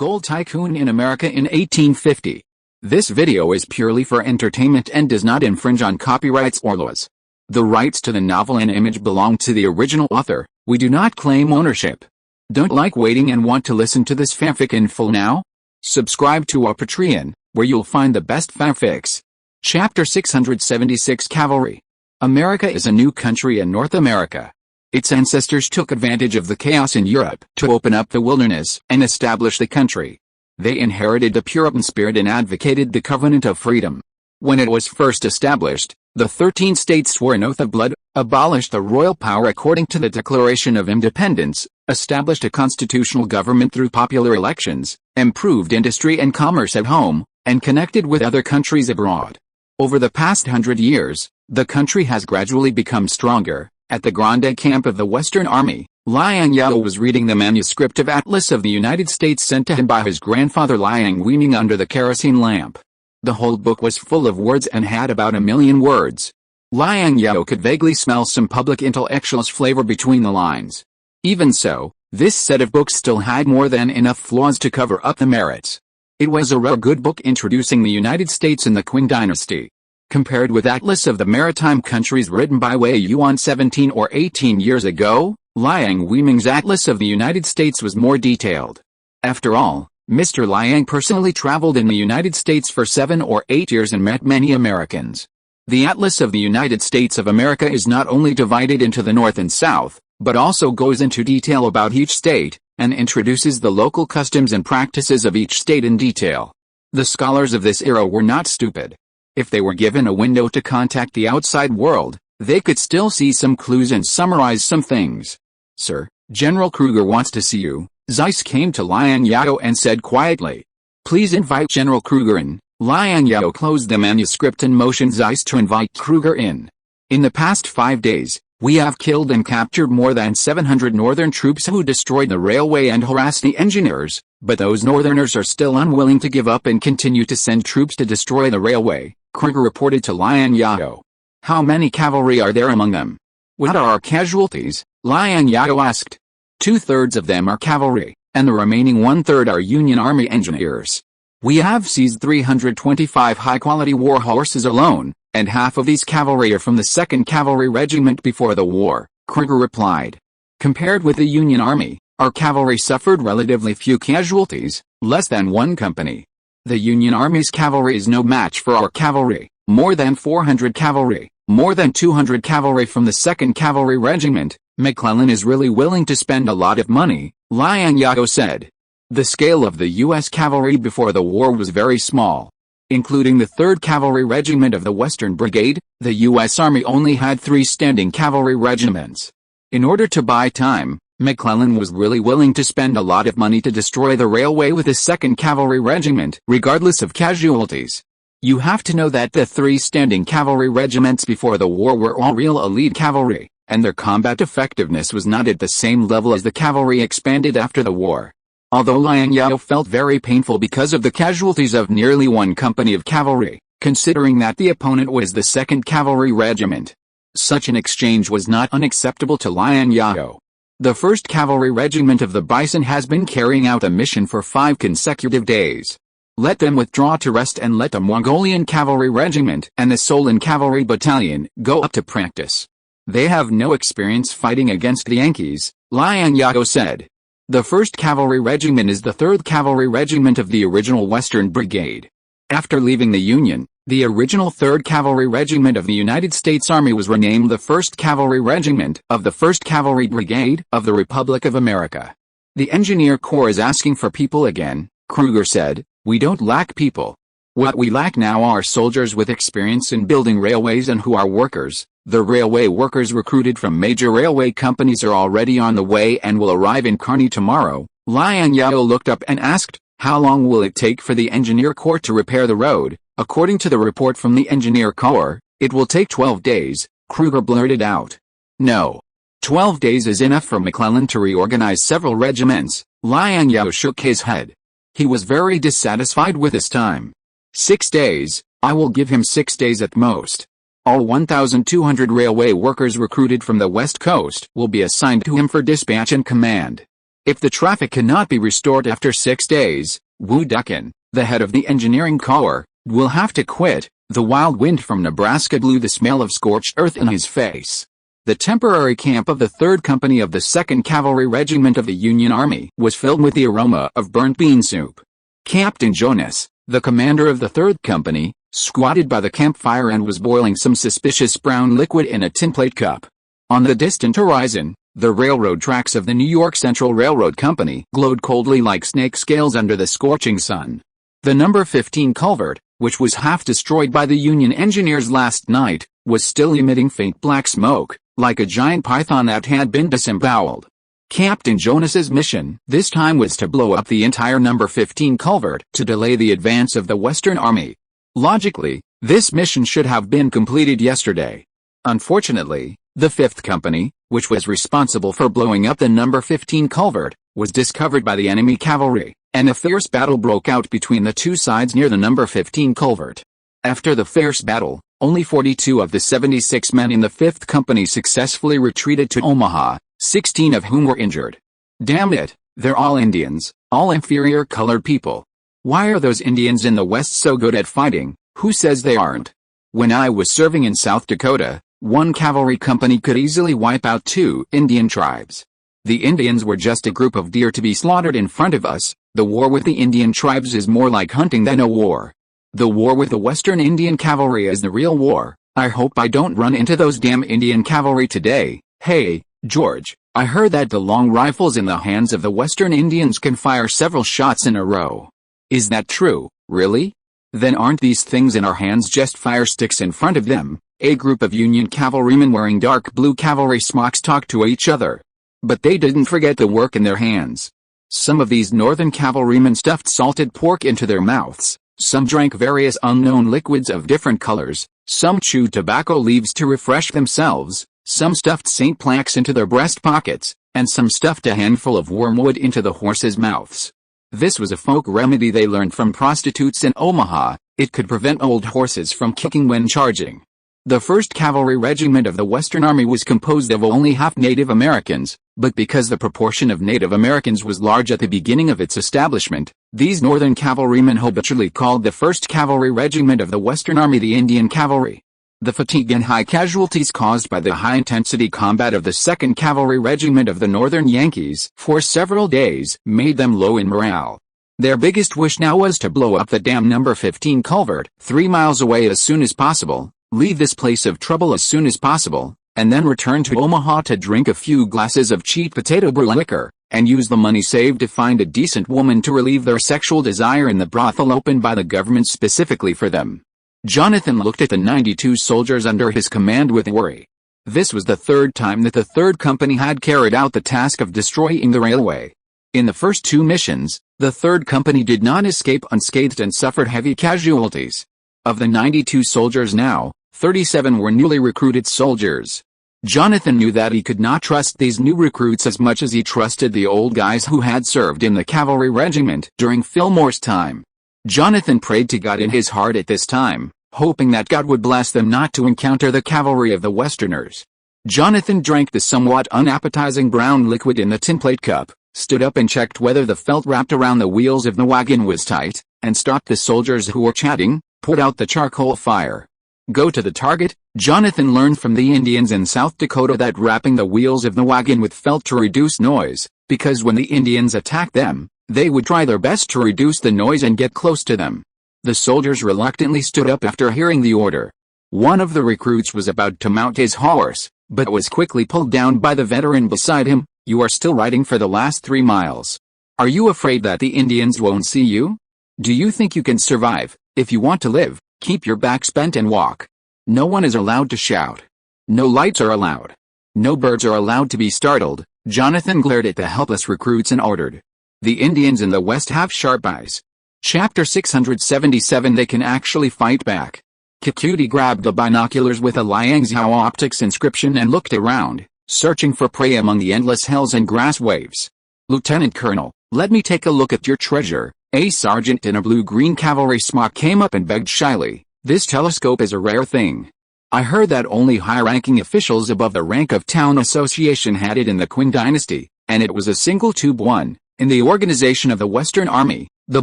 Gold Tycoon in America in 1850. This video is purely for entertainment and does not infringe on copyrights or laws. The rights to the novel and image belong to the original author. We do not claim ownership. Don't like waiting and want to listen to this fanfic in full now? Subscribe to our Patreon, where you'll find the best fanfics. Chapter 676 Cavalry. America is a new country in North America. Its ancestors took advantage of the chaos in Europe to open up the wilderness and establish the country. They inherited the Puritan spirit and advocated the Covenant of Freedom. When it was first established, the 13 states swore an oath of blood, abolished the royal power according to the Declaration of Independence, established a constitutional government through popular elections, improved industry and commerce at home, and connected with other countries abroad. Over the past 100 years, the country has gradually become stronger. At the Grande Camp of the Western Army, Liang Zhao was reading the manuscript of Atlas of the United States sent to him by his grandfather Liang Weiming under the kerosene lamp. The whole book was full of words and had about 1,000,000 words. Liang Zhao could vaguely smell some public intellectual's flavor between the lines. Even so, this set of books still had more than enough flaws to cover up the merits. It was a rare good book introducing the United States and the Qing dynasty. Compared with Atlas of the Maritime Countries written by Wei Yuan 17 or 18 years ago, Liang Weiming's Atlas of the United States was more detailed. After all, Mr. Liang personally traveled in the United States for 7 or 8 years and met many Americans. The Atlas of the United States of America is not only divided into the North and South, but also goes into detail about each state, and introduces the local customs and practices of each state in detail. The scholars of this era were not stupid. If they were given a window to contact the outside world, they could still see some clues and summarize some things. "Sir, General Kruger wants to see you," Zeiss came to Liang Zhao and said quietly. "Please invite General Kruger in." Liang Zhao closed the manuscript and motioned Zeiss to invite Kruger in. "In the past 5 days, we have killed and captured more than 700 northern troops who destroyed the railway and harassed the engineers, but those northerners are still unwilling to give up and continue to send troops to destroy the railway," Kruger reported to Liang Zhao. "How many cavalry are there among them? What are our casualties?" Liang Zhao asked. 2/3 of them are cavalry, and the remaining 1/3 are Union Army engineers. "We have seized 325 high-quality war horses alone, and half of these cavalry are from the 2nd Cavalry Regiment before the war," Kruger replied. "Compared with the Union Army, our cavalry suffered relatively few casualties, less than 1 company. The Union Army's cavalry is no match for our cavalry, more than 400 cavalry, more than 200 cavalry from the 2nd Cavalry Regiment. McClellan is really willing to spend a lot of money," Liang Zhao said. The scale of the U.S. cavalry before the war was very small. Including the 3rd Cavalry Regiment of the Western Brigade, the U.S. Army only had 3 standing cavalry regiments. In order to buy time, McClellan was really willing to spend a lot of money to destroy the railway with the 2nd Cavalry Regiment, regardless of casualties. You have to know that the 3 standing cavalry regiments before the war were all real elite cavalry, and their combat effectiveness was not at the same level as the cavalry expanded after the war. Although Liang Zhao felt very painful because of the casualties of nearly 1 company of cavalry, considering that the opponent was the 2nd Cavalry Regiment. Such an exchange was not unacceptable to Liang Zhao. The 1st Cavalry Regiment of the Bison has been carrying out a mission for 5 consecutive days. Let them withdraw to rest and let the Mongolian Cavalry Regiment and the Solon Cavalry Battalion go up to practice. They have no experience fighting against the Yankees," Liang Zhao said. The 1st Cavalry Regiment is the 3rd Cavalry Regiment of the original Western Brigade. After leaving the Union, the original 3rd Cavalry Regiment of the United States Army was renamed the 1st Cavalry Regiment of the 1st Cavalry Brigade of the Republic of America. "The Engineer Corps is asking for people again," Kruger said. "We don't lack people. What we lack now are soldiers with experience in building railways and who are workers. The railway workers recruited from major railway companies are already on the way and will arrive in Kearney tomorrow." Liang Zhao looked up and asked, "How long will it take for the Engineer Corps to repair the road?" "According to the report from the Engineer Corps, it will take 12 days, Kruger blurted out. "No. 12 days is enough for McClellan to reorganize several regiments," Liang Zhao shook his head. He was very dissatisfied with his time. 6 days, I will give him 6 days at most. All 1,200 railway workers recruited from the West Coast will be assigned to him for dispatch and command. If the traffic cannot be restored after 6 days, Wu Dukin, the head of the engineering corps, will have to quit. The wild wind from Nebraska blew the smell of scorched earth in his face. The temporary camp of the 3rd Company of the 2nd Cavalry Regiment of the Union Army was filled with the aroma of burnt bean soup. Captain Jonas, the commander of the 3rd Company, squatted by the campfire and was boiling some suspicious brown liquid in a tinplate cup. On the distant horizon, the railroad tracks of the New York Central Railroad Company glowed coldly like snake scales under the scorching sun. The number 15 culvert, which was half destroyed by the Union engineers last night, was still emitting faint black smoke, like a giant python that had been disemboweled. Captain Jonas's mission this time was to blow up the entire number 15 culvert to delay the advance of the Western Army. Logically, this mission should have been completed yesterday. Unfortunately, the 5th Company, which was responsible for blowing up the number 15 culvert, was discovered by the enemy cavalry, and a fierce battle broke out between the two sides near the number 15 culvert. After the fierce battle, only 42 of the 76 men in the 5th Company successfully retreated to Omaha, 16 of whom were injured. Damn it, they're all Indians, all inferior colored people. Why are those Indians in the West so good at fighting? Who says they aren't? When I was serving in South Dakota, one cavalry company could easily wipe out 2 Indian tribes. The Indians were just a group of deer to be slaughtered in front of us. The war with the Indian tribes is more like hunting than a war. The war with the Western Indian Cavalry is the real war. I hope I don't run into those damn Indian cavalry today. Hey, George, I heard that the long rifles in the hands of the Western Indians can fire several shots in a row. Is that true, really? Then aren't these things in our hands just fire sticks in front of them? A group of Union cavalrymen wearing dark blue cavalry smocks talked to each other. But they didn't forget the work in their hands. Some of these northern cavalrymen stuffed salted pork into their mouths, some drank various unknown liquids of different colors, some chewed tobacco leaves to refresh themselves, some stuffed St. Plaques into their breast pockets, and some stuffed a handful of wormwood into the horses' mouths. This was a folk remedy they learned from prostitutes in Omaha. It could prevent old horses from kicking when charging. The 1st Cavalry Regiment of the Western Army was composed of only half Native Americans, but because the proportion of Native Americans was large at the beginning of its establishment, these northern cavalrymen habitually called the 1st Cavalry Regiment of the Western Army the Indian Cavalry. The fatigue and high casualties caused by the high-intensity combat of the 2nd Cavalry Regiment of the Northern Yankees for several days made them low in morale. Their biggest wish now was to blow up the damn number 15 culvert 3 miles away as soon as possible, leave this place of trouble as soon as possible, and then return to Omaha to drink a few glasses of cheap potato brew liquor, and use the money saved to find a decent woman to relieve their sexual desire in the brothel opened by the government specifically for them. Jonathan looked at the 92 soldiers under his command with worry. This was the 3rd time that the 3rd Company had carried out the task of destroying the railway. In the first 2 missions, the 3rd Company did not escape unscathed and suffered heavy casualties. Of the 92 soldiers now, 37 were newly recruited soldiers. Jonathan knew that he could not trust these new recruits as much as he trusted the old guys who had served in the cavalry regiment during Fillmore's time. Jonathan prayed to God in his heart at this time, hoping that God would bless them not to encounter the cavalry of the Westerners. Jonathan drank the somewhat unappetizing brown liquid in the tinplate cup, stood up and checked whether the felt wrapped around the wheels of the wagon was tight, and stopped the soldiers who were chatting, put out the charcoal fire. Go to the target. Jonathan learned from the Indians in South Dakota that wrapping the wheels of the wagon with felt to reduce noise, because when the Indians attacked them, they would try their best to reduce the noise and get close to them. The soldiers reluctantly stood up after hearing the order. One of the recruits was about to mount his horse, but was quickly pulled down by the veteran beside him. You are still riding for the last 3 miles. Are you afraid that the Indians won't see you? Do you think you can survive? If you want to live, keep your backs bent and walk. No one is allowed to shout. No lights are allowed. No birds are allowed to be startled. Jonathan glared at the helpless recruits and ordered. The Indians in the West have sharp eyes. Chapter 677. They can actually fight back. Kikuti grabbed the binoculars with a Liang Zhao optics inscription and looked around, searching for prey among the endless hills and grass waves. Lieutenant Colonel, let me take a look at your treasure. A sergeant in a blue-green cavalry smock came up and begged shyly. This telescope is a rare thing. I heard that only high-ranking officials above the rank of town association had it in the Qin dynasty, and it was a single-tube one. In the organization of the Western Army, the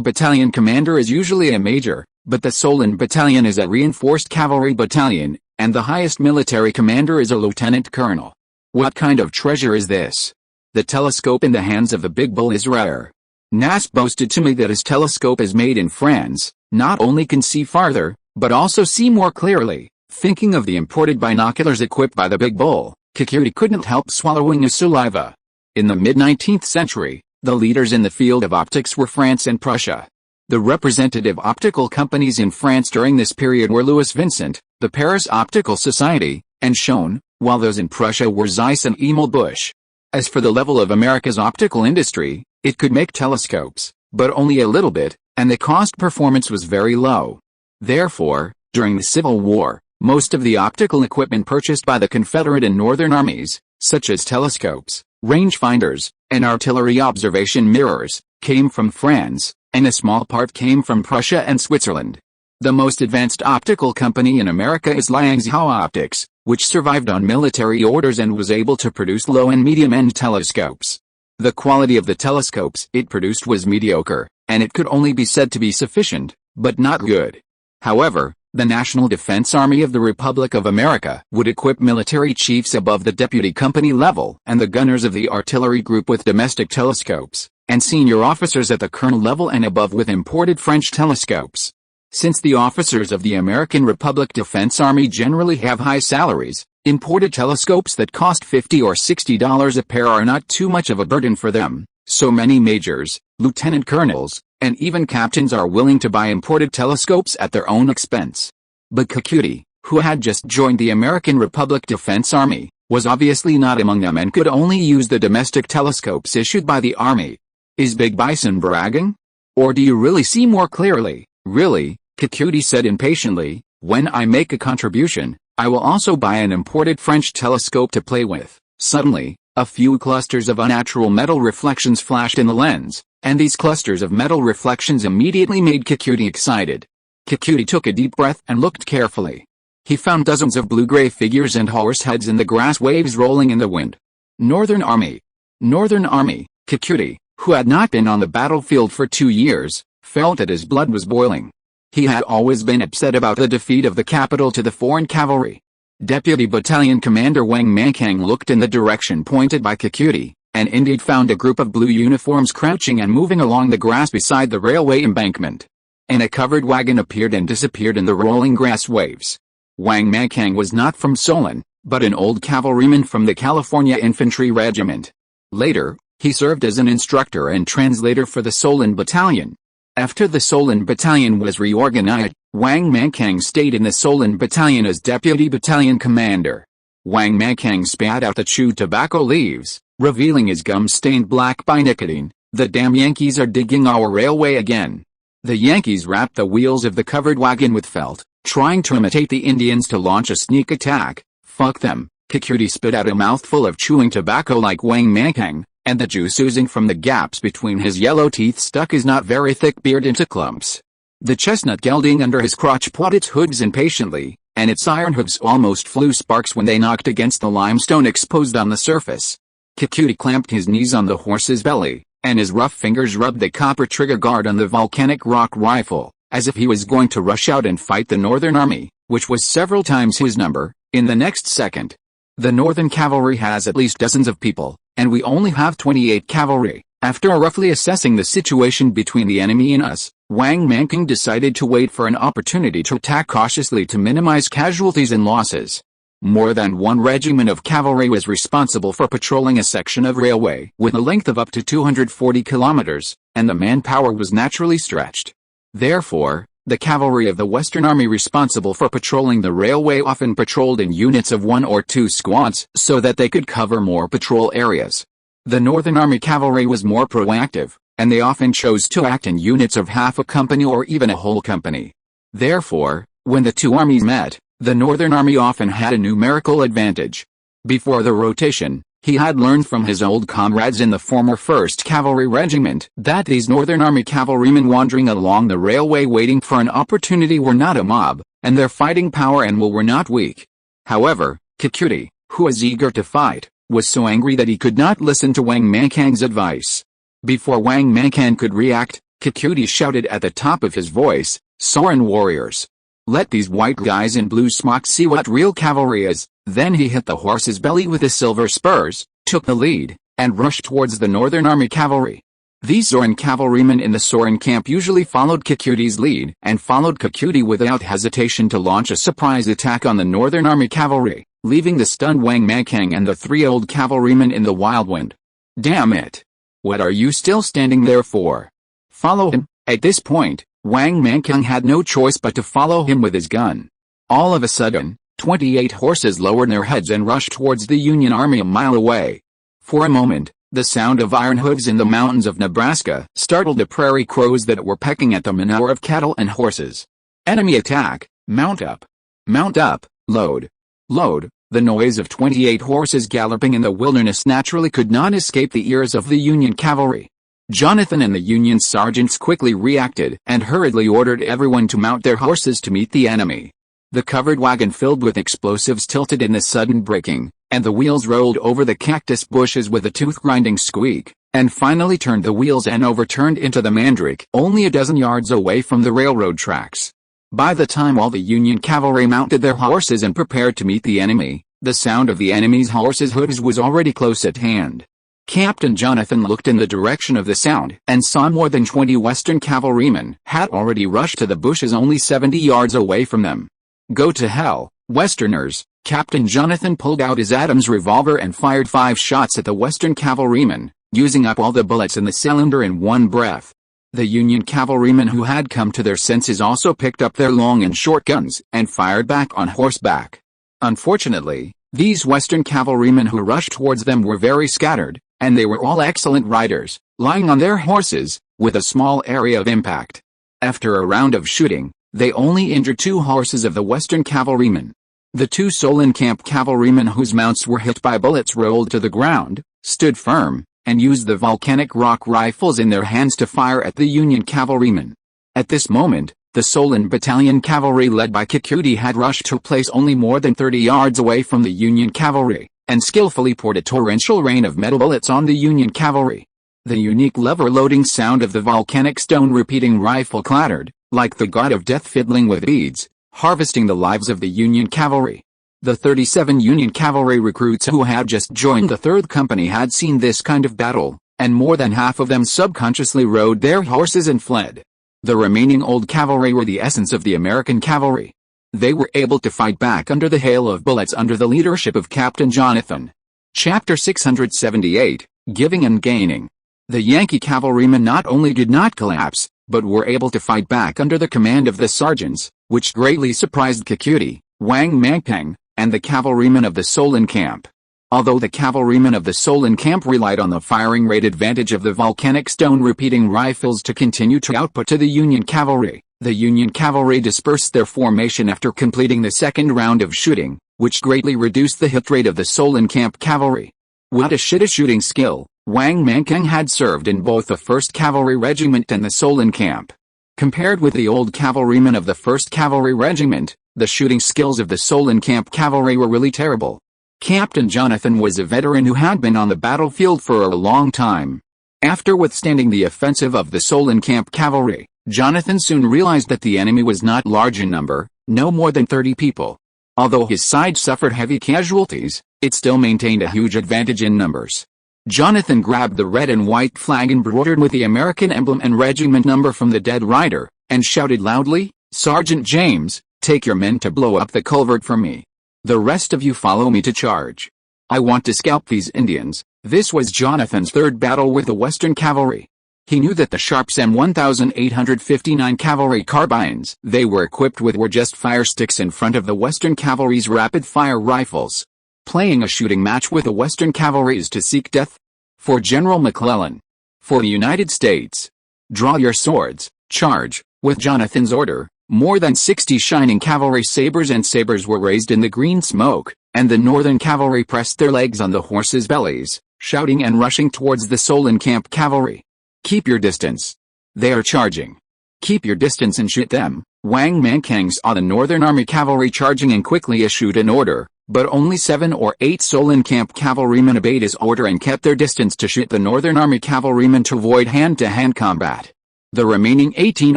battalion commander is usually a major, but the Solon Battalion is a reinforced cavalry battalion, and the highest military commander is a lieutenant colonel. What kind of treasure is this? The telescope in the hands of the big bull is rare. Nas boasted to me that his telescope is made in France, not only can see farther, but also see more clearly. Thinking of the imported binoculars equipped by the big bull, Kikuchi couldn't help swallowing his saliva. In the mid-19th century, the leaders in the field of optics were France and Prussia. The representative optical companies in France during this period were Louis Vincent, the Paris Optical Society, and Schoen, while those in Prussia were Zeiss and Emil Busch. As for the level of America's optical industry, it could make telescopes, but only a little bit, and the cost performance was very low. Therefore, during the Civil War, most of the optical equipment purchased by the Confederate and Northern armies, such as telescopes, rangefinders, and artillery observation mirrors, came from France, and a small part came from Prussia and Switzerland. The most advanced optical company in America is Liang Zhao Optics, which survived on military orders and was able to produce low and medium-end telescopes. The quality of the telescopes it produced was mediocre, and it could only be said to be sufficient, but not good. However, the National Defense Army of the Republic of America would equip military chiefs above the deputy company level and the gunners of the artillery group with domestic telescopes, and senior officers at the colonel level and above with imported French telescopes. Since the officers of the American Republic Defense Army generally have high salaries, imported telescopes that cost $50 or $60 a pair are not too much of a burden for them, so many majors, lieutenant colonels, and even captains are willing to buy imported telescopes at their own expense. But Kikuchi, who had just joined the American Republic Defense Army, was obviously not among them and could only use the domestic telescopes issued by the Army. Is Big Bison bragging? Or do you really see more clearly? Really, Kikuchi said impatiently, when I make a contribution, I will also buy an imported French telescope to play with. Suddenly, a few clusters of unnatural metal reflections flashed in the lens, and these clusters of metal reflections immediately made Kikuchi excited. Kikuchi took a deep breath and looked carefully. He found dozens of blue-gray figures and horse heads in the grass waves rolling in the wind. Northern Army. Northern Army. Kikuchi, who had not been on the battlefield for 2 years, felt that his blood was boiling. He had always been upset about the defeat of the capital to the foreign cavalry. Deputy Battalion Commander Wang Mankang looked in the direction pointed by Kikuchi, and indeed found a group of blue uniforms crouching and moving along the grass beside the railway embankment. And a covered wagon appeared and disappeared in the rolling grass waves. Wang Mankang was not from Solon, but an old cavalryman from the California Infantry Regiment. Later, he served as an instructor and translator for the Solon Battalion. After the Solon Battalion was reorganized, Wang Mankang stayed in the Solon Battalion as Deputy Battalion Commander. Wang Mankang spat out the chewed tobacco leaves, revealing his gums stained black by nicotine. The damn Yankees are digging our railway again. The Yankees wrapped the wheels of the covered wagon with felt, trying to imitate the Indians to launch a sneak attack. Fuck them. Kikuchi spit out a mouthful of chewing tobacco like Wang Mankang, and the juice oozing from the gaps between his yellow teeth stuck his not very thick beard into clumps. The chestnut gelding under his crotch pawed its hooves impatiently, and its iron hooves almost flew sparks when they knocked against the limestone exposed on the surface. Kikuchi clamped his knees on the horse's belly, and his rough fingers rubbed the copper trigger guard on the volcanic rock rifle, as if he was going to rush out and fight the Northern Army, which was several times his number, in the next second. The Northern Cavalry has at least dozens of people, and we only have 28 cavalry. After roughly assessing the situation between the enemy and us, Wang Mankang decided to wait for an opportunity to attack cautiously to minimize casualties and losses. More than one regiment of cavalry was responsible for patrolling a section of railway with a length of up to 240 kilometers, and the manpower was naturally stretched. Therefore, the cavalry of the Western Army responsible for patrolling the railway often patrolled in units of 1 or 2 squads so that they could cover more patrol areas. The Northern Army cavalry was more proactive, and they often chose to act in units of half a company or even a whole company. Therefore, when the two armies met, the Northern Army often had a numerical advantage. Before the rotation, he had learned from his old comrades in the former 1st Cavalry Regiment that these Northern Army cavalrymen wandering along the railway waiting for an opportunity were not a mob, and their fighting power and will were not weak. However, Kikuchi, who was eager to fight, was so angry that he could not listen to Wang Mankang's advice. Before Wang Mankang could react, Kikuti shouted at the top of his voice, "Soren warriors! Let these white guys in blue smocks see what real cavalry is." Then he hit the horse's belly with his silver spurs, took the lead, and rushed towards the Northern Army cavalry. These Soren cavalrymen in the Soren camp usually followed Kikuti's lead and followed Kikuti without hesitation to launch a surprise attack on the Northern Army cavalry, leaving the stunned Wang Mankang and the 3 old cavalrymen in the wild wind. "Damn it! What are you still standing there for? Follow him!" At this point, Wang Mankang had no choice but to follow him with his gun. All of a sudden, 28 horses lowered their heads and rushed towards the Union Army a mile away. For a moment, the sound of iron hooves in the mountains of Nebraska startled the prairie crows that were pecking at the manure of cattle and horses. Enemy attack! Mount up! Mount up! Load! Load! The noise of 28 horses galloping in the wilderness naturally could not escape the ears of the Union cavalry. Jonathan and the Union sergeants quickly reacted and hurriedly ordered everyone to mount their horses to meet the enemy. The covered wagon filled with explosives tilted in the sudden braking, and the wheels rolled over the cactus bushes with a tooth-grinding squeak, and finally turned the wheels and overturned into the mandrake only a dozen yards away from the railroad tracks. By the time all the Union cavalry mounted their horses and prepared to meet the enemy, the sound of the enemy's horses' hooves was already close at hand. Captain Jonathan looked in the direction of the sound and saw more than 20 Western cavalrymen had already rushed to the bushes only 70 yards away from them. "Go to hell, Westerners!" Captain Jonathan pulled out his Adams revolver and fired 5 shots at the Western cavalrymen, using up all the bullets in the cylinder in one breath. The Union cavalrymen who had come to their senses also picked up their long and short guns and fired back on horseback. Unfortunately, these Western cavalrymen who rushed towards them were very scattered, and they were all excellent riders, lying on their horses, with a small area of impact. After a round of shooting, they only injured 2 horses of the Western cavalrymen. The 2 Solon camp cavalrymen whose mounts were hit by bullets rolled to the ground, stood firm, and used the volcanic rock rifles in their hands to fire at the Union cavalrymen. At this moment, the Solon battalion cavalry led by Kikuti had rushed to a place only more than 30 yards away from the Union cavalry, and skillfully poured a torrential rain of metal bullets on the Union cavalry. The unique lever-loading sound of the volcanic stone repeating rifle clattered, like the god of death fiddling with beads, harvesting the lives of the Union cavalry. The 37 Union cavalry recruits who had just joined the 3rd Company had seen this kind of battle, and more than half of them subconsciously rode their horses and fled. The remaining old cavalry were the essence of the American cavalry. They were able to fight back under the hail of bullets under the leadership of Captain Jonathan. Chapter 678, Giving and Gaining. The Yankee cavalrymen not only did not collapse, but were able to fight back under the command of the sergeants, which greatly surprised Kikuti, Wang Mankang, and the cavalrymen of the Solon camp. Although the cavalrymen of the Solon camp relied on the firing rate advantage of the volcanic stone repeating rifles to continue to output to the Union cavalry, the Union cavalry dispersed their formation after completing the 2nd round of shooting, which greatly reduced the hit rate of the Solon camp cavalry. What a shooting skill! Wang Mankang had served in both the 1st Cavalry Regiment and the Solon camp. Compared with the old cavalrymen of the 1st Cavalry Regiment, the shooting skills of the Solon camp cavalry were really terrible. Captain Jonathan was a veteran who had been on the battlefield for a long time. After withstanding the offensive of the Solon camp cavalry, Jonathan soon realized that the enemy was not large in number, no more than 30 people. Although his side suffered heavy casualties, it still maintained a huge advantage in numbers. Jonathan grabbed the red and white flag embroidered with the American emblem and regiment number from the dead rider, and shouted loudly, "Sergeant James, take your men to blow up the culvert for me. The rest of you follow me to charge. I want to scalp these Indians." This was Jonathan's 3rd battle with the Western cavalry. He knew that the Sharps M1859 cavalry carbines they were equipped with were just fire sticks in front of the Western cavalry's rapid-fire rifles. Playing a shooting match with the Western cavalry is to seek death. For General McClellan. For the United States. Draw your swords, charge. With Jonathan's order, more than 60 shining cavalry sabers were raised in the green smoke, and the Northern cavalry pressed their legs on the horses' bellies, shouting and rushing towards the Solon camp cavalry. "Keep your distance. They are charging. Keep your distance and shoot them." Wang Mankang saw the Northern Army cavalry charging and quickly issued an order, but only 7 or 8 Solon-Camp cavalrymen obeyed his order and kept their distance to shoot the Northern Army cavalrymen to avoid hand-to-hand combat. The remaining 18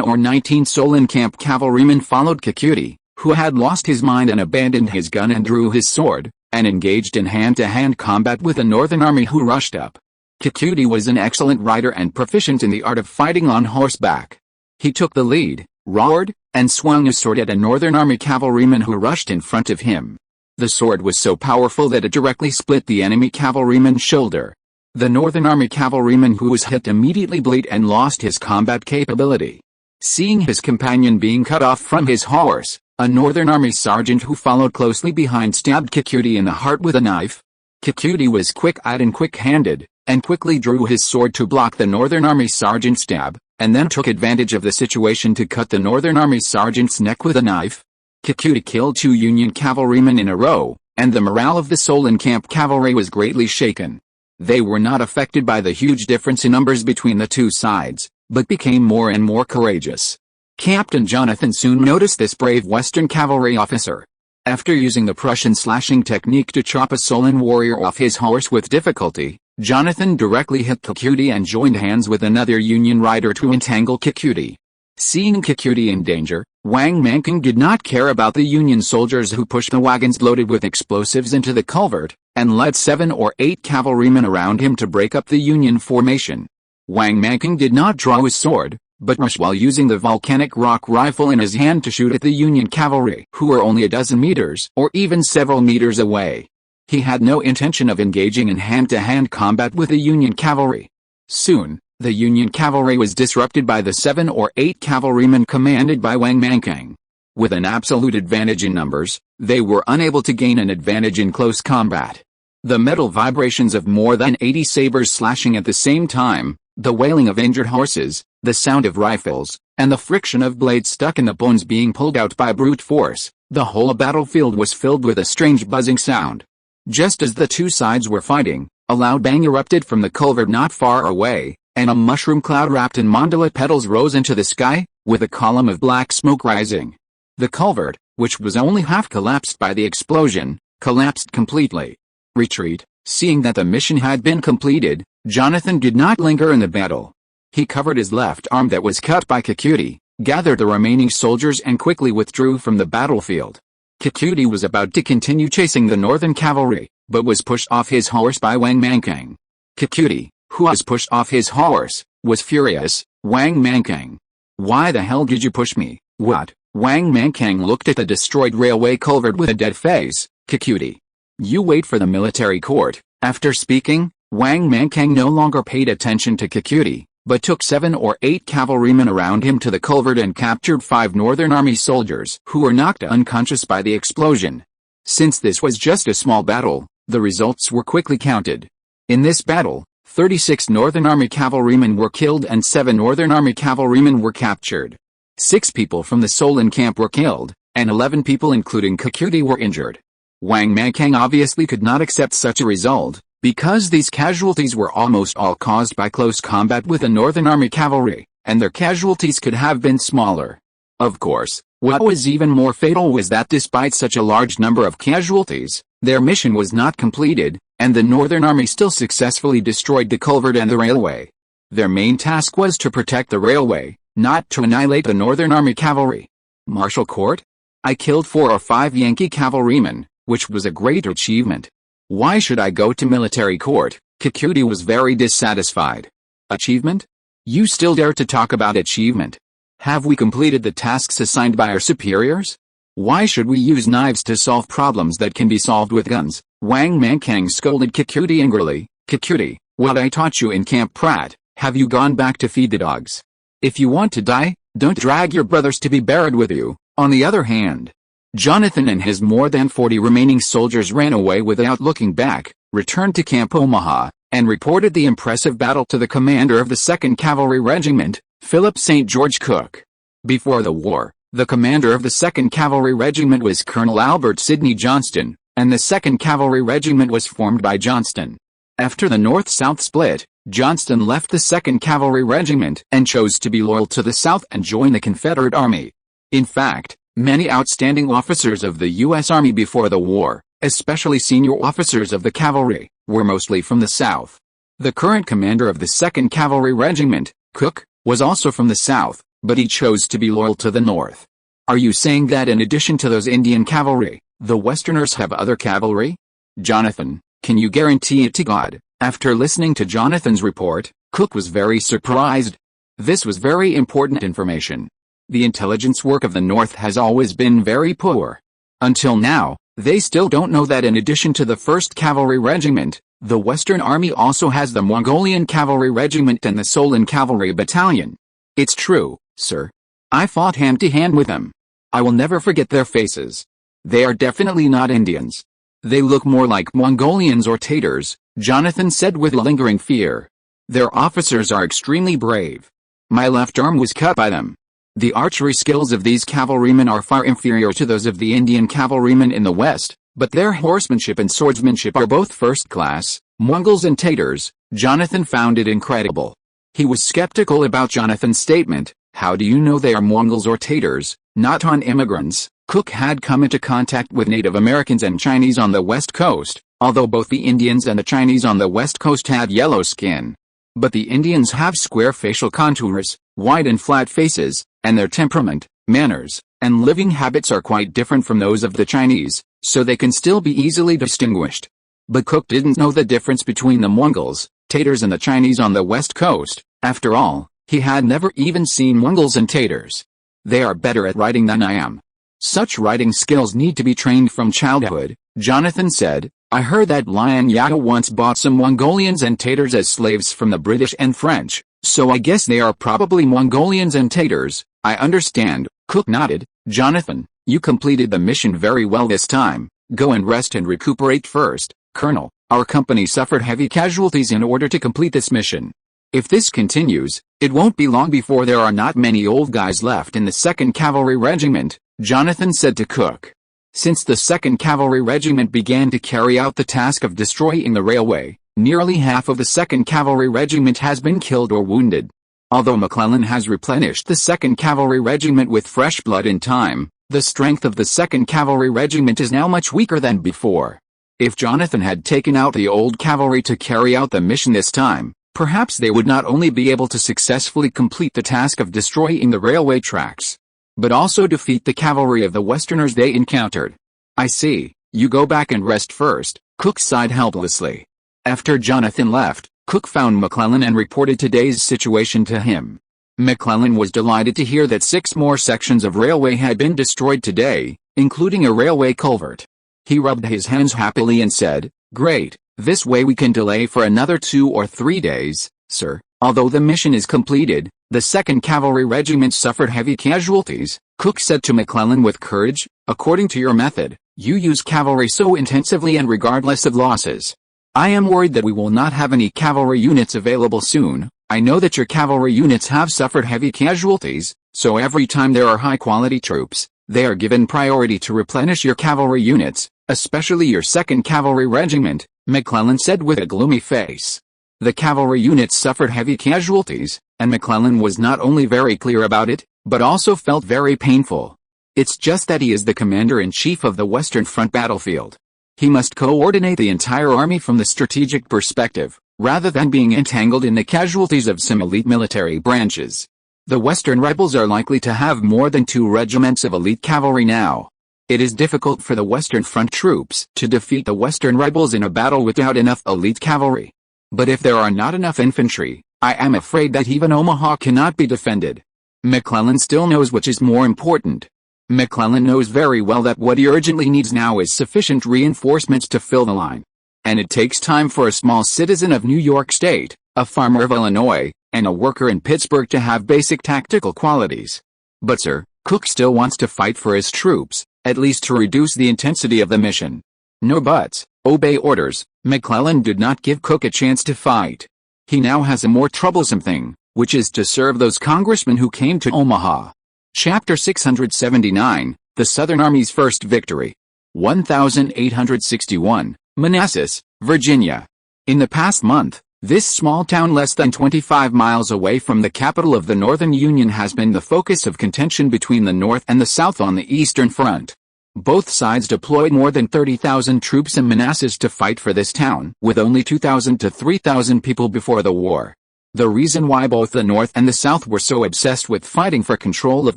or 19 Solon-Camp cavalrymen followed Kikuti, who had lost his mind and abandoned his gun and drew his sword, and engaged in hand-to-hand combat with the Northern Army who rushed up. Kikuti was an excellent rider and proficient in the art of fighting on horseback. He took the lead, roared, and swung a sword at a Northern Army cavalryman who rushed in front of him. The sword was so powerful that it directly split the enemy cavalryman's shoulder. The Northern Army cavalryman who was hit immediately bled and lost his combat capability. Seeing his companion being cut off from his horse, a Northern Army sergeant who followed closely behind stabbed Kikuti in the heart with a knife. Kikuti was quick-eyed and quick-handed, and quickly drew his sword to block the Northern Army sergeant's stab, and then took advantage of the situation to cut the Northern Army sergeant's neck with a knife. Kikuti killed 2 Union cavalrymen in a row, and the morale of the Solon-Camp cavalry was greatly shaken. They were not affected by the huge difference in numbers between the two sides, but became more and more courageous. Captain Jonathan soon noticed this brave Western cavalry officer. After using the Prussian slashing technique to chop a Solon warrior off his horse with difficulty, Jonathan directly hit Kikuti and joined hands with another Union rider to entangle Kikuti. Seeing Kikuti in danger, Wang Manking did not care about the Union soldiers who pushed the wagons loaded with explosives into the culvert, and led 7 or 8 cavalrymen around him to break up the Union formation. Wang Manking did not draw his sword, but rushed while using the volcanic rock rifle in his hand to shoot at the Union cavalry who were only a dozen meters or even several meters away. He had no intention of engaging in hand-to-hand combat with the Union cavalry. Soon, the Union cavalry was disrupted by the 7 or 8 cavalrymen commanded by Wang Manking. With an absolute advantage in numbers, they were unable to gain an advantage in close combat. The metal vibrations of more than 80 sabers slashing at the same time, the wailing of injured horses, the sound of rifles, and the friction of blades stuck in the bones being pulled out by brute force, the whole battlefield was filled with a strange buzzing sound. Just as the two sides were fighting, a loud bang erupted from the culvert not far away, and a mushroom cloud wrapped in mandala petals rose into the sky, with a column of black smoke rising. The culvert, which was only half collapsed by the explosion, collapsed completely. Retreat. Seeing that the mission had been completed, Jonathan did not linger in the battle. He covered his left arm that was cut by Kikuti, gathered the remaining soldiers and quickly withdrew from the battlefield. Kikuti was about to continue chasing the Northern cavalry, but was pushed off his horse by Wang Manking. Kikuti, who was pushed off his horse, was furious. Wang Manking. Why the hell did you push me? What? Wang Manking looked at the destroyed railway culvert with a dead face. Kikuti. You wait for the military court. After speaking, Wang Manking no longer paid attention to Kikuti, but took 7 or 8 cavalrymen around him to the culvert and captured 5 Northern Army soldiers who were knocked unconscious by the explosion. Since this was just a small battle, the results were quickly counted. In this battle, 36 Northern Army cavalrymen were killed and 7 Northern Army cavalrymen were captured. 6 people from the Solon camp were killed, and 11 people including Kikuti were injured. Wang Manking obviously could not accept such a result, because these casualties were almost all caused by close combat with the Northern Army cavalry, and their casualties could have been smaller. Of course, what was even more fatal was that despite such a large number of casualties, their mission was not completed, and the Northern Army still successfully destroyed the culvert and the railway. Their main task was to protect the railway, not to annihilate the Northern Army cavalry. Martial court? I killed 4 or 5 Yankee cavalrymen, which was a great achievement. Why should I go to military court? Kikuti was very dissatisfied. Achievement? You still dare to talk about achievement? Have we completed the tasks assigned by our superiors? Why should we use knives to solve problems that can be solved with guns? Wang Manking scolded Kikuti angrily. Kikuti, what I taught you in Camp Pratt, have you gone back to feed the dogs? If you want to die, don't drag your brothers to be buried with you. On the other hand, Jonathan and his more than 40 remaining soldiers ran away without looking back, returned to Camp Omaha, and reported the impressive battle to the commander of the 2nd Cavalry Regiment, Philip St. George Cook. Before the war, the commander of the 2nd Cavalry Regiment was Colonel Albert Sidney Johnston, and the 2nd Cavalry Regiment was formed by Johnston. After the North-South split, Johnston left the 2nd Cavalry Regiment and chose to be loyal to the South and join the Confederate Army. In fact, many outstanding officers of the U.S. Army before the war, especially senior officers of the cavalry, were mostly from the south. The current commander of the 2nd Cavalry Regiment, Cook, was also from the south, but he chose to be loyal to the north. Are you saying that in addition to those Indian cavalry, the Westerners have other cavalry? Jonathan, can you guarantee it to God? After listening to Jonathan's report, Cook was very surprised. This was very important information. The intelligence work of the North has always been very poor. Until now, they still don't know that in addition to the 1st Cavalry Regiment, the Western Army also has the Mongolian Cavalry Regiment and the Solon Cavalry Battalion. It's true, sir. I fought hand-to-hand with them. I will never forget their faces. They are definitely not Indians. They look more like Mongolians or Tatars, Jonathan said with lingering fear. Their officers are extremely brave. My left arm was cut by them. The archery skills of these cavalrymen are far inferior to those of the Indian cavalrymen in the West, but their horsemanship and swordsmanship are both first class. Mongols and Tatars. Jonathan found it incredible. He was skeptical about Jonathan's statement, how do you know they are Mongols or Tatars, not on immigrants? Cook had come into contact with Native Americans and Chinese on the West Coast, although both the Indians and the Chinese on the West Coast had yellow skin. But the Indians have square facial contours, wide and flat faces, and their temperament, manners, and living habits are quite different from those of the Chinese, so they can still be easily distinguished. But Cook didn't know the difference between the Mongols, Tatars and the Chinese on the West Coast. After all, he had never even seen Mongols and Tatars. They are better at writing than I am. Such writing skills need to be trained from childhood, Jonathan said. I heard that Liang Zhao once bought some Mongolians and Tatars as slaves from the British and French, so I guess they are probably Mongolians and Tatars. I understand, Cook nodded. Jonathan, you completed the mission very well this time. Go and rest and recuperate first, Colonel. Our company suffered heavy casualties in order to complete this mission. If this continues, it won't be long before there are not many old guys left in the 2nd Cavalry Regiment, Jonathan said to Cook. Since the 2nd Cavalry Regiment began to carry out the task of destroying the railway, nearly half of the 2nd Cavalry Regiment has been killed or wounded. Although McClellan has replenished the 2nd Cavalry Regiment with fresh blood in time, the strength of the 2nd Cavalry Regiment is now much weaker than before. If Jonathan had taken out the old cavalry to carry out the mission this time, perhaps they would not only be able to successfully complete the task of destroying the railway tracks, but also defeat the cavalry of the Westerners they encountered. I see, you go back and rest first, Cook sighed helplessly. After Jonathan left, Cook found McClellan and reported today's situation to him. McClellan was delighted to hear that 6 more sections of railway had been destroyed today, including a railway culvert. He rubbed his hands happily and said, "Great, this way we can delay for another 2 or 3 days, sir." Although the mission is completed, the 2nd Cavalry Regiment suffered heavy casualties, Cook said to McClellan with courage. According to your method, you use cavalry so intensively and regardless of losses. I am worried that we will not have any cavalry units available soon. I know that your cavalry units have suffered heavy casualties, so every time there are high-quality troops, they are given priority to replenish your cavalry units, especially your 2nd Cavalry Regiment, McClellan said with a gloomy face. The cavalry units suffered heavy casualties, and McClellan was not only very clear about it, but also felt very painful. It's just that he is the commander-in-chief of the Western Front battlefield. He must coordinate the entire army from the strategic perspective, rather than being entangled in the casualties of some elite military branches. The Western rebels are likely to have more than 2 regiments of elite cavalry now. It is difficult for the Western Front troops to defeat the Western rebels in a battle without enough elite cavalry. But if there are not enough infantry, I am afraid that even Omaha cannot be defended. McClellan still knows which is more important. McClellan knows very well that what he urgently needs now is sufficient reinforcements to fill the line. And it takes time for a small citizen of New York State, a farmer of Illinois, and a worker in Pittsburgh to have basic tactical qualities. But sir, Cook still wants to fight for his troops, at least to reduce the intensity of the mission. No buts, obey orders. McClellan did not give Cook a chance to fight. He now has a more troublesome thing, which is to serve those congressmen who came to Omaha. Chapter 679, The Southern Army's First Victory. 1861, Manassas, Virginia. In the past month, this small town less than 25 miles away from the capital of the Northern Union has been the focus of contention between the North and the South on the Eastern Front. Both sides deployed more than 30,000 troops in Manassas to fight for this town, with only 2,000 to 3,000 people before the war. The reason why both the North and the South were so obsessed with fighting for control of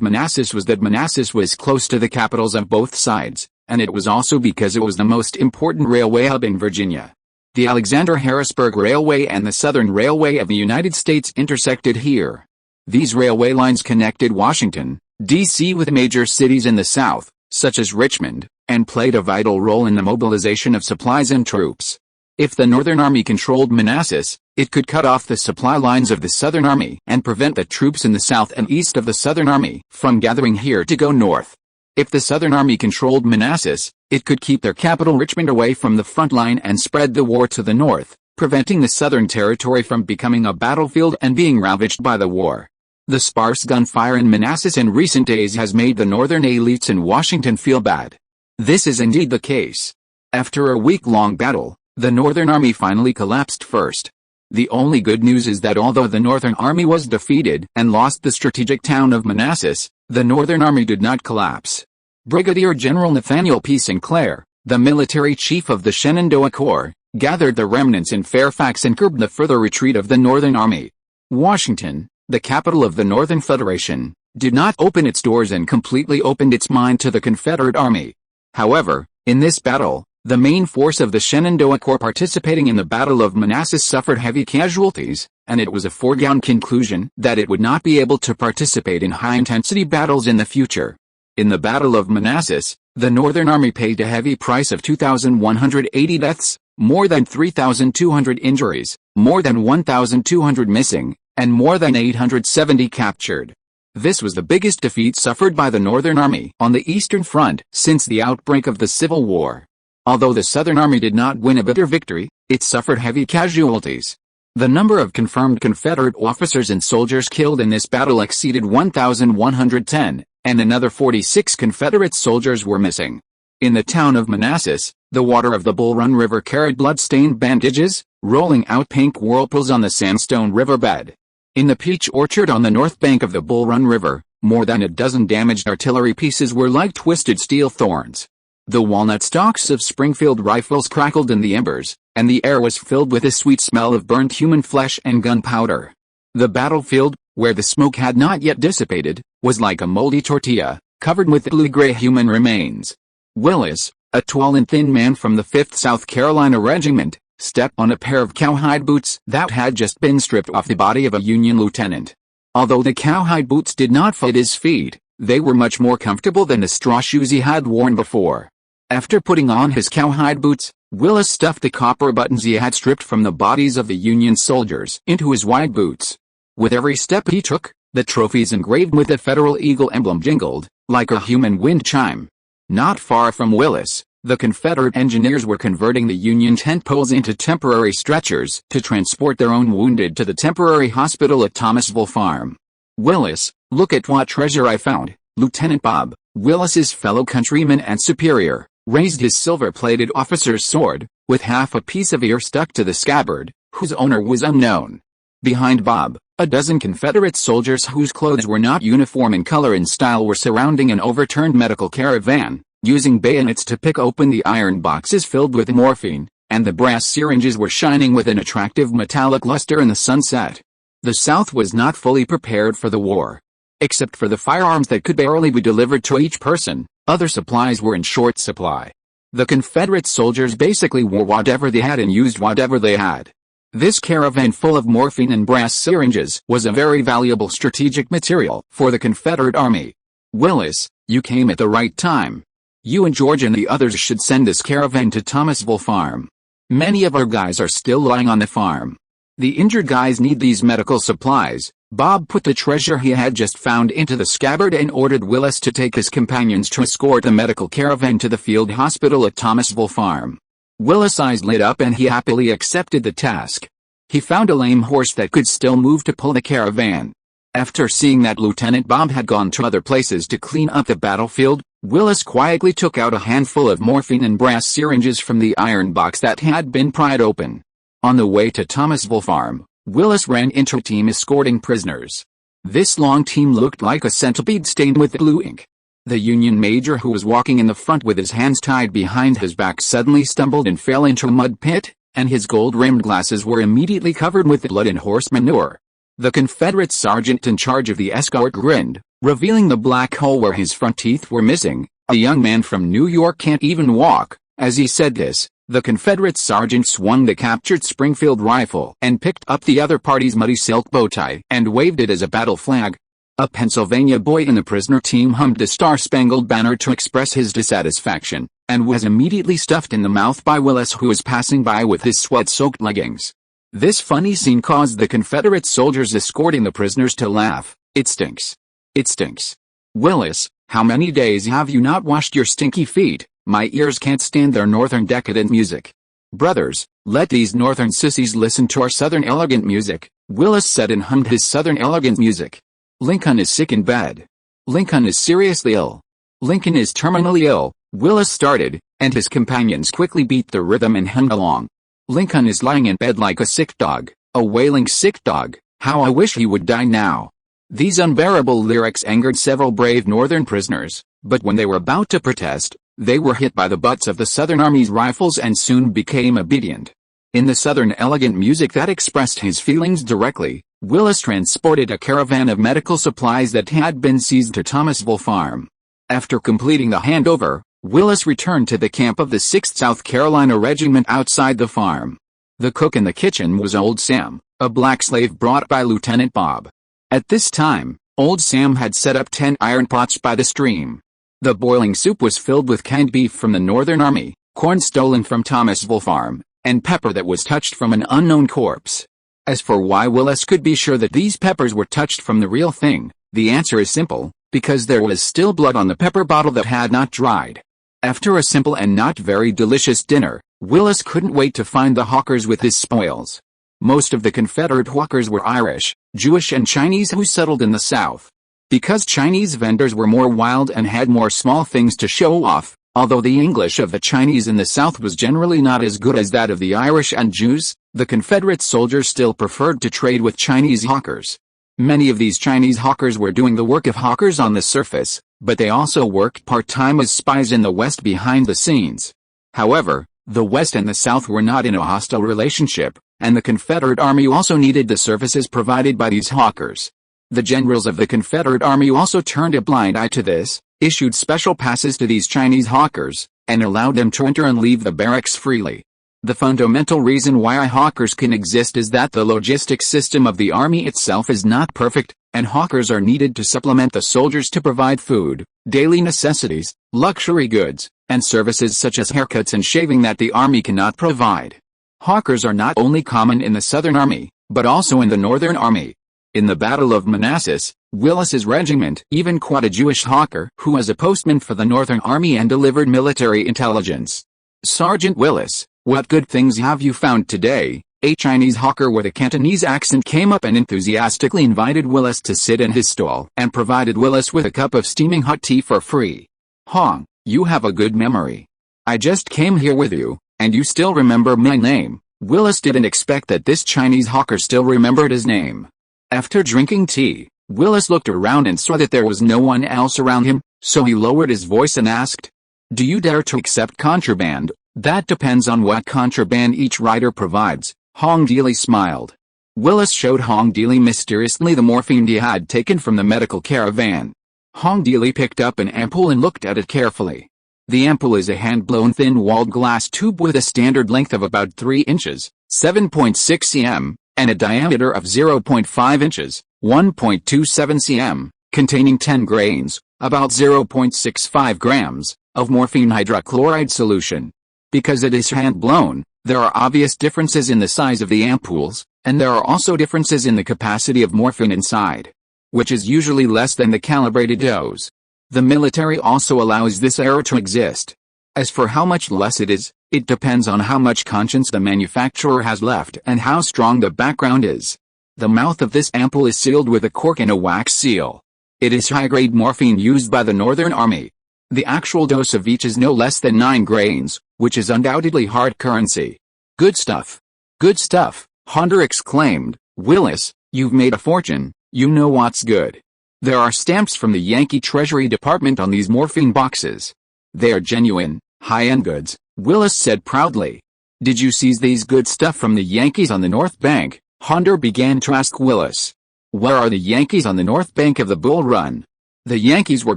Manassas was that Manassas was close to the capitals of both sides, and it was also because it was the most important railway hub in Virginia. The Alexander-Harrisburg Railway and the Southern Railway of the United States intersected here. These railway lines connected Washington, D.C. with major cities in the South, such as Richmond, and played a vital role in the mobilization of supplies and troops. If the Northern Army controlled Manassas, it could cut off the supply lines of the Southern Army and prevent the troops in the south and east of the Southern Army from gathering here to go north. If the Southern Army controlled Manassas, it could keep their capital Richmond away from the front line and spread the war to the north, preventing the Southern territory from becoming a battlefield and being ravaged by the war. The sparse gunfire in Manassas in recent days has made the northern elites in Washington feel bad. This is indeed the case. After a week-long battle, the Northern Army finally collapsed first. The only good news is that although the Northern Army was defeated and lost the strategic town of Manassas, the Northern Army did not collapse. Brigadier General Nathaniel P. Sinclair, the military chief of the Shenandoah Corps, gathered the remnants in Fairfax and curbed the further retreat of the Northern Army. Washington, the capital of the Northern Federation, did not open its doors and completely opened its mind to the Confederate Army. However, in this battle, the main force of the Shenandoah Corps participating in the Battle of Manassas suffered heavy casualties, and it was a foregone conclusion that it would not be able to participate in high-intensity battles in the future. In the Battle of Manassas, the Northern Army paid a heavy price of 2,180 deaths, more than 3,200 injuries, more than 1,200 missing, and more than 870 captured. This was the biggest defeat suffered by the Northern Army on the Eastern Front since the outbreak of the Civil War. Although the Southern Army did not win a bitter victory, it suffered heavy casualties. The number of confirmed Confederate officers and soldiers killed in this battle exceeded 1,110, and another 46 Confederate soldiers were missing. In the town of Manassas, the water of the Bull Run River carried blood-stained bandages, rolling out pink whirlpools on the sandstone riverbed. In the peach orchard on the north bank of the Bull Run River, more than a dozen damaged artillery pieces were like twisted steel thorns. The walnut stalks of Springfield rifles crackled in the embers, and the air was filled with a sweet smell of burnt human flesh and gunpowder. The battlefield, where the smoke had not yet dissipated, was like a moldy tortilla, covered with blue-gray human remains. Willis, a tall and thin man from the 5th South Carolina Regiment, stepped on a pair of cowhide boots that had just been stripped off the body of a Union lieutenant. Although the cowhide boots did not fit his feet, they were much more comfortable than the straw shoes he had worn before. After putting on his cowhide boots, Willis stuffed the copper buttons he had stripped from the bodies of the Union soldiers into his wide boots. With every step he took, the trophies engraved with the Federal Eagle emblem jingled, like a human wind chime. Not far from Willis, the Confederate engineers were converting the Union tent poles into temporary stretchers to transport their own wounded to the temporary hospital at Thomasville Farm. Willis, "Look at what treasure I found." Lieutenant Bob, Willis's fellow countryman and superior, raised his silver-plated officer's sword, with half a piece of ear stuck to the scabbard, whose owner was unknown. Behind Bob, a dozen Confederate soldiers whose clothes were not uniform in color and style were surrounding an overturned medical caravan, using bayonets to pick open the iron boxes filled with morphine, and the brass syringes were shining with an attractive metallic luster in the sunset. The South was not fully prepared for the war. Except for the firearms that could barely be delivered to each person, other supplies were in short supply. The Confederate soldiers basically wore whatever they had and used whatever they had. This caravan full of morphine and brass syringes was a very valuable strategic material for the Confederate Army. Willis, you came at the right time. You and George and the others should send this caravan to Thomasville Farm. Many of our guys are still lying on the farm. The injured guys need these medical supplies. Bob put the treasure he had just found into the scabbard and ordered Willis to take his companions to escort the medical caravan to the field hospital at Thomasville Farm. Willis' eyes lit up and he happily accepted the task. He found a lame horse that could still move to pull the caravan. After seeing that Lieutenant Bob had gone to other places to clean up the battlefield, Willis quietly took out a handful of morphine and brass syringes from the iron box that had been pried open. On the way to Thomasville Farm, Willis ran into a team escorting prisoners. This long team looked like a centipede stained with blue ink. The Union major who was walking in the front with his hands tied behind his back suddenly stumbled and fell into a mud pit, and his gold-rimmed glasses were immediately covered with blood and horse manure. The Confederate sergeant in charge of the escort grinned, revealing the black hole where his front teeth were missing. "A young man from New York can't even walk." As he said this, the Confederate sergeant swung the captured Springfield rifle and picked up the other party's muddy silk bow tie and waved it as a battle flag. A Pennsylvania boy in the prisoner team hummed the Star-Spangled Banner to express his dissatisfaction, and was immediately stuffed in the mouth by Willis, who was passing by with his sweat-soaked leggings. This funny scene caused the Confederate soldiers escorting the prisoners to laugh. "It stinks. It stinks. Willis, how many days have you not washed your stinky feet? My ears can't stand their northern decadent music." "Brothers, let these northern sissies listen to our southern elegant music," Willis said, and hummed his southern elegant music. "Lincoln is sick in bed. Lincoln is seriously ill. Lincoln is terminally ill," Willis started, and his companions quickly beat the rhythm and hummed along. "Lincoln is lying in bed like a sick dog, a wailing sick dog. How I wish he would die now." These unbearable lyrics angered several brave Northern prisoners, but when they were about to protest, they were hit by the butts of the Southern Army's rifles and soon became obedient. In the Southern elegant music that expressed his feelings directly, Willis transported a caravan of medical supplies that had been seized to Thomasville Farm. After completing the handover, Willis returned to the camp of the 6th South Carolina Regiment outside the farm. The cook in the kitchen was Old Sam, a black slave brought by Lieutenant Bob. At this time, Old Sam had set up 10 iron pots by the stream. The boiling soup was filled with canned beef from the Northern Army, corn stolen from Thomasville Farm, and pepper that was touched from an unknown corpse. As for why Willis could be sure that these peppers were touched from the real thing, the answer is simple: because there was still blood on the pepper bottle that had not dried. After a simple and not very delicious dinner, Willis couldn't wait to find the hawkers with his spoils. Most of the Confederate hawkers were Irish, Jewish and Chinese who settled in the South. Because Chinese vendors were more wild and had more small things to show off, although the English of the Chinese in the South was generally not as good as that of the Irish and Jews, the Confederate soldiers still preferred to trade with Chinese hawkers. Many of these Chinese hawkers were doing the work of hawkers on the surface, but they also worked part-time as spies in the West behind the scenes. However, the West and the South were not in a hostile relationship, and the Confederate Army also needed the services provided by these hawkers. The generals of the Confederate Army also turned a blind eye to this, issued special passes to these Chinese hawkers, and allowed them to enter and leave the barracks freely. The fundamental reason why hawkers can exist is that the logistics system of the Army itself is not perfect, and hawkers are needed to supplement the soldiers to provide food, daily necessities, luxury goods, and services such as haircuts and shaving that the Army cannot provide. Hawkers are not only common in the Southern Army, but also in the Northern Army. In the Battle of Manassas, Willis's regiment even caught a Jewish hawker who was a postman for the Northern Army and delivered military intelligence. "Sergeant Willis, what good things have you found today?" A Chinese hawker with a Cantonese accent came up and enthusiastically invited Willis to sit in his stall and provided Willis with a cup of steaming hot tea for free. "Hong, you have a good memory. I just came here with you, and you still remember my name." Willis didn't expect that this Chinese hawker still remembered his name. After drinking tea, Willis looked around and saw that there was no one else around him, so he lowered his voice and asked, "Do you dare to accept contraband?" "That depends on what contraband each rider provides," Hong Dealey smiled. Willis showed Hong Dealey mysteriously the morphine he had taken from the medical caravan. Hong Dealey picked up an ampoule and looked at it carefully. The ampoule is a hand-blown thin-walled glass tube with a standard length of about 3 inches, 7.6 cm, and a diameter of 0.5 inches, 1.27 cm, containing 10 grains, about 0.65 grams, of morphine hydrochloride solution. Because it is hand-blown, there are obvious differences in the size of the ampoules, and there are also differences in the capacity of morphine inside, which is usually less than the calibrated dose. The military also allows this error to exist. As for how much less it is, it depends on how much conscience the manufacturer has left and how strong the background is. The mouth of this ampoule is sealed with a cork and a wax seal. It is high-grade morphine used by the Northern Army. The actual dose of each is no less than 9 grains, which is undoubtedly hard currency. "Good stuff. Good stuff," Hunter exclaimed. "Willis, you've made a fortune. You know what's good." There are stamps from the Yankee Treasury Department on these morphine boxes. They are genuine, high-end goods, Willis said proudly. Did you seize these good stuff from the Yankees on the North Bank? Hunter began to ask Willis. Where are the Yankees on the North Bank of the Bull Run? The Yankees were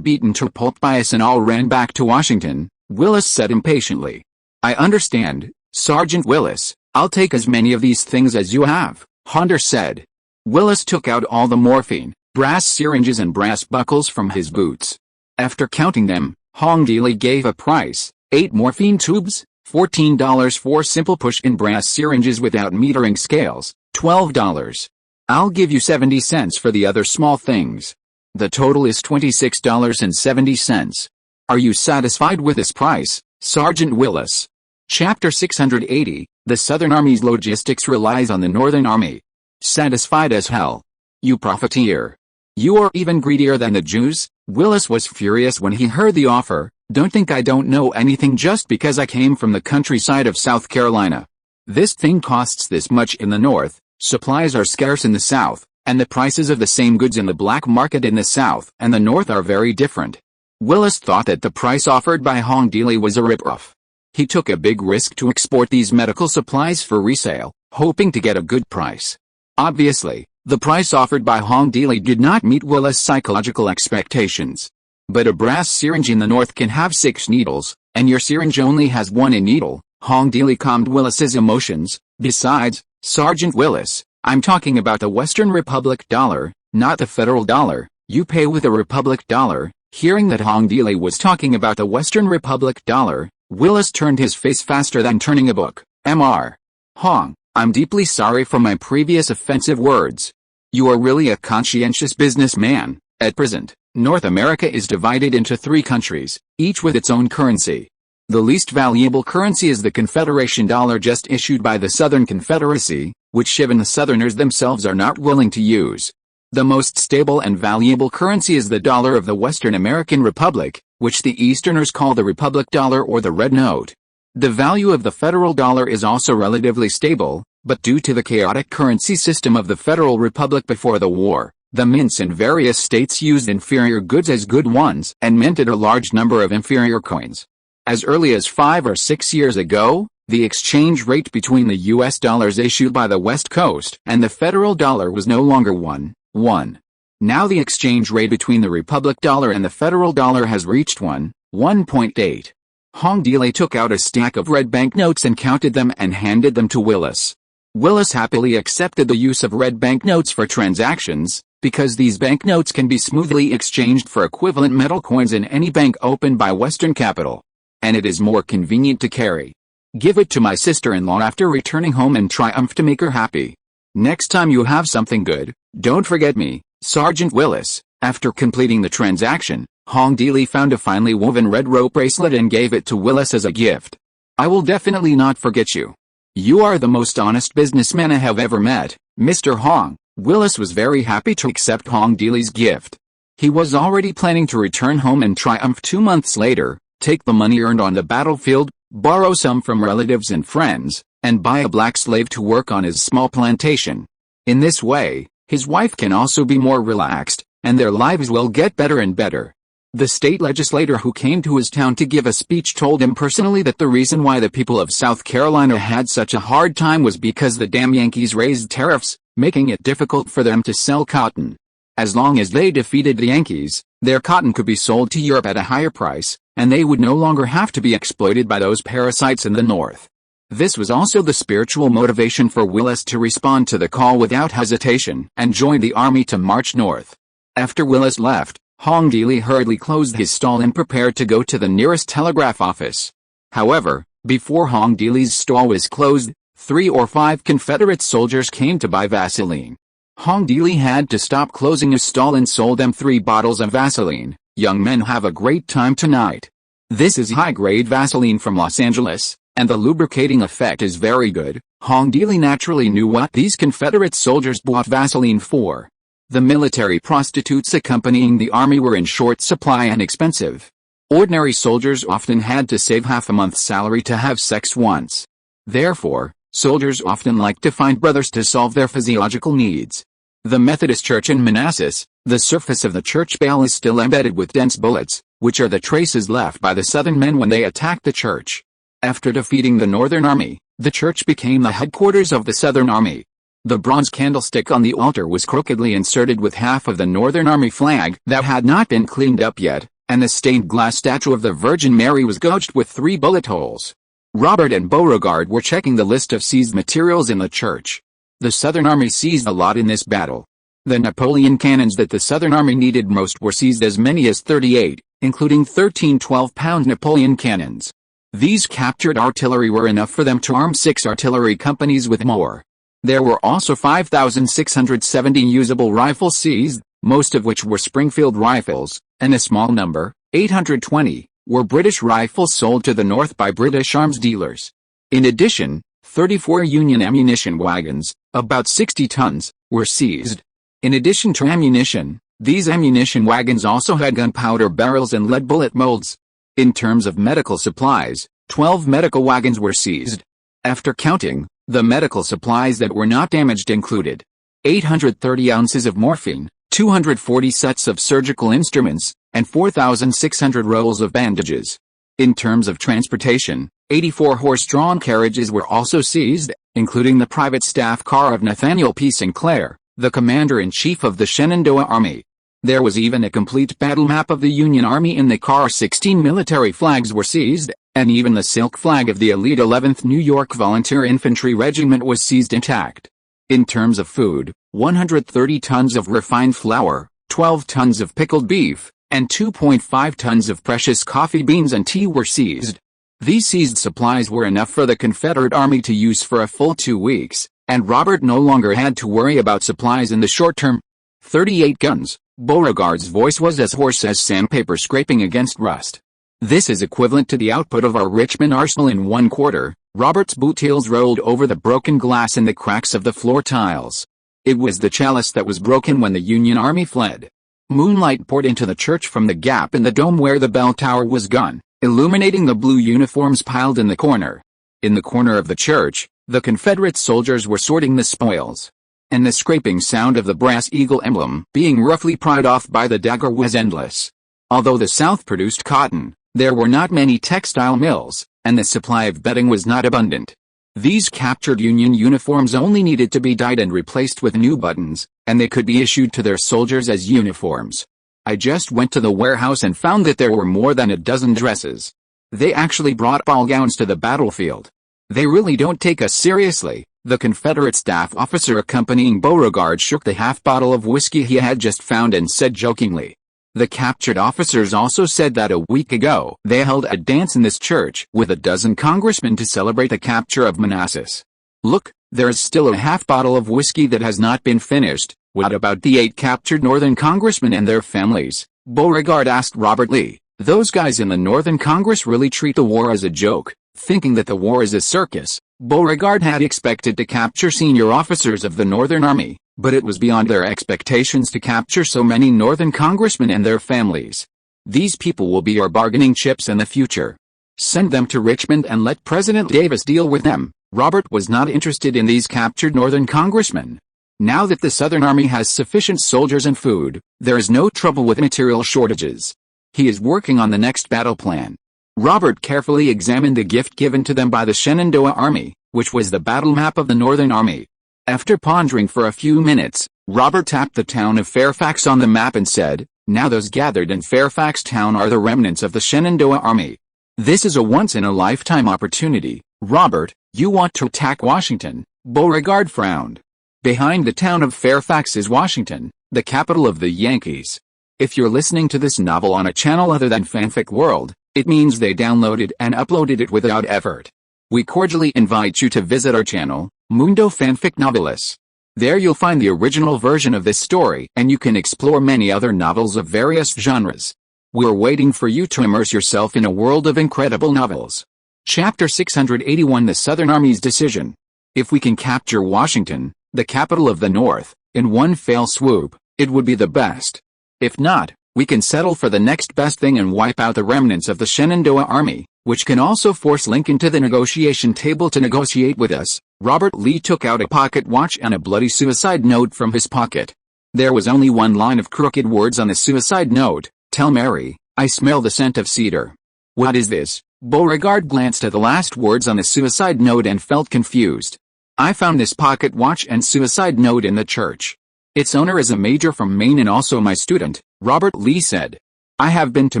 beaten to pulp by us and all ran back to Washington, Willis said impatiently. I understand, Sergeant Willis, I'll take as many of these things as you have, Hunter said. Willis took out all the morphine, brass syringes and brass buckles from his boots. After counting them, Hong Deely gave a price, 8 morphine tubes, $14 for simple push-in brass syringes without metering scales, $12. I'll give you 70 cents for the other small things. The total is $26.70. Are you satisfied with this price, Sergeant Willis? Chapter 680, The Southern Army's Logistics Relies on the Northern Army. Satisfied as hell. You profiteer. You are even greedier than the Jews. Willis was furious when he heard the offer. Don't think I don't know anything just because I came from the countryside of South Carolina. This thing costs this much in the North, supplies are scarce in the South, and the prices of the same goods in the black market in the South and the North are very different. Willis thought that the price offered by Hong Deely was a rip-off. He took a big risk to export these medical supplies for resale, hoping to get a good price. Obviously, the price offered by Hong Deely did not meet Willis' psychological expectations. But a brass syringe in the North can have 6 needles, and your syringe only has 1 needle. Hong Deely calmed Willis's emotions. Besides, Sergeant Willis, I'm talking about the Western Republic dollar, not the federal dollar. You pay with a Republic dollar. Hearing that Hong Deely was talking about the Western Republic dollar, Willis turned his face faster than turning a book. Mr. Hong, I'm deeply sorry for my previous offensive words. You are really a conscientious businessman. At present, North America is divided into 3 countries, each with its own currency. The least valuable currency is the Confederation dollar just issued by the Southern Confederacy, which even the Southerners themselves are not willing to use. The most stable and valuable currency is the dollar of the Western American Republic, which the Easterners call the Republic dollar or the red note. The value of the federal dollar is also relatively stable, but due to the chaotic currency system of the Federal Republic before the war, the mints in various states used inferior goods as good ones and minted a large number of inferior coins. As early as 5 or 6 years ago, the exchange rate between the U.S. dollars issued by the West Coast and the federal dollar was no longer 1:1. Now the exchange rate between the Republic dollar and the federal dollar has reached 1:1.8. Hong Deely took out a stack of red banknotes and counted them and handed them to Willis. Willis happily accepted the use of red banknotes for transactions, because these banknotes can be smoothly exchanged for equivalent metal coins in any bank opened by Western capital. And it is more convenient to carry. Give it to my sister-in-law after returning home and triumph to make her happy. Next time you have something good, don't forget me, Sergeant Willis. After completing the transaction, Hong Deely found a finely woven red rope bracelet and gave it to Willis as a gift. I will definitely not forget you. You are the most honest businessman I have ever met, Mr. Hong. Willis was very happy to accept Hong Deely's gift. He was already planning to return home and triumph 2 months later, take the money earned on the battlefield, borrow some from relatives and friends, and buy a black slave to work on his small plantation. In this way, his wife can also be more relaxed, and their lives will get better and better. The state legislator who came to his town to give a speech told him personally that the reason why the people of South Carolina had such a hard time was because the damn Yankees raised tariffs, making it difficult for them to sell cotton. As long as they defeated the Yankees, their cotton could be sold to Europe at a higher price, and they would no longer have to be exploited by those parasites in the North. This was also the spiritual motivation for Willis to respond to the call without hesitation and join the army to march north. After Willis left, Hong Deely hurriedly closed his stall and prepared to go to the nearest telegraph office. However, before Hong Deely's stall was closed, 3 or 5 Confederate soldiers came to buy Vaseline. Hong Deely had to stop closing his stall and sold them 3 bottles of Vaseline. Young men have a great time tonight. This is high-grade Vaseline from Los Angeles, and the lubricating effect is very good. Hong Deely naturally knew what these Confederate soldiers bought Vaseline for. The military prostitutes accompanying the army were in short supply and expensive. Ordinary soldiers often had to save half a month's salary to have sex once. Therefore, soldiers often liked to find brothers to solve their physiological needs. The Methodist Church in Manassas, the surface of the church bell is still embedded with dense bullets, which are the traces left by the Southern men when they attacked the church. After defeating the Northern Army, the church became the headquarters of the Southern Army. The bronze candlestick on the altar was crookedly inserted with half of the Northern Army flag that had not been cleaned up yet, and the stained glass statue of the Virgin Mary was gouged with 3 bullet holes. Robert and Beauregard were checking the list of seized materials in the church. The Southern Army seized a lot in this battle. The Napoleon cannons that the Southern Army needed most were seized, as many as 38, including 13 12-pound Napoleon cannons. These captured artillery were enough for them to arm 6 artillery companies with more. There were also 5,670 usable rifles seized, most of which were Springfield rifles, and a small number, 820, were British rifles sold to the North by British arms dealers. In addition, 34 Union ammunition wagons, about 60 tons, were seized. In addition to ammunition, these ammunition wagons also had gunpowder barrels and lead bullet molds. In terms of medical supplies, 12 medical wagons were seized. After counting, the medical supplies that were not damaged included 830 ounces of morphine, 240 sets of surgical instruments, and 4,600 rolls of bandages. In terms of transportation, 84 horse-drawn carriages were also seized, including the private staff car of Nathaniel P. Sinclair, the commander-in-chief of the Shenandoah Army. There was even a complete battle map of the Union Army in the car. 16 military flags were seized, and even the silk flag of the elite 11th New York Volunteer Infantry Regiment was seized intact. In terms of food, 130 tons of refined flour, 12 tons of pickled beef, and 2.5 tons of precious coffee beans and tea were seized. These seized supplies were enough for the Confederate Army to use for a full 2 weeks, and Robert no longer had to worry about supplies in the short term. 38 guns. Beauregard's voice was as hoarse as sandpaper scraping against rust. This is equivalent to the output of our Richmond arsenal in 1 quarter. Robert's boot heels rolled over the broken glass and the cracks of the floor tiles. It was the chalice that was broken when the Union Army fled. Moonlight poured into the church from the gap in the dome where the bell tower was gone, illuminating the blue uniforms piled in the corner. In the corner of the church, the Confederate soldiers were sorting the spoils, and the scraping sound of the brass eagle emblem being roughly pried off by the dagger was endless. Although the South produced cotton, there were not many textile mills, and the supply of bedding was not abundant. These captured Union uniforms only needed to be dyed and replaced with new buttons, and they could be issued to their soldiers as uniforms. I just went to the warehouse and found that there were more than a dozen dresses. They actually brought ball gowns to the battlefield. They really don't take us seriously. The Confederate staff officer accompanying Beauregard shook the half bottle of whiskey he had just found and said jokingly. The captured officers also said that a week ago they held a dance in this church with a dozen congressmen to celebrate the capture of Manassas. Look, there's still a half bottle of whiskey that has not been finished. What about the 8 captured Northern congressmen and their families? Beauregard asked Robert Lee. Those guys in the Northern Congress really treat the war as a joke, thinking that the war is a circus. Beauregard had expected to capture senior officers of the Northern Army, but it was beyond their expectations to capture so many Northern congressmen and their families. These people will be our bargaining chips in the future. Send them to Richmond and let President Davis deal with them. Robert was not interested in these captured Northern congressmen. Now that the Southern Army has sufficient soldiers and food, there is no trouble with material shortages. He is working on the next battle plan. Robert carefully examined the gift given to them by the Shenandoah Army, which was the battle map of the Northern Army. After pondering for a few minutes, Robert tapped the town of Fairfax on the map and said, "Now those gathered in Fairfax town are the remnants of the Shenandoah Army. This is a once-in-a-lifetime opportunity. Robert, you want to attack Washington?" Beauregard frowned. Behind the town of Fairfax is Washington, the capital of the Yankees. If you're listening to this novel on a channel other than Fanfic World, it means they downloaded and uploaded it without effort. We cordially invite you to visit our channel, Mundo Fanfic Novelis. There you'll find the original version of this story, and you can explore many other novels of various genres. We're waiting for you to immerse yourself in a world of incredible novels. Chapter 681: The Southern Army's Decision. If we can capture Washington, the capital of the North, in one fell swoop, it would be the best. If not, we can settle for the next best thing and wipe out the remnants of the Shenandoah Army, which can also force Lincoln to the negotiation table to negotiate with us. Robert Lee took out a pocket watch and a bloody suicide note from his pocket. There was only one line of crooked words on the suicide note: "Tell Mary, I smell the scent of cedar." "What is this?" Beauregard glanced at the last words on the suicide note and felt confused. "I found this pocket watch and suicide note in the church. Its owner is a major from Maine and also my student," Robert Lee said. "I have been to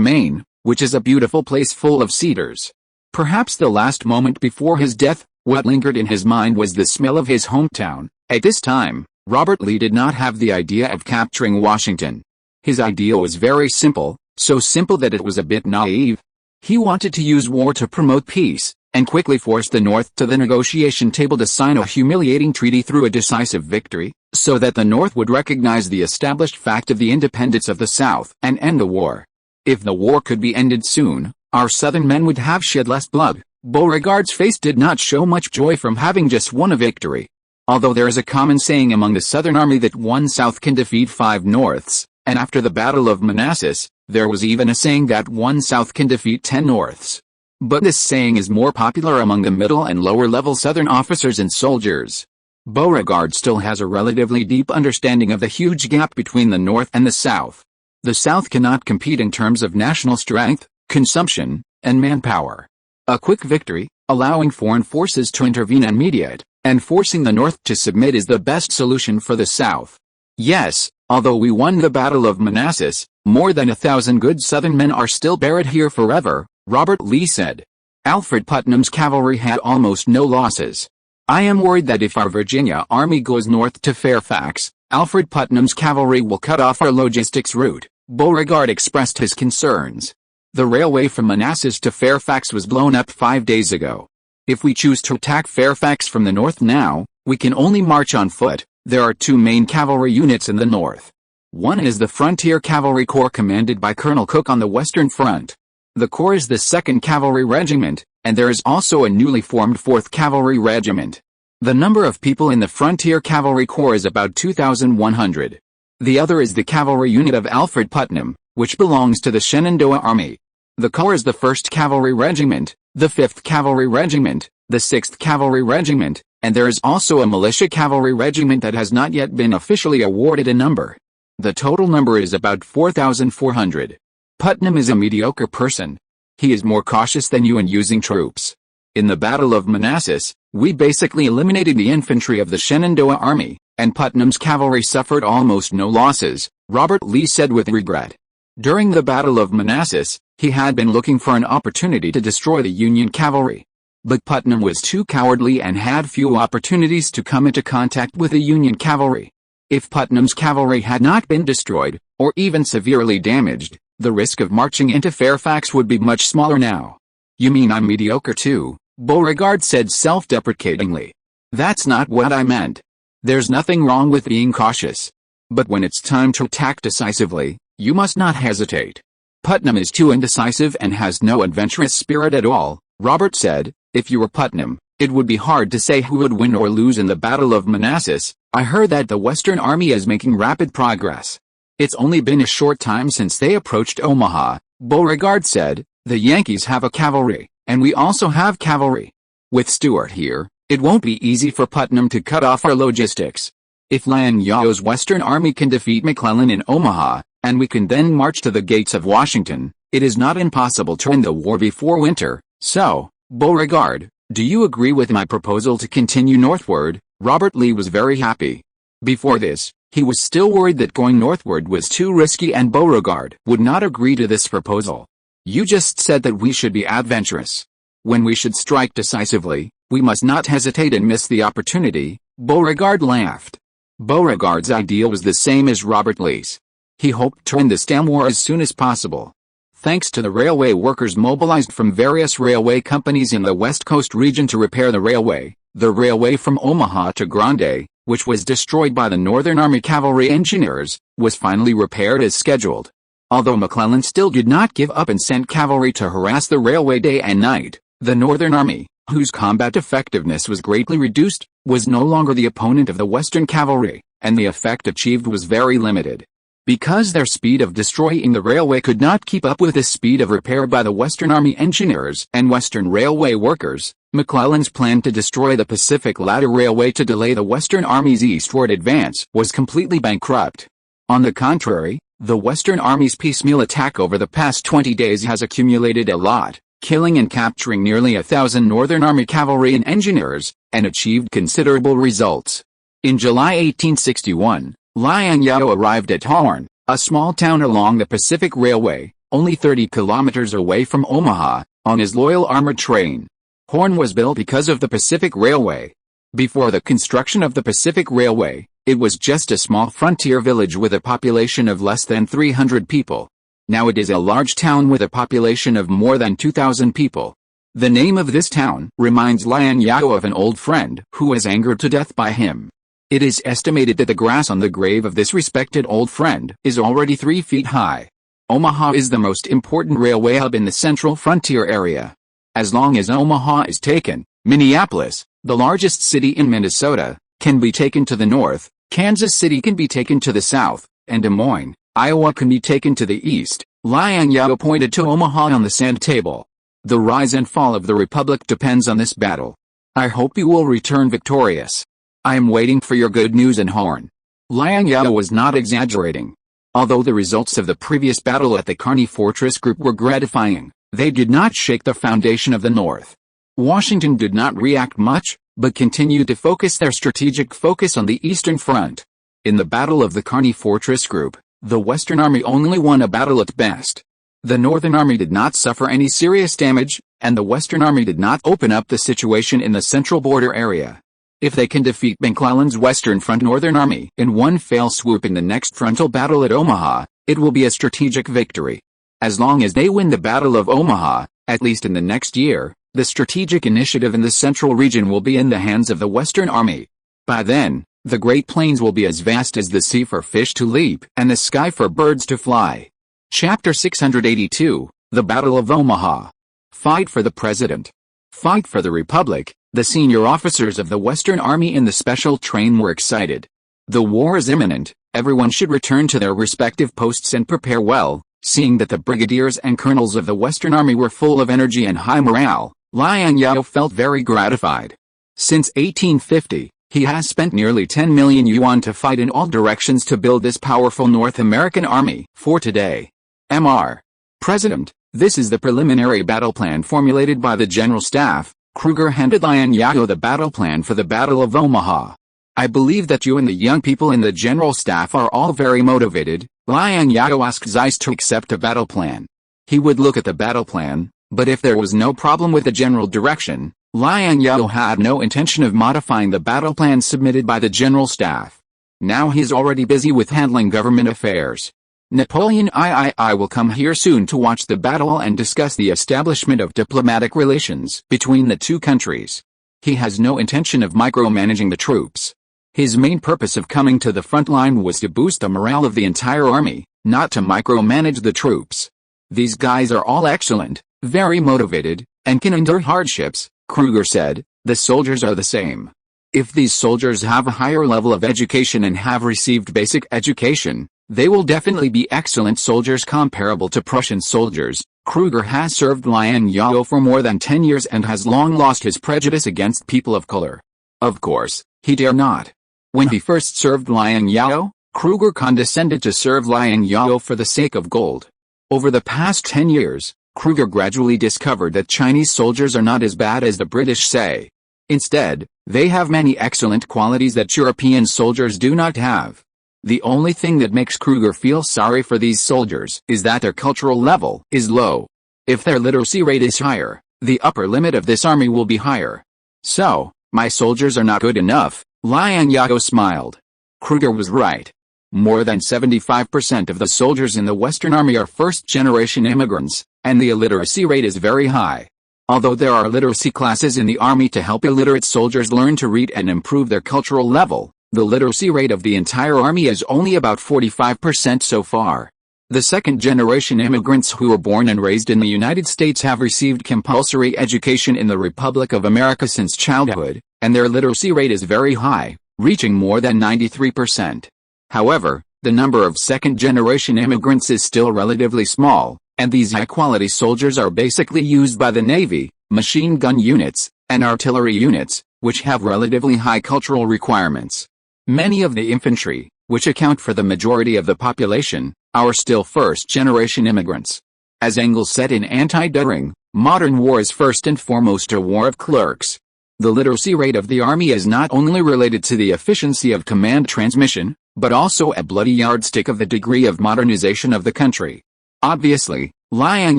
Maine, which is a beautiful place full of cedars." Perhaps the last moment before his death, what lingered in his mind was the smell of his hometown. At this time, Robert Lee did not have the idea of capturing Washington. His idea was very simple, so simple that it was a bit naive. He wanted to use war to promote peace, and quickly force the North to the negotiation table to sign a humiliating treaty through a decisive victory, so that the North would recognize the established fact of the independence of the South and end the war. If the war could be ended soon, our Southern men would have shed less blood. Beauregard's face did not show much joy from having just won a victory. Although there is a common saying among the Southern Army that one South can defeat 5 Norths, and after the Battle of Manassas, there was even a saying that one South can defeat 10 Norths. But this saying is more popular among the middle and lower level Southern officers and soldiers. Beauregard still has a relatively deep understanding of the huge gap between the North and the South. The South cannot compete in terms of national strength, consumption, and manpower. A quick victory, allowing foreign forces to intervene and mediate, and forcing the North to submit is the best solution for the South. Yes, although we won the Battle of Manassas, more than 1,000 good Southern men are still buried here forever, Robert Lee said. Alfred Putnam's cavalry had almost no losses. "I am worried that if our Virginia army goes north to Fairfax, Alfred Putnam's cavalry will cut off our logistics route," Beauregard expressed his concerns. "The railway from Manassas to Fairfax was blown up 5 days ago. If we choose to attack Fairfax from the north now, we can only march on foot. There are 2 main cavalry units in the north. One is the Frontier Cavalry Corps commanded by Colonel Cook on the Western Front. The corps is the 2nd Cavalry Regiment, and there is also a newly formed 4th Cavalry Regiment. The number of people in the Frontier Cavalry Corps is about 2,100. The other is the cavalry unit of Alfred Putnam, which belongs to the Shenandoah Army. The corps is the 1st Cavalry Regiment, the 5th Cavalry Regiment, the 6th Cavalry Regiment, and there is also a militia cavalry regiment that has not yet been officially awarded a number. The total number is about 4,400. Putnam is a mediocre person. He is more cautious than you in using troops. In the Battle of Manassas, we basically eliminated the infantry of the Shenandoah Army, and Putnam's cavalry suffered almost no losses," Robert Lee said with regret. During the Battle of Manassas, he had been looking for an opportunity to destroy the Union cavalry. But Putnam was too cowardly and had few opportunities to come into contact with the Union cavalry. If Putnam's cavalry had not been destroyed, or even severely damaged, the risk of marching into Fairfax would be much smaller now. "You mean I'm mediocre too?" Beauregard said self-deprecatingly. "That's not what I meant. There's nothing wrong with being cautious. But when it's time to attack decisively, you must not hesitate. Putnam is too indecisive and has no adventurous spirit at all," Robert said. "If you were Putnam, it would be hard to say who would win or lose in the Battle of Manassas. I heard that the Western Army is making rapid progress. It's only been a short time since they approached Omaha," Beauregard said. "The Yankees have a cavalry, and we also have cavalry. With Stuart here, it won't be easy for Putnam to cut off our logistics. If Liang Zhao's Western Army can defeat McClellan in Omaha, and we can then march to the gates of Washington, it is not impossible to end the war before winter. So, Beauregard, do you agree with my proposal to continue northward?" Robert Lee was very happy. Before this, he was still worried that going northward was too risky and Beauregard would not agree to this proposal. "You just said that we should be adventurous. When we should strike decisively, we must not hesitate and miss the opportunity," Beauregard laughed. Beauregard's idea was the same as Robert Lee's. He hoped to end this damn war as soon as possible. Thanks to the railway workers mobilized from various railway companies in the West Coast region to repair the railway from Omaha to Grande, which was destroyed by the Northern Army cavalry engineers, was finally repaired as scheduled. Although McClellan still did not give up and sent cavalry to harass the railway day and night, the Northern Army, whose combat effectiveness was greatly reduced, was no longer the opponent of the Western cavalry, and the effect achieved was very limited. Because their speed of destroying the railway could not keep up with the speed of repair by the Western Army engineers and Western railway workers, McClellan's plan to destroy the Pacific Ladder Railway to delay the Western Army's eastward advance was completely bankrupt. On the contrary, the Western Army's piecemeal attack over the past 20 days has accumulated a lot, killing and capturing nearly 1,000 Northern Army cavalry and engineers, and achieved considerable results. In July 1861, Liang Zhao arrived at Horn, a small town along the Pacific Railway, only 30 kilometers away from Omaha, on his loyal armored train. Horn was built because of the Pacific Railway. Before the construction of the Pacific Railway, it was just a small frontier village with a population of less than 300 people. Now it is a large town with a population of more than 2,000 people. The name of this town reminds Liang Zhao of an old friend who was angered to death by him. It is estimated that the grass on the grave of this respected old friend is already 3 feet high. Omaha is the most important railway hub in the central frontier area. As long as Omaha is taken, Minneapolis, the largest city in Minnesota, can be taken to the north, Kansas City can be taken to the south, and Des Moines, Iowa can be taken to the east. Liang Zhao pointed to Omaha on the sand table. The rise and fall of the Republic depends on this battle. I hope you will return victorious. I am waiting for your good news in Horn. Liang Zhao was not exaggerating. Although the results of the previous battle at the Kearney Fortress Group were gratifying, they did not shake the foundation of the North. Washington did not react much, but continued to focus their strategic focus on the Eastern Front. In the Battle of the Kearney Fortress Group, the Western Army only won a battle at best. The Northern Army did not suffer any serious damage, and the Western Army did not open up the situation in the central border area. If they can defeat McClellan's Western Front Northern Army in one fell swoop in the next frontal battle at Omaha, it will be a strategic victory. As long as they win the Battle of Omaha, at least in the next year, the strategic initiative in the central region will be in the hands of the Western Army. By then, the Great Plains will be as vast as the sea for fish to leap and the sky for birds to fly. Chapter 682, The Battle of Omaha. Fight for the President. Fight for the Republic. The senior officers of the Western Army in the special train were excited. The war is imminent, everyone should return to their respective posts and prepare well. Seeing that the brigadiers and colonels of the Western Army were full of energy and high morale, Liang Zhao felt very gratified. Since 1850, he has spent nearly 10 million yuan to fight in all directions to build this powerful North American army. For today, Mr. President, this is the preliminary battle plan formulated by the General Staff. Kruger handed Liang Zhao the battle plan for the Battle of Omaha. I believe that you and the young people in the General Staff are all very motivated. Liang Zhao asked Zeiss to accept a battle plan. He would look at the battle plan, but if there was no problem with the general direction, Liang Zhao had no intention of modifying the battle plan submitted by the General Staff. Now he's already busy with handling government affairs. Napoleon III will come here soon to watch the battle and discuss the establishment of diplomatic relations between the two countries. He has no intention of micromanaging the troops. His main purpose of coming to the front line was to boost the morale of the entire army, not to micromanage the troops. These guys are all excellent, very motivated, and can endure hardships, Kruger said. The soldiers are the same. If these soldiers have a higher level of education and have received basic education, they will definitely be excellent soldiers comparable to Prussian soldiers. Kruger has served Liang Zhao for more than 10 years and has long lost his prejudice against people of color. Of course, he dare not. When he first served Liang Zhao, Kruger condescended to serve Liang Zhao for the sake of gold. Over the past 10 years, Kruger gradually discovered that Chinese soldiers are not as bad as the British say. Instead, they have many excellent qualities that European soldiers do not have. The only thing that makes Kruger feel sorry for these soldiers is that their cultural level is low. If their literacy rate is higher, the upper limit of this army will be higher. So, my soldiers are not good enough. Liang Zhao smiled. Kruger was right. More than 75% of the soldiers in the Western Army are first-generation immigrants, and the illiteracy rate is very high. Although there are literacy classes in the Army to help illiterate soldiers learn to read and improve their cultural level, the literacy rate of the entire Army is only about 45% so far. The second-generation immigrants who were born and raised in the United States have received compulsory education in the Republic of America since childhood, and their literacy rate is very high, reaching more than 93%. However, the number of second-generation immigrants is still relatively small, and these high-quality soldiers are basically used by the Navy, machine gun units, and artillery units, which have relatively high cultural requirements. Many of the infantry, which account for the majority of the population, are still first-generation immigrants. As Engels said in Anti-During, modern war is first and foremost a war of clerks. The literacy rate of the army is not only related to the efficiency of command transmission, but also a bloody yardstick of the degree of modernization of the country. Obviously, Liang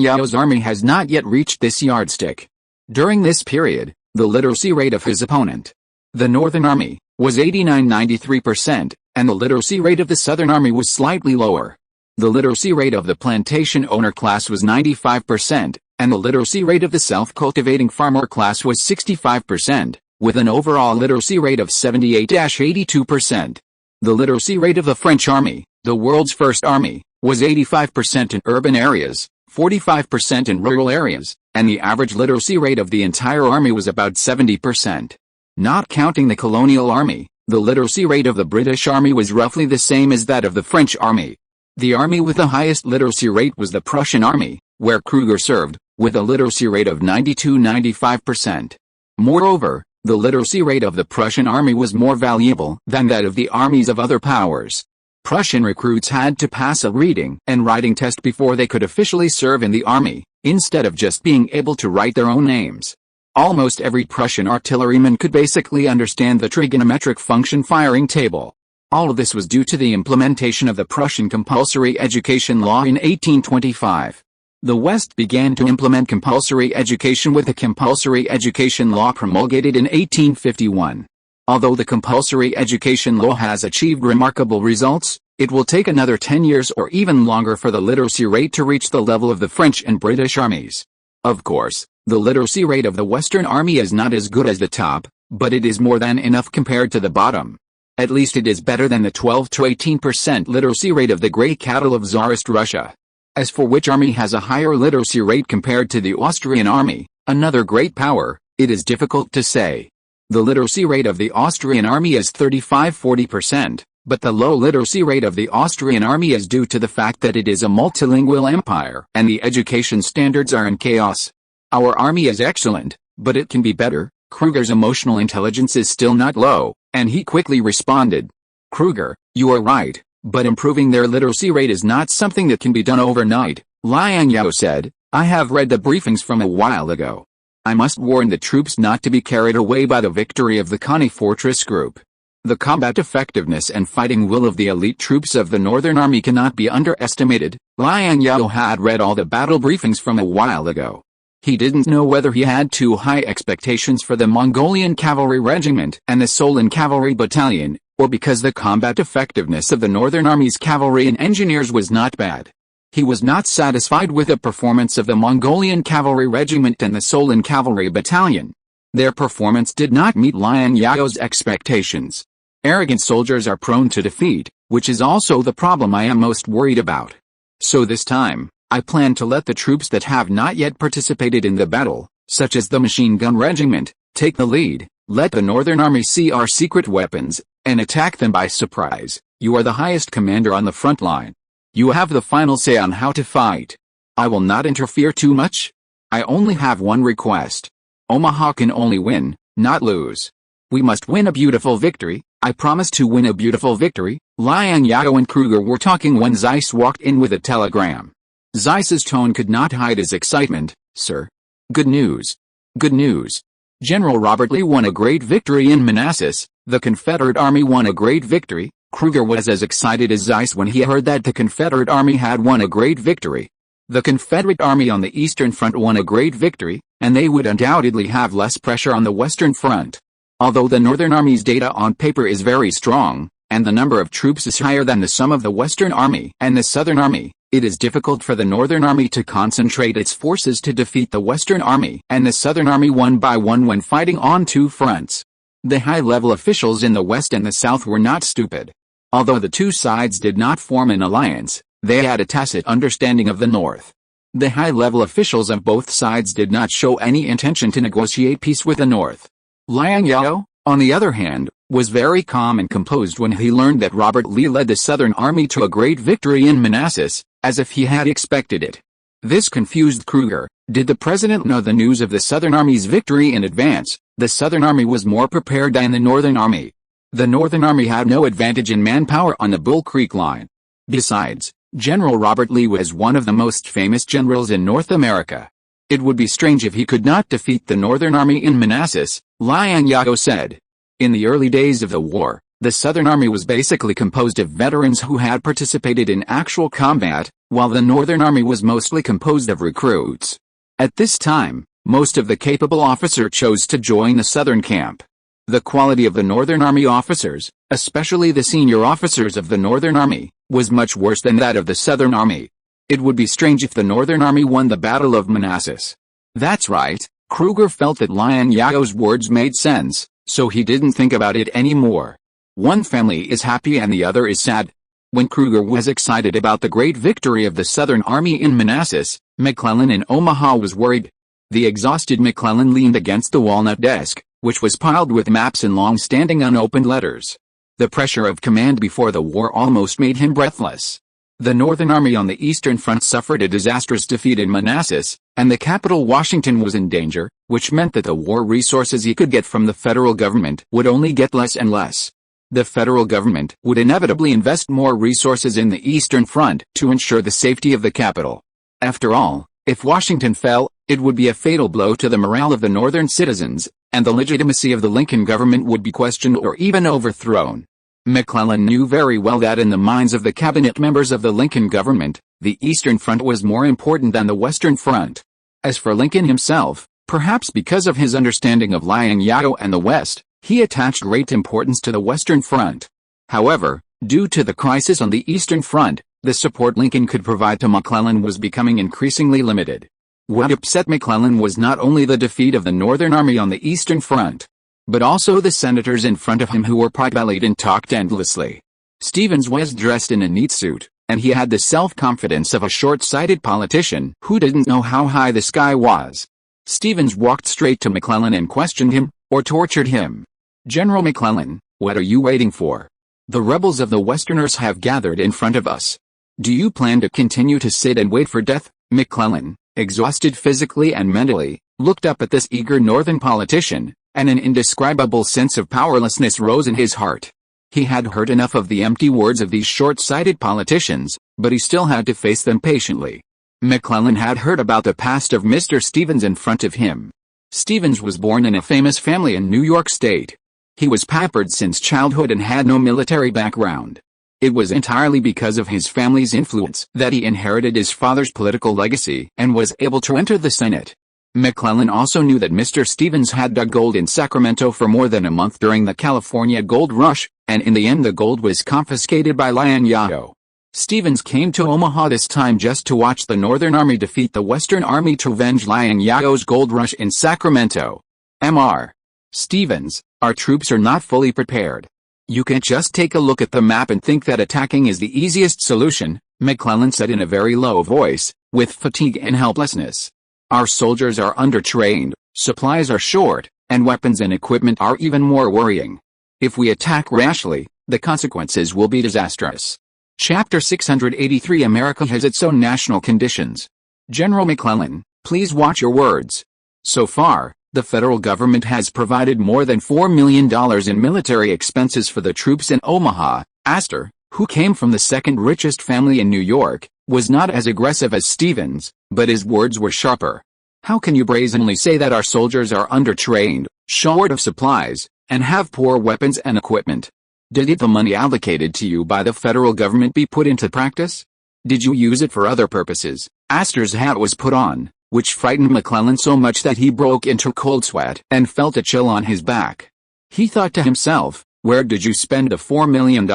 Zhao's army has not yet reached this yardstick. During this period, the literacy rate of his opponent, the Northern Army, was 89–93%, and the literacy rate of the Southern Army was slightly lower. The literacy rate of the plantation owner class was 95%, and the literacy rate of the self-cultivating farmer class was 65%, with an overall literacy rate of 78–82%. The literacy rate of the French Army, the world's first army, was 85% in urban areas, 45% in rural areas, and the average literacy rate of the entire army was about 70%. Not counting the colonial army, the literacy rate of the British Army was roughly the same as that of the French Army. The army with the highest literacy rate was the Prussian Army, where Kruger served, with a literacy rate of 92–95%. Moreover, the literacy rate of the Prussian Army was more valuable than that of the armies of other powers. Prussian recruits had to pass a reading and writing test before they could officially serve in the army, instead of just being able to write their own names. Almost every Prussian artilleryman could basically understand the trigonometric function firing table. All of this was due to the implementation of the Prussian compulsory education law in 1825. The West began to implement compulsory education with the compulsory education law promulgated in 1851. Although the compulsory education law has achieved remarkable results, it will take another 10 years or even longer for the literacy rate to reach the level of the French and British armies. Of course, the literacy rate of the Western Army is not as good as the top, but it is more than enough compared to the bottom. At least it is better than the 12–18% literacy rate of the Grey Cattle of Tsarist Russia. As for which army has a higher literacy rate compared to the Austrian army, another great power, it is difficult to say. The literacy rate of the Austrian army is 35–40%, but the low literacy rate of the Austrian army is due to the fact that it is a multilingual empire and the education standards are in chaos. Our army is excellent, but it can be better. Kruger's emotional intelligence is still not low, and he quickly responded. Kruger, you are right, but improving their literacy rate is not something that can be done overnight, Liang Zhao said. I have read the briefings from a while ago. I must warn the troops not to be carried away by the victory of the Connie Fortress group. The combat effectiveness and fighting will of the elite troops of the Northern Army cannot be underestimated. Liang Zhao had read all the battle briefings from a while ago. He didn't know whether he had too high expectations for the Mongolian Cavalry Regiment and the Solon Cavalry Battalion, or because the combat effectiveness of the Northern Army's cavalry and engineers was not bad. He was not satisfied with the performance of the Mongolian Cavalry Regiment and the Solon Cavalry Battalion. Their performance did not meet Liang Zhao's expectations. Arrogant soldiers are prone to defeat, which is also the problem I am most worried about. So this time, I plan to let the troops that have not yet participated in the battle, such as the Machine Gun Regiment, take the lead. Let the Northern Army see our secret weapons, and attack them by surprise. You are the highest commander on the front line. You have the final say on how to fight. I will not interfere too much. I only have one request. Omaha can only win, not lose. We must win a beautiful victory. I promise to win a beautiful victory. Liang Zhao and Kruger were talking when Zeiss walked in with a telegram. Zeiss's tone could not hide his excitement. Sir. Good news. Good news. General Robert Lee won a great victory in Manassas. The Confederate Army won a great victory. Kruger was as excited as Zeiss when he heard that the Confederate Army had won a great victory. The Confederate Army on the Eastern Front won a great victory, and they would undoubtedly have less pressure on the Western Front. Although the Northern Army's data on paper is very strong, and the number of troops is higher than the sum of the Western Army and the Southern Army, it is difficult for the Northern Army to concentrate its forces to defeat the Western Army and the Southern Army one by one when fighting on two fronts. The high-level officials in the West and the South were not stupid. Although the two sides did not form an alliance, they had a tacit understanding of the North. The high-level officials of both sides did not show any intention to negotiate peace with the North. Liang Zhao, on the other hand, was very calm and composed when he learned that Robert Lee led the Southern Army to a great victory in Manassas, as if he had expected it. This confused Kruger, Did the president know the news of the Southern Army's victory in advance? The Southern Army was more prepared than the Northern Army. The Northern Army had no advantage in manpower on the Bull Creek line. Besides, General Robert Lee was one of the most famous generals in North America. It would be strange if he could not defeat the Northern Army in Manassas, Liang Zhao said. In the early days of the war, the Southern Army was basically composed of veterans who had participated in actual combat, while the Northern Army was mostly composed of recruits. At this time, most of the capable officers chose to join the Southern camp. The quality of the Northern Army officers, especially the senior officers of the Northern Army, was much worse than that of the Southern Army. It would be strange if the Northern Army won the Battle of Manassas. That's right, Kruger felt that Liang Zhao's words made sense, so he didn't think about it anymore. One family is happy and the other is sad. When Kruger was excited about the great victory of the Southern Army in Manassas, McClellan in Omaha was worried. The exhausted McClellan leaned against the walnut desk, which was piled with maps and long-standing unopened letters. The pressure of command before the war almost made him breathless. The Northern Army on the Eastern Front suffered a disastrous defeat in Manassas, and the capital Washington was in danger, which meant that the war resources he could get from the federal government would only get less and less. The federal government would inevitably invest more resources in the Eastern Front to ensure the safety of the capital. After all, if Washington fell, it would be a fatal blow to the morale of the Northern citizens, and the legitimacy of the Lincoln government would be questioned or even overthrown. McClellan knew very well that in the minds of the cabinet members of the Lincoln government, the Eastern Front was more important than the Western Front. As for Lincoln himself, perhaps because of his understanding of Liang Zhao and the West, he attached great importance to the Western Front. However, due to the crisis on the Eastern Front, the support Lincoln could provide to McClellan was becoming increasingly limited. What upset McClellan was not only the defeat of the Northern Army on the Eastern Front, but also the senators in front of him who were pot-bellied and talked endlessly. Stevens was dressed in a neat suit, and he had the self-confidence of a short-sighted politician who didn't know how high the sky was. Stevens walked straight to McClellan and questioned him, or tortured him. "General McClellan, what are you waiting for? The rebels of the Westerners have gathered in front of us. Do you plan to continue to sit and wait for death?" McClellan, exhausted physically and mentally, looked up at this eager Northern politician, and an indescribable sense of powerlessness rose in his heart. He had heard enough of the empty words of these short-sighted politicians, but he still had to face them patiently. McClellan had heard about the past of Mr. Stevens in front of him. Stevens was born in a famous family in New York State. He was pampered since childhood and had no military background. It was entirely because of his family's influence that he inherited his father's political legacy and was able to enter the Senate. McClellan also knew that Mr. Stevens had dug gold in Sacramento for more than a month during the California gold rush, and in the end the gold was confiscated by Liang Zhao. Stevens came to Omaha this time just to watch the Northern Army defeat the Western Army to avenge Liang Zhao's gold rush in Sacramento. Mr. Stevens, our troops are not fully prepared. You can't just take a look at the map and think that attacking is the easiest solution, McClellan said in a very low voice, with fatigue and helplessness. Our soldiers are undertrained, supplies are short, and weapons and equipment are even more worrying. If we attack rashly, the consequences will be disastrous. Chapter 683 America has its own national conditions. General McClellan, please watch your words. So far, the federal government has provided more than $4 million in military expenses for the troops in Omaha. Astor, who came from the second richest family in New York, was not as aggressive as Stevens, but his words were sharper. How can you brazenly say that our soldiers are undertrained, short of supplies, and have poor weapons and equipment? Did the money allocated to you by the federal government be put into practice? Did you use it for other purposes? Astor's hat was put on, which frightened McClellan so much that he broke into cold sweat and felt a chill on his back. He thought to himself, where did you spend the $4 million?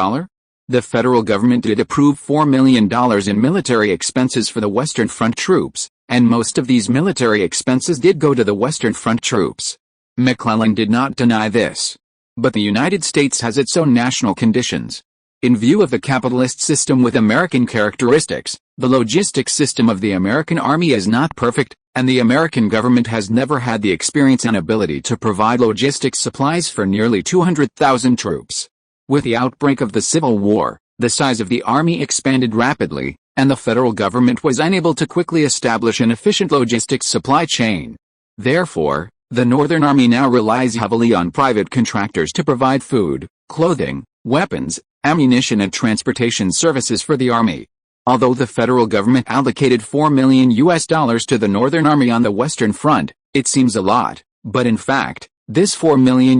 The federal government did approve $4 million in military expenses for the Western Front troops, and most of these military expenses did go to the Western Front troops. McClellan did not deny this. But the United States has its own national conditions. In view of the capitalist system with American characteristics, the logistics system of the American Army is not perfect, and the American government has never had the experience and ability to provide logistics supplies for nearly 200,000 troops. With the outbreak of the Civil War, the size of the Army expanded rapidly, and the federal government was unable to quickly establish an efficient logistics supply chain. Therefore, the Northern Army now relies heavily on private contractors to provide food, clothing, weapons, ammunition and transportation services for the Army. Although the federal government allocated $4 million to the Northern Army on the Western Front, it seems a lot, but in fact, this $4 million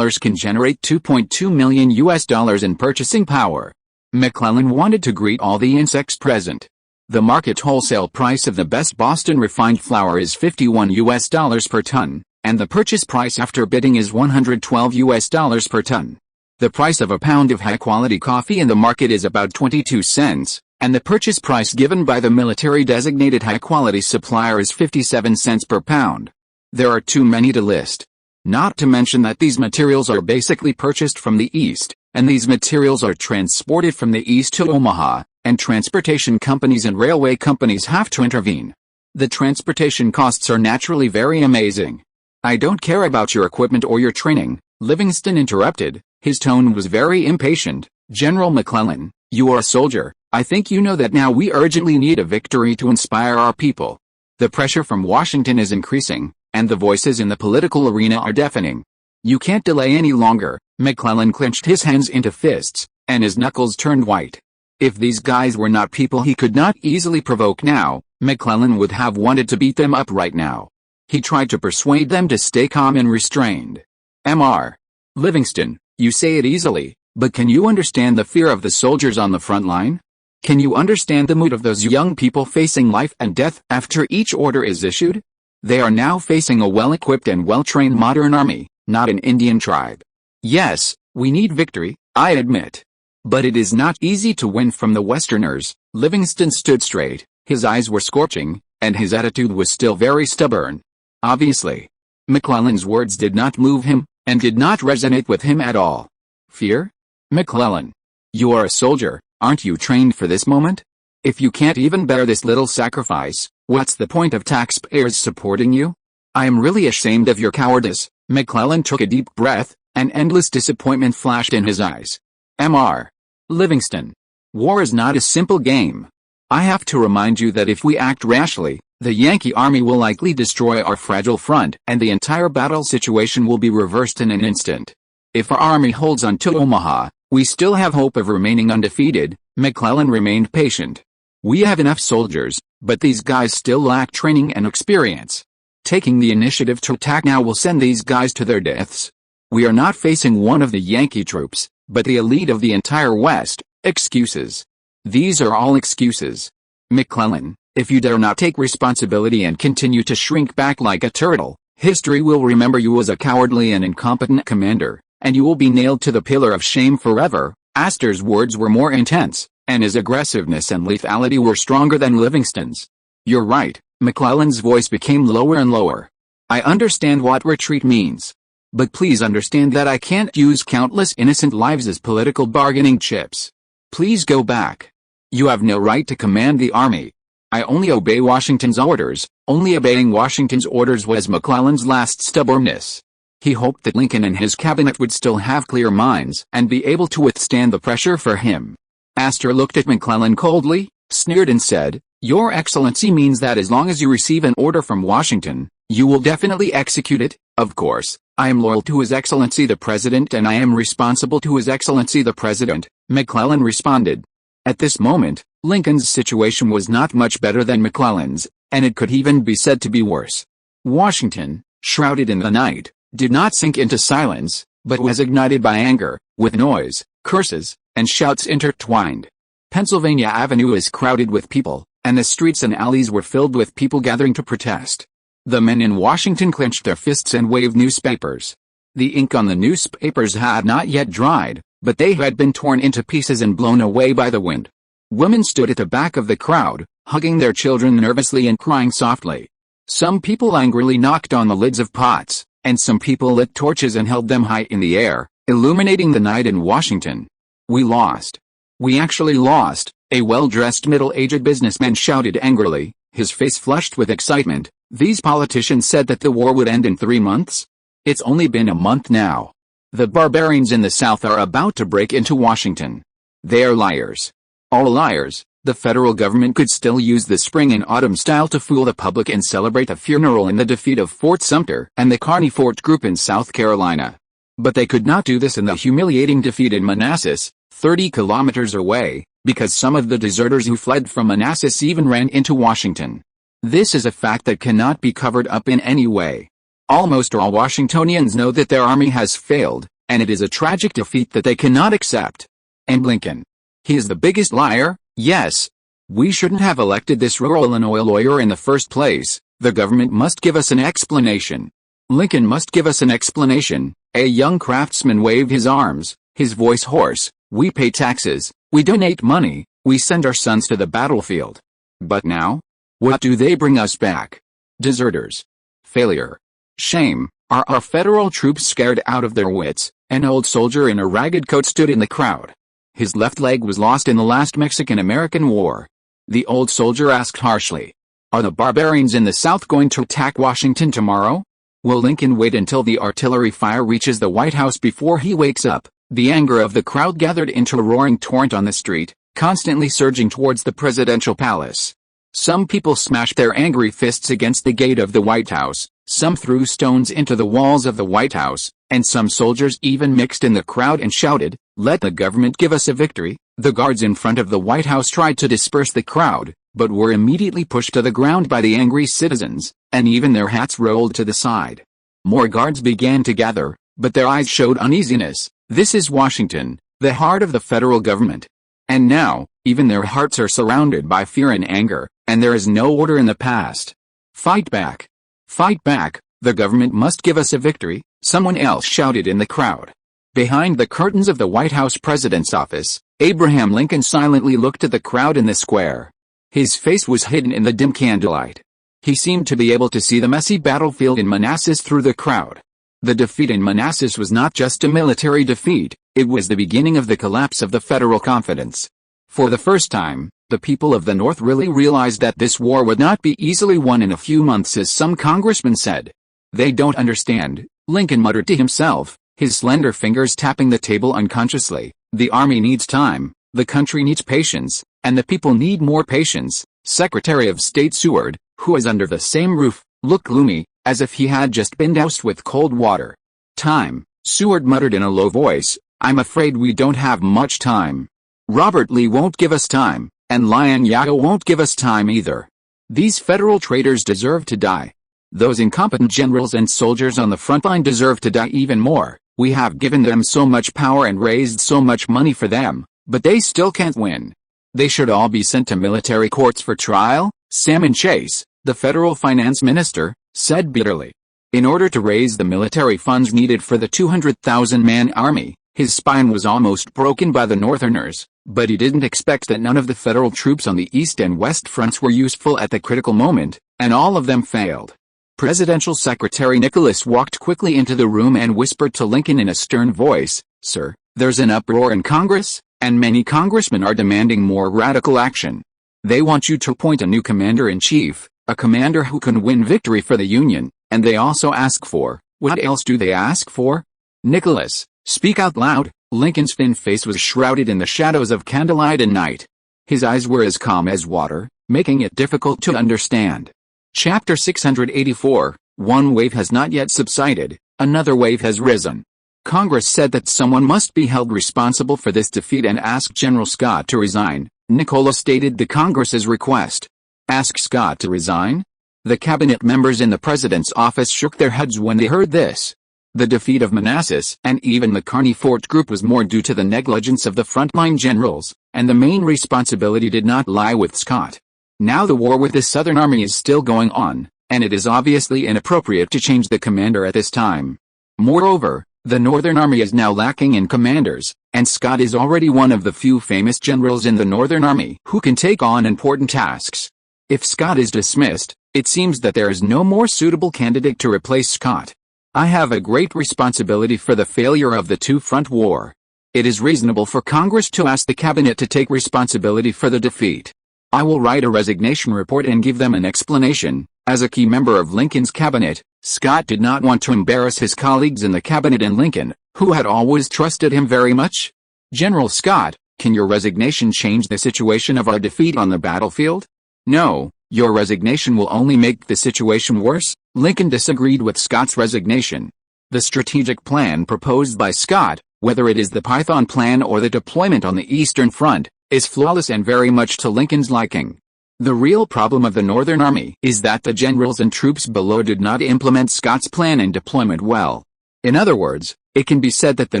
can generate $2.2 million in purchasing power. McClellan wanted to greet all the insects present. The market wholesale price of the best Boston refined flour is $51 per ton, and the purchase price after bidding is $112 per ton. The price of a pound of high-quality coffee in the market is about 22 cents, and the purchase price given by the military-designated high-quality supplier is 57 cents per pound. There are too many to list. Not to mention that these materials are basically purchased from the East, and these materials are transported from the East to Omaha, and transportation companies and railway companies have to intervene. The transportation costs are naturally very amazing. I don't care about your equipment or your training, Livingston interrupted. His tone was very impatient. General McClellan, you are a soldier. I think you know that now we urgently need a victory to inspire our people. The pressure from Washington is increasing, and the voices in the political arena are deafening. You can't delay any longer. McClellan clenched his hands into fists, and his knuckles turned white. If these guys were not people he could not easily provoke now, McClellan would have wanted to beat them up right now. He tried to persuade them to stay calm and restrained. Mr. Livingston, you say it easily, but can you understand the fear of the soldiers on the front line? Can you understand the mood of those young people facing life and death after each order is issued? They are now facing a well-equipped and well-trained modern army, not an Indian tribe. Yes, we need victory, I admit. But it is not easy to win from the Westerners. Livingston stood straight, his eyes were scorching, and his attitude was still very stubborn. Obviously, McClellan's words did not move him, and did not resonate with him at all. Fear? McClellan, you are a soldier, aren't you trained for this moment? If you can't even bear this little sacrifice, what's the point of taxpayers supporting you? I am really ashamed of your cowardice. McClellan took a deep breath, and endless disappointment flashed in his eyes. Mr. Livingston, war is not a simple game. I have to remind you that if we act rashly, the Yankee army will likely destroy our fragile front and the entire battle situation will be reversed in an instant. If our army holds on to Omaha, we still have hope of remaining undefeated. McClellan remained patient. We have enough soldiers, but these guys still lack training and experience. Taking the initiative to attack now will send these guys to their deaths. We are not facing one of the Yankee troops, but the elite of the entire West. Excuses. These are all excuses. McClellan, if you dare not take responsibility and continue to shrink back like a turtle, history will remember you as a cowardly and incompetent commander, and you will be nailed to the pillar of shame forever. Astor's words were more intense, and his aggressiveness and lethality were stronger than Livingston's. You're right. McClellan's voice became lower and lower. I understand what retreat means. But please understand that I can't use countless innocent lives as political bargaining chips. Please go back. You have no right to command the army. I only obey Washington's orders. Only obeying Washington's orders was McClellan's last stubbornness. He hoped that Lincoln and his cabinet would still have clear minds and be able to withstand the pressure for him. Astor looked at McClellan coldly, sneered and said, Your Excellency means that as long as you receive an order from Washington, you will definitely execute it. Of course, I am loyal to His Excellency the President and I am responsible to His Excellency the President, McClellan responded. At this moment, Lincoln's situation was not much better than McClellan's, and it could even be said to be worse. Washington, shrouded in the night, did not sink into silence, but was ignited by anger, with noise, curses, and shouts intertwined. Pennsylvania Avenue is crowded with people, and the streets and alleys were filled with people gathering to protest. The men in Washington clenched their fists and waved newspapers. The ink on the newspapers had not yet dried, but they had been torn into pieces and blown away by the wind. Women stood at the back of the crowd, hugging their children nervously and crying softly. Some people angrily knocked on the lids of pots, and some people lit torches and held them high in the air, illuminating the night in Washington. We lost. We actually lost, a well-dressed middle-aged businessman shouted angrily, his face flushed with excitement. These politicians said that the war would end in 3 months? It's only been a month now. The barbarians in the South are about to break into Washington. They are liars. All liars. The federal government could still use the spring and autumn style to fool the public and celebrate the funeral in the defeat of Fort Sumter and the Kearney Fort group in South Carolina. But they could not do this in the humiliating defeat in Manassas, 30 kilometers away, because some of the deserters who fled from Manassas even ran into Washington. This is a fact that cannot be covered up in any way. Almost all Washingtonians know that their army has failed, and it is a tragic defeat that they cannot accept. And Lincoln. He is the biggest liar. Yes. We shouldn't have elected this rural Illinois lawyer in the first place. The government must give us an explanation. Lincoln must give us an explanation. A young craftsman waved his arms, his voice hoarse. We pay taxes, we donate money, we send our sons to the battlefield. But now? What do they bring us back? Deserters. Failure. Shame. Are our federal troops scared out of their wits? An old soldier in a ragged coat stood in the crowd. His left leg was lost in the last Mexican-American War. The old soldier asked harshly, "Are the barbarians in the South going to attack Washington tomorrow? Will Lincoln wait until the artillery fire reaches the White House before he wakes up?" The anger of the crowd gathered into a roaring torrent on the street, constantly surging towards the presidential palace. Some people smashed their angry fists against the gate of the White House, some threw stones into the walls of the White House, and some soldiers even mixed in the crowd and shouted, "Let the government give us a victory." The guards in front of the White House tried to disperse the crowd, but were immediately pushed to the ground by the angry citizens, and even their hats rolled to the side. More guards began to gather, but their eyes showed uneasiness. This is Washington, the heart of the federal government. And now, even their hearts are surrounded by fear and anger, and there is no order in the past. Fight back. Fight back, the government must give us a victory, someone else shouted in the crowd. Behind the curtains of the White House president's office, Abraham Lincoln silently looked at the crowd in the square. His face was hidden in the dim candlelight. He seemed to be able to see the messy battlefield in Manassas through the crowd. The defeat in Manassas was not just a military defeat, it was the beginning of the collapse of the federal confidence. For the first time, the people of the North really realized that this war would not be easily won in a few months, as some congressmen said. "They don't understand," Lincoln muttered to himself, his slender fingers tapping the table unconsciously. "The army needs time, the country needs patience, and the people need more patience." Secretary of State Seward, who was under the same roof, looked gloomy, as if he had just been doused with cold water. "Time," Seward muttered in a low voice, "I'm afraid we don't have much time. Robert Lee won't give us time, and Liang Zhao won't give us time either. These federal traitors deserve to die. Those incompetent generals and soldiers on the front line deserve to die even more. We have given them so much power and raised so much money for them, but they still can't win. They should all be sent to military courts for trial." Salmon Chase, the federal finance minister, said bitterly. In order to raise the military funds needed for the 200,000-man army, his spine was almost broken by the Northerners, but he didn't expect that none of the federal troops on the East and West fronts were useful at the critical moment, and all of them failed. Presidential Secretary Nicholas walked quickly into the room and whispered to Lincoln in a stern voice, "Sir, there's an uproar in Congress, and many congressmen are demanding more radical action. They want you to appoint a new commander-in-chief, a commander who can win victory for the Union, and they also ask for—" "What else do they ask for?" "Nicholas, speak out loud." Lincoln's thin face was shrouded in the shadows of candlelight and night. His eyes were as calm as water, making it difficult to understand. Chapter 684, One wave has not yet subsided, another wave has risen. Congress said that someone must be held responsible for this defeat and asked General Scott to resign. Nicola stated the Congress's request. Ask Scott to resign? The cabinet members in the president's office shook their heads when they heard this. The defeat of Manassas and even the Kearney Fort group was more due to the negligence of the frontline generals, and the main responsibility did not lie with Scott. Now the war with the Southern Army is still going on, and it is obviously inappropriate to change the commander at this time. Moreover, the Northern Army is now lacking in commanders, and Scott is already one of the few famous generals in the Northern Army who can take on important tasks. If Scott is dismissed, it seems that there is no more suitable candidate to replace Scott. I have a great responsibility for the failure of the two-front war. It is reasonable for Congress to ask the cabinet to take responsibility for the defeat. I will write a resignation report and give them an explanation. As a key member of Lincoln's cabinet, Scott did not want to embarrass his colleagues in the cabinet and Lincoln, who had always trusted him very much. General Scott, Can your resignation change the situation of our defeat on the battlefield? No, your resignation will only make the situation worse. Lincoln disagreed with Scott's resignation. The strategic plan proposed by Scott, whether it is the Python plan or the deployment on the Eastern Front, is flawless and very much to Lincoln's liking. The real problem of the Northern Army is that the generals and troops below did not implement Scott's plan and deployment well. In other words, it can be said that the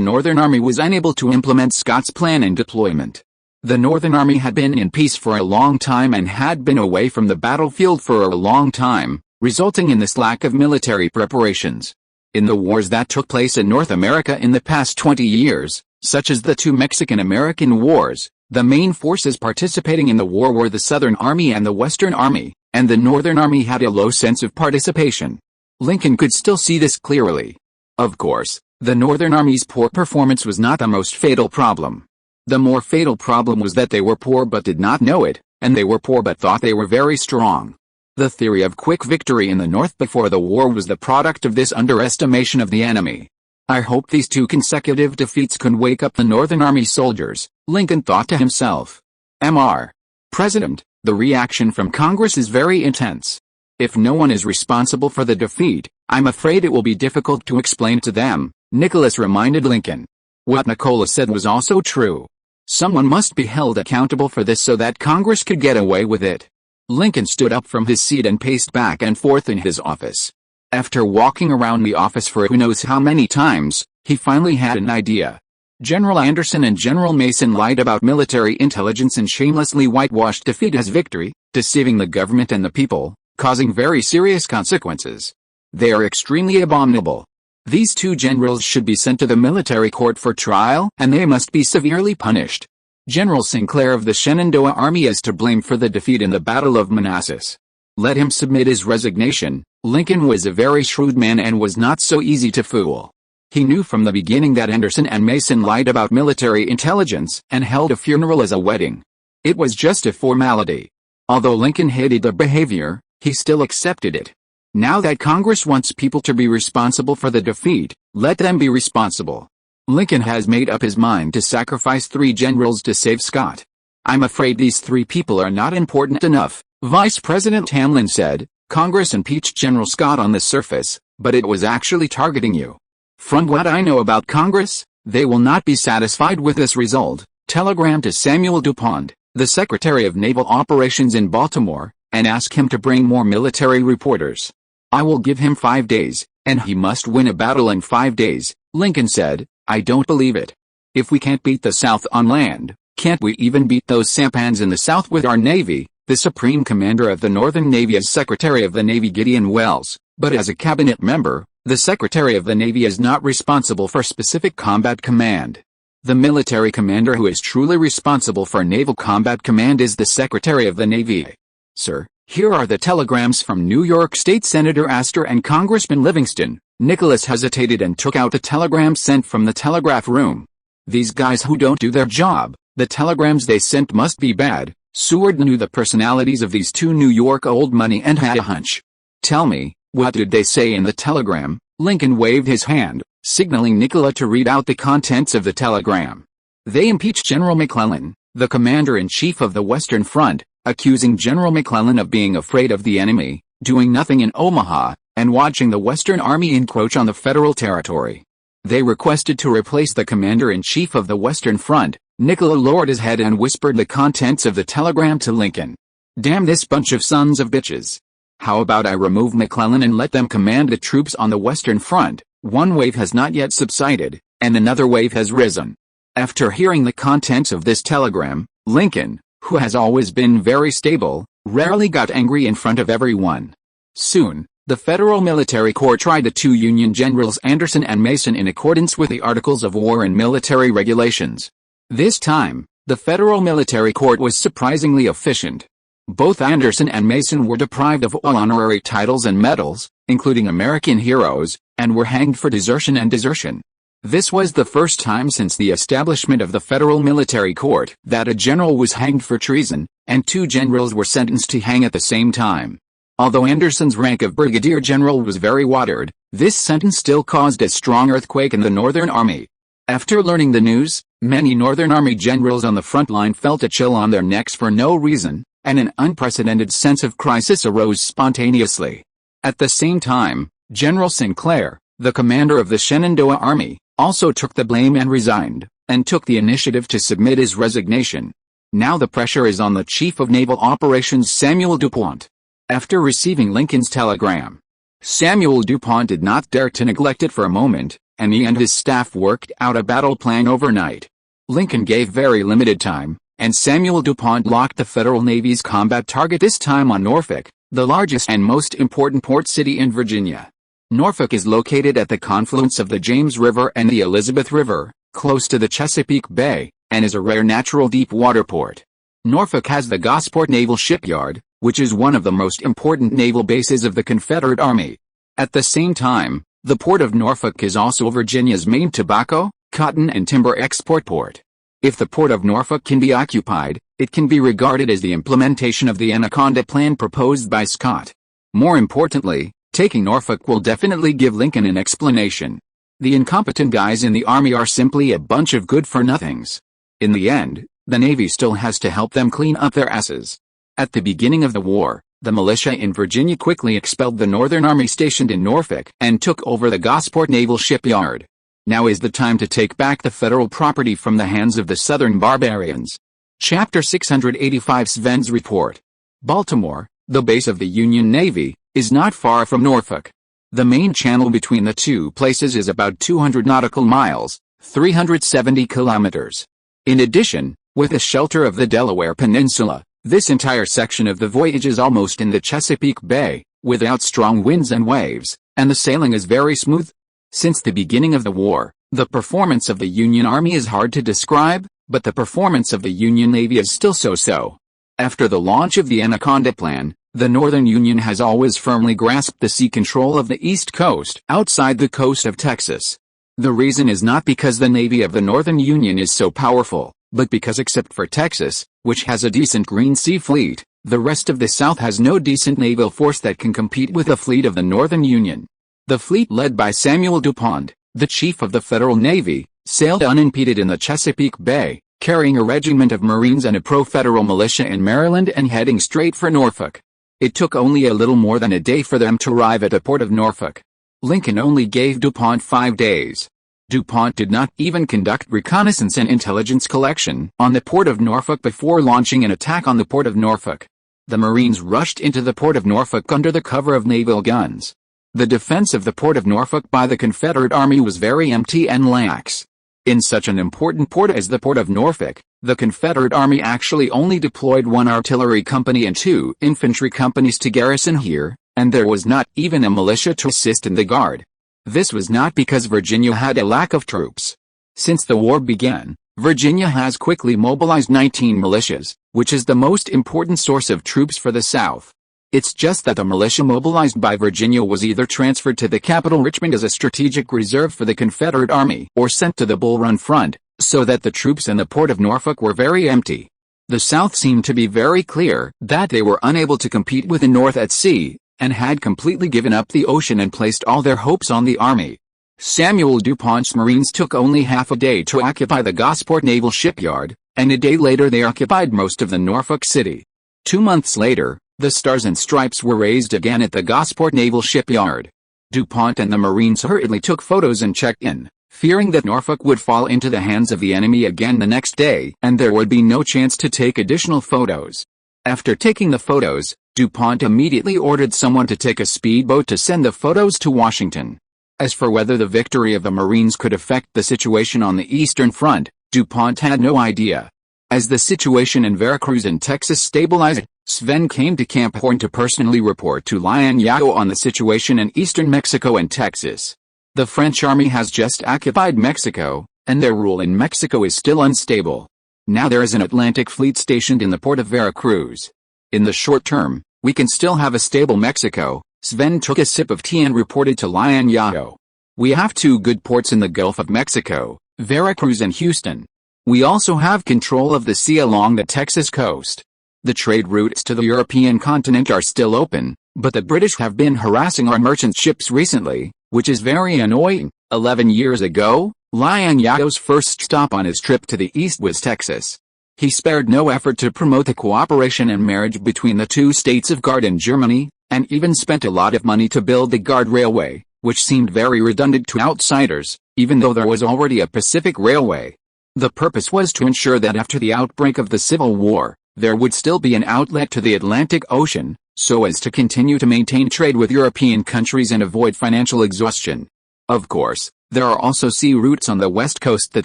Northern Army was unable to implement Scott's plan and deployment. The Northern Army had been in peace for a long time and had been away from the battlefield for a long time, resulting in this lack of military preparations. In the wars that took place in North America in the past 20 years, such as the two Mexican-American Wars, the main forces participating in the war were the Southern Army and the Western Army, and the Northern Army had a low sense of participation. Lincoln could still see this clearly. Of course, the Northern Army's poor performance was not the most fatal problem. The more fatal problem was that they were poor but did not know it, and they were poor but thought they were very strong. The theory of quick victory in the North before the war was the product of this underestimation of the enemy. I hope these two consecutive defeats can wake up the Northern Army soldiers, Lincoln thought to himself. Mr. President, the reaction from Congress is very intense. If no one is responsible for the defeat, I'm afraid it will be difficult to explain to them, Nicholas reminded Lincoln. What Nicola said was also true. Someone must be held accountable for this so that Congress could get away with it. Lincoln stood up from his seat and paced back and forth in his office. After walking around the office for who knows how many times, he finally had an idea. General Anderson and General Mason lied about military intelligence and shamelessly whitewashed defeat as victory, deceiving the government and the people, causing very serious consequences. They are extremely abominable. These two generals should be sent to the military court for trial, and they must be severely punished. General Sinclair of the Shenandoah Army is to blame for the defeat in the Battle of Manassas. Let him submit his resignation. Lincoln was a very shrewd man and was not so easy to fool. He knew from the beginning that Anderson and Mason lied about military intelligence and held a funeral as a wedding. It was just a formality. Although Lincoln hated their behavior, he still accepted it. Now that Congress wants people to be responsible for the defeat, let them be responsible. Lincoln has made up his mind to sacrifice 3 generals to save Scott. I'm afraid these 3 people are not important enough, Vice President Hamlin said. Congress impeached General Scott on the surface, but it was actually targeting you. From what I know about Congress, they will not be satisfied with this result. Telegram to Samuel DuPont, the Secretary of Naval Operations in Baltimore, and ask him to bring more military reporters. I will give him 5 days, and he must win a battle in 5 days, Lincoln said. I don't believe it. If we can't beat the South on land, can't we even beat those sampans in the South with our Navy? The Supreme Commander of the Northern Navy is Secretary of the Navy Gideon Welles, but as a cabinet member, the Secretary of the Navy is not responsible for specific combat command. The military commander who is truly responsible for naval combat command is the Secretary of the Navy. Sir, here are the telegrams from New York State Senator Astor and Congressman Livingston. Nicholas hesitated and took out a telegram sent from the telegraph room. These guys who don't do their job, the telegrams they sent must be bad. Seward knew the personalities of these 2 New York old money and had a hunch. Tell me, what did they say in the telegram? Lincoln waved his hand, signaling Nicola to read out the contents of the telegram. They impeached General McClellan, the commander-in-chief of the Western Front, accusing General McClellan of being afraid of the enemy, doing nothing in Omaha, and watching the Western Army encroach on the federal territory. They requested to replace the commander-in-chief of the Western Front. Nicola lowered his head and whispered the contents of the telegram to Lincoln. Damn this bunch of sons of bitches. How about I remove McClellan and let them command the troops on the Western Front? One wave has not yet subsided, and another wave has risen. After hearing the contents of this telegram, Lincoln, who has always been very stable, rarely got angry in front of everyone. Soon, the federal military court tried the 2 Union generals Anderson and Mason in accordance with the Articles of War and military regulations. This time, the federal military court was surprisingly efficient. Both Anderson and Mason were deprived of all honorary titles and medals, including American heroes, and were hanged for desertion and desertion. This was the first time since the establishment of the federal military court that a general was hanged for treason, and 2 generals were sentenced to hang at the same time. Although Anderson's rank of brigadier general was very watered, this sentence still caused a strong earthquake in the Northern Army. After learning the news, Many Northern Army generals on the front line felt a chill on their necks for no reason, and an unprecedented sense of crisis arose spontaneously. At the same time, General Sinclair, the commander of the Shenandoah Army, also took the blame and resigned, and took the initiative to submit his resignation. Now the pressure is on the Chief of Naval Operations Samuel DuPont. After receiving Lincoln's telegram, Samuel DuPont did not dare to neglect it for a moment, and he and his staff worked out a battle plan overnight. Lincoln gave very limited time, and Samuel DuPont locked the Federal Navy's combat target, this time on Norfolk, the largest and most important port city in Virginia. Norfolk is located at the confluence of the James River and the Elizabeth River, close to the Chesapeake Bay, and is a rare natural deep-water port. Norfolk has the Gosport Naval Shipyard, which is one of the most important naval bases of the Confederate Army. At the same time, the Port of Norfolk is also Virginia's main tobacco, cotton and timber export port. If the Port of Norfolk can be occupied, it can be regarded as the implementation of the Anaconda Plan proposed by Scott. More importantly, taking Norfolk will definitely give Lincoln an explanation. The incompetent guys in the Army are simply a bunch of good-for-nothings. In the end, the Navy still has to help them clean up their asses. At the beginning of the war, the militia in Virginia quickly expelled the Northern Army stationed in Norfolk and took over the Gosport Naval Shipyard. Now is the time to take back the federal property from the hands of the Southern barbarians. Chapter 685 Sven's Report. Baltimore, the base of the Union Navy, is not far from Norfolk. The main channel between the two places is about 200 nautical miles, 370 kilometers. In addition, with the shelter of the Delaware Peninsula, this entire section of the voyage is almost in the Chesapeake Bay, without strong winds and waves, and the sailing is very smooth. Since the beginning of the war, the performance of the Union Army is hard to describe, but the performance of the Union Navy is still so-so. After the launch of the Anaconda Plan, the Northern Union has always firmly grasped the sea control of the East Coast outside the coast of Texas. The reason is not because the Navy of the Northern Union is so powerful, but because except for Texas, which has a decent Green Sea fleet, the rest of the South has no decent naval force that can compete with the fleet of the Northern Union. The fleet led by Samuel DuPont, the chief of the Federal Navy, sailed unimpeded in the Chesapeake Bay, carrying a regiment of Marines and a pro-federal militia in Maryland and heading straight for Norfolk. It took only a little more than a day for them to arrive at the port of Norfolk. Lincoln only gave DuPont 5 days. DuPont did not even conduct reconnaissance and intelligence collection on the port of Norfolk before launching an attack on the port of Norfolk. The Marines rushed into the port of Norfolk under the cover of naval guns. The defense of the port of Norfolk by the Confederate Army was very empty and lax. In such an important port as the port of Norfolk, the Confederate Army actually only deployed 1 artillery company and 2 infantry companies to garrison here, and there was not even a militia to assist in the guard. This was not because Virginia had a lack of troops. Since the war began, Virginia has quickly mobilized 19 militias, which is the most important source of troops for the South. It's just that the militia mobilized by Virginia was either transferred to the capital Richmond as a strategic reserve for the Confederate Army or sent to the Bull Run front, so that the troops in the port of Norfolk were very empty. The South seemed to be very clear that they were unable to compete with the North at sea, and had completely given up the ocean and placed all their hopes on the Army. Samuel DuPont's Marines took only half a day to occupy the Gosport Naval Shipyard, and a day later they occupied most of the Norfolk city. 2 months later, the Stars and Stripes were raised again at the Gosport Naval Shipyard. DuPont and the Marines hurriedly took photos and checked in, fearing that Norfolk would fall into the hands of the enemy again the next day and there would be no chance to take additional photos. After taking the photos, DuPont immediately ordered someone to take a speedboat to send the photos to Washington. As for whether the victory of the Marines could affect the situation on the Eastern Front, DuPont had no idea. As the situation in Veracruz and Texas stabilized, Sven came to Camp Horn to personally report to Liang Zhao on the situation in eastern Mexico and Texas. The French army has just occupied Mexico, and their rule in Mexico is still unstable. Now there is an Atlantic fleet stationed in the port of Veracruz. In the short term, we can still have a stable Mexico. Sven took a sip of tea and reported to Liang Zhao. We have 2 good ports in the Gulf of Mexico, Veracruz and Houston. We also have control of the sea along the Texas coast. The trade routes to the European continent are still open, but the British have been harassing our merchant ships recently, which is very annoying. 11 years ago, Liang Zhao's first stop on his trip to the east was Texas. He spared no effort to promote the cooperation and marriage between the two states of Guard and Germany, and even spent a lot of money to build the Guard Railway, which seemed very redundant to outsiders, even though there was already a Pacific Railway. The purpose was to ensure that after the outbreak of the Civil War, there would still be an outlet to the Atlantic Ocean, so as to continue to maintain trade with European countries and avoid financial exhaustion. Of course, there are also sea routes on the west coast that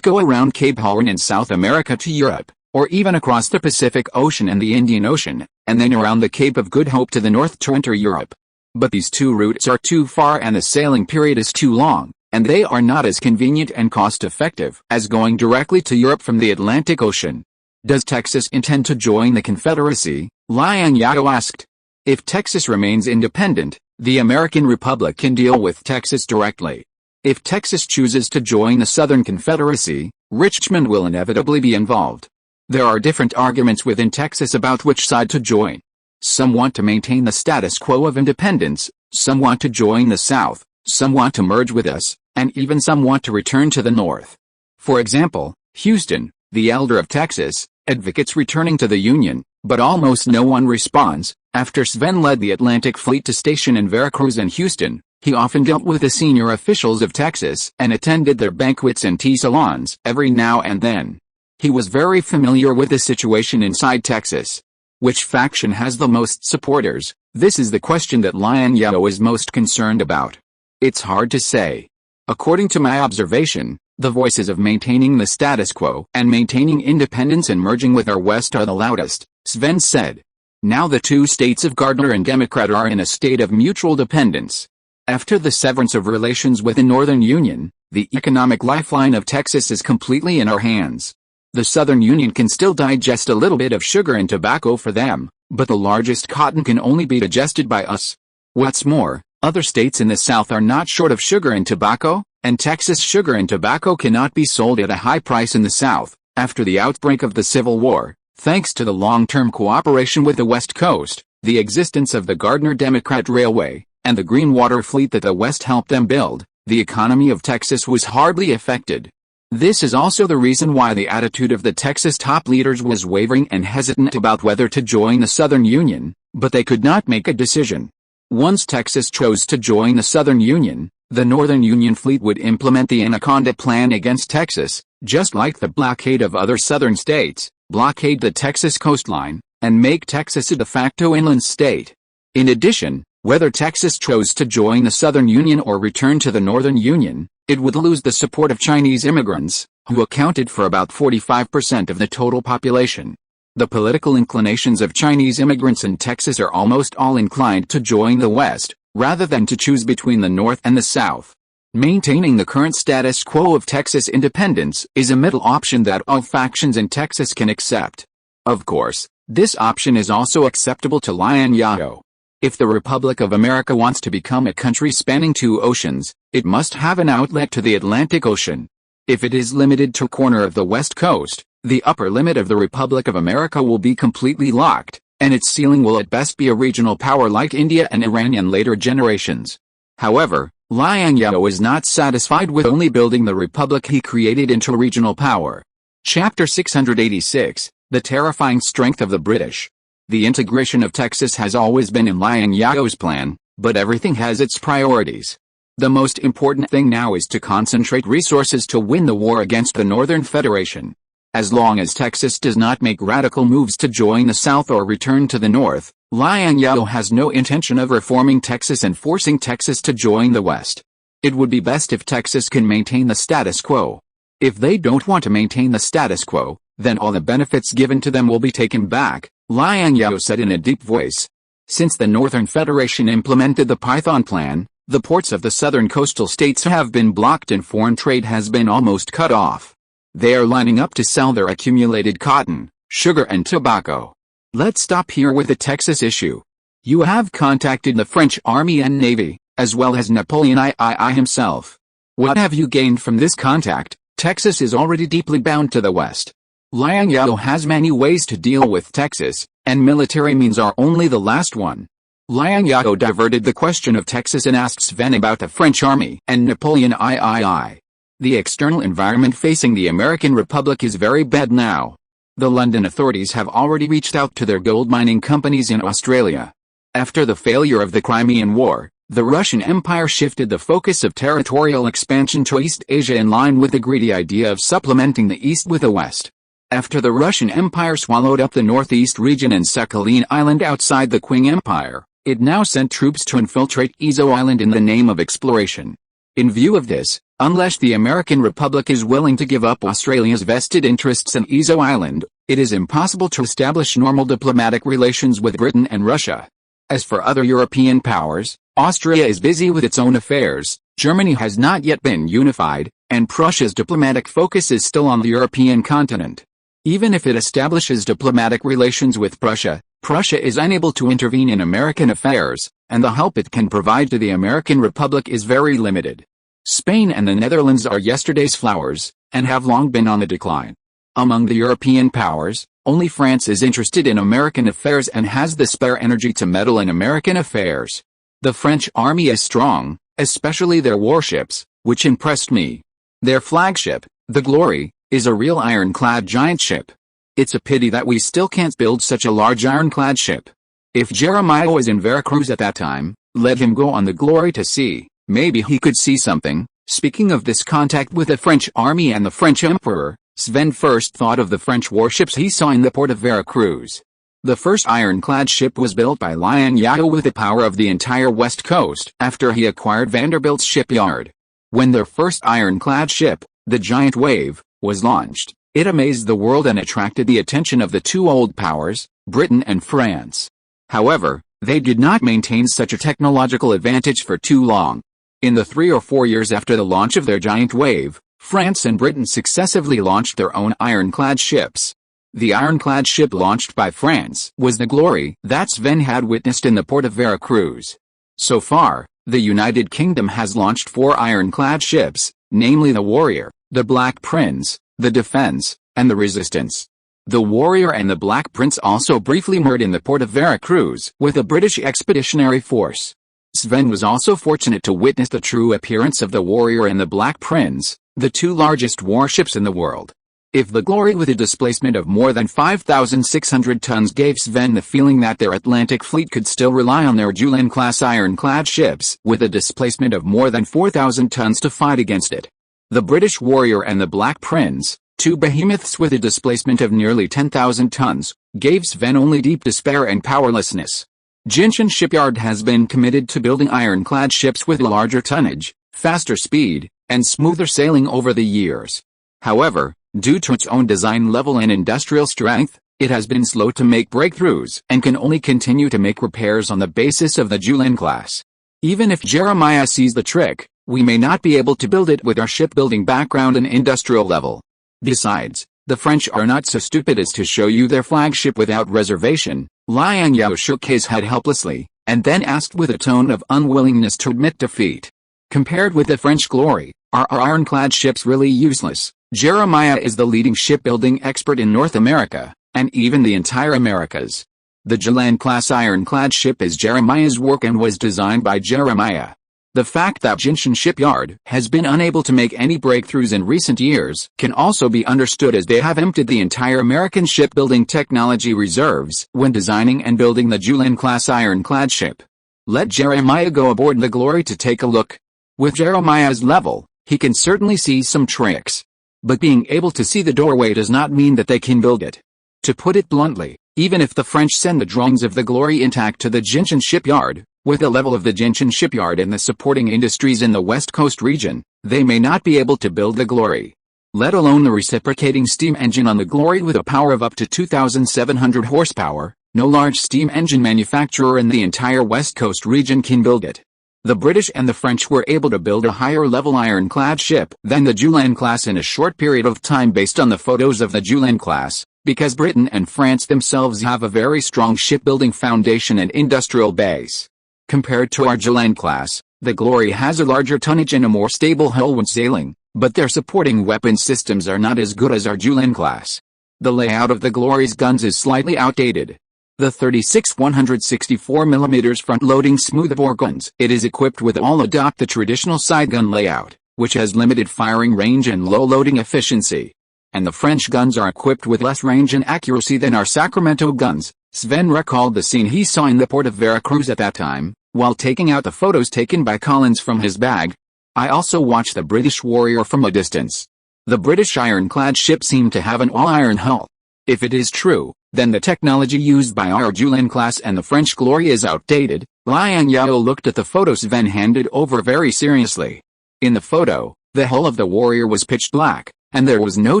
go around Cape Horn in South America to Europe, or even across the Pacific Ocean and the Indian Ocean, and then around the Cape of Good Hope to the north to enter Europe. But these two routes are too far and the sailing period is too long, and they are not as convenient and cost-effective as going directly to Europe from the Atlantic Ocean. Does Texas intend to join the Confederacy? Liang Zhao asked. If Texas remains independent, the American Republic can deal with Texas directly. If Texas chooses to join the Southern Confederacy, Richmond will inevitably be involved. There are different arguments within Texas about which side to join. Some want to maintain the status quo of independence, some want to join the South, some want to merge with us, and even some want to return to the North. For example, Houston, the elder of Texas, advocates returning to the Union, but almost no one responds. After Sven led the Atlantic Fleet to station in Veracruz and Houston, he often dealt with the senior officials of Texas and attended their banquets and tea salons every now and then. He was very familiar with the situation inside Texas. Which faction has the most supporters? This is the question that Liang Zhao is most concerned about. It's hard to say. According to my observation, the voices of maintaining the status quo and maintaining independence and merging with our West are the loudest, Sven said. Now the two states of Gardner and Democrat are in a state of mutual dependence. After the severance of relations with the Northern Union, the economic lifeline of Texas is completely in our hands. The Southern Union can still digest a little bit of sugar and tobacco for them, but the largest cotton can only be digested by us. What's more, other states in the South are not short of sugar and tobacco, and Texas sugar and tobacco cannot be sold at a high price in the South. After the outbreak of the Civil War, thanks to the long-term cooperation with the West Coast, the existence of the Gardner Democrat Railway, and the Green Water Fleet that the West helped them build, the economy of Texas was hardly affected. This is also the reason why the attitude of the Texas top leaders was wavering and hesitant about whether to join the Southern Union, but they could not make a decision. Once Texas chose to join the Southern Union, the Northern Union fleet would implement the Anaconda Plan against Texas, just like the blockade of other southern states, blockade the Texas coastline, and make Texas a de facto inland state. In addition, whether Texas chose to join the Southern Union or return to the Northern Union, it would lose the support of Chinese immigrants, who accounted for about 45% of the total population. The political inclinations of Chinese immigrants in Texas are almost all inclined to join the West, rather than to choose between the North and the South. Maintaining the current status quo of Texas independence is a middle option that all factions in Texas can accept. Of course, this option is also acceptable to Liang Zhao. If the Republic of America wants to become a country spanning two oceans, it must have an outlet to the Atlantic Ocean. If it is limited to a corner of the West Coast, the upper limit of the Republic of America will be completely locked, and its ceiling will at best be a regional power like India and Iran in later generations. However, Liang Zhao is not satisfied with only building the republic he created into a regional power. Chapter 686, The Terrifying Strength of the British. The integration of Texas has always been in Liang Zhao's plan, but everything has its priorities. The most important thing now is to concentrate resources to win the war against the Northern Federation. As long as Texas does not make radical moves to join the South or return to the North, Liang Zhao has no intention of reforming Texas and forcing Texas to join the West. It would be best if Texas can maintain the status quo. If they don't want to maintain the status quo, then all the benefits given to them will be taken back, Liang Zhao said in a deep voice. Since the Northern Federation implemented the Python Plan, the ports of the southern coastal states have been blocked and foreign trade has been almost cut off. They are lining up to sell their accumulated cotton, sugar and tobacco. Let's stop here with the Texas issue. You have contacted the French Army and Navy, as well as Napoleon III himself. What have you gained from this contact? Texas is already deeply bound to the West. Liang Zhao has many ways to deal with Texas, and military means are only the last one. Liang Zhao diverted the question of Texas and asked Sven about the French army and Napoleon III. The external environment facing the American Republic is very bad now. The London authorities have already reached out to their gold mining companies in Australia. After the failure of the Crimean War, the Russian Empire shifted the focus of territorial expansion to East Asia in line with the greedy idea of supplementing the East with the West. After the Russian Empire swallowed up the Northeast region and Sakhalin Island outside the Qing Empire, it now sent troops to infiltrate Izo Island in the name of exploration. In view of this, unless the American Republic is willing to give up Australia's vested interests in Izo Island, it is impossible to establish normal diplomatic relations with Britain and Russia. As for other European powers, Austria is busy with its own affairs, Germany has not yet been unified, and Prussia's diplomatic focus is still on the European continent. Even if it establishes diplomatic relations with Prussia, Prussia is unable to intervene in American affairs, and the help it can provide to the American Republic is very limited. Spain and the Netherlands are yesterday's flowers, and have long been on the decline. Among the European powers, only France is interested in American affairs and has the spare energy to meddle in American affairs. The French army is strong, especially their warships, which impressed me. Their flagship, the Glory, is a real ironclad giant ship. It's a pity that we still can't build such a large ironclad ship. If Jeremiah was in Veracruz at that time, let him go on the Glory to sea, maybe he could see something. Speaking of this contact with the French army and the French Emperor, Sven first thought of the French warships he saw in the port of Veracruz. The first ironclad ship was built by Liang Zhao with the power of the entire west coast after he acquired Vanderbilt's shipyard. When their first ironclad ship, the Giant Wave, was launched, it amazed the world and attracted the attention of the two old powers, Britain and France. However, they did not maintain such a technological advantage for too long. In the 3 or 4 years after the launch of their Giant Wave, France and Britain successively launched their own ironclad ships. The ironclad ship launched by France was the Glory that Sven had witnessed in the port of Veracruz. So far, the United Kingdom has launched 4 ironclad ships, namely the Warrior, the Black Prince, the Defense, and the Resistance. The Warrior and the Black Prince also briefly moored in the port of Veracruz with a British expeditionary force. Sven was also fortunate to witness the true appearance of the Warrior and the Black Prince, the 2 largest warships in the world. If the Glory with a displacement of more than 5,600 tons gave Sven the feeling that their Atlantic fleet could still rely on their Julian-class ironclad ships with a displacement of more than 4,000 tons to fight against it. The British Warrior and the Black Prince, 2 behemoths with a displacement of nearly 10,000 tons, gave Sven only deep despair and powerlessness. Jinshan Shipyard has been committed to building ironclad ships with larger tonnage, faster speed, and smoother sailing over the years. However, due to its own design level and industrial strength, it has been slow to make breakthroughs and can only continue to make repairs on the basis of the Julian class. Even if Jeremiah sees the trick, we may not be able to build it with our shipbuilding background and industrial level. Besides, the French are not so stupid as to show you their flagship without reservation. Liang Zhao shook his head helplessly, and then asked with a tone of unwillingness to admit defeat. Compared with the French Glory, are our ironclad ships really useless? Jeremiah is the leading shipbuilding expert in North America, and even the entire Americas. The Julian-class ironclad ship is Jeremiah's work and was designed by Jeremiah. The fact that Jinshan Shipyard has been unable to make any breakthroughs in recent years can also be understood as they have emptied the entire American shipbuilding technology reserves when designing and building the Julian-class ironclad ship. Let Jeremiah go aboard the Glory to take a look. With Jeremiah's level, he can certainly see some tricks. But being able to see the doorway does not mean that they can build it. To put it bluntly, even if the French send the drawings of the Glory intact to the Jinshan Shipyard, with the level of the Jinshan Shipyard and the supporting industries in the West Coast region, they may not be able to build the Glory. Let alone the reciprocating steam engine on the Glory with a power of up to 2,700 horsepower, no large steam engine manufacturer in the entire West Coast region can build it. The British and the French were able to build a higher-level ironclad ship than the Julian class in a short period of time based on the photos of the Julian class, because Britain and France themselves have a very strong shipbuilding foundation and industrial base. Compared to our Julian class, the Glory has a larger tonnage and a more stable hull when sailing, but their supporting weapon systems are not as good as our Julian class. The layout of the Glory's guns is slightly outdated. The 36 164mm front-loading smoothbore guns it is equipped with all adopt the traditional side gun layout, which has limited firing range and low loading efficiency. And the French guns are equipped with less range and accuracy than our Sacramento guns. Sven recalled the scene he saw in the port of Veracruz at that time, while taking out the photos taken by Collins from his bag. I also watched the British Warrior from a distance. The British ironclad ship seemed to have an all-iron hull. If it is true, then the technology used by our Julian class and the French Glory is outdated. Liang Zhao looked at the photo Sven handed over very seriously. In the photo, the hull of the Warrior was pitch black, and there was no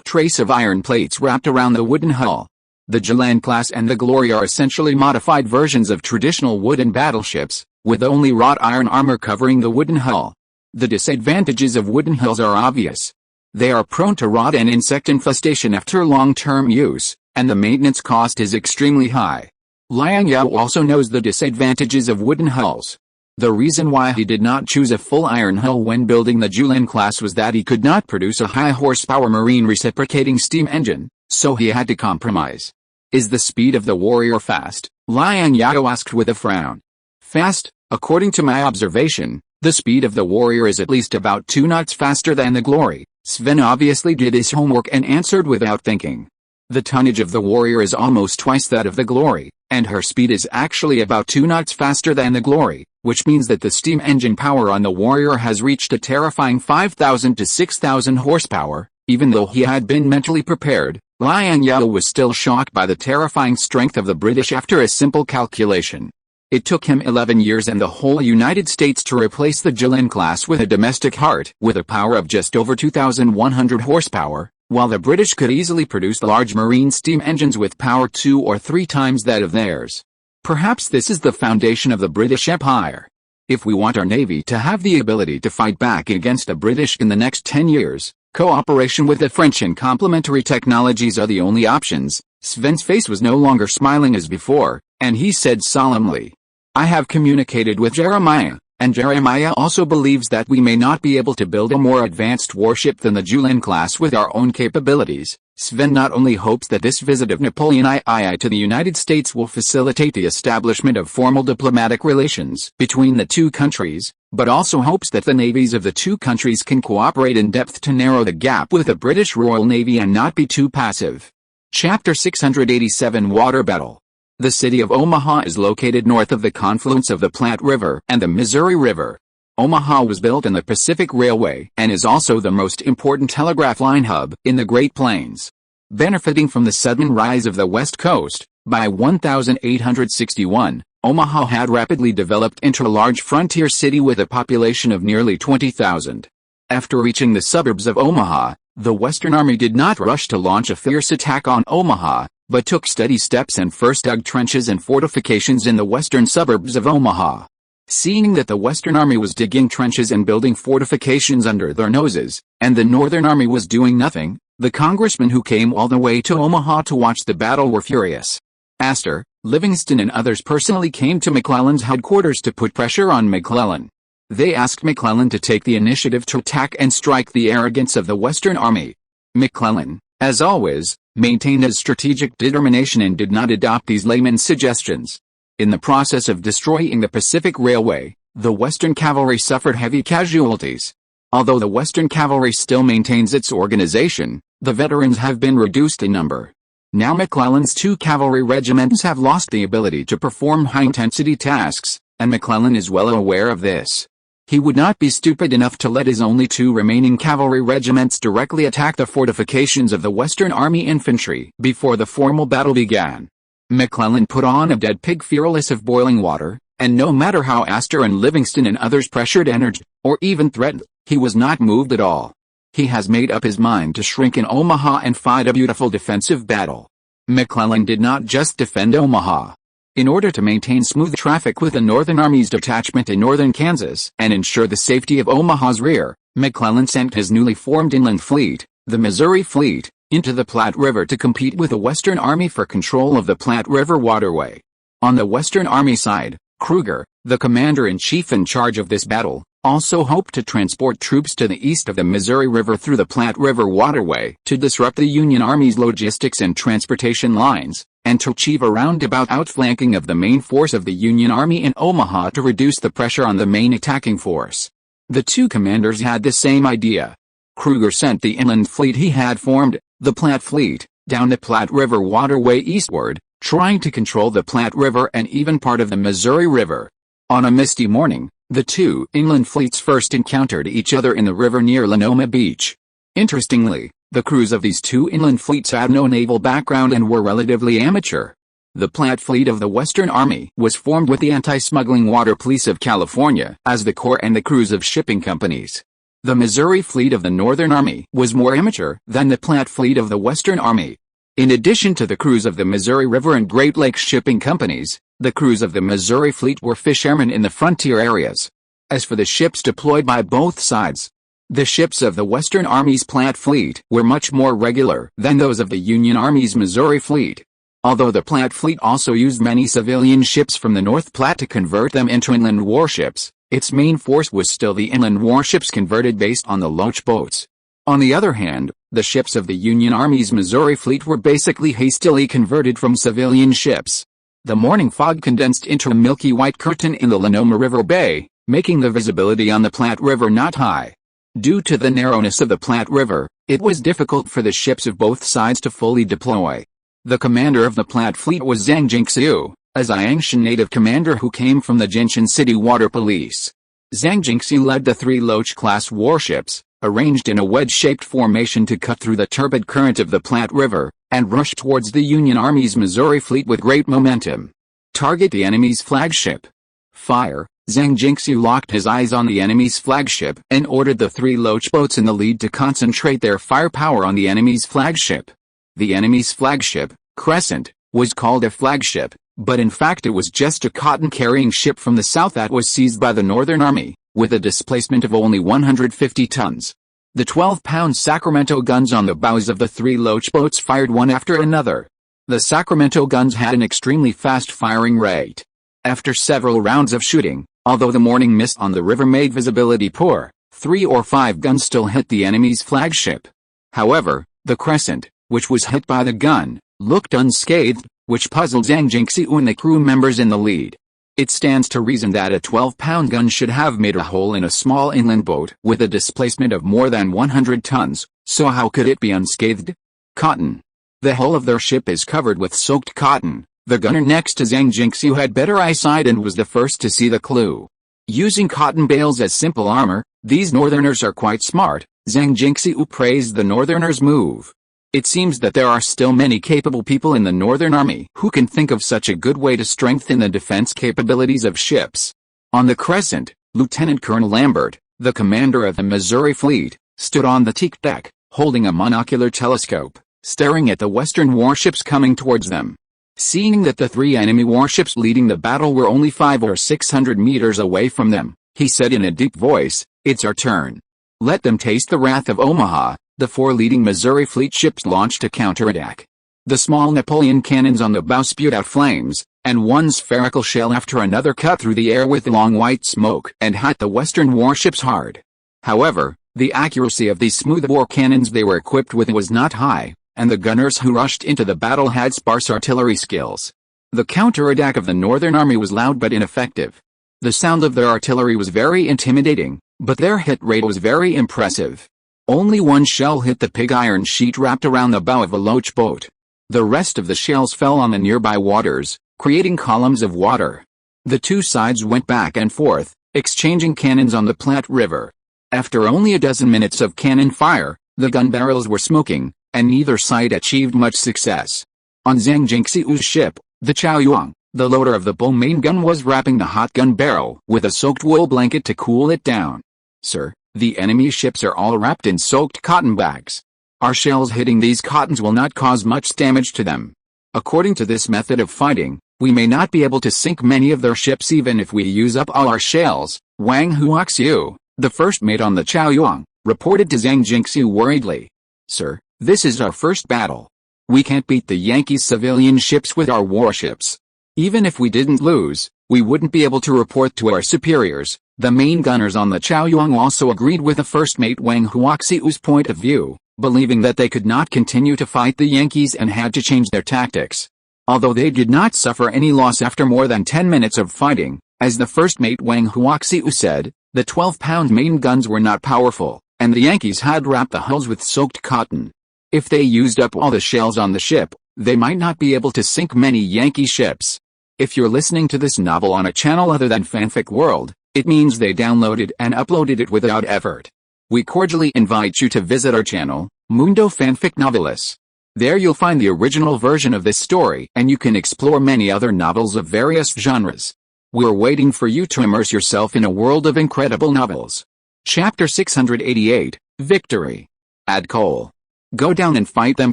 trace of iron plates wrapped around the wooden hull. The Julian class and the Glory are essentially modified versions of traditional wooden battleships, with only wrought iron armor covering the wooden hull. The disadvantages of wooden hulls are obvious. They are prone to rot and insect infestation after long-term use, and the maintenance cost is extremely high. Liang Zhao also knows the disadvantages of wooden hulls. The reason why he did not choose a full iron hull when building the Julian class was that he could not produce a high-horsepower marine reciprocating steam engine, so he had to compromise. Is the speed of the Warrior fast? Liang Zhao asked with a frown. Fast? According to my observation, the speed of the Warrior is at least about 2 knots faster than the Glory. Sven obviously did his homework and answered without thinking. The tonnage of the Warrior is almost twice that of the Glory, and her speed is actually about 2 knots faster than the Glory, which means that the steam engine power on the Warrior has reached a terrifying 5,000 to 6,000 horsepower. Even though he had been mentally prepared, Liang Zhao was still shocked by the terrifying strength of the British after a simple calculation. It took him 11 years and the whole United States to replace the Julian class with a domestic heart with a power of just over 2,100 horsepower, while the British could easily produce large marine steam engines with power 2 or 3 times that of theirs. Perhaps this is the foundation of the British Empire. If we want our Navy to have the ability to fight back against the British in the next 10 years, cooperation with the French and complementary technologies are the only options. Sven's face was no longer smiling as before, and he said solemnly, I have communicated with Jeremiah, and Jeremiah also believes that we may not be able to build a more advanced warship than the Julian class with our own capabilities. Sven not only hopes that this visit of Napoleon III to the United States will facilitate the establishment of formal diplomatic relations between the two countries, but also hopes that the navies of the two countries can cooperate in depth to narrow the gap with the British Royal Navy and not be too passive. Chapter 687 Water Battle. The city of Omaha is located north of the confluence of the Platte River and the Missouri River. Omaha was built in the Pacific Railway and is also the most important telegraph line hub in the Great Plains. Benefiting from the sudden rise of the West Coast, by 1861, Omaha had rapidly developed into a large frontier city with a population of nearly 20,000. After reaching the suburbs of Omaha, the Western Army did not rush to launch a fierce attack on Omaha, but took steady steps and first dug trenches and fortifications in the western suburbs of Omaha. Seeing that the Western Army was digging trenches and building fortifications under their noses, and the Northern Army was doing nothing, the congressmen who came all the way to Omaha to watch the battle were furious. Astor, Livingston and others personally came to McClellan's headquarters to put pressure on McClellan. They asked McClellan to take the initiative to attack and strike the arrogance of the Western Army. McClellan, as always, maintained his strategic determination and did not adopt these layman's suggestions. In the process of destroying the Pacific Railway, the Western Cavalry suffered heavy casualties. Although the Western Cavalry still maintains its organization, the veterans have been reduced in number. Now McClellan's 2 cavalry regiments have lost the ability to perform high-intensity tasks, and McClellan is well aware of this. He would not be stupid enough to let his only 2 remaining cavalry regiments directly attack the fortifications of the Western Army infantry before the formal battle began. McClellan put on a dead pig fearless of boiling water, and no matter how Astor and Livingston and others pressured and urged, or even threatened, he was not moved at all. He has made up his mind to shrink in Omaha and fight a beautiful defensive battle. McClellan did not just defend Omaha. In order to maintain smooth traffic with the Northern Army's detachment in northern Kansas and ensure the safety of Omaha's rear, McClellan sent his newly formed inland fleet, the Missouri Fleet, into the Platte River to compete with the Western Army for control of the Platte River waterway. On the Western Army side, Kruger, the commander-in-chief in charge of this battle, also hoped to transport troops to the east of the Missouri River through the Platte River waterway to disrupt the Union Army's logistics and transportation lines, and to achieve a roundabout outflanking of the main force of the Union Army in Omaha to reduce the pressure on the main attacking force. The two commanders had the same idea. Kruger sent the inland fleet he had formed, the Platte Fleet, down the Platte River waterway eastward, trying to control the Platte River and even part of the Missouri River. On a misty morning, the two inland fleets first encountered each other in the river near Lenoma Beach. Interestingly, the crews of these two inland fleets had no naval background and were relatively amateur. The Platte Fleet of the Western Army was formed with the Anti-Smuggling Water Police of California as the core and the crews of shipping companies. The Missouri Fleet of the Northern Army was more amateur than the Platte Fleet of the Western Army. In addition to the crews of the Missouri River and Great Lakes shipping companies, the crews of the Missouri Fleet were fishermen in the frontier areas. As for the ships deployed by both sides, the ships of the Western Army's Platte Fleet were much more regular than those of the Union Army's Missouri Fleet. Although the Platte Fleet also used many civilian ships from the North Platte to convert them into inland warships, its main force was still the inland warships converted based on the loach boats. On the other hand, the ships of the Union Army's Missouri Fleet were basically hastily converted from civilian ships. The morning fog condensed into a milky white curtain in the Lenoma River Bay, making the visibility on the Platte River not high. Due to the narrowness of the Platte River, it was difficult for the ships of both sides to fully deploy. The commander of the Platte Fleet was Zhang Jingxiu, a Xiangshan native commander who came from the Jinshan City Water Police. Zhang Jingxiu led the three Loach-class warships, arranged in a wedge-shaped formation to cut through the turbid current of the Platte River, and rush towards the Union Army's Missouri Fleet with great momentum. Target the enemy's flagship. Fire. Zhang Jingxiu locked his eyes on the enemy's flagship and ordered the three Loach boats in the lead to concentrate their firepower on the enemy's flagship. The enemy's flagship, Crescent, was called a flagship, but in fact it was just a cotton-carrying ship from the south that was seized by the Northern Army, with a displacement of only 150 tons. The 12-pound Sacramento guns on the bows of the three Loach boats fired one after another. The Sacramento guns had an extremely fast firing rate. After several rounds of shooting, although the morning mist on the river made visibility poor, 3 or 5 guns still hit the enemy's flagship. However, the Crescent, which was hit by the gun, looked unscathed, which puzzled Zhang Jingxiu and the crew members in the lead. It stands to reason that a 12-pound gun should have made a hole in a small inland boat with a displacement of more than 100 tons, so how could it be unscathed? Cotton. The hull of their ship is covered with soaked cotton. The gunner next to Zhang Jingxiu had better eyesight and was the first to see the clue. Using cotton bales as simple armor, these northerners are quite smart. Zhang Jingxiu praised the northerners' move. It seems that there are still many capable people in the Northern Army who can think of such a good way to strengthen the defense capabilities of ships. On the Crescent, Lieutenant Colonel Lambert, the commander of the Missouri Fleet, stood on the teak deck, holding a monocular telescope, staring at the Western warships coming towards them. Seeing that the three enemy warships leading the battle were only 500 or 600 meters away from them, he said in a deep voice, "It's our turn. Let them taste the wrath of Omaha." The 4 leading Missouri Fleet ships launched a counterattack. The small Napoleon cannons on the bow spewed out flames, and one spherical shell after another cut through the air with long white smoke and hit the Western warships hard. However, the accuracy of these smoothbore cannons they were equipped with was not high, and the gunners who rushed into the battle had sparse artillery skills. The counterattack of the Northern Army was loud but ineffective. The sound of their artillery was very intimidating, but their hit rate was very impressive. Only one shell hit the pig iron sheet wrapped around the bow of a Loach boat. The rest of the shells fell on the nearby waters, creating columns of water. The two sides went back and forth, exchanging cannons on the Platte River. After only a dozen minutes of cannon fire, the gun barrels were smoking, and neither side achieved much success. On Zhang Jingxiu's ship, the Chaoyuan, the loader of the bow main gun was wrapping the hot gun barrel with a soaked wool blanket to cool it down. "Sir, the enemy ships are all wrapped in soaked cotton bags. Our shells hitting these cottons will not cause much damage to them. According to this method of fighting, we may not be able to sink many of their ships even if we use up all our shells." Wang Huaxiu, the first mate on the Chaoyuan, reported to Zhang Jingxiu worriedly. "Sir, this is our first battle. We can't beat the Yankee civilian ships with our warships. Even if we didn't lose, we wouldn't be able to report to our superiors." The main gunners on the Chaoyuan also agreed with the first mate Wang Huaxiu's point of view, believing that they could not continue to fight the Yankees and had to change their tactics. Although they did not suffer any loss after more than 10 minutes of fighting, as the first mate Wang Huaxiu said, The 12-pound main guns were not powerful, and the Yankees had wrapped the hulls with soaked cotton. If they used up all the shells on the ship, they might not be able to sink many Yankee ships. If you're listening to this novel on a channel other than Fanfic World, it means they downloaded and uploaded it without effort. We cordially invite you to visit our channel, Mundo Fanfic Novelis. There you'll find the original version of this story, and you can explore many other novels of various genres. We're waiting for you to immerse yourself in a world of incredible novels. Chapter 688, Victory. Add coal. Go down and fight them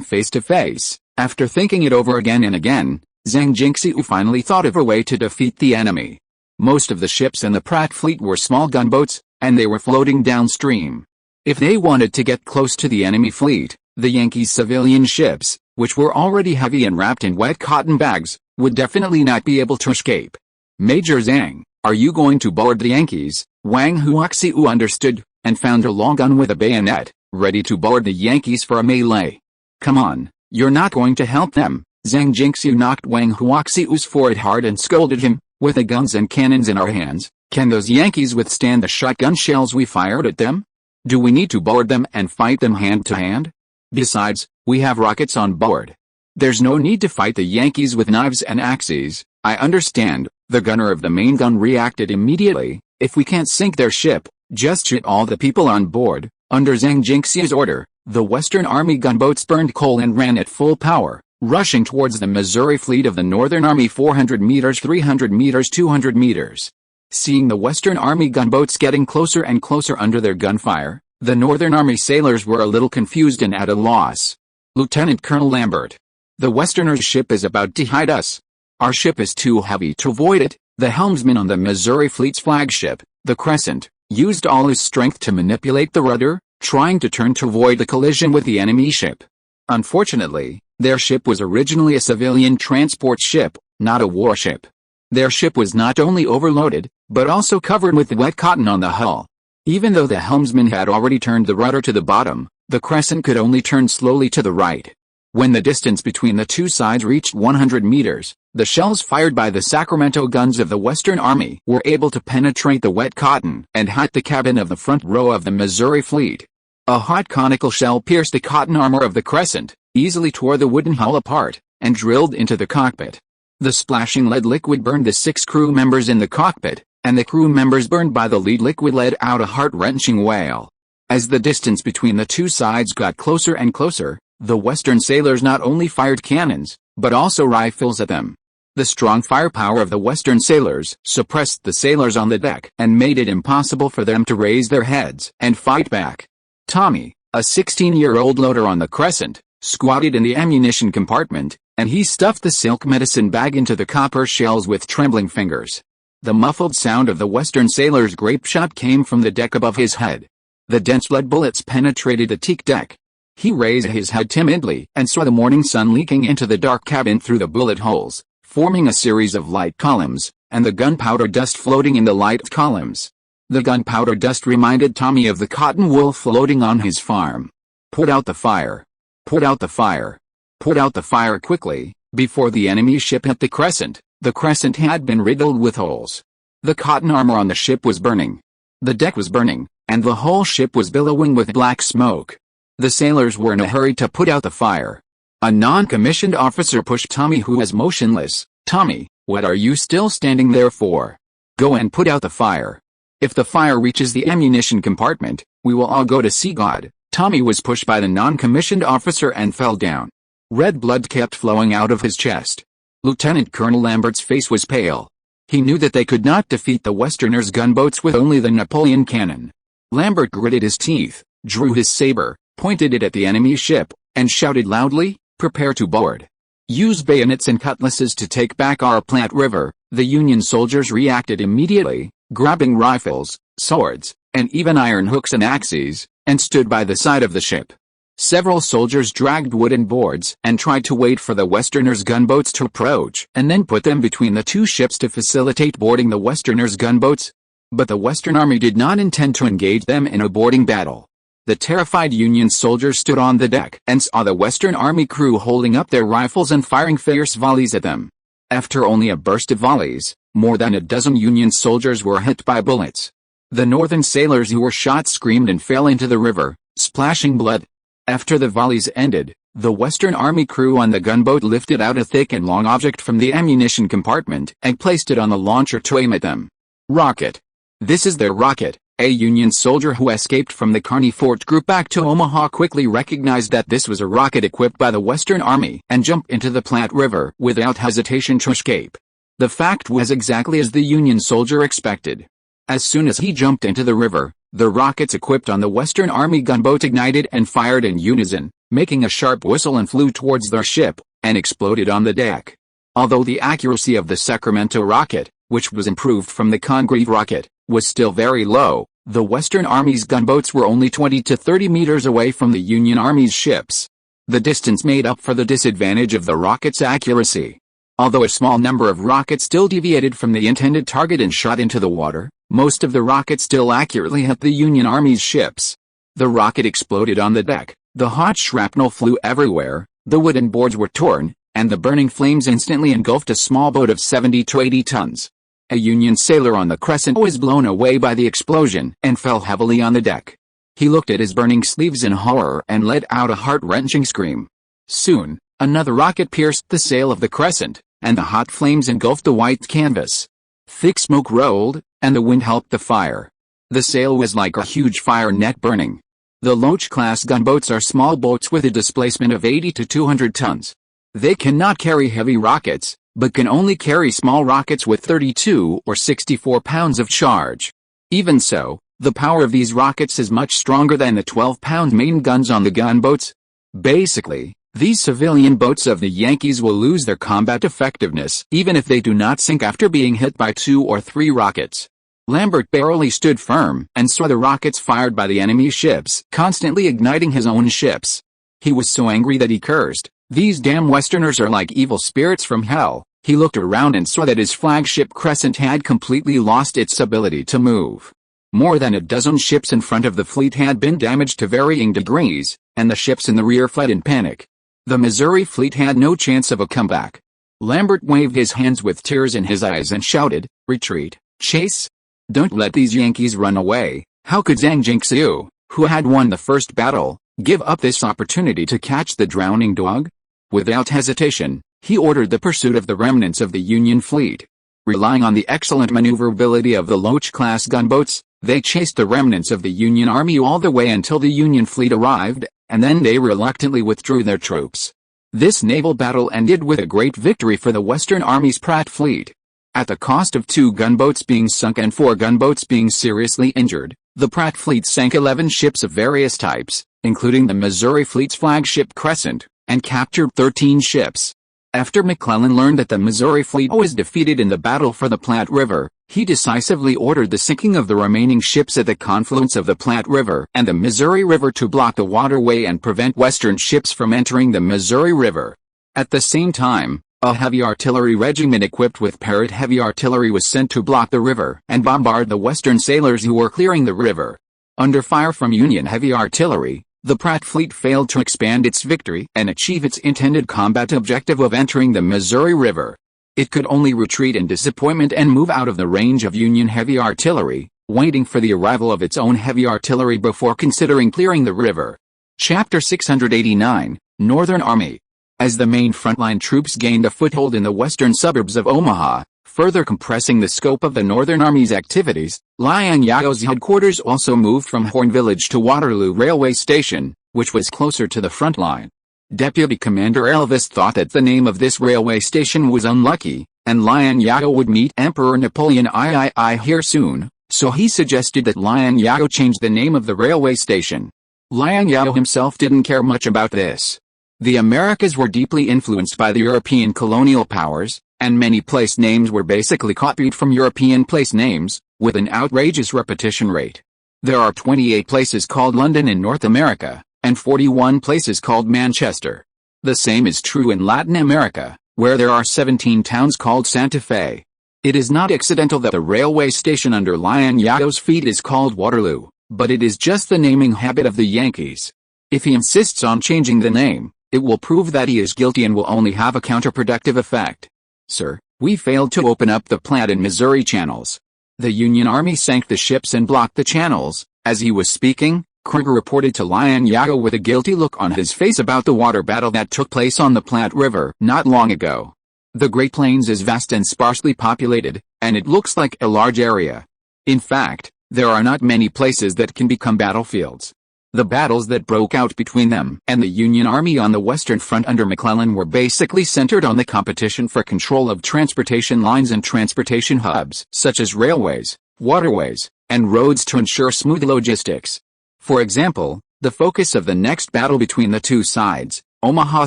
face to face. After thinking it over again and again, Zhang Jingxiu finally thought of a way to defeat the enemy. Most of the ships in the Pratt fleet were small gunboats, and they were floating downstream. If they wanted to get close to the enemy fleet, the Yankees' civilian ships, which were already heavy and wrapped in wet cotton bags, would definitely not be able to escape. Major Zhang, are you going to board the Yankees? Wang Huaxiu understood, and found a long gun with a bayonet, ready to board the Yankees for a melee. Come on, you're not going to help them. Zhang Jingxiu knocked Wang Huaxiu's forehead hard and scolded him, with the guns and cannons in our hands, can those Yankees withstand the shotgun shells we fired at them? Do we need to board them and fight them hand to hand? Besides, we have rockets on board. There's no need to fight the Yankees with knives and axes. I understand. The gunner of the main gun reacted immediately. If we can't sink their ship, just shoot all the people on board. Under Zhang Jingxiu's order, the Western Army gunboats burned coal and ran at full power, rushing towards the Missouri fleet of the Northern Army 400 meters, 300 meters, 200 meters. Seeing the Western Army gunboats getting closer and closer under their gunfire, the Northern Army sailors were a little confused and at a loss. Lieutenant Colonel Lambert. The Westerners' ship is about to hide us. Our ship is too heavy to avoid it. The helmsman on the Missouri fleet's flagship, the Crescent, used all his strength to manipulate the rudder, trying to turn to avoid the collision with the enemy ship. Unfortunately, their ship was originally a civilian transport ship, not a warship. Their ship was not only overloaded, but also covered with wet cotton on the hull. Even though the helmsman had already turned the rudder to the bottom, the Crescent could only turn slowly to the right. When the distance between the two sides reached 100 meters, the shells fired by the Sacramento guns of the Western Army were able to penetrate the wet cotton and hit the cabin of the front row of the Missouri fleet. A hot conical shell pierced the cotton armor of the Crescent, easily tore the wooden hull apart, and drilled into the cockpit. The splashing lead liquid burned the 6 crew members in the cockpit, and the crew members burned by the lead liquid let out a heart-wrenching wail. As the distance between the two sides got closer and closer, the Western sailors not only fired cannons, but also rifles at them. The strong firepower of the Western sailors suppressed the sailors on the deck and made it impossible for them to raise their heads and fight back. Tommy, a 16-year-old loader on the Crescent, squatted in the ammunition compartment, and he stuffed the silk medicine bag into the copper shells with trembling fingers. The muffled sound of the Western sailor's grape shot came from the deck above his head. The dense lead bullets penetrated the teak deck. He raised his head timidly and saw the morning sun leaking into the dark cabin through the bullet holes, forming a series of light columns, and the gunpowder dust floating in the light columns. The gunpowder dust reminded Tommy of the cotton wool floating on his farm. Put out the fire. Put out the fire. Put out the fire quickly, before the enemy ship hit the Crescent. The Crescent had been riddled with holes. The cotton armor on the ship was burning. The deck was burning, and the whole ship was billowing with black smoke. The sailors were in a hurry to put out the fire. A non-commissioned officer pushed Tommy, who was motionless. Tommy, what are you still standing there for? Go and put out the fire. If the fire reaches the ammunition compartment, we will all go to see God. Tommy was pushed by the non-commissioned officer and fell down. Red blood kept flowing out of his chest. Lieutenant Colonel Lambert's face was pale. He knew that they could not defeat the Westerners' gunboats with only the Napoleon cannon. Lambert gritted his teeth, drew his saber, pointed it at the enemy ship, and shouted loudly, "Prepare to board. Use bayonets and cutlasses to take back our Platte River." The Union soldiers reacted immediately, grabbing rifles, swords, and even iron hooks and axes, and stood by the side of the ship. Several soldiers dragged wooden boards and tried to wait for the Westerners' gunboats to approach and then put them between the two ships to facilitate boarding the Westerners' gunboats. But the Western Army did not intend to engage them in a boarding battle. The terrified Union soldiers stood on the deck and saw the Western Army crew holding up their rifles and firing fierce volleys at them. After only a burst of volleys, more than a dozen Union soldiers were hit by bullets. The Northern sailors who were shot screamed and fell into the river, splashing blood. After the volleys ended, the Western Army crew on the gunboat lifted out a thick and long object from the ammunition compartment and placed it on the launcher to aim at them. Rocket. This is their rocket. A Union soldier who escaped from the Kearny Fort group back to Omaha quickly recognized that this was a rocket equipped by the Western Army and jumped into the Platte River without hesitation to escape. The fact was exactly as the Union soldier expected. As soon as he jumped into the river, the rockets equipped on the Western Army gunboat ignited and fired in unison, making a sharp whistle and flew towards their ship, and exploded on the deck. Although the accuracy of the Sacramento rocket, which was improved from the Congreve rocket, was still very low, the Western Army's gunboats were only 20 to 30 meters away from the Union Army's ships. The distance made up for the disadvantage of the rocket's accuracy. Although a small number of rockets still deviated from the intended target and shot into the water, most of the rockets still accurately hit the Union Army's ships. The rocket exploded on the deck, the hot shrapnel flew everywhere, the wooden boards were torn, and the burning flames instantly engulfed a small boat of 70 to 80 tons. A Union sailor on the Crescent was blown away by the explosion and fell heavily on the deck. He looked at his burning sleeves in horror and let out a heart-wrenching scream. Soon, another rocket pierced the sail of the Crescent, and the hot flames engulfed the white canvas. Thick smoke rolled, and the wind helped the fire. The sail was like a huge fire net burning. The Loach-class gunboats are small boats with a displacement of 80 to 200 tons. They cannot carry heavy rockets, but can only carry small rockets with 32 or 64 pounds of charge. Even so, the power of these rockets is much stronger than the 12-pound main guns on the gunboats. Basically, these civilian boats of the Yankees will lose their combat effectiveness even if they do not sink after being hit by 2 or 3 rockets. Lambert barely stood firm and saw the rockets fired by the enemy ships constantly igniting his own ships. He was so angry that he cursed, "These damn Westerners are like evil spirits from hell." He looked around and saw that his flagship Crescent had completely lost its ability to move. More than a dozen ships in front of the fleet had been damaged to varying degrees, and the ships in the rear fled in panic. The Missouri fleet had no chance of a comeback. Lambert waved his hands with tears in his eyes and shouted, "Retreat, chase! Don't let these Yankees run away." How could Zhang Jingxiu, who had won the first battle, give up this opportunity to catch the drowning dog? Without hesitation, he ordered the pursuit of the remnants of the Union fleet. Relying on the excellent maneuverability of the Loach-class gunboats, they chased the remnants of the Union Army all the way until the Union fleet arrived, and then they reluctantly withdrew their troops. This naval battle ended with a great victory for the Western Army's Pratt fleet. At the cost of 2 gunboats being sunk and 4 gunboats being seriously injured, the Pratt fleet sank 11 ships of various types, including the Missouri fleet's flagship Crescent, and captured 13 ships. After McClellan learned that the Missouri fleet was defeated in the battle for the Platte River, he decisively ordered the sinking of the remaining ships at the confluence of the Platte River and the Missouri River to block the waterway and prevent Western ships from entering the Missouri River. At the same time, a heavy artillery regiment equipped with Parrott heavy artillery was sent to block the river and bombard the Western sailors who were clearing the river. Under fire from Union heavy artillery, the Pratt fleet failed to expand its victory and achieve its intended combat objective of entering the Missouri River. It could only retreat in disappointment and move out of the range of Union heavy artillery, waiting for the arrival of its own heavy artillery before considering clearing the river. Chapter 689, Northern Army. As the main frontline troops gained a foothold in the western suburbs of Omaha, further compressing the scope of the Northern Army's activities, Liang Zhao's headquarters also moved from Horn Village to Waterloo Railway Station, which was closer to the front line. Deputy Commander Elvis thought that the name of this railway station was unlucky, and Liang Zhao would meet Emperor Napoleon III here soon, so he suggested that Liang Zhao change the name of the railway station. Liang Zhao himself didn't care much about this. The Americas were deeply influenced by the European colonial powers, and many place names were basically copied from European place names, with an outrageous repetition rate. There are 28 places called London in North America, and 41 places called Manchester. The same is true in Latin America, where there are 17 towns called Santa Fe. It is not accidental that the railway station under Liang Zhao's feet is called Waterloo, but it is just the naming habit of the Yankees. If he insists on changing the name, it will prove that he is guilty and will only have a counterproductive effect. "Sir, we failed to open up the Platte and Missouri channels. The Union Army sank the ships and blocked the channels. As he was speaking, Kruger reported to Liang Zhao with a guilty look on his face about the water battle that took place on the Platte River not long ago. The Great Plains is vast and sparsely populated, and it looks like a large area. In fact, there are not many places that can become battlefields. The battles that broke out between them and the Union Army on the Western Front under McClellan were basically centered on the competition for control of transportation lines and transportation hubs, such as railways, waterways, and roads to ensure smooth logistics. For example, the focus of the next battle between the two sides, Omaha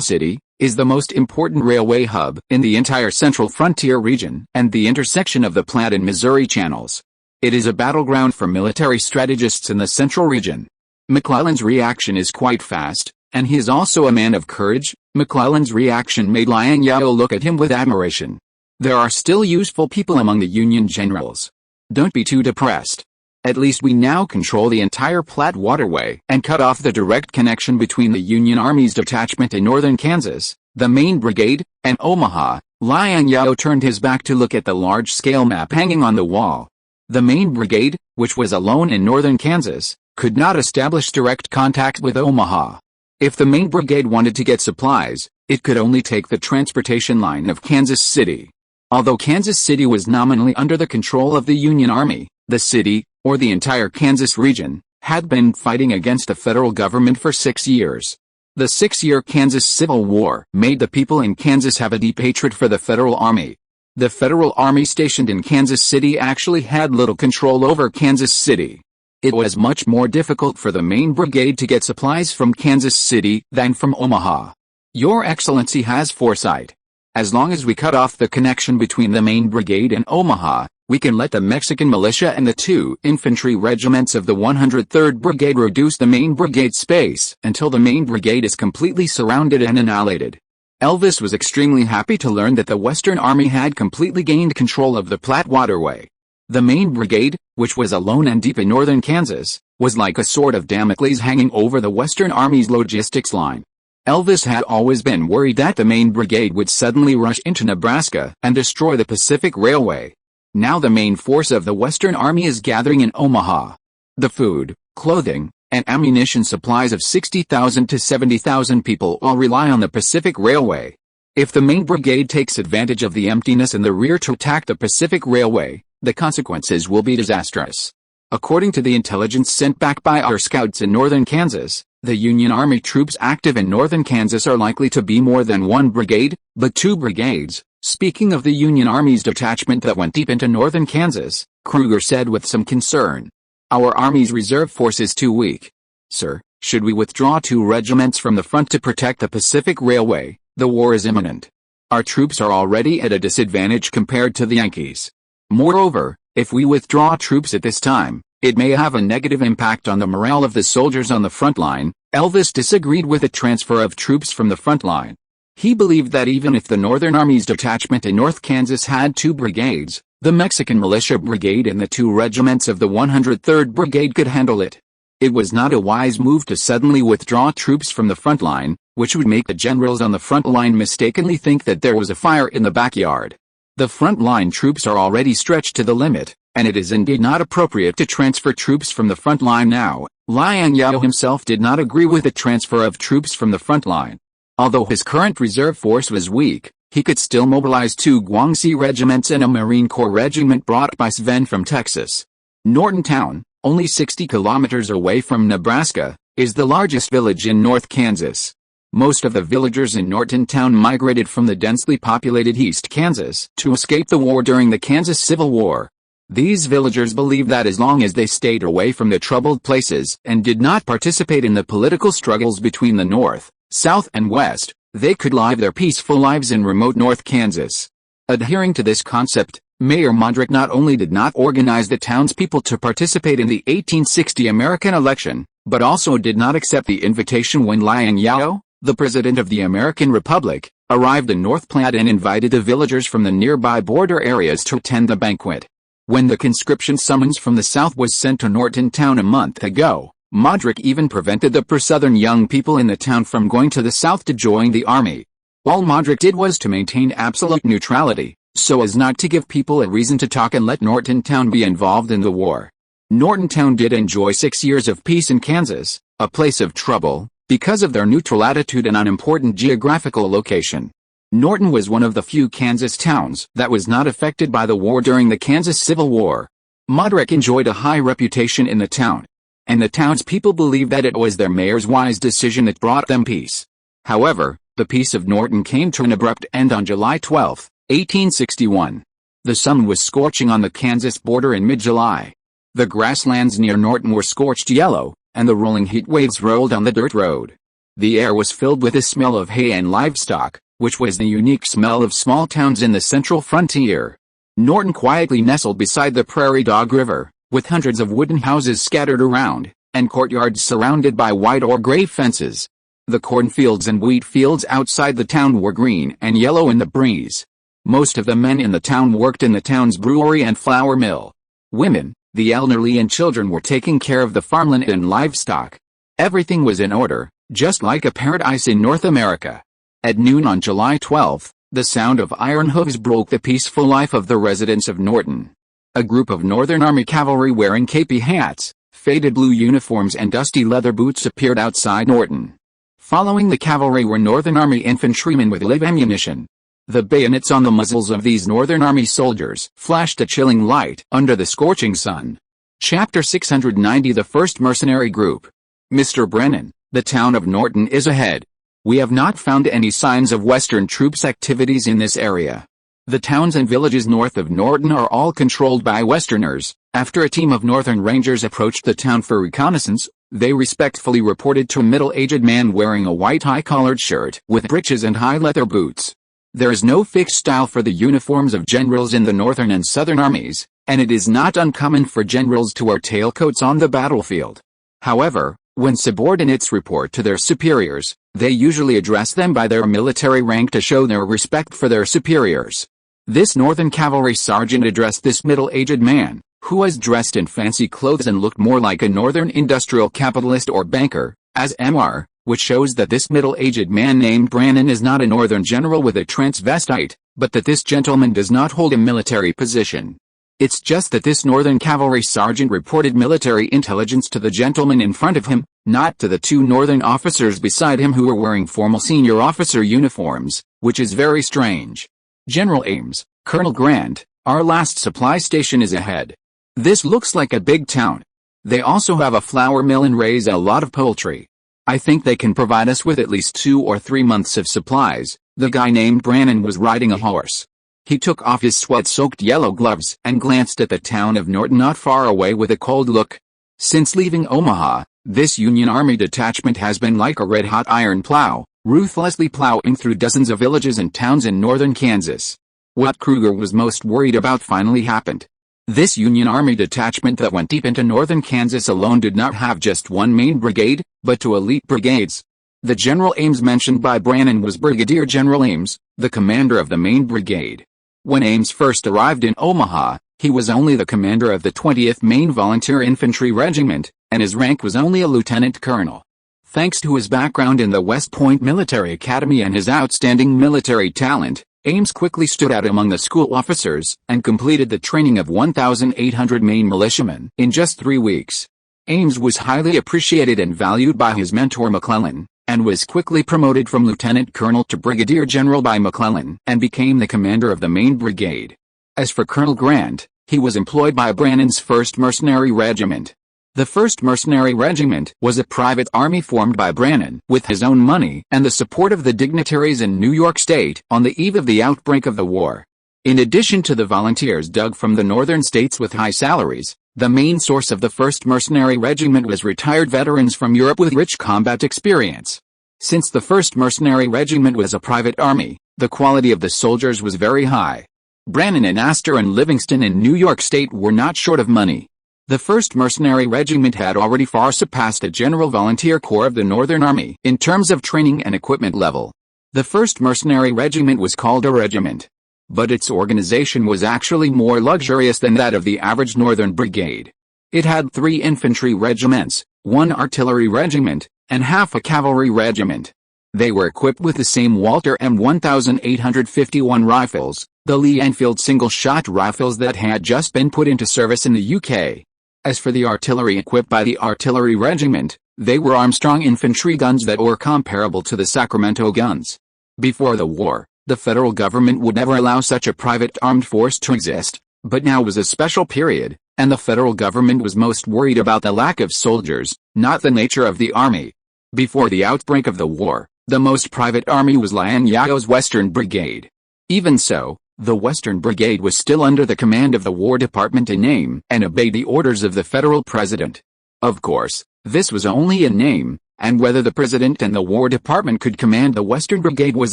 City, is the most important railway hub in the entire Central Frontier region and the intersection of the Platte and Missouri channels. It is a battleground for military strategists in the Central region. McClellan's reaction is quite fast, and he is also a man of courage. McClellan's reaction made Liang Zhao look at him with admiration. There are still useful people among the Union generals. Don't be too depressed. At least we now control the entire Platte waterway and cut off the direct connection between the Union Army's detachment in northern Kansas, the main brigade, and Omaha. Liang Zhao turned his back to look at the large-scale map hanging on the wall. The main brigade, which was alone in northern Kansas, could not establish direct contact with Omaha. If the main brigade wanted to get supplies, it could only take the transportation line of Kansas City. Although Kansas City was nominally under the control of the Union Army, the city, or the entire Kansas region, had been fighting against the federal government for 6 years. The 6-year Kansas Civil War made the people in Kansas have a deep hatred for the federal army. The federal army stationed in Kansas City actually had little control over Kansas City. It was much more difficult for the main brigade to get supplies from Kansas City than from Omaha. Your Excellency has foresight. As long as we cut off the connection between the main brigade and Omaha, we can let the Mexican militia and the 2 infantry regiments of the 103rd Brigade reduce the main brigade space until the main brigade is completely surrounded and annihilated. Elvis was extremely happy to learn that the Western Army had completely gained control of the Platte waterway. The main brigade, which was alone and deep in northern Kansas, was like a sword of Damocles hanging over the Western Army's logistics line. Elvis had always been worried that the main brigade would suddenly rush into Nebraska and destroy the Pacific Railway. Now the main force of the Western Army is gathering in Omaha. The food, clothing, and ammunition supplies of 60,000 to 70,000 people all rely on the Pacific Railway. If the main brigade takes advantage of the emptiness in the rear to attack the Pacific Railway, the consequences will be disastrous. According to the intelligence sent back by our scouts in northern Kansas, the Union Army troops active in northern Kansas are likely to be more than 1 brigade, but 2 brigades. Speaking of the Union Army's detachment that went deep into northern Kansas, Kruger said with some concern, "Our Army's reserve force is too weak. Sir, should we withdraw 2 regiments from the front to protect the Pacific Railway? The war is imminent. Our troops are already at a disadvantage compared to the Yankees. Moreover, if we withdraw troops at this time, it may have a negative impact on the morale of the soldiers on the front line." Elvis disagreed with the transfer of troops from the front line. He believed that even if the Northern Army's detachment in North Kansas had 2 brigades, the Mexican Militia Brigade and the 2 regiments of the 103rd Brigade could handle it. It was not a wise move to suddenly withdraw troops from the front line, which would make the generals on the front line mistakenly think that there was a fire in the backyard. The front line troops are already stretched to the limit, and it is indeed not appropriate to transfer troops from the front line now. Liang Zhao himself did not agree with the transfer of troops from the front line. Although his current reserve force was weak, he could still mobilize 2 Guangxi regiments and a Marine Corps regiment brought by Sven from Texas. Nortontown, only 60 kilometers away from Nebraska, is the largest village in North Kansas. Most of the villagers in Nortontown migrated from the densely populated East Kansas to escape the war during the Kansas Civil War. These villagers believed that as long as they stayed away from the troubled places and did not participate in the political struggles between the North, South and West, they could live their peaceful lives in remote North Kansas. Adhering to this concept, Mayor Modrick not only did not organize the townspeople to participate in the 1860 American election, but also did not accept the invitation when Liang Zhao, the President of the American Republic, arrived in North Platte and invited the villagers from the nearby border areas to attend the banquet. When the conscription summons from the South was sent to Nortontown a month ago, Modrick even prevented the pro-Southern young people in the town from going to the South to join the army. All Modrick did was to maintain absolute neutrality, so as not to give people a reason to talk and let Norton Town be involved in the war. Norton Town did enjoy 6 years of peace in Kansas, a place of trouble, because of their neutral attitude and unimportant geographical location. Norton was one of the few Kansas towns that was not affected by the war during the Kansas Civil War. Moderick enjoyed a high reputation in the town, and the townspeople believed that it was their mayor's wise decision that brought them peace. However, the peace of Norton came to an abrupt end on July 12, 1861. The sun was scorching on the Kansas border in mid-July. The grasslands near Norton were scorched yellow, and the rolling heat waves rolled on the dirt road. The air was filled with the smell of hay and livestock, which was the unique smell of small towns in the central frontier. Norton quietly nestled beside the Prairie Dog River, with hundreds of wooden houses scattered around, and courtyards surrounded by white or gray fences. The cornfields and wheat fields outside the town were green and yellow in the breeze. Most of the men in the town worked in the town's brewery and flour mill. Women, the elderly and children were taking care of the farmland and livestock. Everything was in order, just like a paradise in North America. At noon on July 12, the sound of iron hooves broke the peaceful life of the residents of Norton. A group of Northern Army cavalry wearing capey hats, faded blue uniforms and dusty leather boots appeared outside Norton. Following the cavalry were Northern Army infantrymen with live ammunition. The bayonets on the muzzles of these Northern Army soldiers flashed a chilling light under the scorching sun. Chapter 690 The First Mercenary Group. Mr. Brennan, the town of Norton is ahead. We have not found any signs of Western troops' activities in this area. The towns and villages north of Norton are all controlled by Westerners. After a team of Northern Rangers approached the town for reconnaissance, they respectfully reported to a middle-aged man wearing a white high-collared shirt with breeches and high leather boots. There is no fixed style for the uniforms of generals in the Northern and Southern armies, and it is not uncommon for generals to wear tailcoats on the battlefield. However, when subordinates report to their superiors, they usually address them by their military rank to show their respect for their superiors. This Northern cavalry sergeant addressed this middle-aged man, who was dressed in fancy clothes and looked more like a Northern industrial capitalist or banker, as Mr., which shows that this middle-aged man named Brannan is not a Northern general with a transvestite, but that this gentleman does not hold a military position. It's just that this Northern cavalry sergeant reported military intelligence to the gentleman in front of him, not to the two Northern officers beside him who were wearing formal senior officer uniforms, which is very strange. General Ames, Colonel Grant, our last supply station is ahead. This looks like a big town. They also have a flour mill and raise a lot of poultry. I think they can provide us with at least 2 or 3 months of supplies. The guy named Brannan was riding a horse. He took off his sweat-soaked yellow gloves and glanced at the town of Norton not far away with a cold look. Since leaving Omaha, this Union Army detachment has been like a red-hot iron plow, ruthlessly plowing through dozens of villages and towns in northern Kansas. What Kruger was most worried about finally happened. This Union Army detachment that went deep into northern Kansas alone did not have just one main brigade, but 2 elite brigades. The General Ames mentioned by Brannan was Brigadier General Ames, the commander of the main brigade. When Ames first arrived in Omaha, he was only the commander of the 20th Maine Volunteer Infantry Regiment, and his rank was only a lieutenant colonel. Thanks to his background in the West Point Military Academy and his outstanding military talent, Ames quickly stood out among the school officers and completed the training of 1,800 Maine militiamen in just 3 weeks. Ames was highly appreciated and valued by his mentor McClellan, and was quickly promoted from lieutenant colonel to brigadier general by McClellan and became the commander of the main brigade. As for Colonel Grant, he was employed by Brannan's 1st Mercenary Regiment. The 1st Mercenary Regiment was a private army formed by Brannan with his own money and the support of the dignitaries in New York State on the eve of the outbreak of the war. In addition to the volunteers dug from the northern states with high salaries, the main source of the 1st Mercenary Regiment was retired veterans from Europe with rich combat experience. Since the 1st Mercenary Regiment was a private army, the quality of the soldiers was very high. Brannan and Astor and Livingston in New York State were not short of money. The 1st Mercenary Regiment had already far surpassed a general volunteer corps of the Northern Army in terms of training and equipment level. The 1st Mercenary Regiment was called a regiment, but its organization was actually more luxurious than that of the average Northern Brigade. It had 3 infantry regiments, 1 artillery regiment, and half a cavalry regiment. They were equipped with the same Walter M 1851 rifles, the Lee Enfield single-shot rifles that had just been put into service in the UK. As for the artillery equipped by the artillery regiment, they were Armstrong infantry guns that were comparable to the Sacramento guns. Before the war, the federal government would never allow such a private armed force to exist, but now was a special period, and the federal government was most worried about the lack of soldiers, not the nature of the army. Before the outbreak of the war, the most private army was Liang Zhao's Western Brigade. Even so, the Western Brigade was still under the command of the War Department in name and obeyed the orders of the federal president. Of course, this was only in name, and whether the president and the War Department could command the Western Brigade was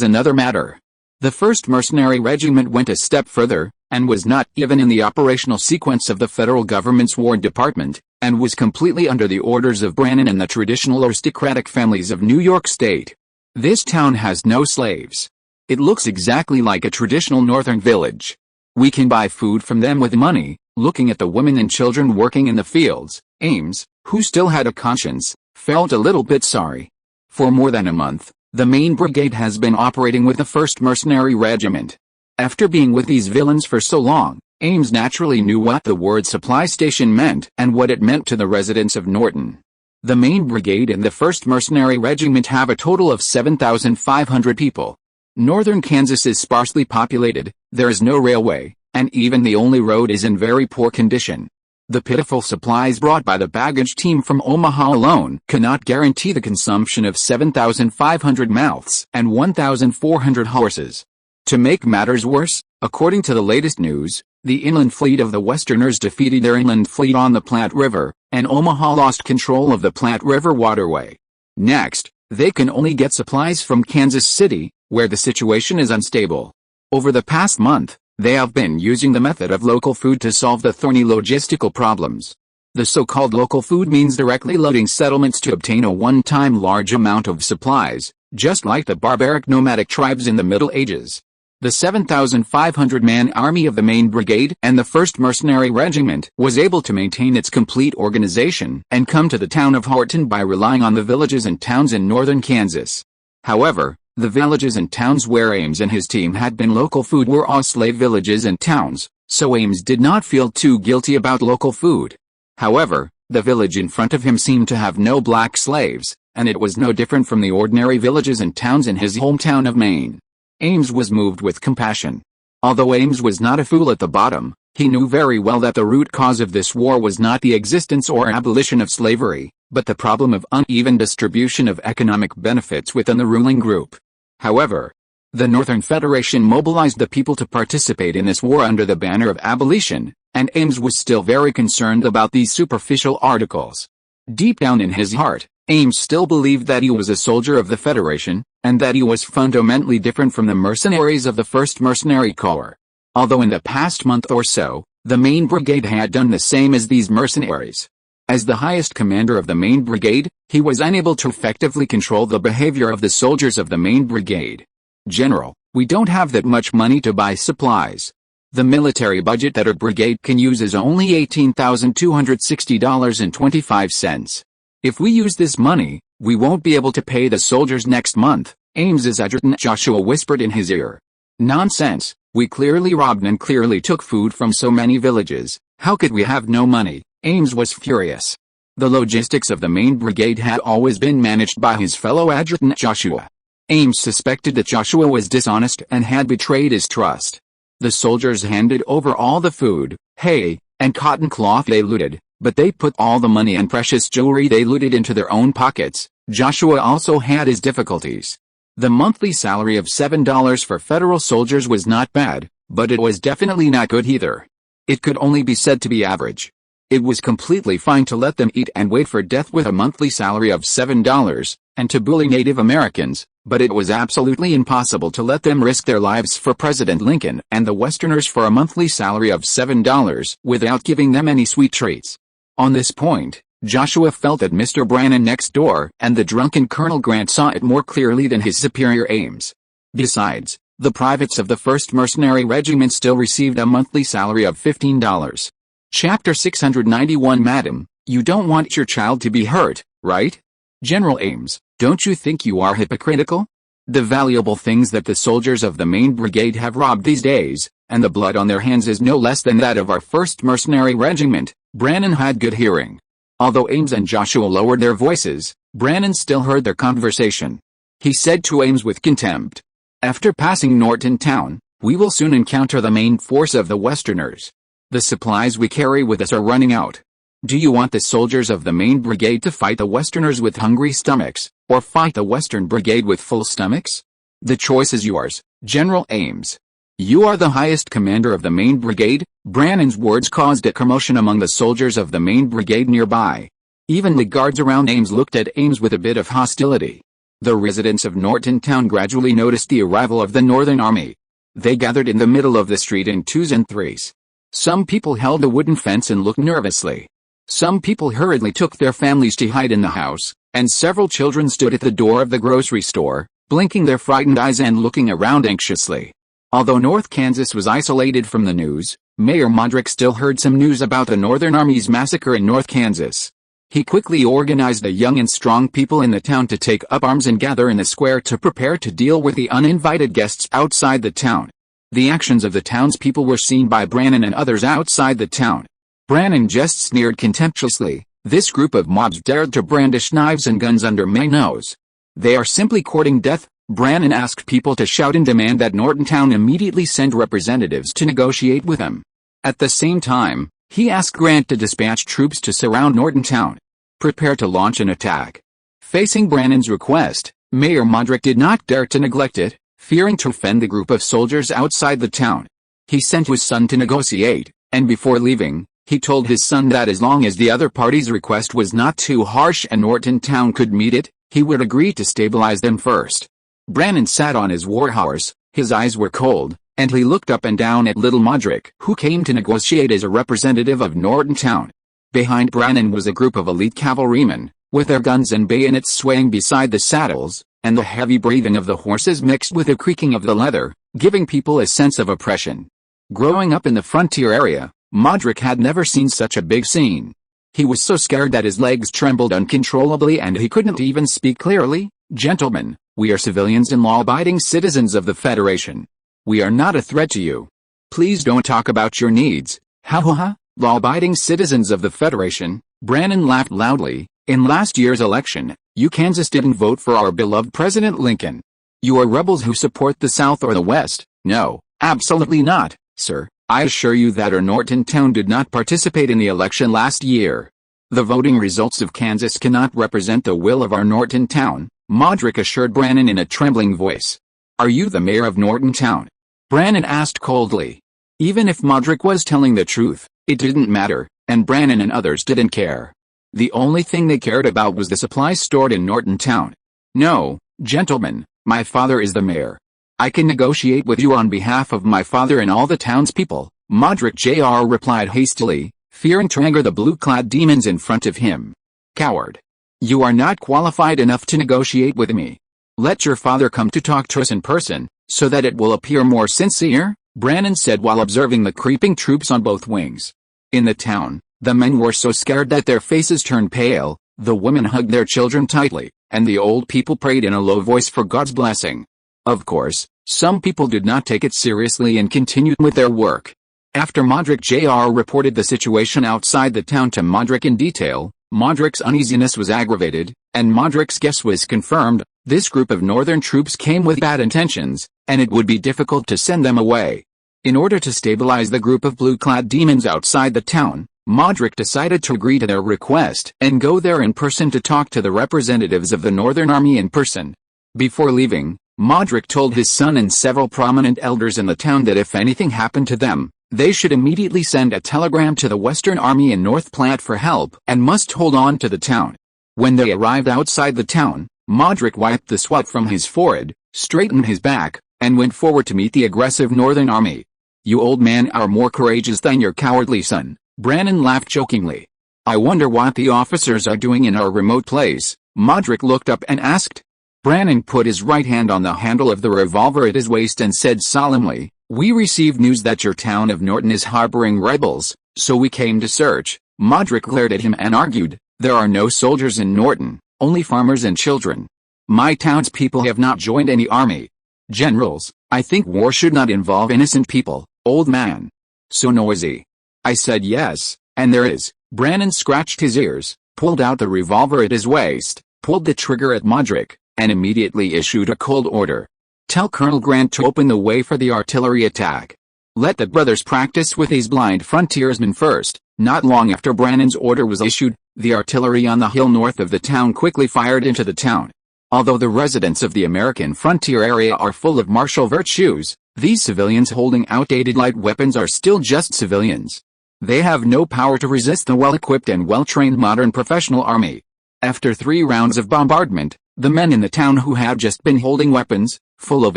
another matter. The 1st Mercenary Regiment went a step further, and was not even in the operational sequence of the federal government's War Department, and was completely under the orders of Brannan and the traditional aristocratic families of New York State. This town has no slaves. It looks exactly like a traditional northern village. We can buy food from them with money. Looking at the women and children working in the fields, Ames, who still had a conscience, felt a little bit sorry. For more than a month, the main brigade has been operating with the 1st Mercenary Regiment. After being with these villains for so long, Ames naturally knew what the word supply station meant and what it meant to the residents of Norton. The main brigade and the 1st Mercenary Regiment have a total of 7,500 people. Northern Kansas is sparsely populated, there is no railway, and even the only road is in very poor condition. The pitiful supplies brought by the baggage team from Omaha alone cannot guarantee the consumption of 7,500 mouths and 1,400 horses. To make matters worse, according to the latest news, the inland fleet of the Westerners defeated their inland fleet on the Platte River, and Omaha lost control of the Platte River waterway. Next, they can only get supplies from Kansas City, where the situation is unstable. Over the past month, they have been using the method of local food to solve the thorny logistical problems. The so-called local food means directly loading settlements to obtain a one-time large amount of supplies, just like the barbaric nomadic tribes in the Middle Ages. The 7,500-man army of the main brigade and the 1st Mercenary Regiment was able to maintain its complete organization and come to the town of Horton by relying on the villages and towns in northern Kansas. However, the villages and towns where Ames and his team had been local food were all slave villages and towns, so Ames did not feel too guilty about local food. However, the village in front of him seemed to have no black slaves, and it was no different from the ordinary villages and towns in his hometown of Maine. Ames was moved with compassion. Although Ames was not a fool at the bottom, he knew very well that the root cause of this war was not the existence or abolition of slavery, but the problem of uneven distribution of economic benefits within the ruling group. However, the Northern Federation mobilized the people to participate in this war under the banner of abolition, and Ames was still very concerned about these superficial articles. Deep down in his heart, Ames still believed that he was a soldier of the Federation, and that he was fundamentally different from the mercenaries of the 1st Mercenary Corps. Although in the past month or so, the main brigade had done the same as these mercenaries. As the highest commander of the main brigade, he was unable to effectively control the behavior of the soldiers of the main brigade. "General, we don't have that much money to buy supplies. The military budget that our brigade can use is only $18,260.25. If we use this money, we won't be able to pay the soldiers next month," Ames's adjutant Joshua whispered in his ear. "Nonsense, we clearly robbed and clearly took food from so many villages. How could we have no money?" Ames was furious. The logistics of the main brigade had always been managed by his fellow adjutant Joshua. Ames suspected that Joshua was dishonest and had betrayed his trust. The soldiers handed over all the food, hay, and cotton cloth they looted, but they put all the money and precious jewelry they looted into their own pockets. Joshua also had his difficulties. The monthly salary of $7 for federal soldiers was not bad, but it was definitely not good either. It could only be said to be average. It was completely fine to let them eat and wait for death with a monthly salary of $7, and to bully Native Americans, but it was absolutely impossible to let them risk their lives for President Lincoln and the Westerners for a monthly salary of $7 without giving them any sweet treats. On this point, Joshua felt that Mr. Brannan next door and the drunken Colonel Grant saw it more clearly than his superior Ames. Besides, the privates of the 1st Mercenary Regiment still received a monthly salary of $15. Chapter 691 Madam, you don't want your child to be hurt, right? General Ames, don't you think you are hypocritical? The valuable things that the soldiers of the main brigade have robbed these days, and the blood on their hands is no less than that of our 1st Mercenary Regiment." Brannon had good hearing. Although Ames and Joshua lowered their voices, Brannon still heard their conversation. He said to Ames with contempt, "After passing Norton Town, we will soon encounter the main force of the Westerners. The supplies we carry with us are running out. Do you want the soldiers of the main brigade to fight the Westerners with hungry stomachs, or fight the Western Brigade with full stomachs? The choice is yours, General Ames. You are the highest commander of the main brigade." Brannon's words caused a commotion among the soldiers of the main brigade nearby. Even the guards around Ames looked at Ames with a bit of hostility. The residents of Norton Town gradually noticed the arrival of the Northern Army. They gathered in the middle of the street in 2s and 3s. Some people held a wooden fence and looked nervously. Some people hurriedly took their families to hide in the house, and several children stood at the door of the grocery store, blinking their frightened eyes and looking around anxiously. Although North Kansas was isolated from the news, Mayor Modrick still heard some news about the Northern Army's massacre in North Kansas. He quickly organized the young and strong people in the town to take up arms and gather in the square to prepare to deal with the uninvited guests outside the town. The actions of the townspeople were seen by Brannon and others outside the town. Brannon just sneered contemptuously. This group of mobs dared to brandish knives and guns under my nose. They are simply courting death. Brannon asked people to shout and demand that Norton Town immediately send representatives to negotiate with him. At the same time, he asked Grant to dispatch troops to surround Norton Town. Prepare to launch an attack. Facing Brannon's request, Mayor Modrick did not dare to neglect it, fearing to offend the group of soldiers outside the town. He sent his son to negotiate, and before leaving, he told his son that as long as the other party's request was not too harsh and Norton Town could meet it, he would agree to stabilize them first. Brannon sat on his warhorse, his eyes were cold, and he looked up and down at little Modrick, who came to negotiate as a representative of Norton Town. Behind Brannon was a group of elite cavalrymen, with their guns and bayonets swaying beside the saddles, and the heavy breathing of the horses mixed with the creaking of the leather, giving people a sense of oppression. Growing up in the frontier area, Modrick had never seen such a big scene. He was so scared that his legs trembled uncontrollably and he couldn't even speak clearly. "Gentlemen, we are civilians and law-abiding citizens of the Federation. We are not a threat to you. Please don't talk about your needs." "Ha ha ha, law-abiding citizens of the Federation." Brannon laughed loudly. "In last year's election, you Kansas didn't vote for our beloved President Lincoln. You are rebels who support the South or the West." "No, absolutely not, sir. I assure you that our Norton Town did not participate in the election last year. The voting results of Kansas cannot represent the will of our Norton Town," Modrick assured Brannon in a trembling voice. "Are you the mayor of Norton Town?" Brannon asked coldly. Even if Modrick was telling the truth, it didn't matter, and Brannon and others didn't care. The only thing they cared about was the supplies stored in Norton Town. "No, gentlemen, my father is the mayor. I can negotiate with you on behalf of my father and all the townspeople," Modrick Jr. replied hastily, fearing to anger the blue-clad demons in front of him. "Coward. You are not qualified enough to negotiate with me. Let your father come to talk to us in person, so that it will appear more sincere," Brannon said while observing the creeping troops on both wings. In the town, the men were so scared that their faces turned pale, the women hugged their children tightly, and the old people prayed in a low voice for God's blessing. Of course, some people did not take it seriously and continued with their work. After Modrick Jr. reported the situation outside the town to Modrick in detail, Modrick's uneasiness was aggravated, and Modrick's guess was confirmed. This group of northern troops came with bad intentions, and it would be difficult to send them away. In order to stabilize the group of blue-clad demons outside the town, Modrick decided to agree to their request and go there in person to talk to the representatives of the Northern Army in person. Before leaving, Modrick told his son and several prominent elders in the town that if anything happened to them, they should immediately send a telegram to the Western Army in North Platte for help and must hold on to the town. When they arrived outside the town, Modrick wiped the sweat from his forehead, straightened his back, and went forward to meet the aggressive Northern Army. "You old man are more courageous than your cowardly son," Brannon laughed jokingly. "I wonder what the officers are doing in our remote place." Modrick looked up and asked. Brannon put his right hand on the handle of the revolver at his waist and said solemnly, "We received news that your town of Norton is harboring rebels, so we came to search." Modrick glared at him and argued, "There are no soldiers in Norton, only farmers and children. My townspeople have not joined any army. Generals, I think war should not involve innocent people." Old man. So noisy. I said yes, and there is. Brannon scratched his ears, pulled out the revolver at his waist, pulled the trigger at Modric, and immediately issued a cold order. Tell Colonel Grant to open the way for the artillery attack. Let the brothers practice with these blind frontiersmen first. Not long after Brannon's order was issued, the artillery on the hill north of the town quickly fired into the town. Although the residents of the American frontier area are full of martial virtues, these civilians holding outdated light weapons are still just civilians. They have no power to resist the well-equipped and well-trained modern professional army. After 3 rounds of bombardment, the men in the town who had just been holding weapons, full of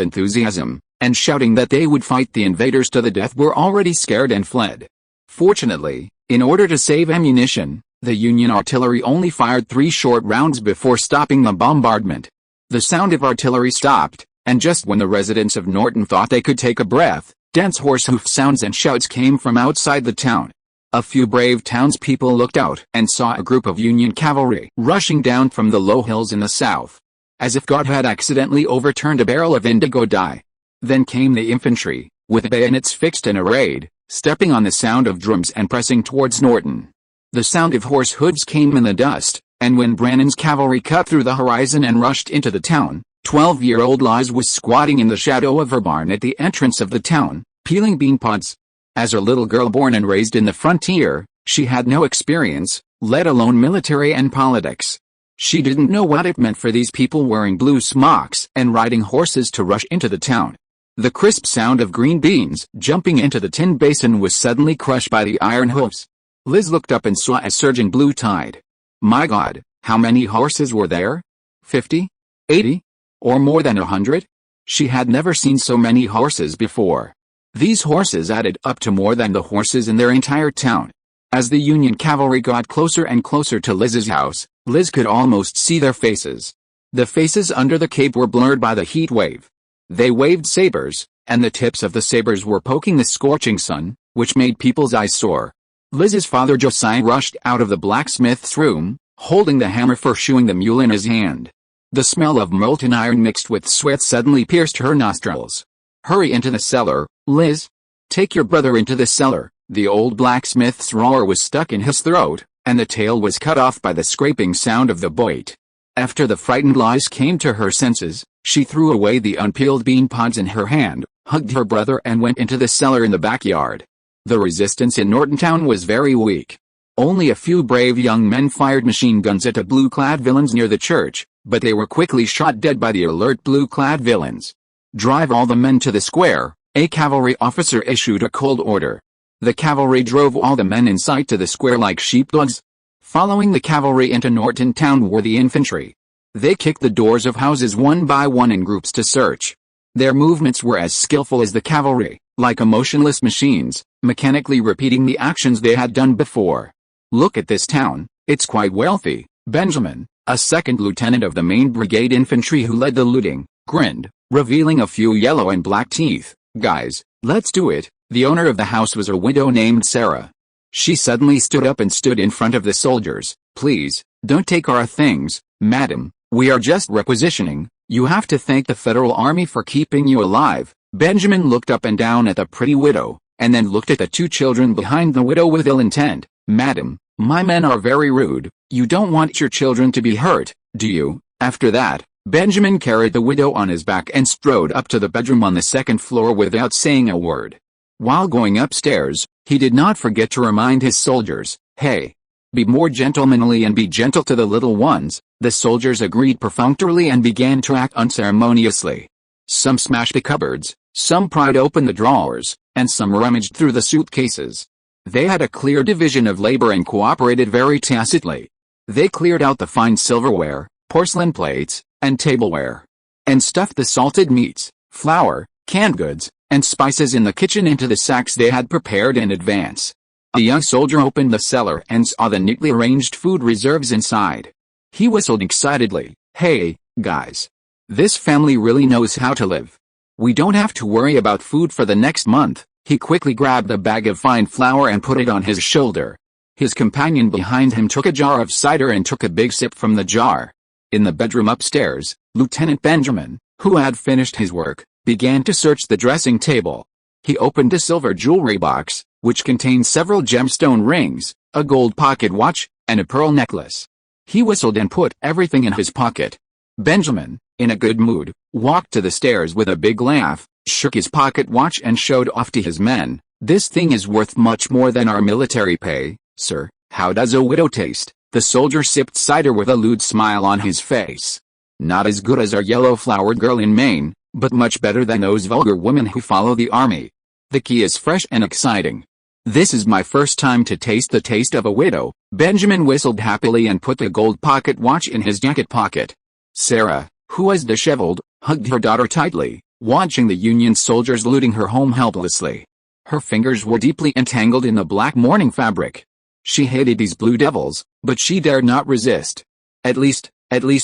enthusiasm, and shouting that they would fight the invaders to the death were already scared and fled. Fortunately, in order to save ammunition, the Union artillery only fired 3 short rounds before stopping the bombardment. The sound of artillery stopped, and just when the residents of Norton thought they could take a breath, dense horse hoof sounds and shouts came from outside the town. A few brave townspeople looked out and saw a group of Union cavalry rushing down from the low hills in the south, as if God had accidentally overturned a barrel of indigo dye. Then came the infantry, with bayonets fixed and arrayed, stepping on the sound of drums and pressing towards Norton. The sound of horse hooves came in the dust, and when Brannon's cavalry cut through the horizon and rushed into the town, 12-year-old Liz was squatting in the shadow of her barn at the entrance of the town, peeling bean pods. As a little girl born and raised in the frontier, she had no experience, let alone military and politics. She didn't know what it meant for these people wearing blue smocks and riding horses to rush into the town. The crisp sound of green beans jumping into the tin basin was suddenly crushed by the iron hooves. Liz looked up and saw a surging blue tide. My God, how many horses were there? 50? 80? Or more than 100? She had never seen so many horses before. These horses added up to more than the horses in their entire town. As the Union cavalry got closer and closer to Liz's house, Liz could almost see their faces. The faces under the cape were blurred by the heat wave. They waved sabers, and the tips of the sabers were poking the scorching sun, which made people's eyes sore. Liz's father Josiah rushed out of the blacksmith's room, holding the hammer for shoeing the mule in his hand. The smell of molten iron mixed with sweat suddenly pierced her nostrils. Hurry into the cellar, Liz. Take your brother into the cellar. The old blacksmith's roar was stuck in his throat, and the tail was cut off by the scraping sound of the boit. After the frightened Liz came to her senses, she threw away the unpeeled bean pods in her hand, hugged her brother and went into the cellar in the backyard. The resistance in Norton Town was very weak. Only a few brave young men fired machine guns at the blue-clad villains near the church, but they were quickly shot dead by the alert blue-clad villains. Drive all the men to the square, a cavalry officer issued a cold order. The cavalry drove all the men in sight to the square like sheepdogs. Following the cavalry into Norton Town were the infantry. They kicked the doors of houses one by one in groups to search. Their movements were as skillful as the cavalry, like emotionless machines, mechanically repeating the actions they had done before. Look at this town, it's quite wealthy. Benjamin, a second lieutenant of the main brigade infantry who led the looting, grinned, revealing a few yellow and black teeth. Guys, let's do it. The owner of the house was a widow named Sarah. She suddenly stood up and stood in front of the soldiers. Please, don't take our things, madam, we are just requisitioning. You have to thank the Federal Army for keeping you alive. Benjamin looked up and down at the pretty widow, and then looked at the 2 children behind the widow with ill intent. Madam, my men are very rude. You don't want your children to be hurt, do you? After that, Benjamin carried the widow on his back and strode up to the bedroom on the 2nd floor without saying a word. While going upstairs, he did not forget to remind his soldiers, hey, be more gentlemanly and be gentle to the little ones. The soldiers agreed perfunctorily and began to act unceremoniously. Some smashed the cupboards, some pried open the drawers, and some rummaged through the suitcases. They had a clear division of labor and cooperated very tacitly. They cleared out the fine silverware, porcelain plates, and tableware, and stuffed the salted meats, flour, canned goods, and spices in the kitchen into the sacks they had prepared in advance. A young soldier opened the cellar and saw the neatly arranged food reserves inside. He whistled excitedly, hey, guys. This family really knows how to live. We don't have to worry about food for the next month. He quickly grabbed a bag of fine flour and put it on his shoulder. His companion behind him took a jar of cider and took a big sip from the jar. In the bedroom upstairs, Lieutenant Benjamin, who had finished his work, began to search the dressing table. He opened a silver jewelry box, which contained several gemstone rings, a gold pocket watch, and a pearl necklace. He whistled and put everything in his pocket. Benjamin, in a good mood, walked to the stairs with a big laugh, shook his pocket watch and showed off to his men. "This thing is worth much more than our military pay, sir. How does a widow taste?" The soldier sipped cider with a lewd smile on his face. "Not as good as our yellow-flowered girl in Maine, but much better than those vulgar women who follow the army. The key is fresh and exciting. This is my first time to taste the taste of a widow." Benjamin whistled happily and put the gold pocket watch in his jacket pocket. Sarah, who was disheveled, hugged her daughter tightly, watching the Union soldiers looting her home helplessly. Her fingers were deeply entangled in the black mourning fabric. She hated these blue devils, but she dared not resist. At least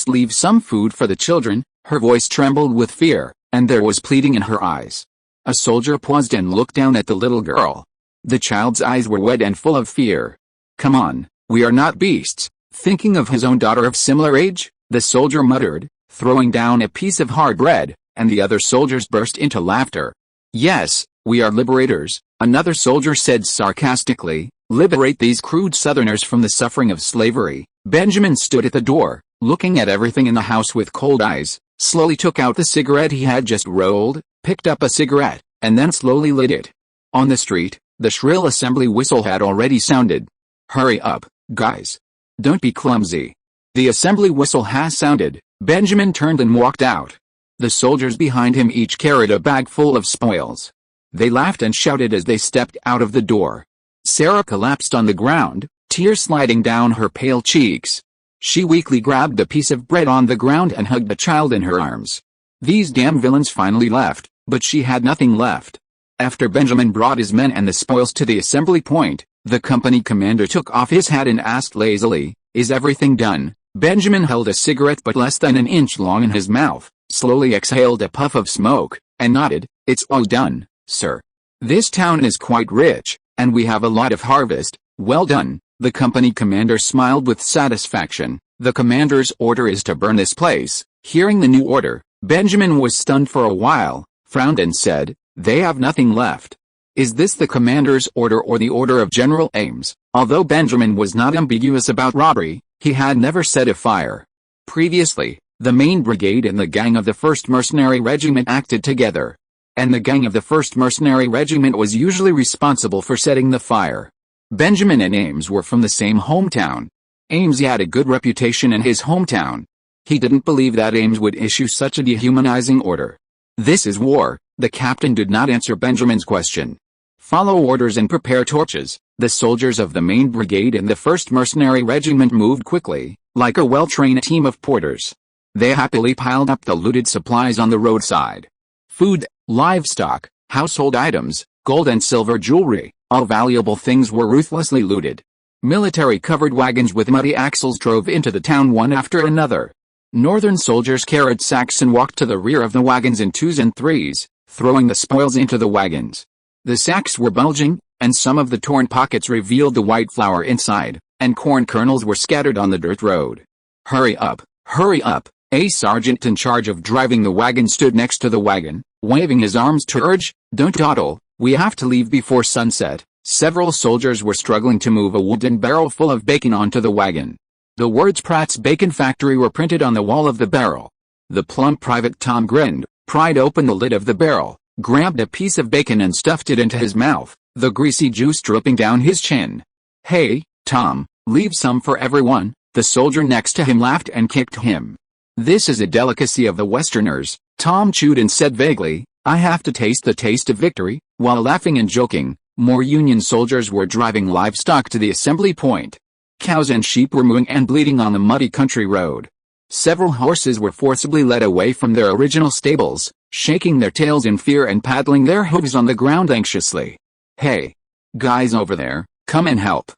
leave some food for the children." Her voice trembled with fear, and there was pleading in her eyes. A soldier paused and looked down at the little girl. The child's eyes were wet and full of fear. "Come on, we are not beasts." Thinking of his own daughter of similar age, the soldier muttered, throwing down a piece of hard bread, and the other soldiers burst into laughter. "Yes, we are liberators," another soldier said sarcastically. "Liberate these crude Southerners from the suffering of slavery." Benjamin stood at the door, looking at everything in the house with cold eyes, slowly took out the cigarette he had just rolled, picked up a cigarette, and then slowly lit it. On the street, the shrill assembly whistle had already sounded. "Hurry up, guys. Don't be clumsy." The assembly whistle has sounded. Benjamin turned and walked out. The soldiers behind him each carried a bag full of spoils. They laughed and shouted as they stepped out of the door. Sarah collapsed on the ground, tears sliding down her pale cheeks. She weakly grabbed a piece of bread on the ground and hugged the child in her arms. These damn villains finally left, but she had nothing left. After Benjamin brought his men and the spoils to the assembly point, the company commander took off his hat and asked lazily, "Is everything done?" Benjamin held a cigarette but less than an inch long in his mouth, slowly exhaled a puff of smoke, and nodded. "It's all done, sir. This town is quite rich, and we have a lot of harvest." "Well done." The company commander smiled with satisfaction. "The commander's order is to burn this place." Hearing the new order, Benjamin was stunned for a while, frowned and said, "They have nothing left." Is this the commander's order or the order of General Ames? Although Benjamin was not ambiguous about robbery, he had never set a fire. Previously, the main brigade and the gang of the 1st Mercenary Regiment acted together, and the gang of the 1st Mercenary Regiment was usually responsible for setting the fire. Benjamin and Ames were from the same hometown. Ames had a good reputation in his hometown. He didn't believe that Ames would issue such a dehumanizing order. "This is war." The captain did not answer Benjamin's question. "Follow orders and prepare torches." The soldiers of the main brigade and the 1st Mercenary Regiment moved quickly, like a well-trained team of porters. They happily piled up the looted supplies on the roadside. Food, livestock, household items, gold and silver jewelry, all valuable things were ruthlessly looted. Military-covered wagons with muddy axles drove into the town one after another. Northern soldiers carried sacks and walked to the rear of the wagons in 2s and 3s, throwing the spoils into the wagons. The sacks were bulging, and some of the torn pockets revealed the white flour inside, and corn kernels were scattered on the dirt road. "Hurry up, hurry up." A sergeant in charge of driving the wagon stood next to the wagon, waving his arms to urge, "Don't dawdle, we have to leave before sunset." Several soldiers were struggling to move a wooden barrel full of bacon onto the wagon. The words "Pratt's Bacon Factory" were printed on the wall of the barrel. The plump Private Tom grinned, pried open the lid of the barrel, grabbed a piece of bacon and stuffed it into his mouth, the greasy juice dripping down his chin. "Hey, Tom, leave some for everyone." The soldier next to him laughed and kicked him. "This is a delicacy of the Westerners," Tom chewed and said vaguely, "I have to taste the taste of victory." While laughing and joking, more Union soldiers were driving livestock to the assembly point. Cows and sheep were mooing and bleating on the muddy country road. Several horses were forcibly led away from their original stables, shaking their tails in fear and paddling their hooves on the ground anxiously. "Hey, guys over there, come and help.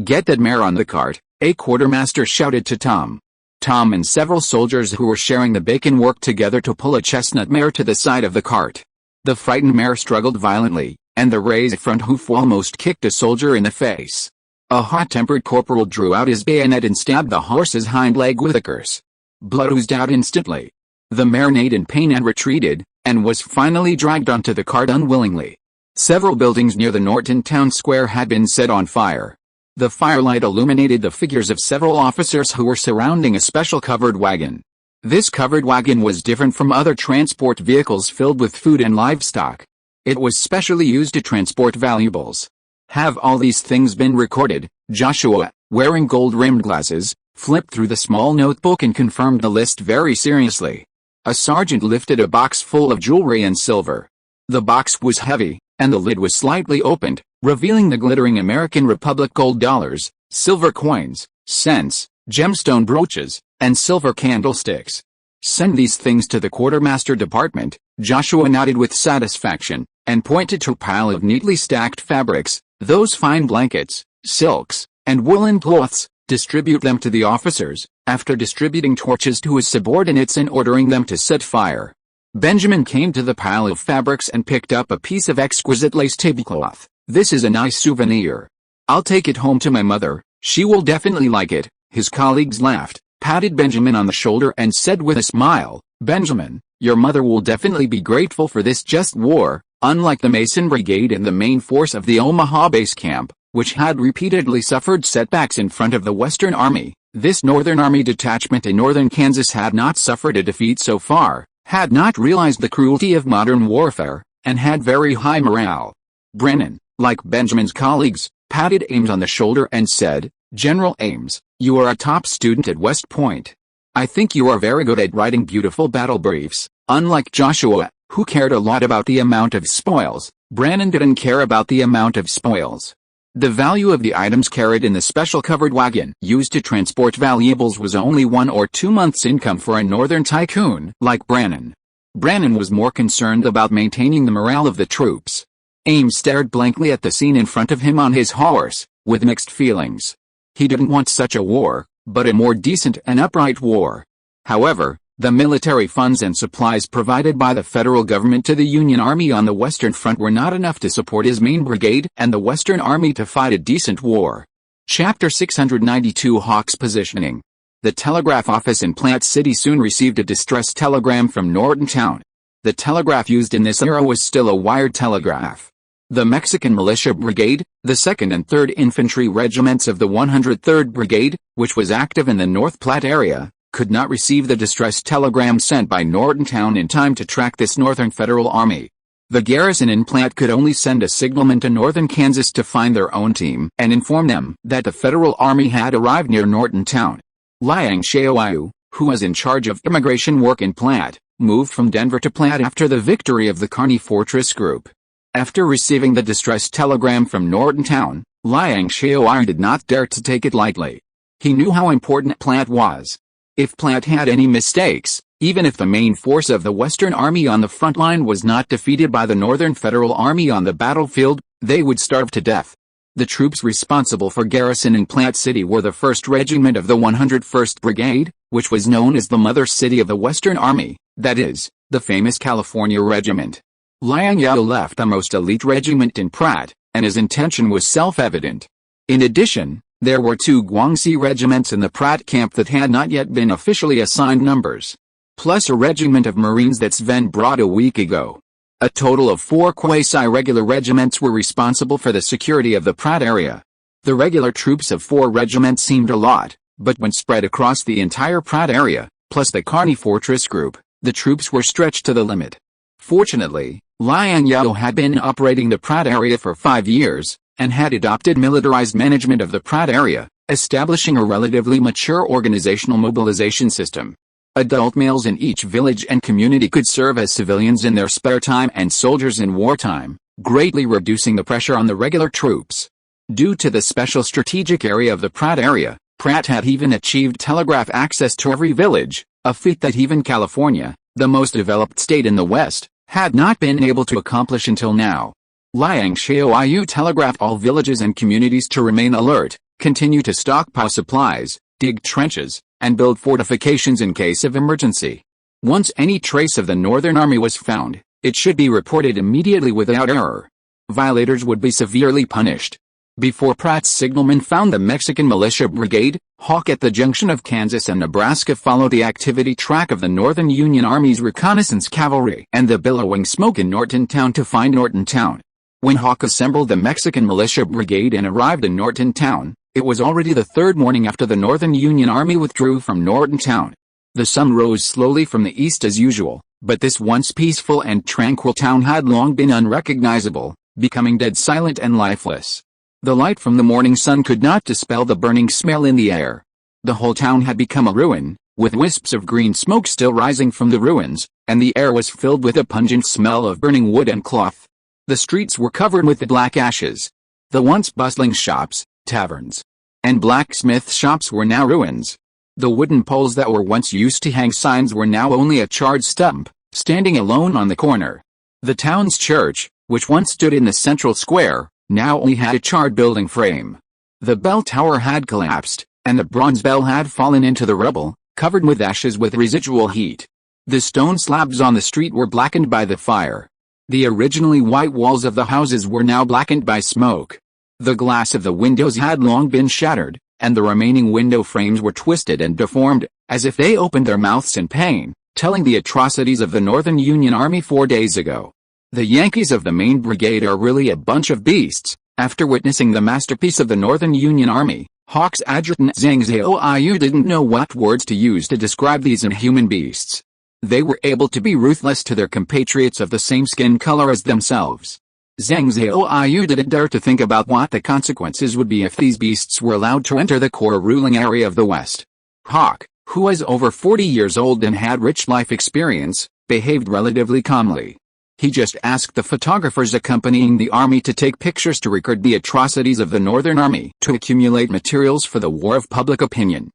Get that mare on the cart," a quartermaster shouted to Tom. Tom and several soldiers who were sharing the bacon worked together to pull a chestnut mare to the side of the cart. The frightened mare struggled violently, and the raised front hoof almost kicked a soldier in the face. A hot-tempered corporal drew out his bayonet and stabbed the horse's hind leg with a curse. Blood oozed out instantly. The mare neighed in pain and retreated, and was finally dragged onto the cart unwillingly. Several buildings near the Norton Town Square had been set on fire. The firelight illuminated the figures of several officers who were surrounding a special covered wagon. This covered wagon was different from other transport vehicles filled with food and livestock. It was specially used to transport valuables. Have all these things been recorded? Joshua, wearing gold-rimmed glasses, flipped through the small notebook and confirmed the list very seriously. A sergeant lifted a box full of jewelry and silver. The box was heavy, and the lid was slightly opened, revealing the glittering American Republic gold dollars, silver coins, cents, gemstone brooches, and silver candlesticks. Send these things to the quartermaster department, Joshua nodded with satisfaction, and pointed to a pile of neatly stacked fabrics, those fine blankets, silks, and woolen cloths. Distribute them to the officers, after distributing torches to his subordinates and ordering them to set fire. Benjamin came to the pile of fabrics and picked up a piece of exquisite lace tablecloth. This is a nice souvenir. I'll take it home to my mother, she will definitely like it. His colleagues laughed, patted Benjamin on the shoulder and said with a smile, Benjamin, your mother will definitely be grateful for this just war. Unlike the Mason Brigade and the main force of the Omaha base camp, which had repeatedly suffered setbacks in front of the Western Army, this Northern Army detachment in northern Kansas had not suffered a defeat so far, had not realized the cruelty of modern warfare, and had very high morale. Brennan, like Benjamin's colleagues, patted Ames on the shoulder and said, General Ames, you are a top student at West Point. I think you are very good at writing beautiful battle briefs. Unlike Joshua, who cared a lot about the amount of spoils, Brennan didn't care about the amount of spoils. The value of the items carried in the special covered wagon used to transport valuables was only 1 or 2 months' income for a northern tycoon like Brennan. Brennan was more concerned about maintaining the morale of the troops. Ames stared blankly at the scene in front of him on his horse, with mixed feelings. He didn't want such a war, but a more decent and upright war. However, the military funds and supplies provided by the federal government to the Union Army on the Western Front were not enough to support his main brigade and the Western Army to fight a decent war. Chapter 692 Hawks Positioning. The telegraph office in Plant City soon received a distress telegram from Norton Town. The telegraph used in this era was still a wired telegraph. The Mexican Militia Brigade, the 2nd and 3rd Infantry Regiments of the 103rd Brigade, which was active in the North Platte area, could not receive the distress telegram sent by Norton Town in time to track this Northern Federal Army. The garrison in Platte could only send a signalman to northern Kansas to find their own team and inform them that the Federal Army had arrived near Norton Town. Liang Zhao, who was in charge of immigration work in Platte, moved from Denver to Platte after the victory of the Kearney Fortress Group. After receiving the distress telegram from Norton Town, Liang Zhao did not dare to take it lightly. He knew how important Platte was. If Platte had any mistakes, even if the main force of the Western Army on the front line was not defeated by the Northern Federal Army on the battlefield, they would starve to death. The troops responsible for garrison in Plant City were the 1st Regiment of the 101st Brigade, which was known as the Mother City of the Western Army, that is, the famous California Regiment. Liang Zhao left the most elite regiment in Pratt, and his intention was self-evident. In addition, there were 2 Guangxi regiments in the Pratt camp that had not yet been officially assigned numbers, plus a regiment of Marines that Sven brought a week ago. A total of 4 quasi-regular regiments were responsible for the security of the Pratt area. The regular troops of 4 regiments seemed a lot, but when spread across the entire Pratt area, plus the Kearney Fortress Group, the troops were stretched to the limit. Fortunately, Liang Zhao had been operating the Pratt area for 5 years, and had adopted militarized management of the Pratt area, establishing a relatively mature organizational mobilization system. Adult males in each village and community could serve as civilians in their spare time and soldiers in wartime, greatly reducing the pressure on the regular troops. Due to the special strategic area of the Pratt area, Pratt had even achieved telegraph access to every village, a feat that even California, the most developed state in the West, had not been able to accomplish until now. Liang Zhao telegraphed all villages and communities to remain alert, continue to stockpile supplies, dig trenches, and build fortifications in case of emergency. Once any trace of the Northern Army was found, it should be reported immediately without error. Violators would be severely punished. Before Pratt's signalman found the Mexican Militia Brigade, Hawk at the junction of Kansas and Nebraska followed the activity track of the Northern Union Army's reconnaissance cavalry and the billowing smoke in Norton Town to find Norton Town. When Hawk assembled the Mexican militia brigade and arrived in Norton Town, it was already the third morning after the Northern Union Army withdrew from Norton Town. The sun rose slowly from the east as usual, but this once peaceful and tranquil town had long been unrecognizable, becoming dead silent and lifeless. The light from the morning sun could not dispel the burning smell in the air. The whole town had become a ruin, with wisps of green smoke still rising from the ruins, and the air was filled with a pungent smell of burning wood and cloth. The streets were covered with the black ashes. The once bustling shops, taverns, and blacksmith shops were now ruins. The wooden poles that were once used to hang signs were now only a charred stump, standing alone on the corner. The town's church, which once stood in the central square, now only had a charred building frame. The bell tower had collapsed, and the bronze bell had fallen into the rubble, covered with ashes with residual heat. The stone slabs on the street were blackened by the fire. The originally white walls of the houses were now blackened by smoke. The glass of the windows had long been shattered, and the remaining window frames were twisted and deformed, as if they opened their mouths in pain, telling the atrocities of the Northern Union Army 4 days ago. The Yankees of the main brigade are really a bunch of beasts. After witnessing the masterpiece of the Northern Union Army, Hawk's adjutant Liang Zhao didn't know what words to use to describe these inhuman beasts. They were able to be ruthless to their compatriots of the same skin color as themselves. Liang Zhao didn't dare to think about what the consequences would be if these beasts were allowed to enter the core ruling area of the West. Hawk, who was over 40 years old and had rich life experience, behaved relatively calmly. He just asked the photographers accompanying the army to take pictures to record the atrocities of the Northern Army to accumulate materials for the war of public opinion.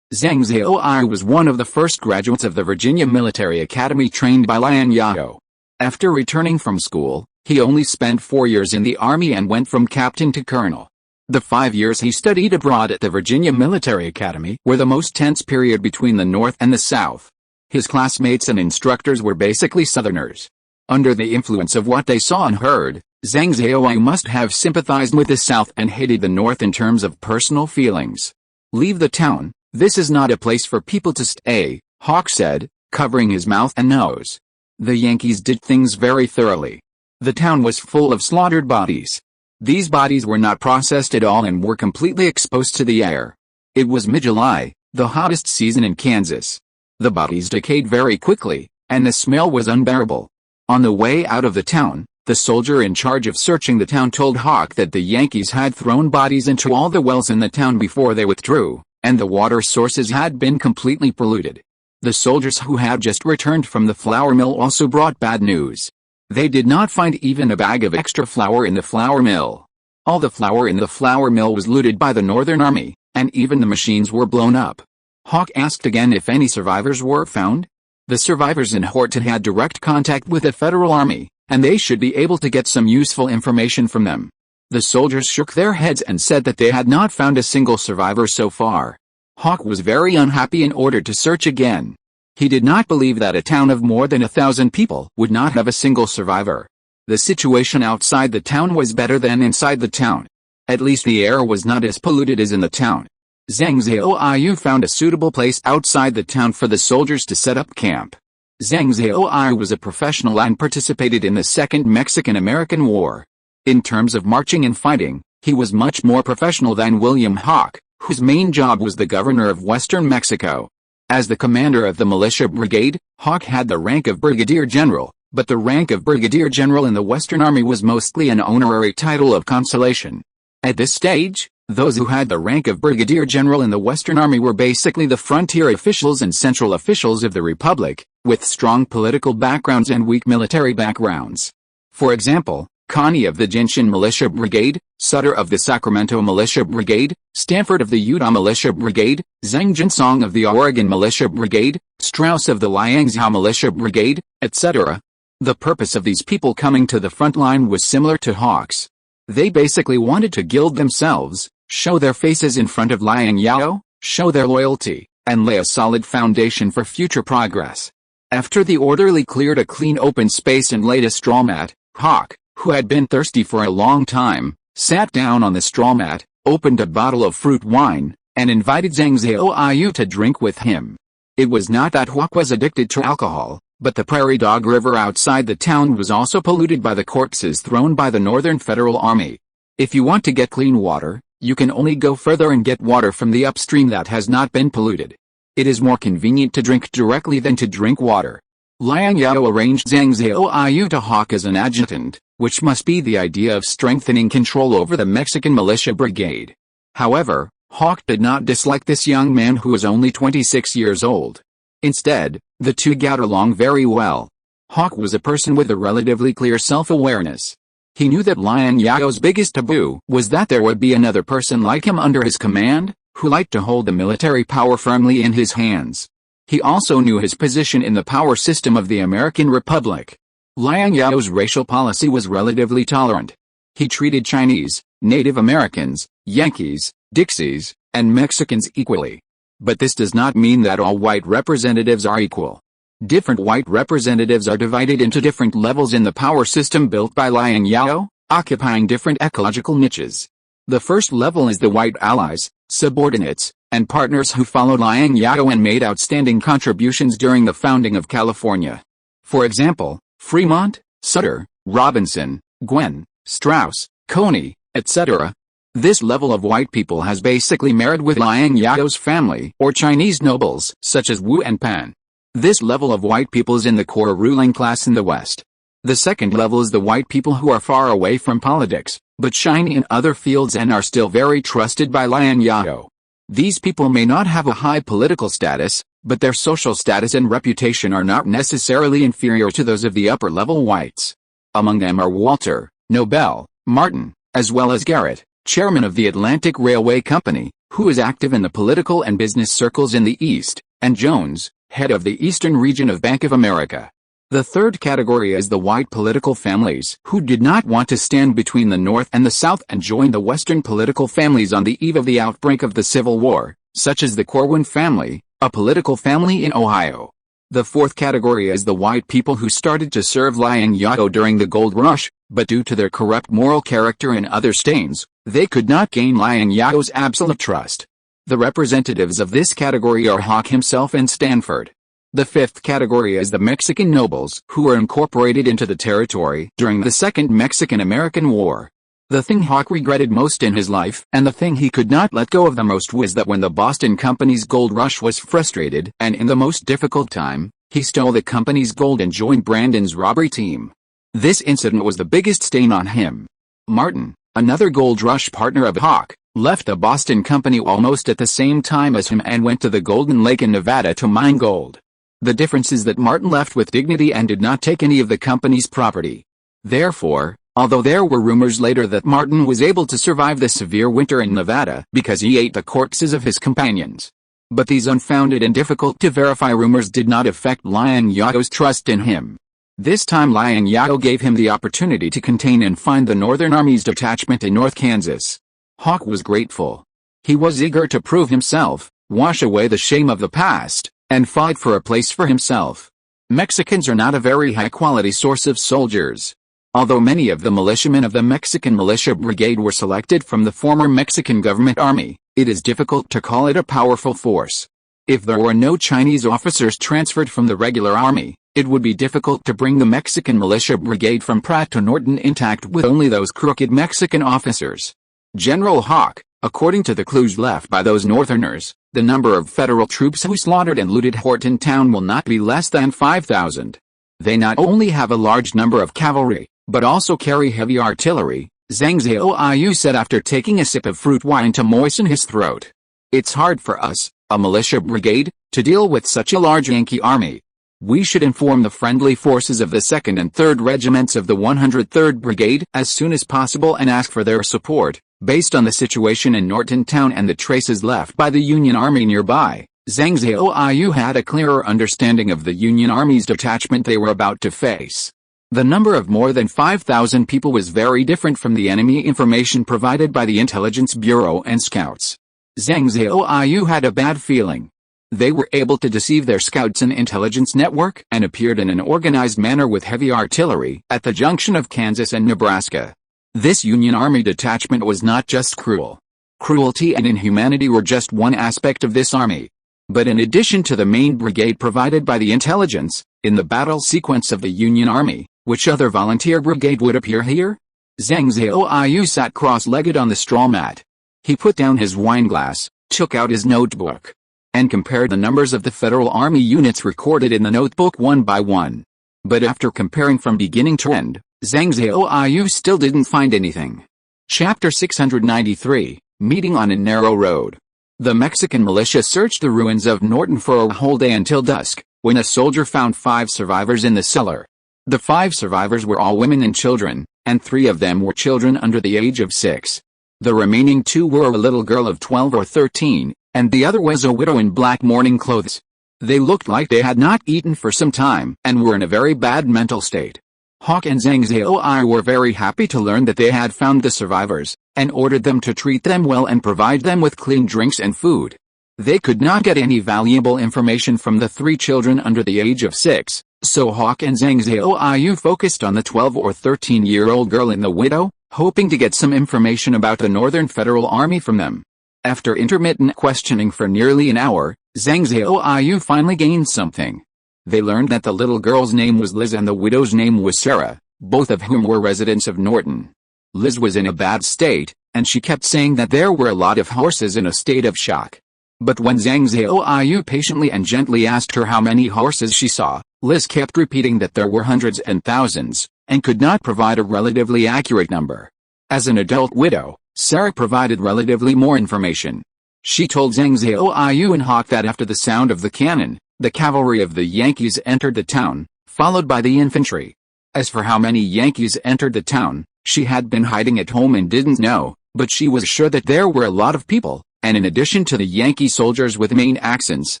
Liang Zhao was one of the first graduates of the Virginia Military Academy trained by Liang Zhao. After returning from school, he only spent 4 years in the Army and went from captain to colonel. The 5 years he studied abroad at the Virginia Military Academy were the most tense period between the North and the South. His classmates and instructors were basically Southerners. Under the influence of what they saw and heard, Liang Zhao must have sympathized with the South and hated the North in terms of personal feelings. "Leave the town, this is not a place for people to stay," Hawk said, covering his mouth and nose. The Yankees did things very thoroughly. The town was full of slaughtered bodies. These bodies were not processed at all and were completely exposed to the air. It was mid-July, the hottest season in Kansas. The bodies decayed very quickly, and the smell was unbearable. On the way out of the town, the soldier in charge of searching the town told Hawk that the Yankees had thrown bodies into all the wells in the town before they withdrew, and the water sources had been completely polluted. The soldiers who had just returned from the flour mill also brought bad news. They did not find even a bag of extra flour in the flour mill. All the flour in the flour mill was looted by the Northern Army, and even the machines were blown up. Hawk asked again if any survivors were found. The survivors in Horton had direct contact with the Federal Army, and they should be able to get some useful information from them. The soldiers shook their heads and said that they had not found a single survivor so far. Hawk was very unhappy and ordered to search again. He did not believe that a town of more than 1,000 people would not have a single survivor. The situation outside the town was better than inside the town. At least the air was not as polluted as in the town. Liang Zhao found a suitable place outside the town for the soldiers to set up camp. Liang Zhao was a professional and participated in the Second Mexican-American War. In terms of marching and fighting, he was much more professional than William Hawk, whose main job was the governor of western Mexico. As the commander of the militia brigade, Hawk had the rank of brigadier general, but the rank of brigadier general in the Western Army was mostly an honorary title of consolation. At this stage, those who had the rank of brigadier general in the Western Army were basically the frontier officials and central officials of the Republic, with strong political backgrounds and weak military backgrounds. For example, Connie of the Gentian Militia Brigade, Sutter of the Sacramento Militia Brigade, Stanford of the Utah Militia Brigade, Zhang Jinsong of the Oregon Militia Brigade, Strauss of the Liang Zhao Militia Brigade, etc. The purpose of these people coming to the front line was similar to Hawk's. They basically wanted to gild themselves, show their faces in front of Liang Zhao, show their loyalty, and lay a solid foundation for future progress. After the orderly cleared a clean open space and laid a straw mat, Hawk, who had been thirsty for a long time, sat down on the straw mat, opened a bottle of fruit wine, and invited Liang Zhao to drink with him. It was not that Hawk was addicted to alcohol, But the Prairie Dog River outside the town was also polluted by the corpses thrown by the Northern Federal Army. If you want to get clean water, you can only go further and get water from the upstream that has not been polluted. It is more convenient to drink directly than to drink water. Liang Zhao arranged Liang Zhao to Hawk as an adjutant, which must be the idea of strengthening control over the Mexican militia brigade. However, Hawk did not dislike this young man who was only 26 years old. Instead, the two got along very well. Hawk was a person with a relatively clear self-awareness. He knew that Liang Zhao's biggest taboo was that there would be another person like him under his command, who liked to hold the military power firmly in his hands. He also knew his position in the power system of the American Republic. Liang Zhao's racial policy was relatively tolerant. He treated Chinese, Native Americans, Yankees, Dixies, and Mexicans equally. But this does not mean that all white representatives are equal. Different white representatives are divided into different levels in the power system built by Liang Zhao, occupying different ecological niches. The first level is the white allies, subordinates, and partners who followed Liang Zhao and made outstanding contributions during the founding of California. For example, Fremont, Sutter, Robinson, Gwen, Strauss, Coney, etc. This level of white people has basically married with Liang Zhao's family or Chinese nobles such as Wu and Pan. This level of white people is in the core ruling class in the West. The second level is the white people who are far away from politics, but shine in other fields and are still very trusted by Liang Zhao. These people may not have a high political status, but their social status and reputation are not necessarily inferior to those of the upper-level whites. Among them are Walter, Nobel, Martin, as well as Garrett, chairman of the Atlantic Railway Company, who is active in the political and business circles in the East, and Jones, head of the Eastern region of Bank of America. The third category is the white political families who did not want to stand between the North and the South and joined the Western political families on the eve of the outbreak of the Civil War, such as the Corwin family, a political family in Ohio. The fourth category is the white people who started to serve Liang Zhao during the gold rush, but due to their corrupt moral character and other stains, they could not gain Liang Zhao's absolute trust. The representatives of this category are Hawk himself and Stanford. The fifth category is the Mexican nobles who were incorporated into the territory during the Second Mexican-American War. The thing Hawk regretted most in his life, and the thing he could not let go of the most, was that when the Boston Company's gold rush was frustrated, and in the most difficult time, he stole the company's gold and joined Brandon's robbery team. This incident was the biggest stain on him. Martin, another gold rush partner of Hawk, left the Boston Company almost at the same time as him and went to the Golden Lake in Nevada to mine gold. The difference is that Martin left with dignity and did not take any of the company's property. Therefore, although there were rumors later that Martin was able to survive the severe winter in Nevada because he ate the corpses of his companions. But these unfounded and difficult to verify rumors did not affect Liang Zhao's trust in him. This time Liang Zhao gave him the opportunity to contain and find the Northern Army's detachment in North Kansas. Hawk was grateful. He was eager to prove himself, wash away the shame of the past, and fight for a place for himself. Mexicans are not a very high-quality source of soldiers. Although many of the militiamen of the Mexican Militia Brigade were selected from the former Mexican government army, it is difficult to call it a powerful force. If there were no Chinese officers transferred from the regular army, it would be difficult to bring the Mexican Militia Brigade from Pratt to Norton intact with only those crooked Mexican officers. General Hawk, according to the clues left by those Northerners, the number of federal troops who slaughtered and looted Horton Town will not be less than 5,000. They not only have a large number of cavalry, but also carry heavy artillery, Liang Zhao said after taking a sip of fruit wine to moisten his throat. It's hard for us, a militia brigade, to deal with such a large Yankee army. We should inform the friendly forces of the 2nd and 3rd Regiments of the 103rd Brigade as soon as possible and ask for their support, based on the situation in Norton Town and the traces left by the Union Army nearby. Liang Zhao had a clearer understanding of the Union Army's detachment they were about to face. The number of more than 5,000 people was very different from the enemy information provided by the Intelligence Bureau and scouts. Liang Zhao had a bad feeling. They were able to deceive their scouts and intelligence network and appeared in an organized manner with heavy artillery at the junction of Kansas and Nebraska. This Union Army detachment was not just cruel. Cruelty and inhumanity were just one aspect of this army. But in addition to the main brigade provided by the intelligence, in the battle sequence of the Union Army, which other volunteer brigade would appear here? Liang Zhao sat cross-legged on the straw mat. He put down his wineglass, took out his notebook, and compared the numbers of the Federal Army units recorded in the notebook one by one. But after comparing from beginning to end, Liang Zhao still didn't find anything. Chapter 693, Meeting on a Narrow Road. The Mexican militia searched the ruins of Norton for a whole day until dusk, when a soldier found 5 survivors in the cellar. The 5 survivors were all women and children, and 3 of them were children under the age of 6. The remaining 2 were a little girl of 12 or 13, and the other was a widow in black mourning clothes. They looked like they had not eaten for some time and were in a very bad mental state. Hawk and Liang Zhao were very happy to learn that they had found the survivors, and ordered them to treat them well and provide them with clean drinks and food. They could not get any valuable information from the 3 children under the age of 6, so Hawk and Liang Zhao focused on the 12 or 13-year-old girl and the widow, hoping to get some information about the Northern Federal Army from them. After intermittent questioning for nearly an hour, Liang Zhao finally gained something. They learned that the little girl's name was Liz and the widow's name was Sarah, both of whom were residents of Norton. Liz was in a bad state, and she kept saying that there were a lot of horses in a state of shock. But when Liang Zhao patiently and gently asked her how many horses she saw, Liz kept repeating that there were hundreds and thousands, and could not provide a relatively accurate number. As an adult widow, Sarah provided relatively more information. She told Liang Zhao and Hawk that after the sound of the cannon, the cavalry of the Yankees entered the town, followed by the infantry. As for how many Yankees entered the town, she had been hiding at home and didn't know, but she was sure that there were a lot of people, and in addition to the Yankee soldiers with main accents,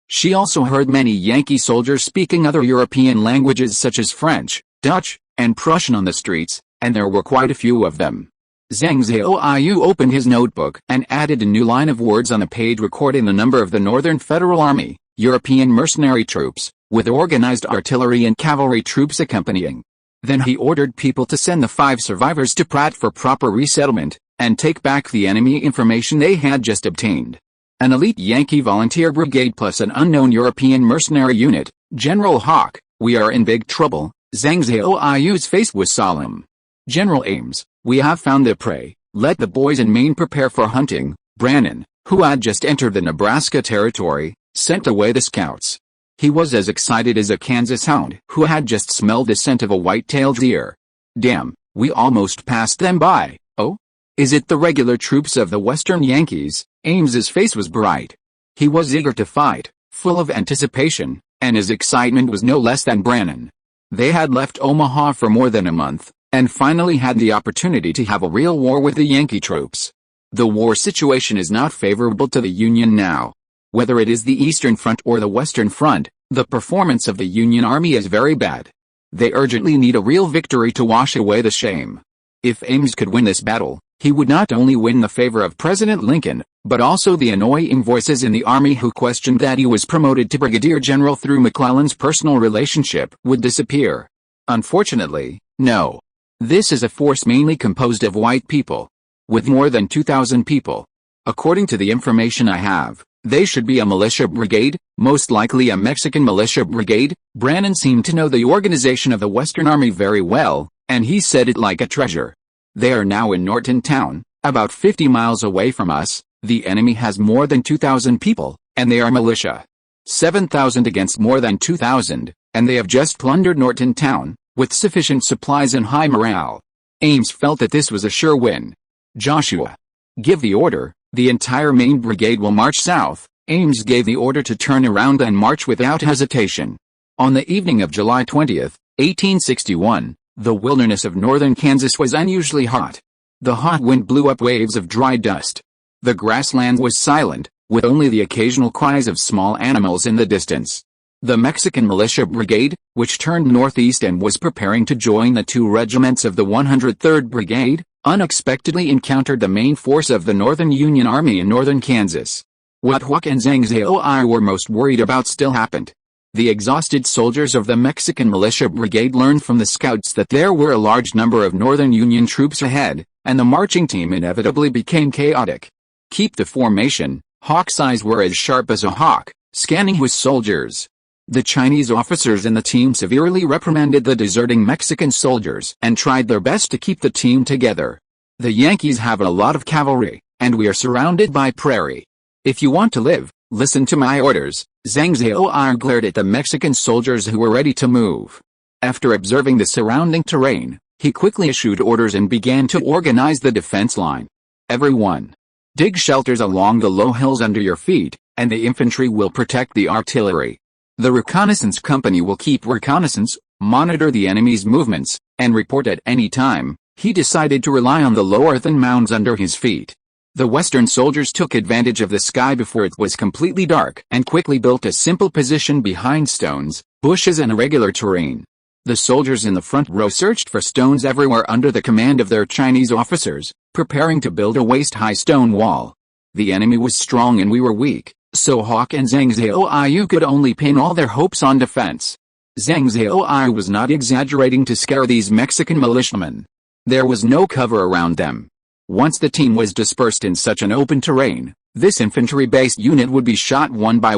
she also heard many Yankee soldiers speaking other European languages such as French, Dutch, and Prussian on the streets, and there were quite a few of them. Liang Zhao opened his notebook and added a new line of words on the page recording the number of the Northern Federal Army, European mercenary troops, with organized artillery and cavalry troops accompanying. Then he ordered people to send the 5 survivors to Pratt for proper resettlement, and take back the enemy information they had just obtained. An elite Yankee volunteer brigade plus an unknown European mercenary unit, General Hawk, we are in big trouble. Liang Zhao's face was solemn. General Ames, we have found the prey, let the boys in Maine prepare for hunting. Brannan, who had just entered the Nebraska territory, sent away the scouts. He was as excited as a Kansas hound who had just smelled the scent of a white-tailed deer. Damn, we almost passed them by. Oh? Is it the regular troops of the Western Yankees? Ames's face was bright. He was eager to fight, full of anticipation, and his excitement was no less than Brannan. They had left Omaha for more than a month, and finally had the opportunity to have a real war with the Yankee troops. The war situation is not favorable to the Union now. Whether it is the Eastern Front or the Western Front, the performance of the Union Army is very bad. They urgently need a real victory to wash away the shame. If Ames could win this battle, he would not only win the favor of President Lincoln, but also the annoying voices in the Army who questioned that he was promoted to brigadier general through McClellan's personal relationship would disappear. Unfortunately, no. This is a force mainly composed of white people. With more than 2,000 people. According to the information I have, they should be a militia brigade, most likely a Mexican militia brigade. Brannan seemed to know the organization of the Western Army very well, and he said it like a treasure. They are now in Norton Town, about 50 miles away from us. The enemy has more than 2,000 people, and they are militia. 7,000 against more than 2,000, and they have just plundered Norton Town, with sufficient supplies and high morale. Ames felt that this was a sure win. Joshua, give the order. The entire main brigade will march south. Ames gave the order to turn around and march without hesitation. On the evening of July 20, 1861, the wilderness of northern Kansas was unusually hot. The hot wind blew up waves of dry dust. The grassland was silent, with only the occasional cries of small animals in the distance. The Mexican militia brigade, which turned northeast and was preparing to join the 2 regiments of the 103rd Brigade, unexpectedly encountered the main force of the Northern Union Army in northern Kansas. What Hawk and Liang Zhao were most worried about still happened. The exhausted soldiers of the Mexican militia brigade learned from the scouts that there were a large number of Northern Union troops ahead, and the marching team inevitably became chaotic. Keep the formation. Hawk's eyes were as sharp as a hawk, Scanning with soldiers. The Chinese officers in the team severely reprimanded the deserting Mexican soldiers and tried their best to keep the team together. The Yankees have a lot of cavalry, and we are surrounded by prairie. If you want to live, listen to my orders. Liang Zhao glared at the Mexican soldiers who were ready to move. After observing the surrounding terrain, he quickly issued orders and began to organize the defense line. Everyone, dig shelters along the low hills under your feet, and the infantry will protect the artillery. The reconnaissance company will keep reconnaissance, monitor the enemy's movements, and report at any time. He decided to rely on the low earthen mounds under his feet. The Western soldiers took advantage of the sky before it was completely dark and quickly built a simple position behind stones, bushes and irregular terrain. The soldiers in the front row searched for stones everywhere under the command of their Chinese officers, preparing to build a waist-high stone wall. The enemy was strong and we were weak, so Hawk and Liang Zhao could only pin all their hopes on defense. Liang Zhao was not exaggerating to scare these Mexican militiamen. There was no cover around them. Once the team was dispersed in such an open terrain, this infantry-based unit would be shot one by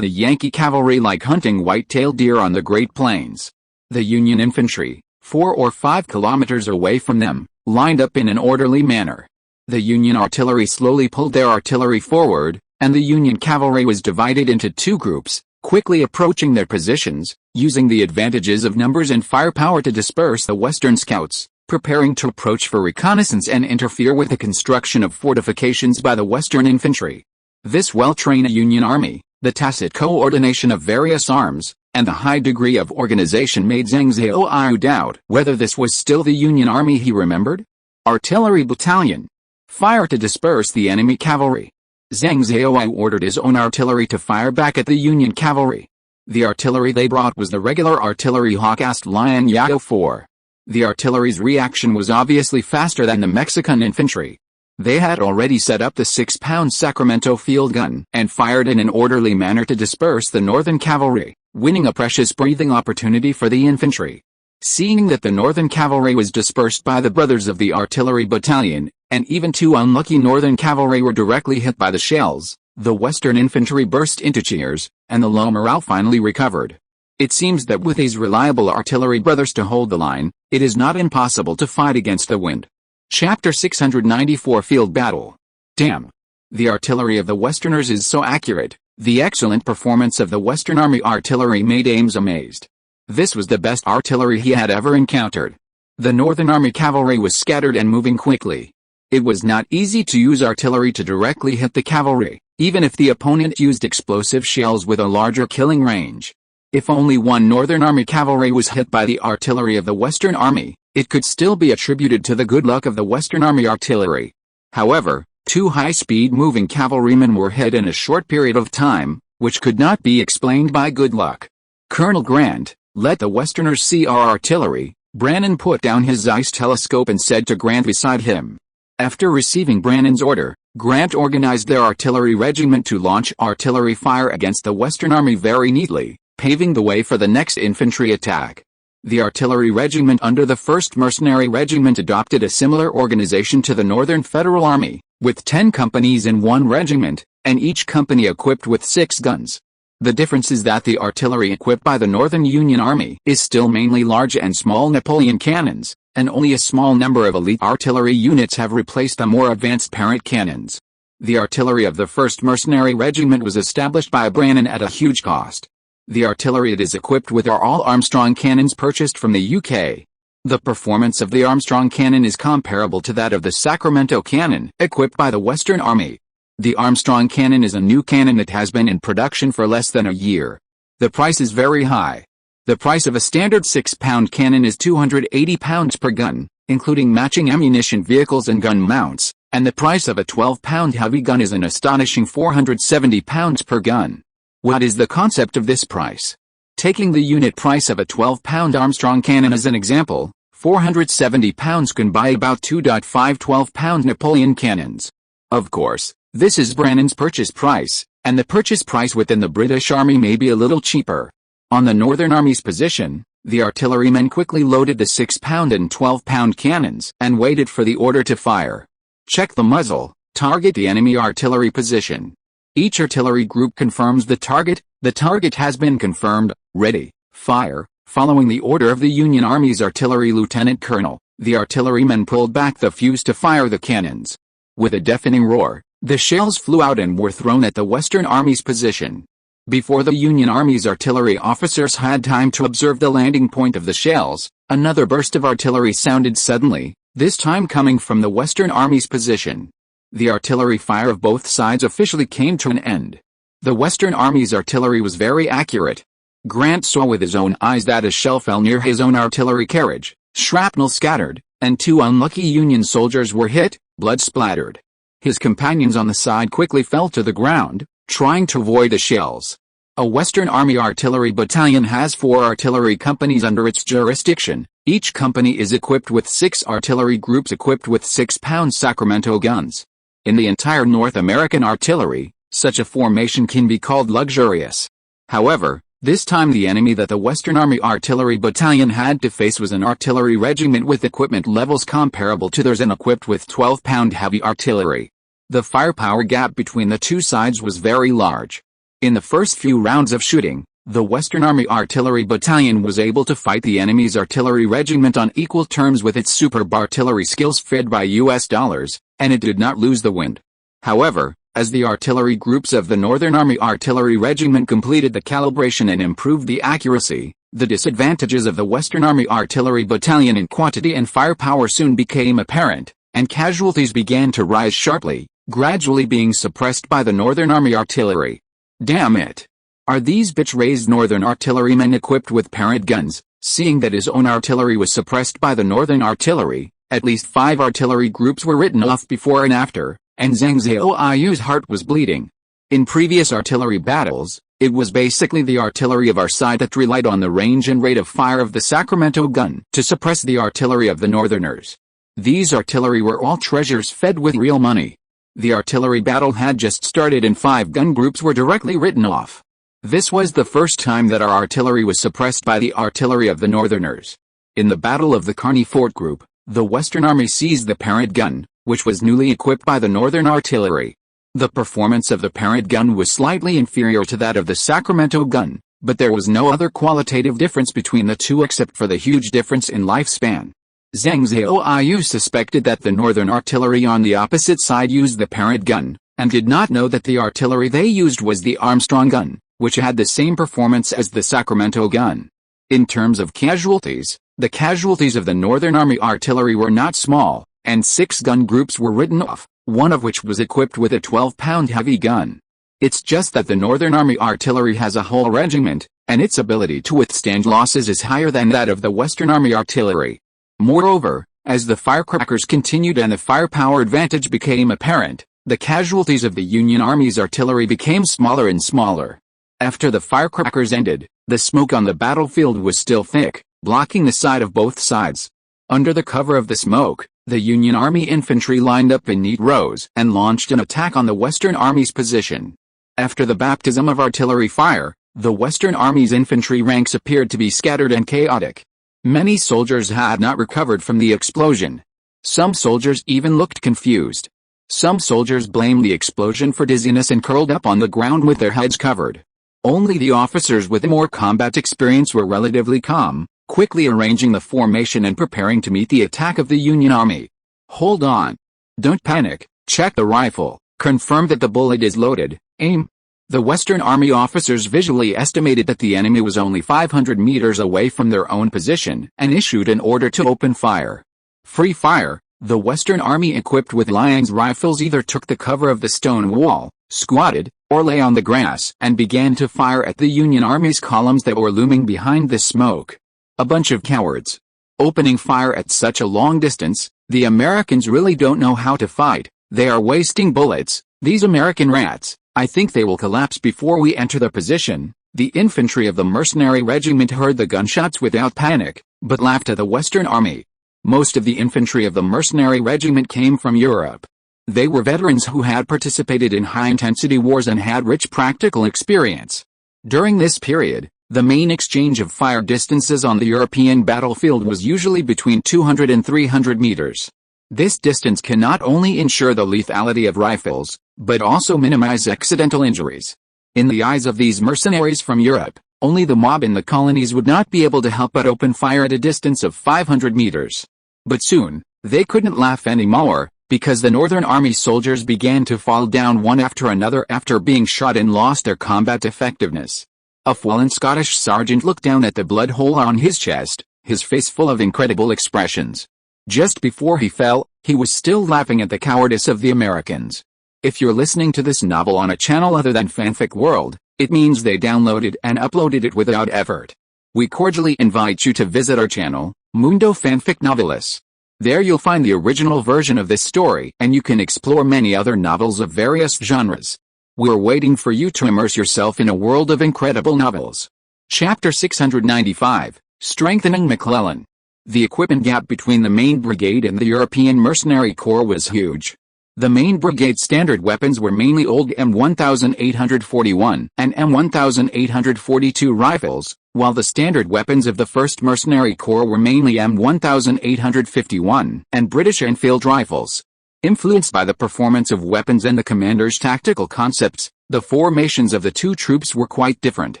the Yankee cavalry like hunting white-tailed deer on the Great Plains. The Union infantry, 4 or 5 kilometers away from them, lined up in an orderly manner. The Union artillery slowly pulled their artillery forward, and the Union cavalry was divided into 2 groups, quickly approaching their positions, using the advantages of numbers and firepower to disperse the Western scouts, preparing to approach for reconnaissance and interfere with the construction of fortifications by the Western infantry. This well-trained Union army, the tacit coordination of various arms, and the high degree of organization made Liang Zhao doubt whether this was still the Union army he remembered. Artillery battalion. Fire to disperse the enemy cavalry. Liang Zhao ordered his own artillery to fire back at the Union cavalry. The artillery they brought was the regular artillery Hawk-assed Liang Zhao 4. The artillery's reaction was obviously faster than the Mexican infantry. They had already set up the 6-pound Sacramento field gun and fired in an orderly manner to disperse the Northern cavalry, winning a precious breathing opportunity for the infantry. Seeing that the Northern cavalry was dispersed by the brothers of the artillery battalion, and even 2 unlucky Northern cavalry were directly hit by the shells, the Western infantry burst into cheers, and the low morale finally recovered. It seems that with these reliable artillery brothers to hold the line, it is not impossible to fight against the wind. Chapter 694 Field Battle. Damn! The artillery of the Westerners is so accurate. The excellent performance of the Western Army artillery made Ames amazed. This was the best artillery he had ever encountered. The Northern Army cavalry was scattered and moving quickly. It was not easy to use artillery to directly hit the cavalry, even if the opponent used explosive shells with a larger killing range. If only one Northern Army cavalry was hit by the artillery of the Western Army, it could still be attributed to the good luck of the Western Army artillery. However, 2 high-speed moving cavalrymen were hit in a short period of time, which could not be explained by good luck. Colonel Grant, let the Westerners see our artillery. Brannan put down his Zeiss telescope and said to Grant beside him. After receiving Brannan's order, Grant organized their artillery regiment to launch artillery fire against the Western Army very neatly, paving the way for the next infantry attack. The artillery regiment under the 1st Mercenary Regiment adopted a similar organization to the Northern Federal Army, with 10 companies in one regiment, and each company equipped with 6 guns. The difference is that the artillery equipped by the Northern Union Army is still mainly large and small Napoleon cannons, and only a small number of elite artillery units have replaced the more advanced parent cannons. The artillery of the 1st Mercenary Regiment was established by Brannan at a huge cost. The artillery it is equipped with are all Armstrong cannons purchased from the UK. The performance of the Armstrong cannon is comparable to that of the Sacramento cannon, equipped by the Western Army. The Armstrong cannon is a new cannon that has been in production for less than a year. The price is very high. The price of a standard 6-pound cannon is £280 per gun, including matching ammunition vehicles and gun mounts, and the price of a 12-pound heavy gun is an astonishing £470 per gun. What is the concept of this price? Taking the unit price of a 12-pound Armstrong cannon as an example, £470 can buy about 2.5 12-pound Napoleon cannons. Of course, this is Brannan's purchase price, and the purchase price within the British Army may be a little cheaper. On the Northern Army's position, the artillerymen quickly loaded the 6-pound and 12-pound cannons and waited for the order to fire. Check the muzzle, target the enemy artillery position. Each artillery group confirms the target. The target has been confirmed. Ready. Fire. Following the order of the Union Army's artillery lieutenant colonel, the artillerymen pulled back the fuse to fire the cannons. With a deafening roar, the shells flew out and were thrown at the Western Army's position. Before the Union Army's artillery officers had time to observe the landing point of the shells, another burst of artillery sounded suddenly, this time coming from the Western Army's position. The artillery fire of both sides officially came to an end. The Western Army's artillery was very accurate. Grant saw with his own eyes that a shell fell near his own artillery carriage, shrapnel scattered, and 2 unlucky Union soldiers were hit, blood splattered. His companions on the side quickly fell to the ground, trying to avoid the shells. A Western Army artillery battalion has 4 artillery companies under its jurisdiction. Each company is equipped with 6 artillery groups equipped with 6-pound Sacramento guns. In the entire North American artillery, such a formation can be called luxurious. However, this time the enemy that the Western Army Artillery Battalion had to face was an artillery regiment with equipment levels comparable to theirs and equipped with 12-pound heavy artillery. The firepower gap between the two sides was very large. In the first few rounds of shooting, the Western Army Artillery Battalion was able to fight the enemy's artillery regiment on equal terms with its superb artillery skills fed by US dollars, and it did not lose the wind. However, as the artillery groups of the Northern Army Artillery Regiment completed the calibration and improved the accuracy, the disadvantages of the Western Army Artillery Battalion in quantity and firepower soon became apparent, and casualties began to rise sharply, gradually being suppressed by the Northern Army Artillery. Damn it! Are these bitch-raised Northern artillerymen equipped with parent guns? Seeing that his own artillery was suppressed by the Northern Artillery, at least 5 artillery groups were written off before and after, and Liang Zhao's heart was bleeding. In previous artillery battles, it was basically the artillery of our side that relied on the range and rate of fire of the Sacramento gun to suppress the artillery of the Northerners. These artillery were all treasures fed with real money. The artillery battle had just started and 5 gun groups were directly written off. This was the first time that our artillery was suppressed by the artillery of the Northerners. In the Battle of the Kearney Fort Group, the Western Army seized the parent gun, which was newly equipped by the Northern Artillery. The performance of the parent gun was slightly inferior to that of the Sacramento gun, but there was no other qualitative difference between the two except for the huge difference in lifespan. Liang Zhao suspected that the Northern Artillery on the opposite side used the parent gun, and did not know that the artillery they used was the Armstrong gun, which had the same performance as the Sacramento gun. In terms of casualties, the casualties of the Northern Army Artillery were not small, and 6 gun groups were written off, one of which was equipped with a 12-pound heavy gun. It's just that the Northern Army Artillery has a whole regiment, and its ability to withstand losses is higher than that of the Western Army Artillery. Moreover, as the firecrackers continued and the firepower advantage became apparent, the casualties of the Union Army's artillery became smaller and smaller. After the firecrackers ended, the smoke on the battlefield was still thick, blocking the side of both sides. Under the cover of the smoke, the Union Army infantry lined up in neat rows and launched an attack on the Western Army's position. After the baptism of artillery fire, the Western Army's infantry ranks appeared to be scattered and chaotic. Many soldiers had not recovered from the explosion. Some soldiers even looked confused. Some soldiers blamed the explosion for dizziness and curled up on the ground with their heads covered. Only the officers with more combat experience were relatively calm, quickly arranging the formation and preparing to meet the attack of the Union Army. Hold on. Don't panic, check the rifle, confirm that the bullet is loaded, aim. The Western Army officers visually estimated that the enemy was only 500 meters away from their own position and issued an order to open fire. Free fire. The Western Army equipped with Liang's rifles either took the cover of the stone wall, squatted, or lay on the grass and began to fire at the Union Army's columns that were looming behind the smoke. A bunch of cowards. Opening fire at such a long distance, the Americans really don't know how to fight. They are wasting bullets, these American rats. I think they will collapse before we enter the position. The infantry of the mercenary regiment heard the gunshots without panic, but laughed at the Western Army. Most of the infantry of the mercenary regiment came from Europe. They were veterans who had participated in high-intensity wars and had rich practical experience. During this period, the main exchange of fire distances on the European battlefield was usually between 200 and 300 meters. This distance can not only ensure the lethality of rifles, but also minimize accidental injuries. In the eyes of these mercenaries from Europe, only the mob in the colonies would not be able to help but open fire at a distance of 500 meters. But soon, they couldn't laugh anymore, because the Northern Army soldiers began to fall down one after another after being shot and lost their combat effectiveness. A fallen Scottish sergeant looked down at the blood hole on his chest, his face full of incredible expressions. Just before he fell, he was still laughing at the cowardice of the Americans. If you're listening to this novel on a channel other than Fanfic World, it means they downloaded and uploaded it without effort. We cordially invite you to visit our channel, Mundo Fanfic Novelis. There you'll find the original version of this story and you can explore many other novels of various genres. We're waiting for you to immerse yourself in a world of incredible novels. Chapter 695, Strengthening McClellan. The equipment gap between the main brigade and the European Mercenary Corps was huge. The main brigade's standard weapons were mainly old M1841 and M1842 rifles, while the standard weapons of the 1st Mercenary Corps were mainly M1851 and British Enfield rifles. Influenced by the performance of weapons and the commander's tactical concepts, the formations of the two troops were quite different.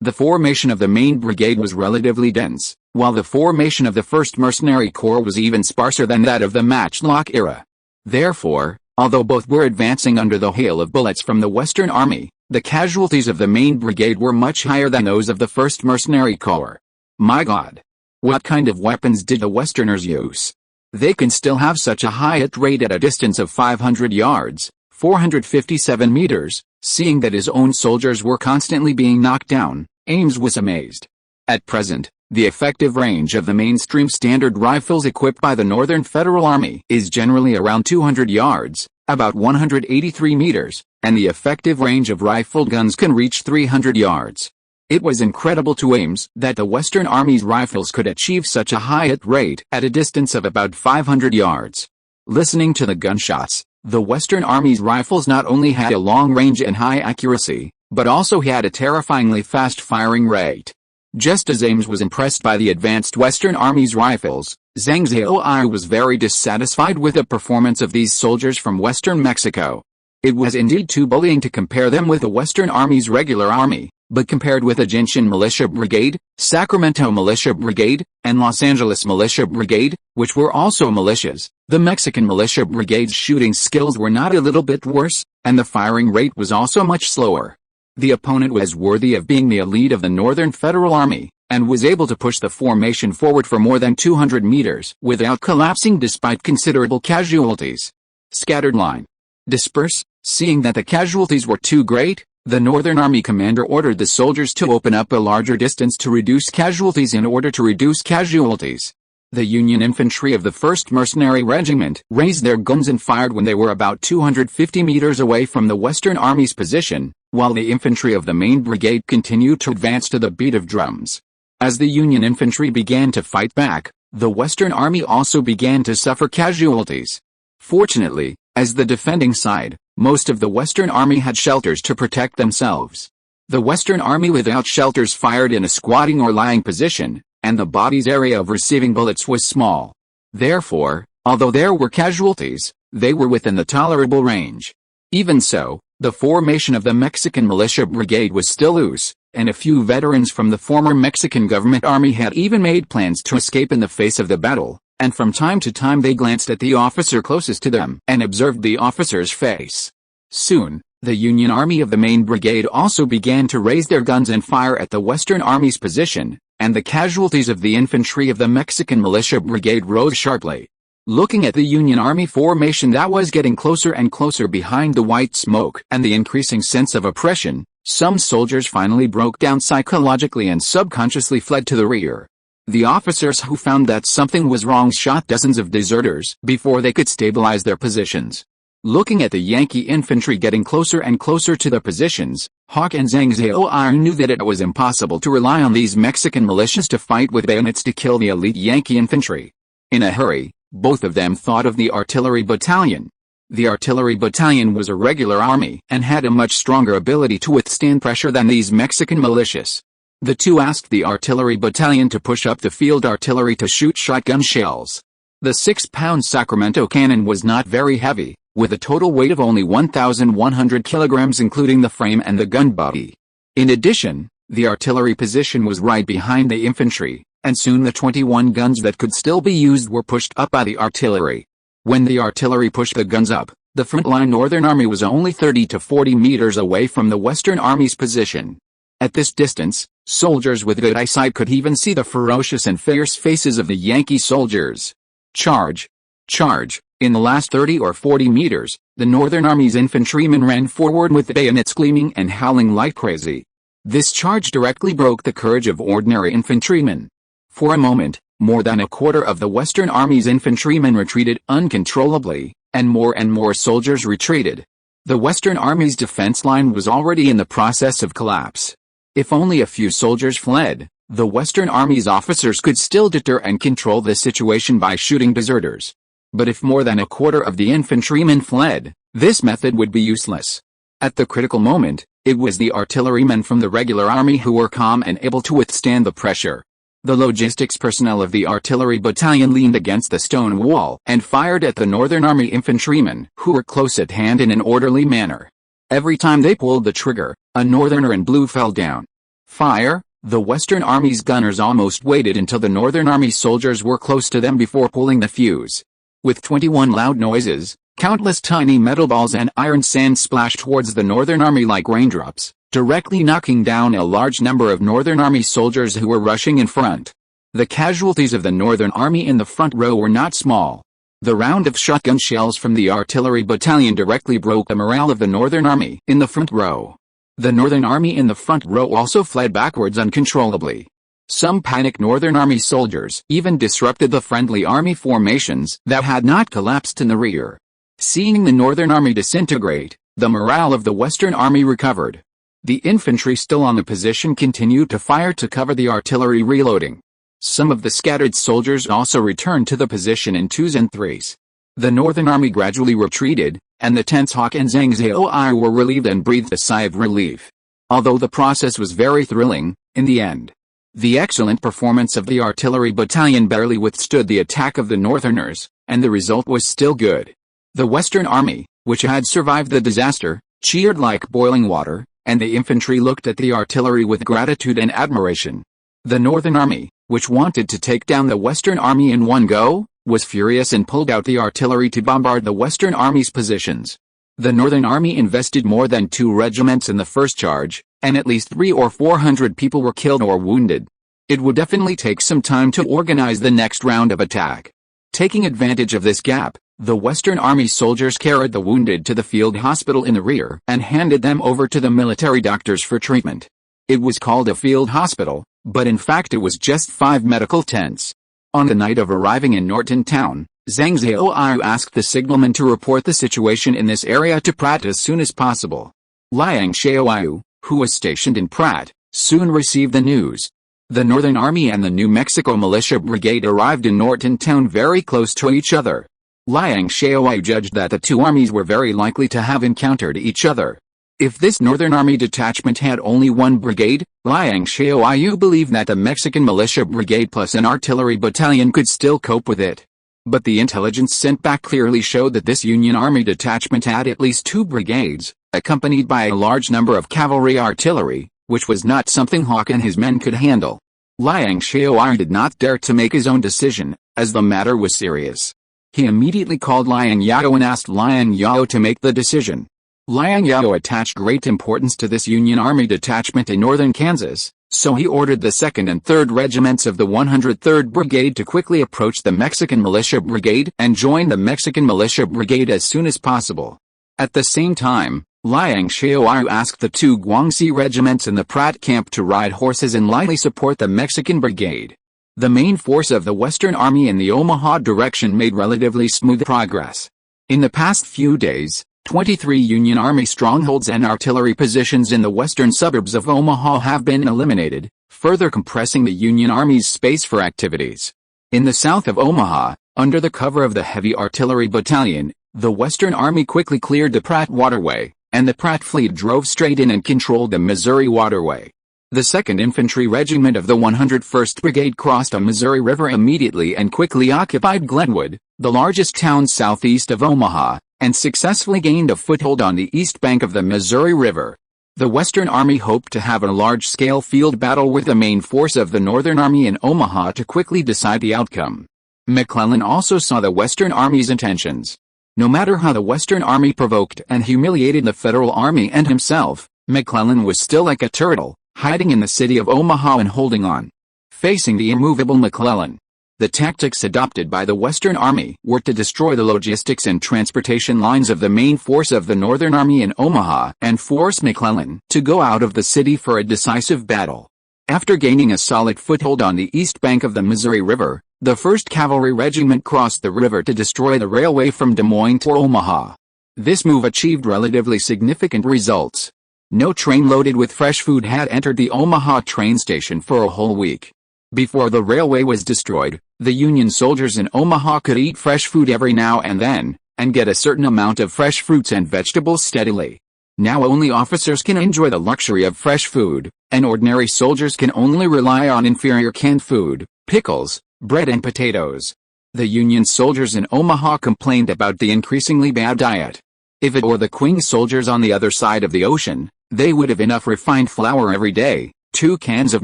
The formation of the main brigade was relatively dense, while the formation of the 1st Mercenary Corps was even sparser than that of the matchlock era. Therefore, although both were advancing under the hail of bullets from the Western Army, the casualties of the main brigade were much higher than those of the 1st Mercenary Corps. My God! What kind of weapons did the Westerners use? They can still have such a high hit rate at a distance of 500 yards, 457 meters, seeing that his own soldiers were constantly being knocked down. Ames was amazed. At present, the effective range of the mainstream standard rifles equipped by the Northern Federal Army is generally around 200 yards, about 183 meters, and the effective range of rifled guns can reach 300 yards. It was incredible to Ames that the Western Army's rifles could achieve such a high hit rate at a distance of about 500 yards. Listening to the gunshots, the Western Army's rifles not only had a long range and high accuracy, but also had a terrifyingly fast firing rate. Just as Ames was impressed by the advanced Western Army's rifles, Liang Zhao was very dissatisfied with the performance of these soldiers from Western Mexico. It was indeed too bullying to compare them with the Western Army's regular army, but compared with the Gentian Militia Brigade, Sacramento Militia Brigade, and Los Angeles Militia Brigade, which were also militias, the Mexican Militia Brigade's shooting skills were not a little bit worse, and the firing rate was also much slower. The opponent was worthy of being the elite of the Northern Federal Army, and was able to push the formation forward for more than 200 meters without collapsing despite considerable casualties. Scattered line. Disperse. Seeing that the casualties were too great, the Northern Army commander ordered the soldiers to open up a larger distance to reduce casualties in order to reduce casualties. The Union infantry of the 1st Mercenary Regiment raised their guns and fired when they were about 250 meters away from the Western Army's position, while the infantry of the main brigade continued to advance to the beat of drums. As the Union infantry began to fight back, the Western Army also began to suffer casualties. Fortunately, as the defending side, most of the Western Army had shelters to protect themselves. The Western Army without shelters fired in a squatting or lying position, and the body's area of receiving bullets was small. Therefore, although there were casualties, they were within the tolerable range. Even so, the formation of the Mexican Militia Brigade was still loose, and a few veterans from the former Mexican government army had even made plans to escape in the face of the battle, and from time to time they glanced at the officer closest to them and observed the officer's face. Soon, the Union Army of the main brigade also began to raise their guns and fire at the Western Army's position, and the casualties of the infantry of the Mexican Militia Brigade rose sharply. Looking at the Union Army formation that was getting closer and closer behind the white smoke and the increasing sense of oppression, some soldiers finally broke down psychologically and subconsciously fled to the rear. The officers who found that something was wrong shot dozens of deserters before they could stabilize their positions. Looking at the Yankee infantry getting closer and closer to their positions, Hawk and Liang Zhao knew that it was impossible to rely on these Mexican militias to fight with bayonets to kill the elite Yankee infantry. In a hurry, both of them thought of the artillery battalion. The artillery battalion was a regular army and had a much stronger ability to withstand pressure than these Mexican militias. The two asked the artillery battalion to push up the field artillery to shoot shotgun shells. The 6-pound Sacramento cannon was not very heavy, with a total weight of only 1,100 kilograms including the frame and the gun body. In addition, the artillery position was right behind the infantry, and soon the 21 guns that could still be used were pushed up by the artillery. When the artillery pushed the guns up, the frontline Northern Army was only 30 to 40 meters away from the Western Army's position. At this distance, soldiers with good eyesight could even see the ferocious and fierce faces of the Yankee soldiers. Charge! Charge! In the last 30 or 40 meters, the Northern Army's infantrymen ran forward with bayonets gleaming and howling like crazy. This charge directly broke the courage of ordinary infantrymen. For a moment, more than a quarter of the Western Army's infantrymen retreated uncontrollably, and more soldiers retreated. The Western Army's defense line was already in the process of collapse. If only a few soldiers fled, the Western Army's officers could still deter and control the situation by shooting deserters. But if more than a quarter of the infantrymen fled, this method would be useless. At the critical moment, it was the artillerymen from the regular army who were calm and able to withstand the pressure. The logistics personnel of the artillery battalion leaned against the stone wall and fired at the Northern Army infantrymen who were close at hand in an orderly manner. Every time they pulled the trigger, a Northerner in blue fell down. Fire! The Western Army's gunners almost waited until the Northern Army soldiers were close to them before pulling the fuse. With 21 loud noises, countless tiny metal balls and iron sand splashed towards the Northern Army like raindrops, directly knocking down a large number of Northern Army soldiers who were rushing in front. The casualties of the Northern Army in the front row were not small. The round of shotgun shells from the artillery battalion directly broke the morale of the Northern Army in the front row. The Northern Army in the front row also fled backwards uncontrollably. Some panicked Northern Army soldiers even disrupted the friendly army formations that had not collapsed in the rear. Seeing the Northern Army disintegrate, the morale of the Western Army recovered. The infantry still on the position continued to fire to cover the artillery reloading. Some of the scattered soldiers also returned to the position in twos and threes. The Northern Army gradually retreated, and the tense Hawk and Liang Zhao were relieved and breathed a sigh of relief. Although the process was very thrilling, in the end, the excellent performance of the artillery battalion barely withstood the attack of the Northerners, and the result was still good. The Western Army, which had survived the disaster, cheered like boiling water, and the infantry looked at the artillery with gratitude and admiration. The Northern Army, which wanted to take down the Western Army in one go, was furious and pulled out the artillery to bombard the Western Army's positions. The Northern Army invested more than 2 regiments in the first charge, and at least 300 or 400 people were killed or wounded. It would definitely take some time to organize the next round of attack. Taking advantage of this gap, the Western Army soldiers carried the wounded to the field hospital in the rear and handed them over to the military doctors for treatment. It was called a field hospital, but in fact it was just 5 medical tents. On the night of arriving in Norton Town, Liang Zhao asked the signalman to report the situation in this area to Pratt as soon as possible. Liang Zhao, who was stationed in Pratt, soon received the news. The Northern Army and the New Mexico Militia Brigade arrived in Norton Town very close to each other. Liang Zhao judged that the two armies were very likely to have encountered each other. If this Northern Army detachment had only one brigade, Liang Zhao believed that the Mexican Militia Brigade plus an artillery battalion could still cope with it. But the intelligence sent back clearly showed that this Union Army detachment had at least 2 brigades, accompanied by a large number of cavalry artillery, which was not something Hawk and his men could handle. Liang Zhao did not dare to make his own decision, as the matter was serious. He immediately called Liang Zhao and asked Liang Zhao to make the decision. Liang Zhao attached great importance to this Union Army detachment in northern Kansas, so he ordered the 2nd and 3rd Regiments of the 103rd Brigade to quickly approach the Mexican Militia Brigade and join the Mexican Militia Brigade as soon as possible. At the same time, Liang Zhao asked the 2 Guangxi regiments in the Pratt camp to ride horses and lightly support the Mexican Brigade. The main force of the Western Army in the Omaha direction made relatively smooth progress. In the past few days, 23 Union Army strongholds and artillery positions in the western suburbs of Omaha have been eliminated, further compressing the Union Army's space for activities. In the south of Omaha, under the cover of the Heavy Artillery Battalion, the Western Army quickly cleared the Pratt Waterway, and the Pratt fleet drove straight in and controlled the Missouri Waterway. The 2nd Infantry Regiment of the 101st Brigade crossed the Missouri River immediately and quickly occupied Glenwood, the largest town southeast of Omaha, and successfully gained a foothold on the east bank of the Missouri River. The Western Army hoped to have a large-scale field battle with the main force of the Northern Army in Omaha to quickly decide the outcome. McClellan also saw the Western Army's intentions. No matter how the Western Army provoked and humiliated the Federal Army and himself, McClellan was still like a turtle, hiding in the city of Omaha and holding on. Facing the immovable McClellan, the tactics adopted by the Western Army were to destroy the logistics and transportation lines of the main force of the Northern Army in Omaha and force McClellan to go out of the city for a decisive battle. After gaining a solid foothold on the east bank of the Missouri River, the 1st Cavalry Regiment crossed the river to destroy the railway from Des Moines to Omaha. This move achieved relatively significant results. No train loaded with fresh food had entered the Omaha train station for a whole week. Before the railway was destroyed, the Union soldiers in Omaha could eat fresh food every now and then, and get a certain amount of fresh fruits and vegetables steadily. Now only officers can enjoy the luxury of fresh food, and ordinary soldiers can only rely on inferior canned food, pickles, bread and potatoes. The Union soldiers in Omaha complained about the increasingly bad diet. If it were the Queen soldiers on the other side of the ocean, they would have enough refined flour every day, 2 cans of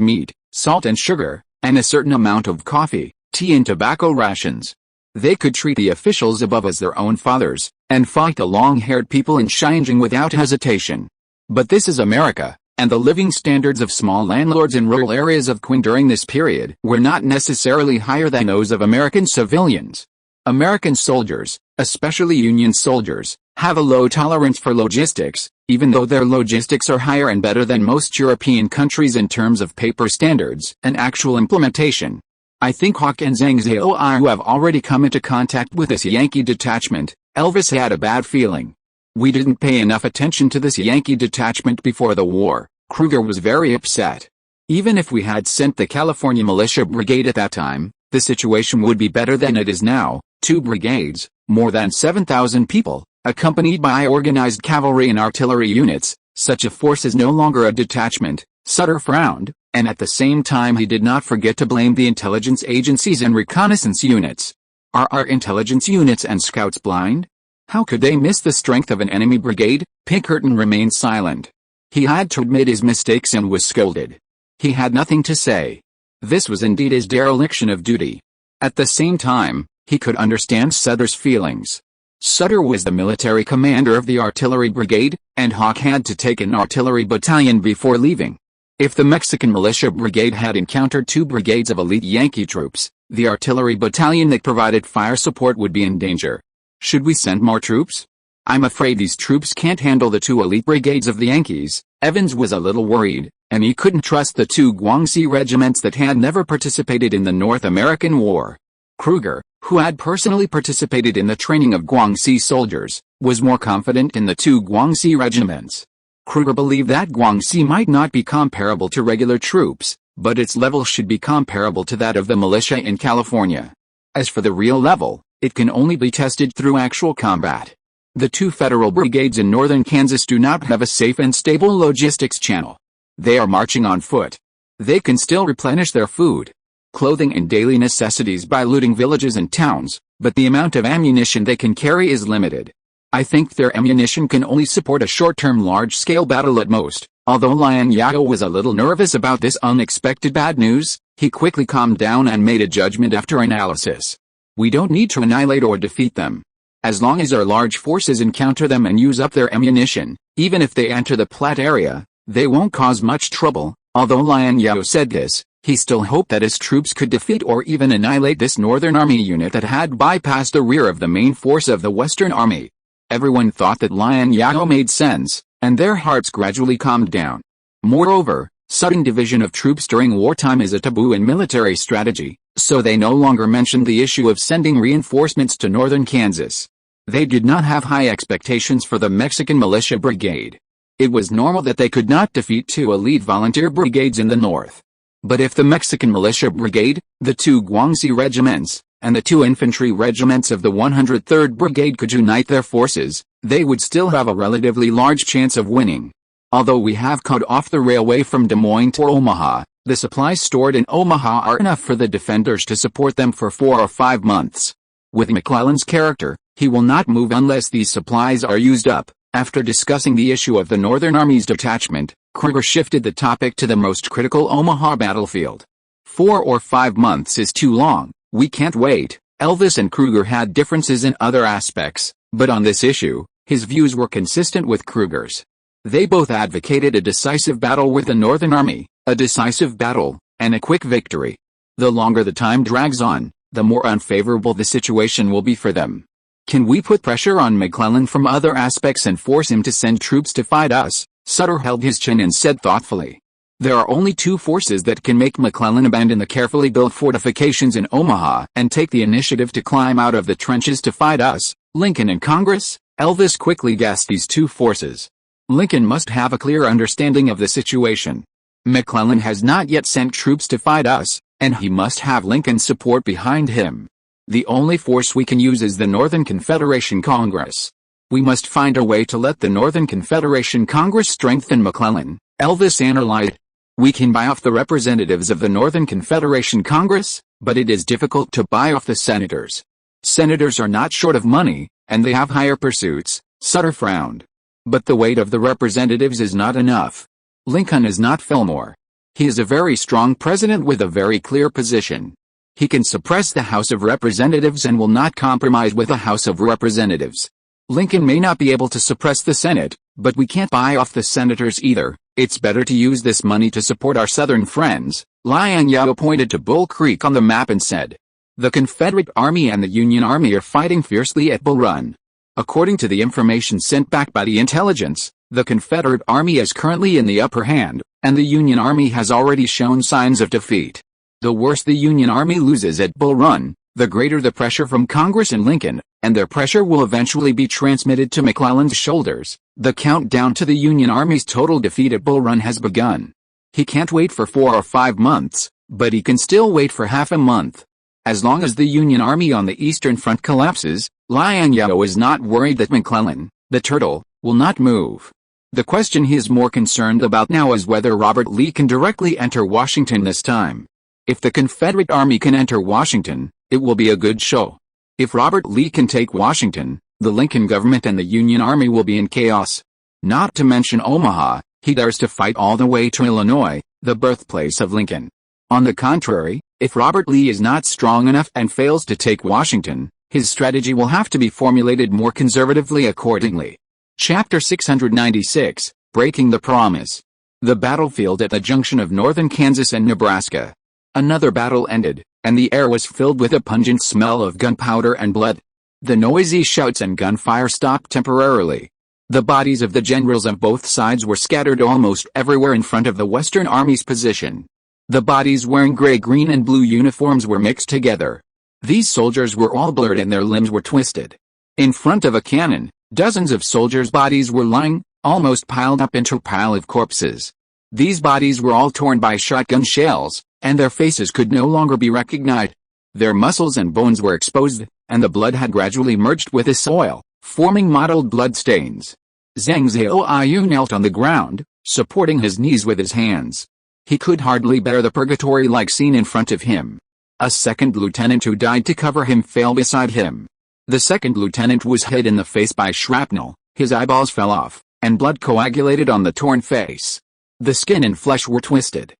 meat, salt and sugar, and a certain amount of coffee, tea and tobacco rations. They could treat the officials above as their own fathers, and fight the long-haired people in Xinjiang without hesitation. But this is America, and the living standards of small landlords in rural areas of Queen during this period were not necessarily higher than those of American civilians. American soldiers, especially Union soldiers, have a low tolerance for logistics, even though their logistics are higher and better than most European countries in terms of paper standards and actual implementation. I think Hawk and Liang Zhao who have already come into contact with this Yankee detachment. Elvis had a bad feeling. We didn't pay enough attention to this Yankee detachment before the war. Kruger was very upset. Even if we had sent the California Militia Brigade at that time, the situation would be better than it is now. 2 brigades, more than 7,000 people, accompanied by organized cavalry and artillery units. Such a force is no longer a detachment. Sutter frowned, and at the same time he did not forget to blame the intelligence agencies and reconnaissance units. Are our intelligence units and scouts blind? How could they miss the strength of an enemy brigade? Pinkerton remained silent. He had to admit his mistakes and was scolded. He had nothing to say. This was indeed his dereliction of duty. At the same time, he could understand Sutter's feelings. Sutter was the military commander of the artillery brigade, and Hawk had to take an artillery battalion before leaving. If the Mexican militia brigade had encountered 2 brigades of elite Yankee troops, the artillery battalion that provided fire support would be in danger. Should we send more troops? I'm afraid these troops can't handle the 2 elite brigades of the Yankees. Evans was a little worried, and he couldn't trust the 2 Guangxi regiments that had never participated in the North American War. Kruger, who had personally participated in the training of Guangxi soldiers, was more confident in the 2 Guangxi regiments. Kruger believed that Guangxi might not be comparable to regular troops, but its level should be comparable to that of the militia in California. As for the real level, it can only be tested through actual combat. The 2 federal brigades in northern Kansas do not have a safe and stable logistics channel. They are marching on foot. They can still replenish their food, clothing and daily necessities by looting villages and towns, but the amount of ammunition they can carry is limited. I think their ammunition can only support a short-term large-scale battle at most. Although Liang Zhao was a little nervous about this unexpected bad news, he quickly calmed down and made a judgment after analysis. We don't need to annihilate or defeat them. As long as our large forces encounter them and use up their ammunition, even if they enter the Platte area, they won't cause much trouble. Although Liang Zhao said this, he still hoped that his troops could defeat or even annihilate this Northern Army unit that had bypassed the rear of the main force of the Western Army. Everyone thought that Liang Zhao made sense, and their hearts gradually calmed down. Moreover, sudden division of troops during wartime is a taboo in military strategy, so they no longer mentioned the issue of sending reinforcements to northern Kansas. They did not have high expectations for the Mexican militia brigade. It was normal that they could not defeat 2 elite volunteer brigades in the north. But if the Mexican militia brigade, the 2 Guangxi regiments, and the 2 infantry regiments of the 103rd Brigade could unite their forces, they would still have a relatively large chance of winning. Although we have cut off the railway from Des Moines to Omaha, the supplies stored in Omaha are enough for the defenders to support them for 4 or 5 months. With McClellan's character, He will not move unless these supplies are used up. After discussing the issue of the Northern Army's detachment, Kruger shifted the topic to the most critical Omaha battlefield. 4 or 5 months is too long, we can't wait. Elvis and Kruger had differences in other aspects, but on this issue, his views were consistent with Kruger's. They both advocated a decisive battle with the Northern Army, a decisive battle, and a quick victory. The longer the time drags on, the more unfavorable the situation will be for them. Can we put pressure on McClellan from other aspects and force him to send troops to fight us? Sutter held his chin and said thoughtfully. There are only 2 forces that can make McClellan abandon the carefully built fortifications in Omaha and take the initiative to climb out of the trenches to fight us, Lincoln and Congress. Elvis quickly guessed these 2 forces. Lincoln must have a clear understanding of the situation. McClellan has not yet sent troops to fight us, and he must have Lincoln's support behind him. The only force we can use is the Northern Confederation Congress. We must find a way to let the Northern Confederation Congress strengthen McClellan, Elvis analyzed. We can buy off the representatives of the Northern Confederation Congress, but it is difficult to buy off the senators. Senators are not short of money, and they have higher pursuits. Sutter frowned. But the weight of the representatives is not enough. Lincoln is not Fillmore. He is a very strong president with a very clear position. He can suppress the House of Representatives and will not compromise with the House of Representatives. Lincoln may not be able to suppress the Senate, but we can't buy off the senators either. It's better to use this money to support our Southern friends. Liang Zhao pointed to Bull Creek on the map and said, "The Confederate Army and the Union Army are fighting fiercely at Bull Run. According to the information sent back by the intelligence, the Confederate Army is currently in the upper hand, and the Union Army has already shown signs of defeat. The worse the Union Army loses at Bull Run, the greater the pressure from Congress and Lincoln, and their pressure will eventually be transmitted to McClellan's shoulders. The countdown to the Union Army's total defeat at Bull Run has begun. He can't wait for 4 or 5 months, but he can still wait for half a month. As long as the Union Army on the Eastern Front collapses, Liang Zhao is not worried that McClellan, the turtle, will not move. The question he is more concerned about now is whether Robert Lee can directly enter Washington this time. If the Confederate Army can enter Washington, it will be a good show. If Robert Lee can take Washington, the Lincoln government and the Union Army will be in chaos. Not to mention Omaha, he dares to fight all the way to Illinois, the birthplace of Lincoln. On the contrary, if Robert Lee is not strong enough and fails to take Washington, his strategy will have to be formulated more conservatively accordingly. Chapter 696, Breaking the Promise. The battlefield at the junction of northern Kansas and Nebraska. Another battle ended, and the air was filled with a pungent smell of gunpowder and blood. The noisy shouts and gunfire stopped temporarily. The bodies of the generals of both sides were scattered almost everywhere in front of the Western Army's position. The bodies wearing gray, green and blue uniforms were mixed together. These soldiers were all blurred and their limbs were twisted. In front of a cannon, dozens of soldiers' bodies were lying, almost piled up into a pile of corpses. These bodies were all torn by shotgun shells, and their faces could no longer be recognized. Their muscles and bones were exposed, and the blood had gradually merged with the soil, forming mottled blood stains. Liang Zhao knelt on the ground, supporting his knees with his hands. He could hardly bear the purgatory-like scene in front of him. A second lieutenant who died to cover him fell beside him. The second lieutenant was hit in the face by shrapnel, his eyeballs fell off, and blood coagulated on the torn face. The skin and flesh were twisted.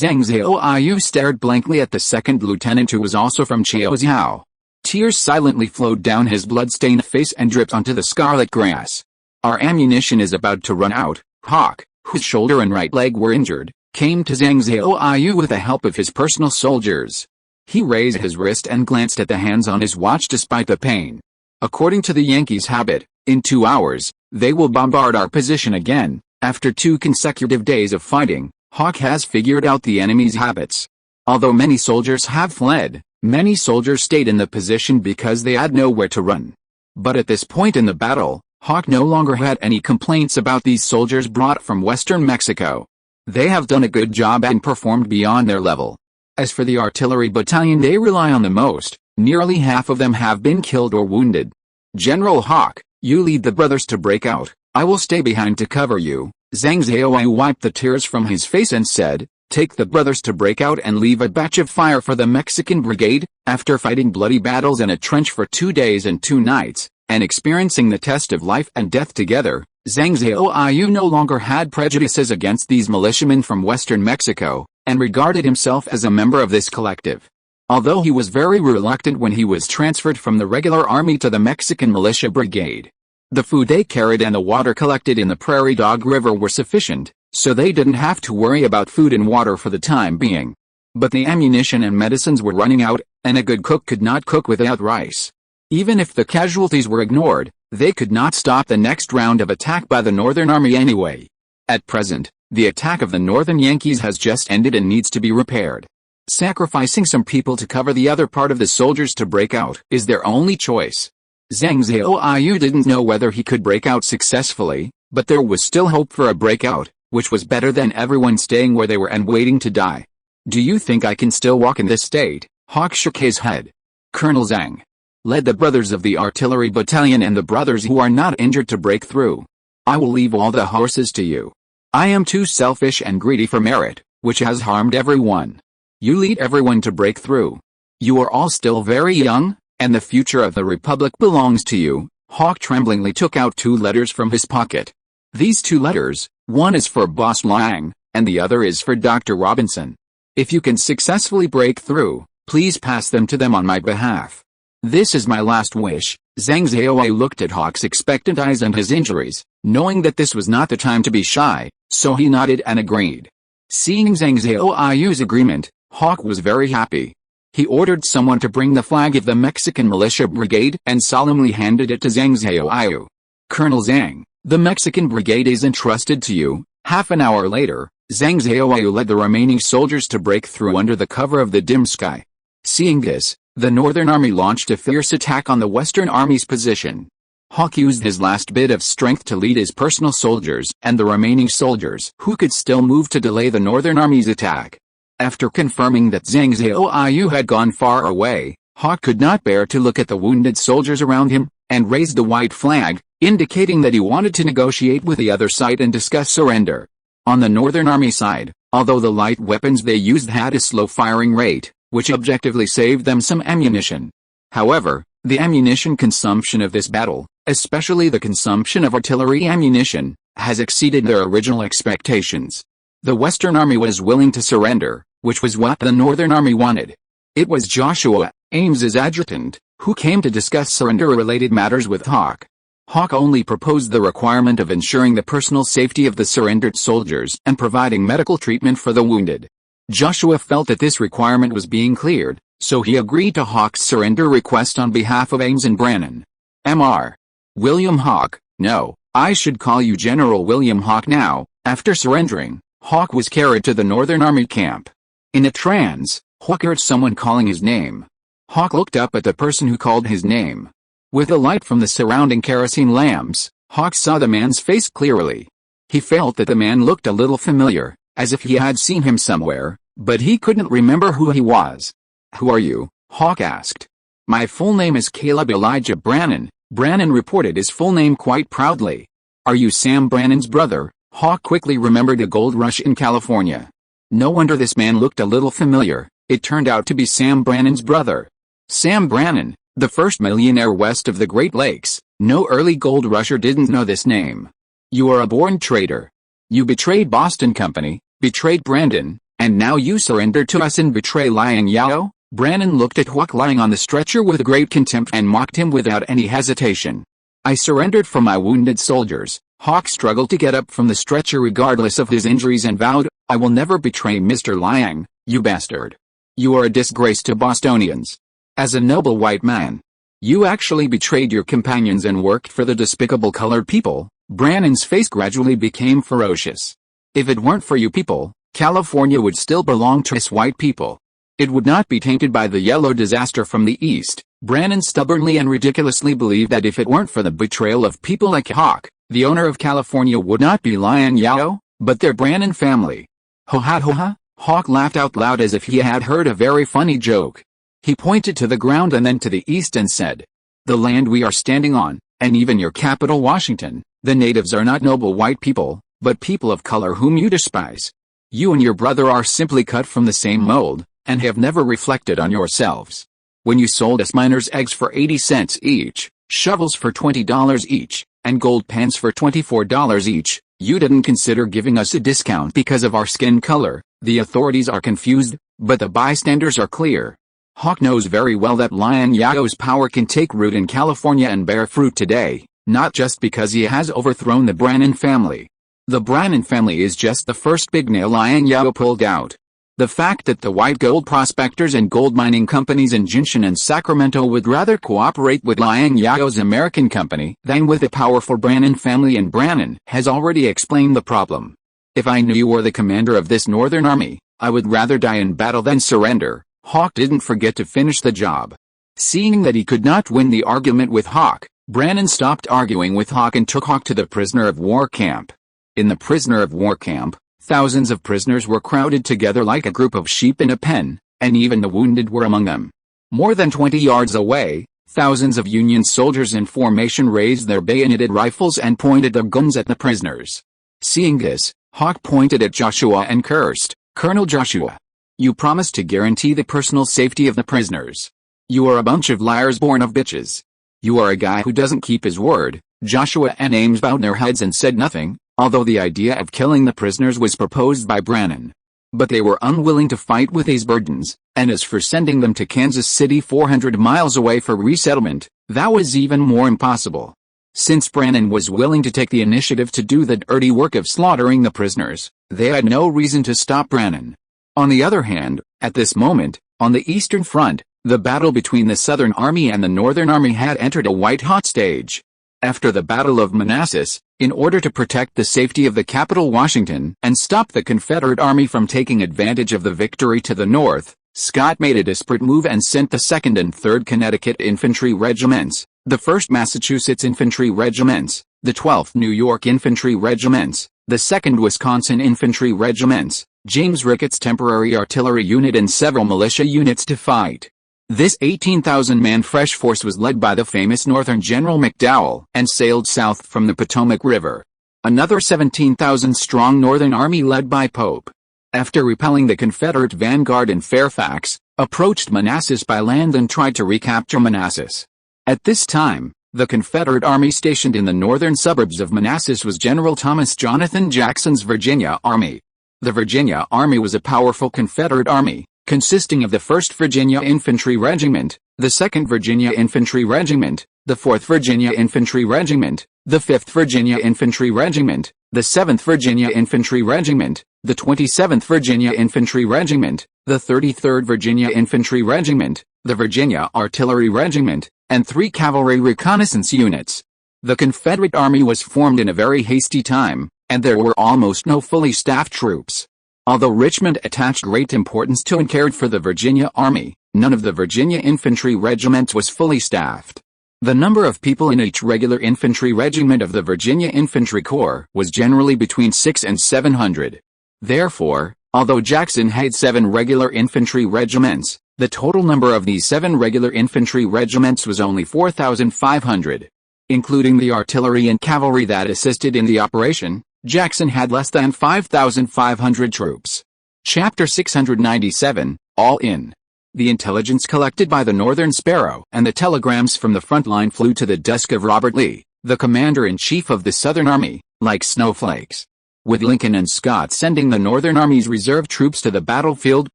Liang Zhao stared blankly at the second lieutenant who was also from Chaozhou. Tears silently flowed down his blood-stained face and dripped onto the scarlet grass. "Our ammunition is about to run out." Hawk, whose shoulder and right leg were injured, came to Liang Zhao with the help of his personal soldiers. He raised his wrist and glanced at the hands on his watch despite the pain. "According to the Yankees' habit, in 2 hours, they will bombard our position again." After 2 consecutive days of fighting, Hawk has figured out the enemy's habits. Although many soldiers have fled, many soldiers stayed in the position because they had nowhere to run. But at this point in the battle, Hawk no longer had any complaints about these soldiers brought from western Mexico. They have done a good job and performed beyond their level. As for the artillery battalion they rely on the most, nearly half of them have been killed or wounded. "General Hawk, you lead the brothers to break out. I will stay behind to cover you." Liang Zhao wiped the tears from his face and said, "Take the brothers to break out and leave a batch of fire for the Mexican brigade." After fighting bloody battles in a trench for 2 days and 2 nights, and experiencing the test of life and death together, Liang Zhao no longer had prejudices against these militiamen from western Mexico, and regarded himself as a member of this collective. Although he was very reluctant when he was transferred from the regular army to the Mexican militia brigade. The food they carried and the water collected in the Prairie Dog River were sufficient, so they didn't have to worry about food and water for the time being. But the ammunition and medicines were running out, and a good cook could not cook without rice. Even if the casualties were ignored, they could not stop the next round of attack by the Northern Army anyway. At present, the attack of the Northern Yankees has just ended and needs to be repaired. Sacrificing some people to cover the other part of the soldiers to break out is their only choice. Liang Zhao didn't know whether he could break out successfully, but there was still hope for a breakout, which was better than everyone staying where they were and waiting to die. Do you think I can still walk in this state? Hawk shook his head. Colonel Zhang led the brothers of the artillery battalion and the brothers who are not injured to break through. I will leave all the horses to you. I am too selfish and greedy for merit, which has harmed everyone. You lead everyone to break through. You are all still very young, and the future of the Republic belongs to you. Hawk tremblingly took out 2 letters from his pocket. These 2 letters, one is for Boss Liang, and the other is for Dr. Robinson. If you can successfully break through, please pass them to them on my behalf. This is my last wish. Liang Zhao looked at Hawk's expectant eyes and his injuries, knowing that this was not the time to be shy, so he nodded and agreed. Seeing Liang Zhao's agreement, Hawk was very happy. He ordered someone to bring the flag of the Mexican militia brigade and solemnly handed it to Liang Zhao. Colonel Zhang, the Mexican brigade is entrusted to you. Half an hour later, Liang Zhao led the remaining soldiers to break through under the cover of the dim sky. Seeing this, the Northern Army launched a fierce attack on the Western Army's position. Hawk used his last bit of strength to lead his personal soldiers and the remaining soldiers who could still move to delay the Northern Army's attack. After confirming that Liang Zhao had gone far away, Hawk could not bear to look at the wounded soldiers around him, and raised the white flag, indicating that he wanted to negotiate with the other side and discuss surrender. On the Northern Army side, although the light weapons they used had a slow firing rate, which objectively saved them some ammunition. However, the ammunition consumption of this battle, especially the consumption of artillery ammunition, has exceeded their original expectations. The Western Army was willing to surrender, which was what the Northern Army wanted. It was Joshua, Ames's adjutant, who came to discuss surrender-related matters with Hawk. Hawk only proposed the requirement of ensuring the personal safety of the surrendered soldiers and providing medical treatment for the wounded. Joshua felt that this requirement was being cleared, so he agreed to Hawk's surrender request on behalf of Ames and Brannan. Mr. William Hawk, no, I should call you General William Hawk now. After surrendering, Hawk was carried to the Northern Army camp. In a trance, Hawk heard someone calling his name. Hawk looked up at the person who called his name. With the light from the surrounding kerosene lamps, Hawk saw the man's face clearly. He felt that the man looked a little familiar, as if he had seen him somewhere, but he couldn't remember who he was. Who are you? Hawk asked. My full name is Caleb Elijah Brannan. Brannan reported his full name quite proudly. Are you Sam Brannan's brother? Hawk quickly remembered a gold rush in California. No wonder this man looked a little familiar. It turned out to be Sam Brannan's brother. Sam Brannan, the first millionaire west of the Great Lakes. No early gold rusher didn't know this name. You are a born traitor. You betrayed Boston Company, betrayed Brandon, and now you surrender to us and betray Liang Zhao? Brannan looked at Hawk lying on the stretcher with great contempt and mocked him without any hesitation. I surrendered for my wounded soldiers. Hawk struggled to get up from the stretcher regardless of his injuries and vowed, I will never betray Mr. Liang, you bastard. You are a disgrace to Bostonians. As a noble white man, you actually betrayed your companions and worked for the despicable colored people. Brannan's face gradually became ferocious. If it weren't for you people, California would still belong to us white people. It would not be tainted by the yellow disaster from the east. Brannan stubbornly and ridiculously believed that if it weren't for the betrayal of people like Hawk, the owner of California would not be Liang Zhao, but their Brannan family. Ho ha ho ha! Hawk laughed out loud as if he had heard a very funny joke. He pointed to the ground and then to the east and said, the land we are standing on, and even your capital Washington, the natives are not noble white people, but people of color whom you despise. You and your brother are simply cut from the same mold, and have never reflected on yourselves. When you sold us miners' eggs for 80 cents each, shovels for $20 each, and gold pans for $24 each. You didn't consider giving us a discount because of our skin color. The authorities are confused, but the bystanders are clear. Hawk knows very well that Liang Zhao's power can take root in California and bear fruit today, not just because he has overthrown the Brannan family. The Brannan family is just the first big nail Liang Zhao pulled out. The fact that the white gold prospectors and gold mining companies in Jinshan and Sacramento would rather cooperate with Liang Zhao's American company than with the powerful Brannan family in Brannan has already explained the problem. If I knew you were the commander of this northern army, I would rather die in battle than surrender. Hawk didn't forget to finish the job. Seeing that he could not win the argument with Hawk, Brannan stopped arguing with Hawk and took Hawk to the prisoner of war camp. In the prisoner of war camp, thousands of prisoners were crowded together like a group of sheep in a pen, and even the wounded were among them. More than 20 yards away, thousands of Union soldiers in formation raised their bayoneted rifles and pointed their guns at the prisoners. Seeing this, Hawk pointed at Joshua and cursed, "Colonel Joshua, you promised to guarantee the personal safety of the prisoners. You are a bunch of liars born of bitches. You are a guy who doesn't keep his word." Joshua and Ames bowed their heads and said nothing, although the idea of killing the prisoners was proposed by Brannan. But they were unwilling to fight with these burdens, and as for sending them to Kansas City 400 miles away for resettlement, that was even more impossible. Since Brannan was willing to take the initiative to do the dirty work of slaughtering the prisoners, they had no reason to stop Brannan. On the other hand, at this moment, on the Eastern Front, the battle between the Southern Army and the Northern Army had entered a white-hot stage. After the Battle of Manassas, in order to protect the safety of the capital Washington and stop the Confederate Army from taking advantage of the victory to the north, Scott made a desperate move and sent the 2nd and 3rd Connecticut Infantry Regiments, the 1st Massachusetts Infantry Regiments, the 12th New York Infantry Regiments, the 2nd Wisconsin Infantry Regiments, James Ricketts Temporary Artillery Unit and several militia units to fight. This 18,000-man fresh force was led by the famous Northern General McDowell and sailed south from the Potomac River. Another 17,000-strong Northern Army led by Pope, after repelling the Confederate vanguard in Fairfax, approached Manassas by land and tried to recapture Manassas. At this time, the Confederate Army stationed in the northern suburbs of Manassas was General Thomas Jonathan Jackson's Virginia Army. The Virginia Army was a powerful Confederate army, consisting of the 1st Virginia Infantry Regiment, the 2nd Virginia Infantry Regiment, the 4th Virginia Infantry Regiment, the 5th Virginia Infantry Regiment, the 7th Virginia Infantry Regiment, the 27th Virginia Infantry Regiment, the 33rd Virginia Infantry Regiment, the Virginia Artillery Regiment, and 3 cavalry reconnaissance units. The Confederate Army was formed in a very hasty time, and there were almost no fully staffed troops. Although Richmond attached great importance to and cared for the Virginia Army, none of the Virginia infantry regiments was fully staffed. The number of people in each regular infantry regiment of the Virginia Infantry Corps was generally between 600 and 700. Therefore, although Jackson had 7 regular infantry regiments, the total number of these 7 regular infantry regiments was only 4,500. Including the artillery and cavalry that assisted in the operation, Jackson had less than 5,500 troops. Chapter 697, All In. The intelligence collected by the Northern Sparrow and the telegrams from the front line flew to the desk of Robert Lee, the commander-in-chief of the Southern Army, like snowflakes. With Lincoln and Scott sending the Northern Army's reserve troops to the battlefield,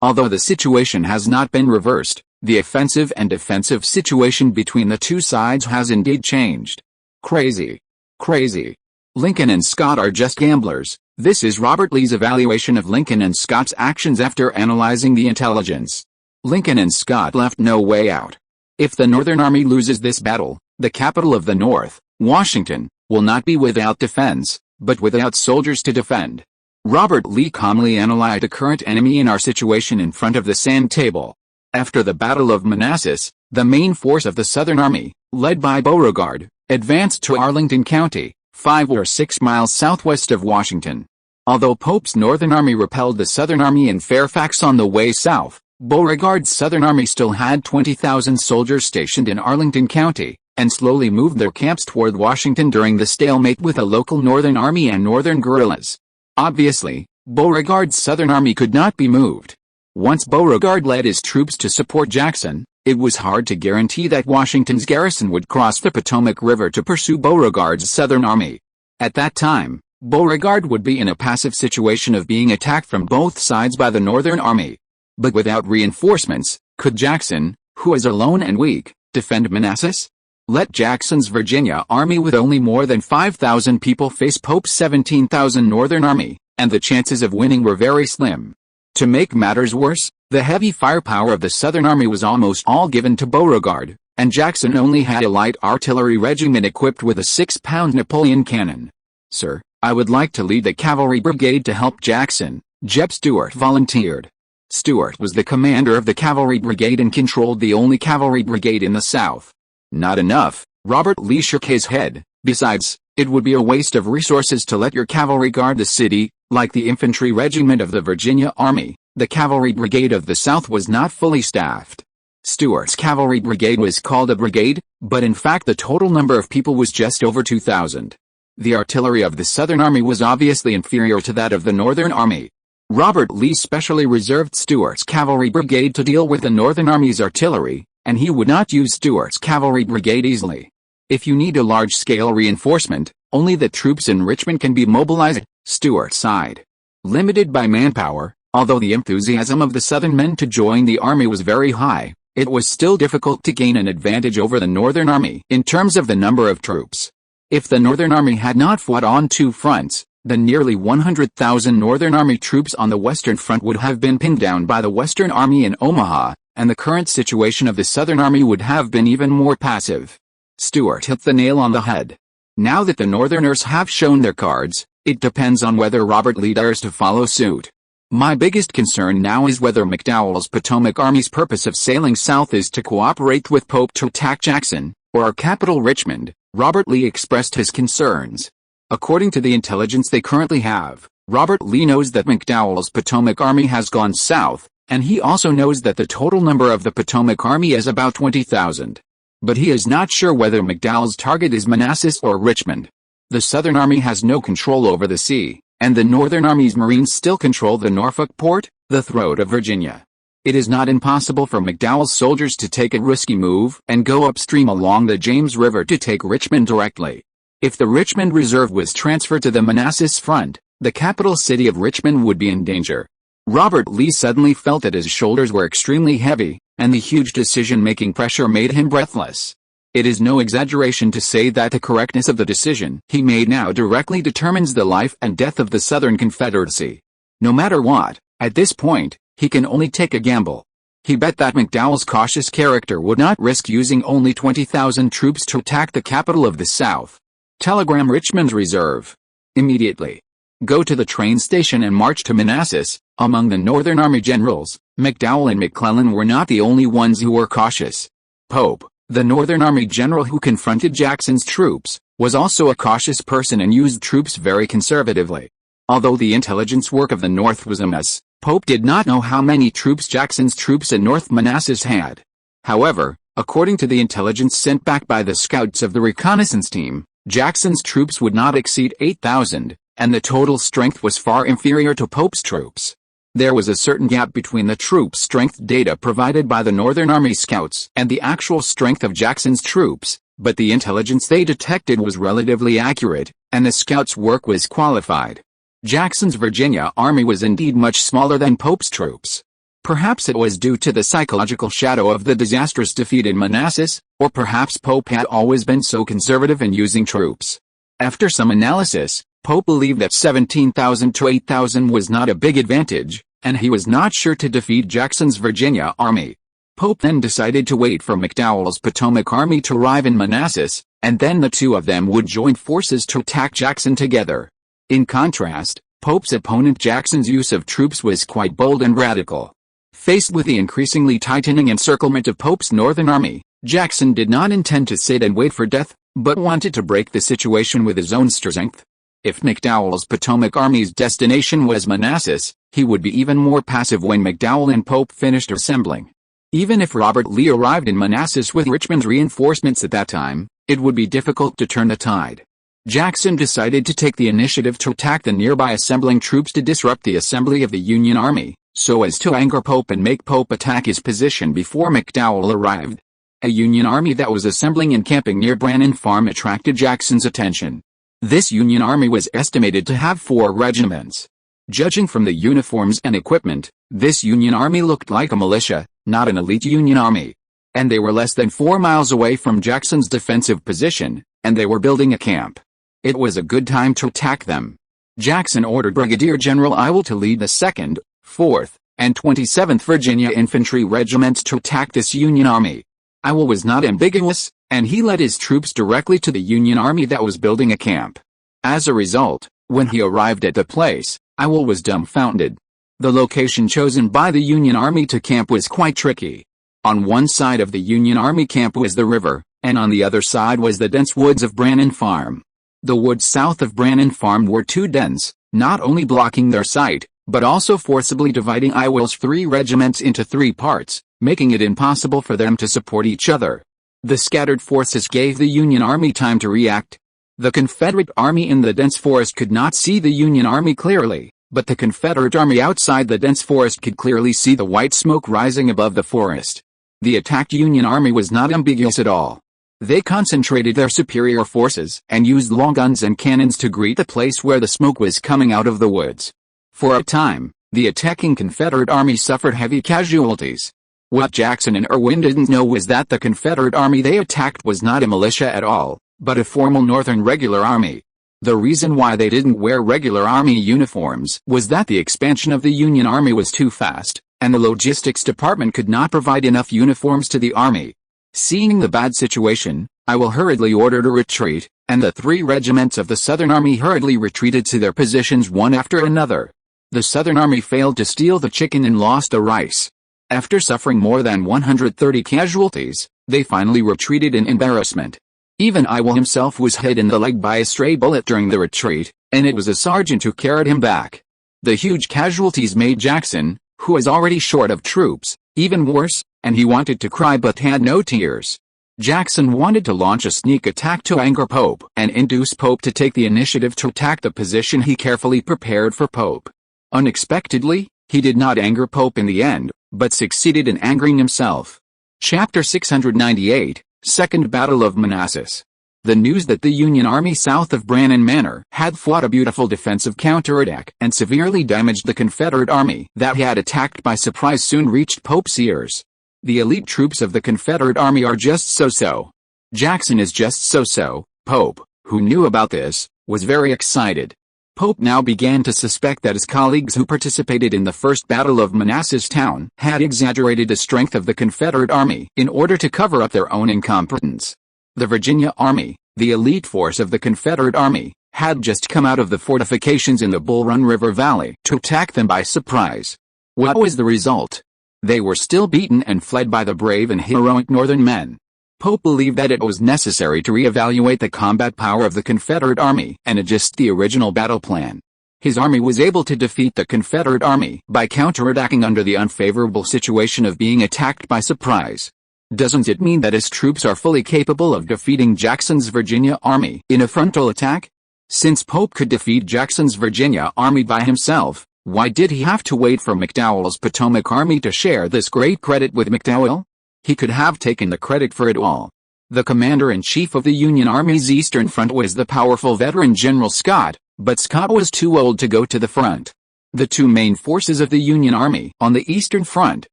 although the situation has not been reversed, the offensive and defensive situation between the two sides has indeed changed. Crazy. Crazy. Lincoln and Scott are just gamblers. This is Robert Lee's evaluation of Lincoln and Scott's actions after analyzing the intelligence. Lincoln and Scott left no way out. If the Northern Army loses this battle, the capital of the North, Washington, will not be without defense, but without soldiers to defend. Robert Lee calmly analyzed the current enemy in our situation in front of the sand table. After the Battle of Manassas, the main force of the Southern Army, led by Beauregard, advanced to Arlington County, 5 or 6 miles southwest of Washington. Although Pope's Northern Army repelled the Southern Army in Fairfax on the way south, Beauregard's Southern Army still had 20,000 soldiers stationed in Arlington County, and slowly moved their camps toward Washington during the stalemate with a local Northern Army and Northern guerrillas. Obviously, Beauregard's Southern Army could not be moved. Once Beauregard led his troops to support Jackson, It was hard to guarantee that Washington's garrison would cross the Potomac River to pursue Beauregard's Southern Army. At that time, Beauregard would be in a passive situation of being attacked from both sides by the Northern Army. But without reinforcements, could Jackson, who is alone and weak, defend Manassas? Let Jackson's Virginia army with only more than 5,000 people face Pope's 17,000 Northern Army, and the chances of winning were very slim. To make matters worse, the heavy firepower of the Southern Army was almost all given to Beauregard, and Jackson only had a light artillery regiment equipped with a 6-pound Napoleon cannon. "Sir, I would like to lead the cavalry brigade to help Jackson," Jeb Stuart volunteered. Stuart was the commander of the cavalry brigade and controlled the only cavalry brigade in the South. Not enough, Robert Lee shook his head. "Besides, it would be a waste of resources to let your cavalry guard the city. Like the infantry regiment of the Virginia Army, the cavalry brigade of the South was not fully staffed." Stuart's cavalry brigade was called a brigade, but in fact the total number of people was just over 2,000. The artillery of the Southern Army was obviously inferior to that of the Northern Army. Robert Lee specially reserved Stuart's cavalry brigade to deal with the Northern Army's artillery, and he would not use Stuart's cavalry brigade easily. "If you need a large-scale reinforcement, only the troops in Richmond can be mobilized," Stuart sighed. Limited by manpower, although the enthusiasm of the Southern men to join the army was very high, it was still difficult to gain an advantage over the Northern Army in terms of the number of troops. If the Northern Army had not fought on two fronts, the nearly 100,000 Northern Army troops on the Western Front would have been pinned down by the Western Army in Omaha, and the current situation of the Southern Army would have been even more passive. Stuart hit the nail on the head. Now that the Northerners have shown their cards, it depends on whether Robert Lee dares to follow suit. My biggest concern now is whether McDowell's Potomac Army's purpose of sailing south is to cooperate with Pope to attack Jackson, or our capital Richmond. Robert Lee expressed his concerns. According to the intelligence they currently have, Robert Lee knows that McDowell's Potomac Army has gone south, and he also knows that the total number of the Potomac Army is about 20,000. But he is not sure whether McDowell's target is Manassas or Richmond. The Southern Army has no control over the sea, and the Northern Army's Marines still control the Norfolk port, the throat of Virginia. It is not impossible for McDowell's soldiers to take a risky move and go upstream along the James River to take Richmond directly. If the Richmond Reserve was transferred to the Manassas front, the capital city of Richmond would be in danger. Robert Lee suddenly felt that his shoulders were extremely heavy, and the huge decision-making pressure made him breathless. It is no exaggeration to say that the correctness of the decision he made now directly determines the life and death of the Southern Confederacy. No matter what, at this point, he can only take a gamble. He bet that McDowell's cautious character would not risk using only 20,000 troops to attack the capital of the South. Telegram Richmond's reserve. Immediately. Go to the train station and march to Manassas. Among the Northern Army generals, McDowell and McClellan were not the only ones who were cautious. Pope, the Northern Army general who confronted Jackson's troops, was also a cautious person and used troops very conservatively. Although the intelligence work of the North was a mess, Pope did not know how many troops Jackson's troops in North Manassas had. However, according to the intelligence sent back by the scouts of the reconnaissance team, Jackson's troops would not exceed 8,000, and the total strength was far inferior to Pope's troops. There was a certain gap between the troop strength data provided by the Northern Army scouts and the actual strength of Jackson's troops, but the intelligence they detected was relatively accurate, and the scouts' work was qualified. Jackson's Virginia army was indeed much smaller than Pope's troops. Perhaps it was due to the psychological shadow of the disastrous defeat in Manassas, or perhaps Pope had always been so conservative in using troops. After some analysis, Pope believed that 17,000 to 8,000 was not a big advantage, and he was not sure to defeat Jackson's Virginia army. Pope then decided to wait for McDowell's Potomac Army to arrive in Manassas, and then the two of them would join forces to attack Jackson together. In contrast, Pope's opponent Jackson's use of troops was quite bold and radical. Faced with the increasingly tightening encirclement of Pope's Northern Army, Jackson did not intend to sit and wait for death, but wanted to break the situation with his own strength. If McDowell's Potomac Army's destination was Manassas, he would be even more passive when McDowell and Pope finished assembling. Even if Robert Lee arrived in Manassas with Richmond's reinforcements at that time, it would be difficult to turn the tide. Jackson decided to take the initiative to attack the nearby assembling troops to disrupt the assembly of the Union Army, so as to anger Pope and make Pope attack his position before McDowell arrived. A Union army that was assembling and camping near Brannan Farm attracted Jackson's attention. This Union army was estimated to have 4 regiments. Judging from the uniforms and equipment, this Union army looked like a militia, not an elite Union army. And they were less than 4 miles away from Jackson's defensive position, and they were building a camp. It was a good time to attack them. Jackson ordered Brigadier General Ewell to lead the 2nd, 4th, and 27th Virginia Infantry Regiments to attack this Union army. Ewell was not ambiguous, and he led his troops directly to the Union army that was building a camp. As a result, when he arrived at the place, Ewell was dumbfounded. The location chosen by the Union army to camp was quite tricky. On one side of the Union army camp was the river, and on the other side was the dense woods of Brannan Farm. The woods south of Brannan Farm were too dense, not only blocking their sight, but also forcibly dividing Ewell's 3 regiments into 3 parts, making it impossible for them to support each other. The scattered forces gave the Union army time to react. The Confederate army in the dense forest could not see the Union army clearly, but the Confederate army outside the dense forest could clearly see the white smoke rising above the forest. The attacked Union army was not ambiguous at all. They concentrated their superior forces and used long guns and cannons to greet the place where the smoke was coming out of the woods. For a time, the attacking Confederate army suffered heavy casualties. What Jackson and Irwin didn't know was that the Confederate army they attacked was not a militia at all, but a formal Northern regular army. The reason why they didn't wear regular army uniforms was that the expansion of the Union army was too fast, and the logistics department could not provide enough uniforms to the army. Seeing the bad situation, Ewell hurriedly ordered a retreat, and the 3 regiments of the Southern Army hurriedly retreated to their positions one after another. The Southern Army failed to steal the chicken and lost the rice. After suffering more than 130 casualties, they finally retreated in embarrassment. Even Ewell himself was hit in the leg by a stray bullet during the retreat, and it was a sergeant who carried him back. The huge casualties made Jackson, who was already short of troops, even worse, and he wanted to cry but had no tears. Jackson wanted to launch a sneak attack to anger Pope and induce Pope to take the initiative to attack the position he carefully prepared for Pope. Unexpectedly, he did not anger Pope in the end, but succeeded in angering himself. Chapter 698, Second Battle of Manassas. The news that the Union army south of Brannan Manor had fought a beautiful defensive counterattack and severely damaged the Confederate army that had attacked by surprise soon reached Pope's ears. The elite troops of the Confederate army are just so-so. Jackson is just so-so. Pope, who knew about this, was very excited. Pope now began to suspect that his colleagues who participated in the First Battle of Manassas Town had exaggerated the strength of the Confederate army in order to cover up their own incompetence. The Virginia Army, the elite force of the Confederate Army, had just come out of the fortifications in the Bull Run River Valley to attack them by surprise. What was the result? They were still beaten and fled by the brave and heroic Northern men. Pope believed that it was necessary to re-evaluate the combat power of the Confederate Army and adjust the original battle plan. His army was able to defeat the Confederate Army by counterattacking under the unfavorable situation of being attacked by surprise. Doesn't it mean that his troops are fully capable of defeating Jackson's Virginia Army in a frontal attack? Since Pope could defeat Jackson's Virginia Army by himself, why did he have to wait for McDowell's Potomac Army to share this great credit with McDowell? He could have taken the credit for it all. The commander-in-chief of the Union Army's Eastern Front was the powerful veteran General Scott, but Scott was too old to go to the front. The 2 main forces of the Union Army on the Eastern Front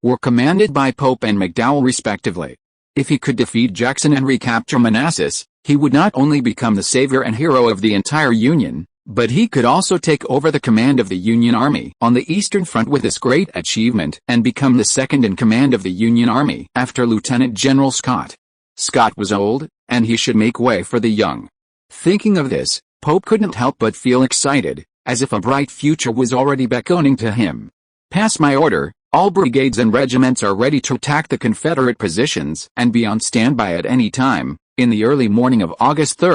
were commanded by Pope and McDowell respectively. If he could defeat Jackson and recapture Manassas, he would not only become the savior and hero of the entire Union, but he could also take over the command of the Union Army on the Eastern Front with this great achievement and become the second in command of the Union Army after Lieutenant General Scott. Scott was old, and he should make way for the young. Thinking of this, Pope couldn't help but feel excited, as if a bright future was already beckoning to him. Pass my order, all brigades and regiments are ready to attack the Confederate positions and be on standby at any time. In the early morning of August 3,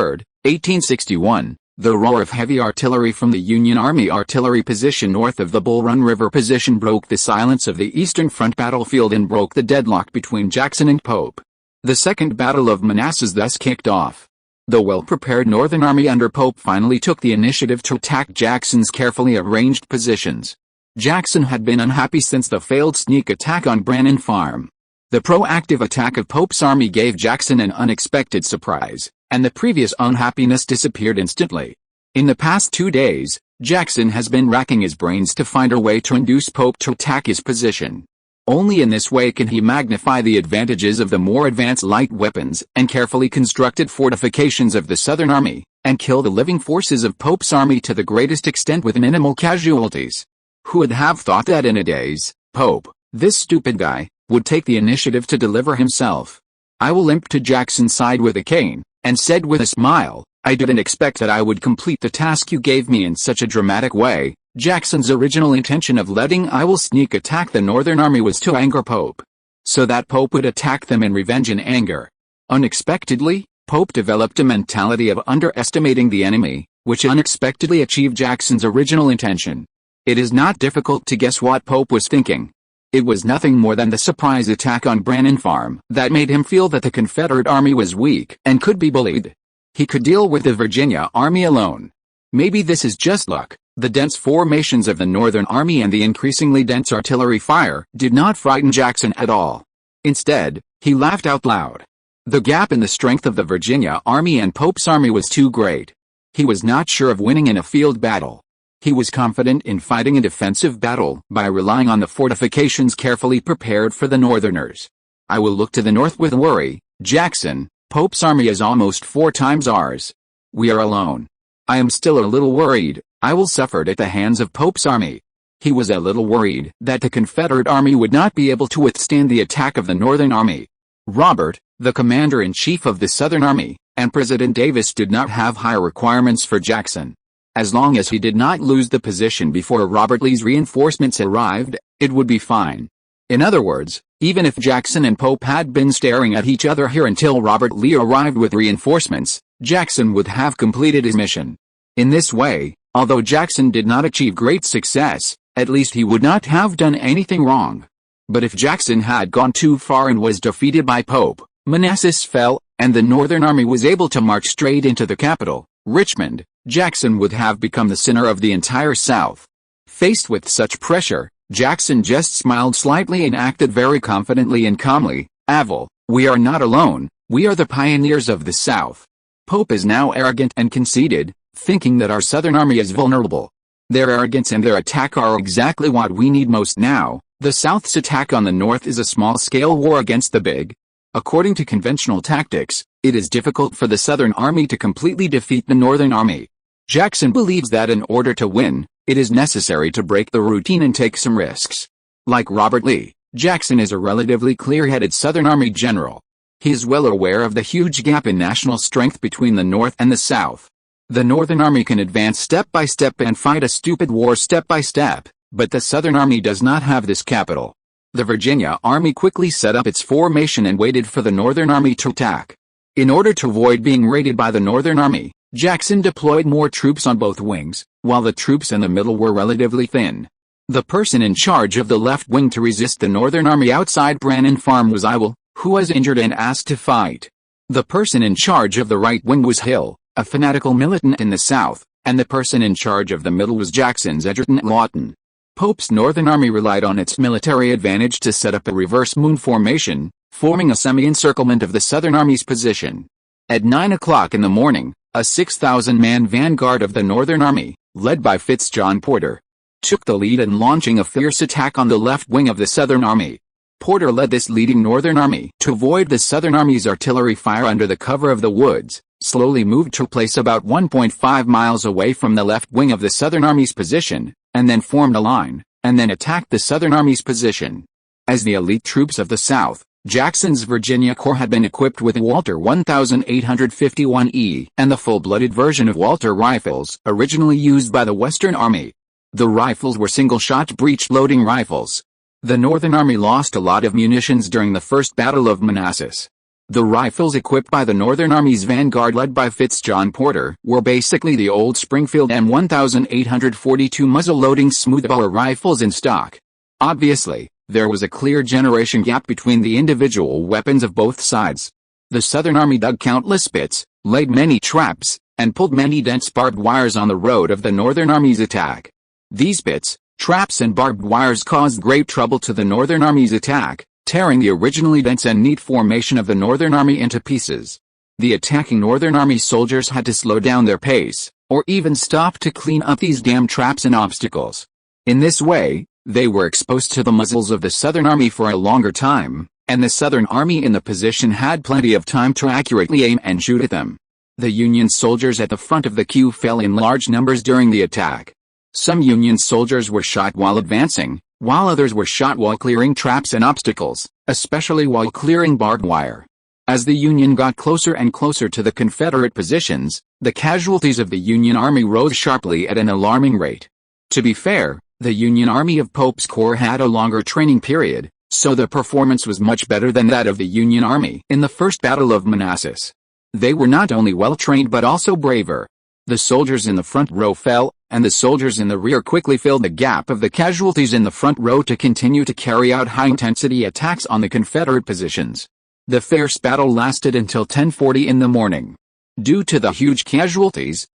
1861, the roar of heavy artillery from the Union Army artillery position north of the Bull Run River position broke the silence of the Eastern Front battlefield and broke the deadlock between Jackson and Pope. The Second Battle of Manassas thus kicked off. The well-prepared Northern Army under Pope finally took the initiative to attack Jackson's carefully arranged positions. Jackson had been unhappy since the failed sneak attack on Brannan Farm. The proactive attack of Pope's army gave Jackson an unexpected surprise, and the previous unhappiness disappeared instantly. In the past 2 days, Jackson has been racking his brains to find a way to induce Pope to attack his position. Only in this way can he magnify the advantages of the more advanced light weapons and carefully constructed fortifications of the Southern Army, and kill the living forces of Pope's army to the greatest extent with minimal casualties. Who would have thought that in a daze, Pope, this stupid guy, would take the initiative to deliver himself? I limped to Jackson's side with a cane, and said with a smile, "I didn't expect that I would complete the task you gave me in such a dramatic way." Jackson's original intention of letting sneak attack the Northern Army was to anger Pope, so that Pope would attack them in revenge and anger. Unexpectedly, Pope developed a mentality of underestimating the enemy, which unexpectedly achieved Jackson's original intention. It is not difficult to guess what Pope was thinking. It was nothing more than the surprise attack on Brannan Farm that made him feel that the Confederate army was weak and could be bullied. He could deal with the Virginia army alone. Maybe this is just luck. The dense formations of the Northern Army and the increasingly dense artillery fire did not frighten Jackson at all. Instead, he laughed out loud. The gap in the strength of the Virginia Army and Pope's army was too great. He was not sure of winning in a field battle. He was confident in fighting a defensive battle by relying on the fortifications carefully prepared for the Northerners. "I will look to the north with worry, Jackson. Pope's army is almost 4 times ours. We are alone. I am still a little worried. I will suffer at the hands of Pope's army." He was a little worried that the Confederate army would not be able to withstand the attack of the Northern Army. Robert, the commander-in-chief of the Southern Army, and President Davis did not have high requirements for Jackson. As long as he did not lose the position before Robert Lee's reinforcements arrived, it would be fine. In other words, even if Jackson and Pope had been staring at each other here until Robert Lee arrived with reinforcements, Jackson would have completed his mission. In this way, although Jackson did not achieve great success, at least he would not have done anything wrong. But if Jackson had gone too far and was defeated by Pope, Manassas fell, and the Northern Army was able to march straight into the capital, Richmond, Jackson would have become the center of the entire South. Faced with such pressure, Jackson just smiled slightly and acted very confidently and calmly. "Avil, we are not alone, we are the pioneers of the South." Pope is now arrogant and conceited, thinking that our Southern Army is vulnerable. Their arrogance and their attack are exactly what we need most now. The South's attack on the North is a small-scale war against the big. According to conventional tactics, it is difficult for the Southern Army to completely defeat the Northern Army. Jackson believes that in order to win, it is necessary to break the routine and take some risks. Like Robert Lee, Jackson is a relatively clear-headed Southern Army general. He is well aware of the huge gap in national strength between the North and the South. The Northern Army can advance step by step and fight a stupid war step by step, but the Southern Army does not have this capital. The Virginia Army quickly set up its formation and waited for the Northern Army to attack. In order to avoid being raided by the Northern Army, Jackson deployed more troops on both wings, while the troops in the middle were relatively thin. The person in charge of the left wing to resist the Northern Army outside Brannan Farm was Ewell, who was injured and asked to fight. The person in charge of the right wing was Hill, a fanatical militant in the South, and the person in charge of the middle was Jackson's Edgerton Lawton. Pope's Northern Army relied on its military advantage to set up a reverse moon formation, forming a semi-encirclement of the Southern Army's position. At 9 o'clock in the morning, a 6,000-man vanguard of the Northern Army, led by John Porter, took the lead in launching a fierce attack on the left wing of the Southern Army. Porter led this leading Northern Army to avoid the Southern Army's artillery fire under the cover of the woods, slowly moved to a place about 1.5 miles away from the left wing of the Southern Army's position, and then formed a line, and then attacked the Southern Army's position. As the elite troops of the South, Jackson's Virginia Corps had been equipped with Walter 1851E and the full-blooded version of Walter rifles originally used by the Western Army. The rifles were single-shot breech-loading rifles. The Northern Army lost a lot of munitions during the First Battle of Manassas. The rifles equipped by the Northern Army's vanguard led by John Porter were basically the old Springfield M1842 muzzle-loading smoothbore rifles in stock. Obviously, there was a clear generation gap between the individual weapons of both sides. The Southern Army dug countless pits, laid many traps, and pulled many dense barbed wires on the road of the Northern Army's attack. These pits, Traps and barbed wires caused great trouble to the Northern Army's attack, tearing the originally dense and neat formation of the Northern Army into pieces. The attacking Northern Army soldiers had to slow down their pace, or even stop to clean up these damn traps and obstacles. In this way, they were exposed to the muzzles of the Southern Army for a longer time, and the Southern Army in the position had plenty of time to accurately aim and shoot at them. The Union soldiers at the front of the queue fell in large numbers during the attack. Some Union soldiers were shot while advancing, while others were shot while clearing traps and obstacles, especially while clearing barbed wire. As the Union got closer and closer to the Confederate positions, the casualties of the Union Army rose sharply at an alarming rate. To be fair, the Union Army of Pope's Corps had a longer training period, so the performance was much better than that of the Union Army in the First Battle of Manassas. They were not only well-trained but also braver. The soldiers in the front row fell, and the soldiers in the rear quickly filled the gap of the casualties in the front row to continue to carry out high-intensity attacks on the Confederate positions. The fierce battle lasted until 10:40 in the morning. Due to the huge casualties,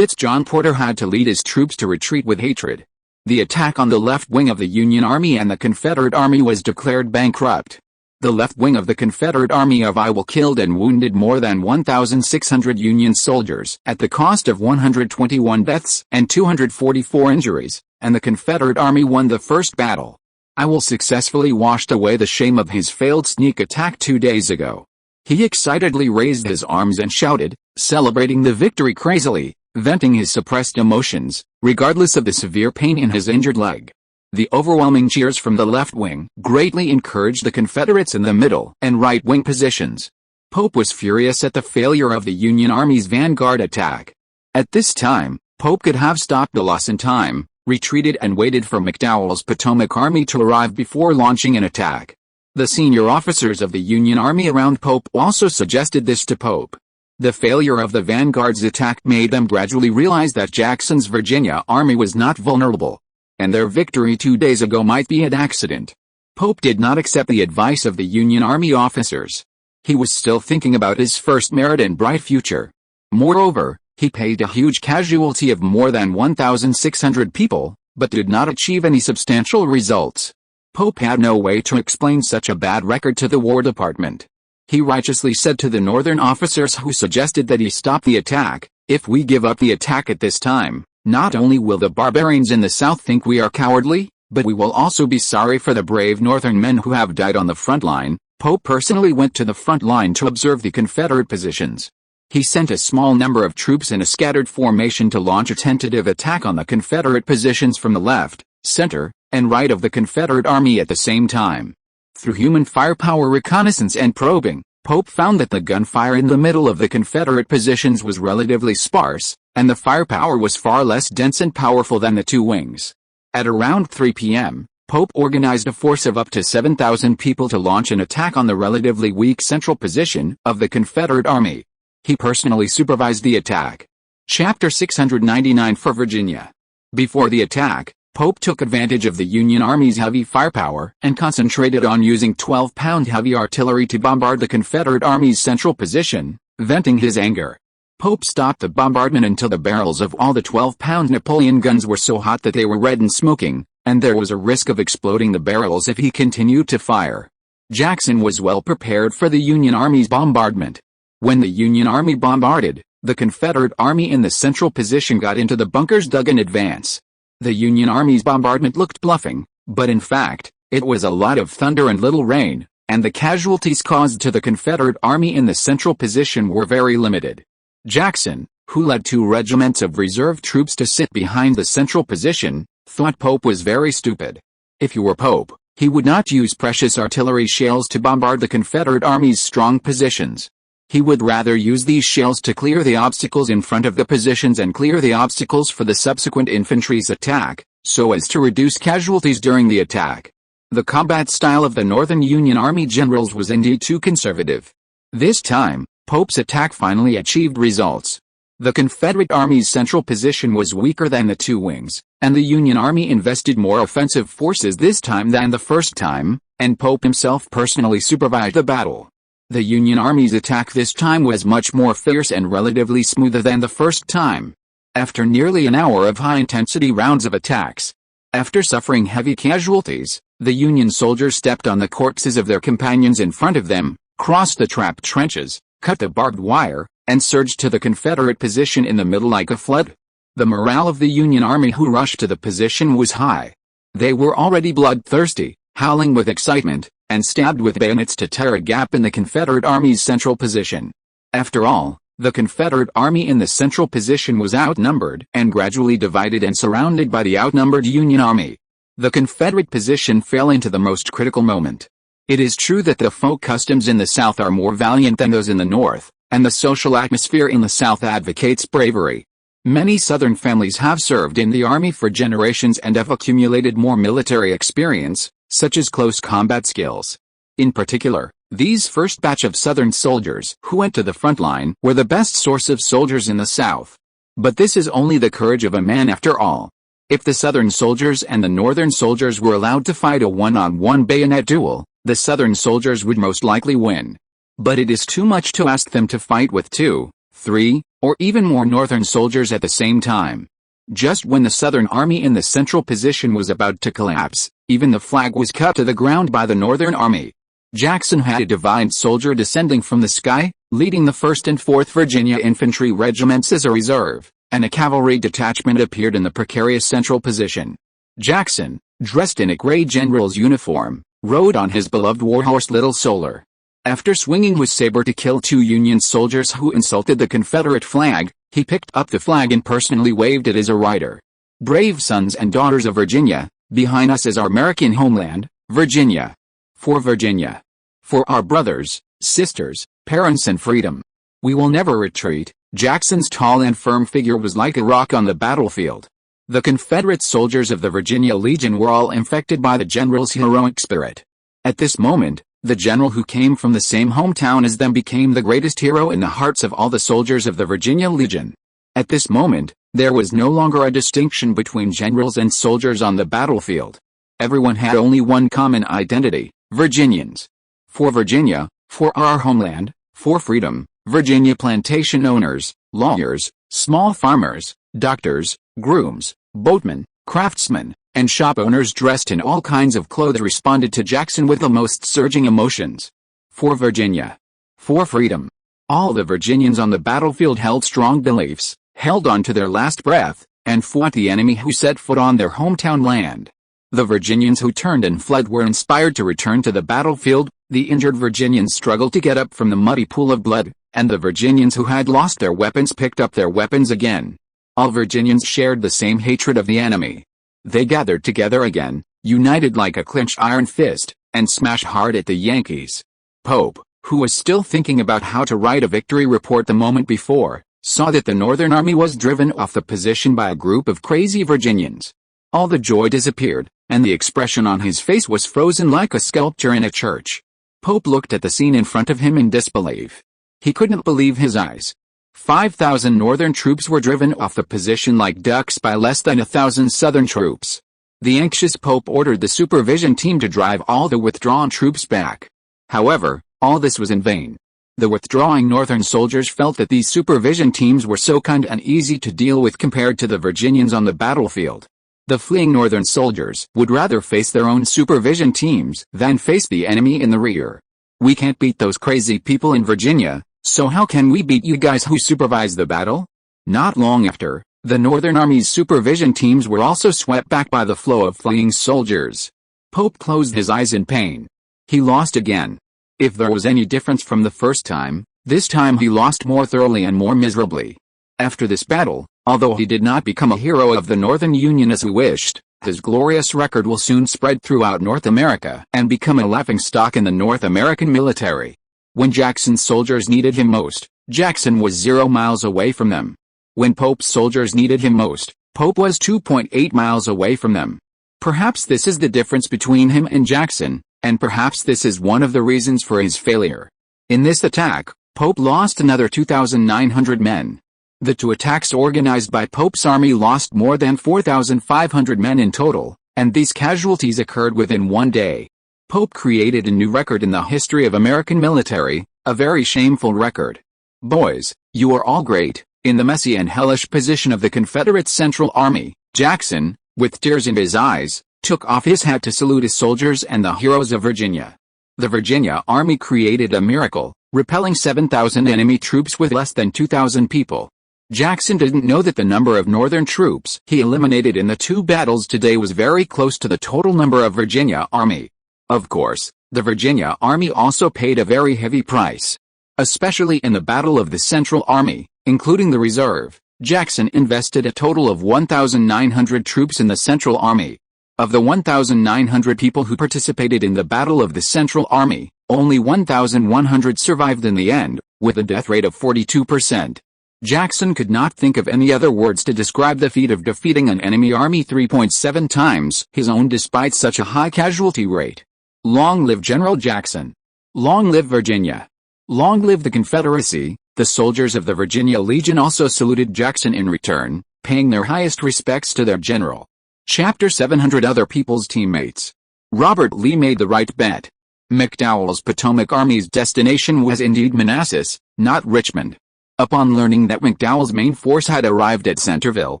John Porter had to lead his troops to retreat with hatred. The attack on the left wing of the Union Army and the Confederate Army was declared bankrupt. The left wing of the Confederate Army of Iowa killed and wounded more than 1,600 Union soldiers at the cost of 121 deaths and 244 injuries, and the Confederate Army won the first battle. Iowa successfully washed away the shame of his failed sneak attack 2 days ago. He excitedly raised his arms and shouted, celebrating the victory crazily, venting his suppressed emotions, regardless of the severe pain in his injured leg. The overwhelming cheers from the left wing greatly encouraged the Confederates in the middle and right wing positions. Pope was furious at the failure of the Union Army's vanguard attack. At this time, Pope could have stopped the loss in time, retreated and waited for McDowell's Potomac Army to arrive before launching an attack. The senior officers of the Union Army around Pope also suggested this to Pope. The failure of the vanguard's attack made them gradually realize that Jackson's Virginia Army was not vulnerable, and their victory 2 days ago might be an accident. Pope did not accept the advice of the Union Army officers. He was still thinking about his first merit and bright future. Moreover, he paid a huge casualty of more than 1,600 people, but did not achieve any substantial results. Pope had no way to explain such a bad record to the War Department. He righteously said to the Northern officers who suggested that he stop the attack, "If we give up the attack at this time, not only will the barbarians in the South think we are cowardly, but we will also be sorry for the brave Northern men who have died on the front line." Pope personally went to the front line to observe the Confederate positions. He sent a small number of troops in a scattered formation to launch a tentative attack on the Confederate positions from the left, center, and right of the Confederate Army at the same time. Through human firepower reconnaissance and probing, Pope found that the gunfire in the middle of the Confederate positions was relatively sparse, and the firepower was far less dense and powerful than the two wings. At around 3 p.m., Pope organized a force of up to 7,000 people to launch an attack on the relatively weak central position of the Confederate Army. He personally supervised the attack. Chapter 699 for Virginia. Before the attack, Pope took advantage of the Union Army's heavy firepower and concentrated on using 12-pound heavy artillery to bombard the Confederate Army's central position, venting his anger. Pope stopped the bombardment until the barrels of all the 12-pound Napoleon guns were so hot that they were red and smoking, and there was a risk of exploding the barrels if he continued to fire. Jackson was well prepared for the Union Army's bombardment. When the Union Army bombarded, the Confederate Army in the central position got into the bunkers dug in advance. The Union Army's bombardment looked bluffing, but in fact, it was a lot of thunder and little rain, and the casualties caused to the Confederate Army in the central position were very limited. Jackson, who led 2 regiments of reserve troops to sit behind the central position, thought Pope was very stupid. If he were Pope, he would not use precious artillery shells to bombard the Confederate Army's strong positions. He would rather use these shells to clear the obstacles in front of the positions and clear the obstacles for the subsequent infantry's attack, so as to reduce casualties during the attack. The combat style of the Northern Union Army generals was indeed too conservative. This time, Pope's attack finally achieved results. The Confederate Army's central position was weaker than the two wings, and the Union Army invested more offensive forces this time than the first time, and Pope himself personally supervised the battle. The Union Army's attack this time was much more fierce and relatively smoother than the first time. After nearly an hour of high-intensity rounds of attacks, After suffering heavy casualties, the Union soldiers stepped on the corpses of their companions in front of them, crossed the trapped trenches, cut the barbed wire, and surged to the Confederate position in the middle like a flood. The morale of the Union Army who rushed to the position was high. They were already bloodthirsty, howling with excitement, and stabbed with bayonets to tear a gap in the Confederate Army's central position. After all, the Confederate Army in the central position was outnumbered and gradually divided and surrounded by the outnumbered Union Army. The Confederate position fell into the most critical moment. It is true that the folk customs in the South are more valiant than those in the North, and the social atmosphere in the South advocates bravery. Many Southern families have served in the Army for generations and have accumulated more military experience, such as close combat skills. In particular, these first batch of Southern soldiers who went to the front line were the best source of soldiers in the South. But this is only the courage of a man after all. If the Southern soldiers and the Northern soldiers were allowed to fight a one-on-one bayonet duel, the Southern soldiers would most likely win. But it is too much to ask them to fight with 2, 3, or even more Northern soldiers at the same time. Just when the Southern Army in the central position was about to collapse, even the flag was cut to the ground by the Northern Army. Jackson had a divine soldier descending from the sky, leading the 1st and 4th Virginia Infantry Regiments as a reserve, and a cavalry detachment appeared in the precarious central position. Jackson, dressed in a gray general's uniform, rode on his beloved warhorse Little Solar. After swinging his saber to kill 2 Union soldiers who insulted the Confederate flag, he picked up the flag and personally waved it as a rider. Brave sons and daughters of Virginia, behind us is our American homeland, Virginia. For Virginia. For our brothers, sisters, parents and freedom. We will never retreat. Jackson's tall and firm figure was like a rock on the battlefield. The Confederate soldiers of the Virginia Legion were all infected by the general's heroic spirit. At this moment, the general who came from the same hometown as them became the greatest hero in the hearts of all the soldiers of the Virginia Legion. At this moment, there was no longer a distinction between generals and soldiers on the battlefield. Everyone had only one common identity: Virginians. For Virginia, for our homeland, for freedom, Virginia plantation owners, lawyers, small farmers, doctors, grooms, boatmen, craftsmen, and shop owners dressed in all kinds of clothes responded to Jackson with the most surging emotions. For Virginia. For freedom. All the Virginians on the battlefield held strong beliefs, held on to their last breath, and fought the enemy who set foot on their hometown land. The Virginians who turned and fled were inspired to return to the battlefield, the injured Virginians struggled to get up from the muddy pool of blood, and the Virginians who had lost their weapons picked up their weapons again. All Virginians shared the same hatred of the enemy. They gathered together again, united like a clenched iron fist, and smashed hard at the Yankees. Pope, who was still thinking about how to write a victory report the moment before, saw that the Northern Army was driven off the position by a group of crazy Virginians. All the joy disappeared, and the expression on his face was frozen like a sculpture in a church. Pope looked at the scene in front of him in disbelief. He couldn't believe his eyes. 5,000 Northern troops were driven off the position like ducks by less than 1,000 Southern troops. The anxious Pope ordered the supervision team to drive all the withdrawn troops back. However, all this was in vain. The withdrawing Northern soldiers felt that these supervision teams were so kind and easy to deal with compared to the Virginians on the battlefield. The fleeing Northern soldiers would rather face their own supervision teams than face the enemy in the rear. We can't beat those crazy people in Virginia, so how can we beat you guys who supervise the battle? Not long after, the Northern Army's supervision teams were also swept back by the flow of fleeing soldiers. Pope closed his eyes in pain. He lost again. If there was any difference from the first time, this time he lost more thoroughly and more miserably. After this battle, although he did not become a hero of the Northern Union as he wished, his glorious record will soon spread throughout North America and become a laughingstock in the North American military. When Jackson's soldiers needed him most, Jackson was 0 miles away from them. When Pope's soldiers needed him most, Pope was 2.8 miles away from them. Perhaps this is the difference between him and Jackson, and perhaps this is one of the reasons for his failure. In this attack, Pope lost another 2,900 men. The 2 attacks organized by Pope's army lost more than 4,500 men in total, and these casualties occurred within 1 day. Pope created a new record in the history of American military, a very shameful record. Boys, you are all great. In the messy and hellish position of the Confederate Central Army, Jackson, with tears in his eyes, took off his hat to salute his soldiers and the heroes of Virginia. The Virginia Army created a miracle, repelling 7,000 enemy troops with less than 2,000 people. Jackson didn't know that the number of Northern troops he eliminated in the two battles today was very close to the total number of Virginia Army. Of course, the Virginia Army also paid a very heavy price. Especially in the Battle of the Central Army, including the reserve, Jackson invested a total of 1,900 troops in the Central Army. Of the 1,900 people who participated in the Battle of the Central Army, only 1,100 survived in the end, with a death rate of 42%. Jackson could not think of any other words to describe the feat of defeating an enemy army 3.7 times his own despite such a high casualty rate. Long live General Jackson! Long live Virginia! Long live the Confederacy! The soldiers of the Virginia Legion also saluted Jackson in return, paying their highest respects to their general. Chapter 700 Other People's Teammates. Robert Lee made the right bet. McDowell's Potomac Army's destination was indeed Manassas, not Richmond. Upon learning that McDowell's main force had arrived at Centerville,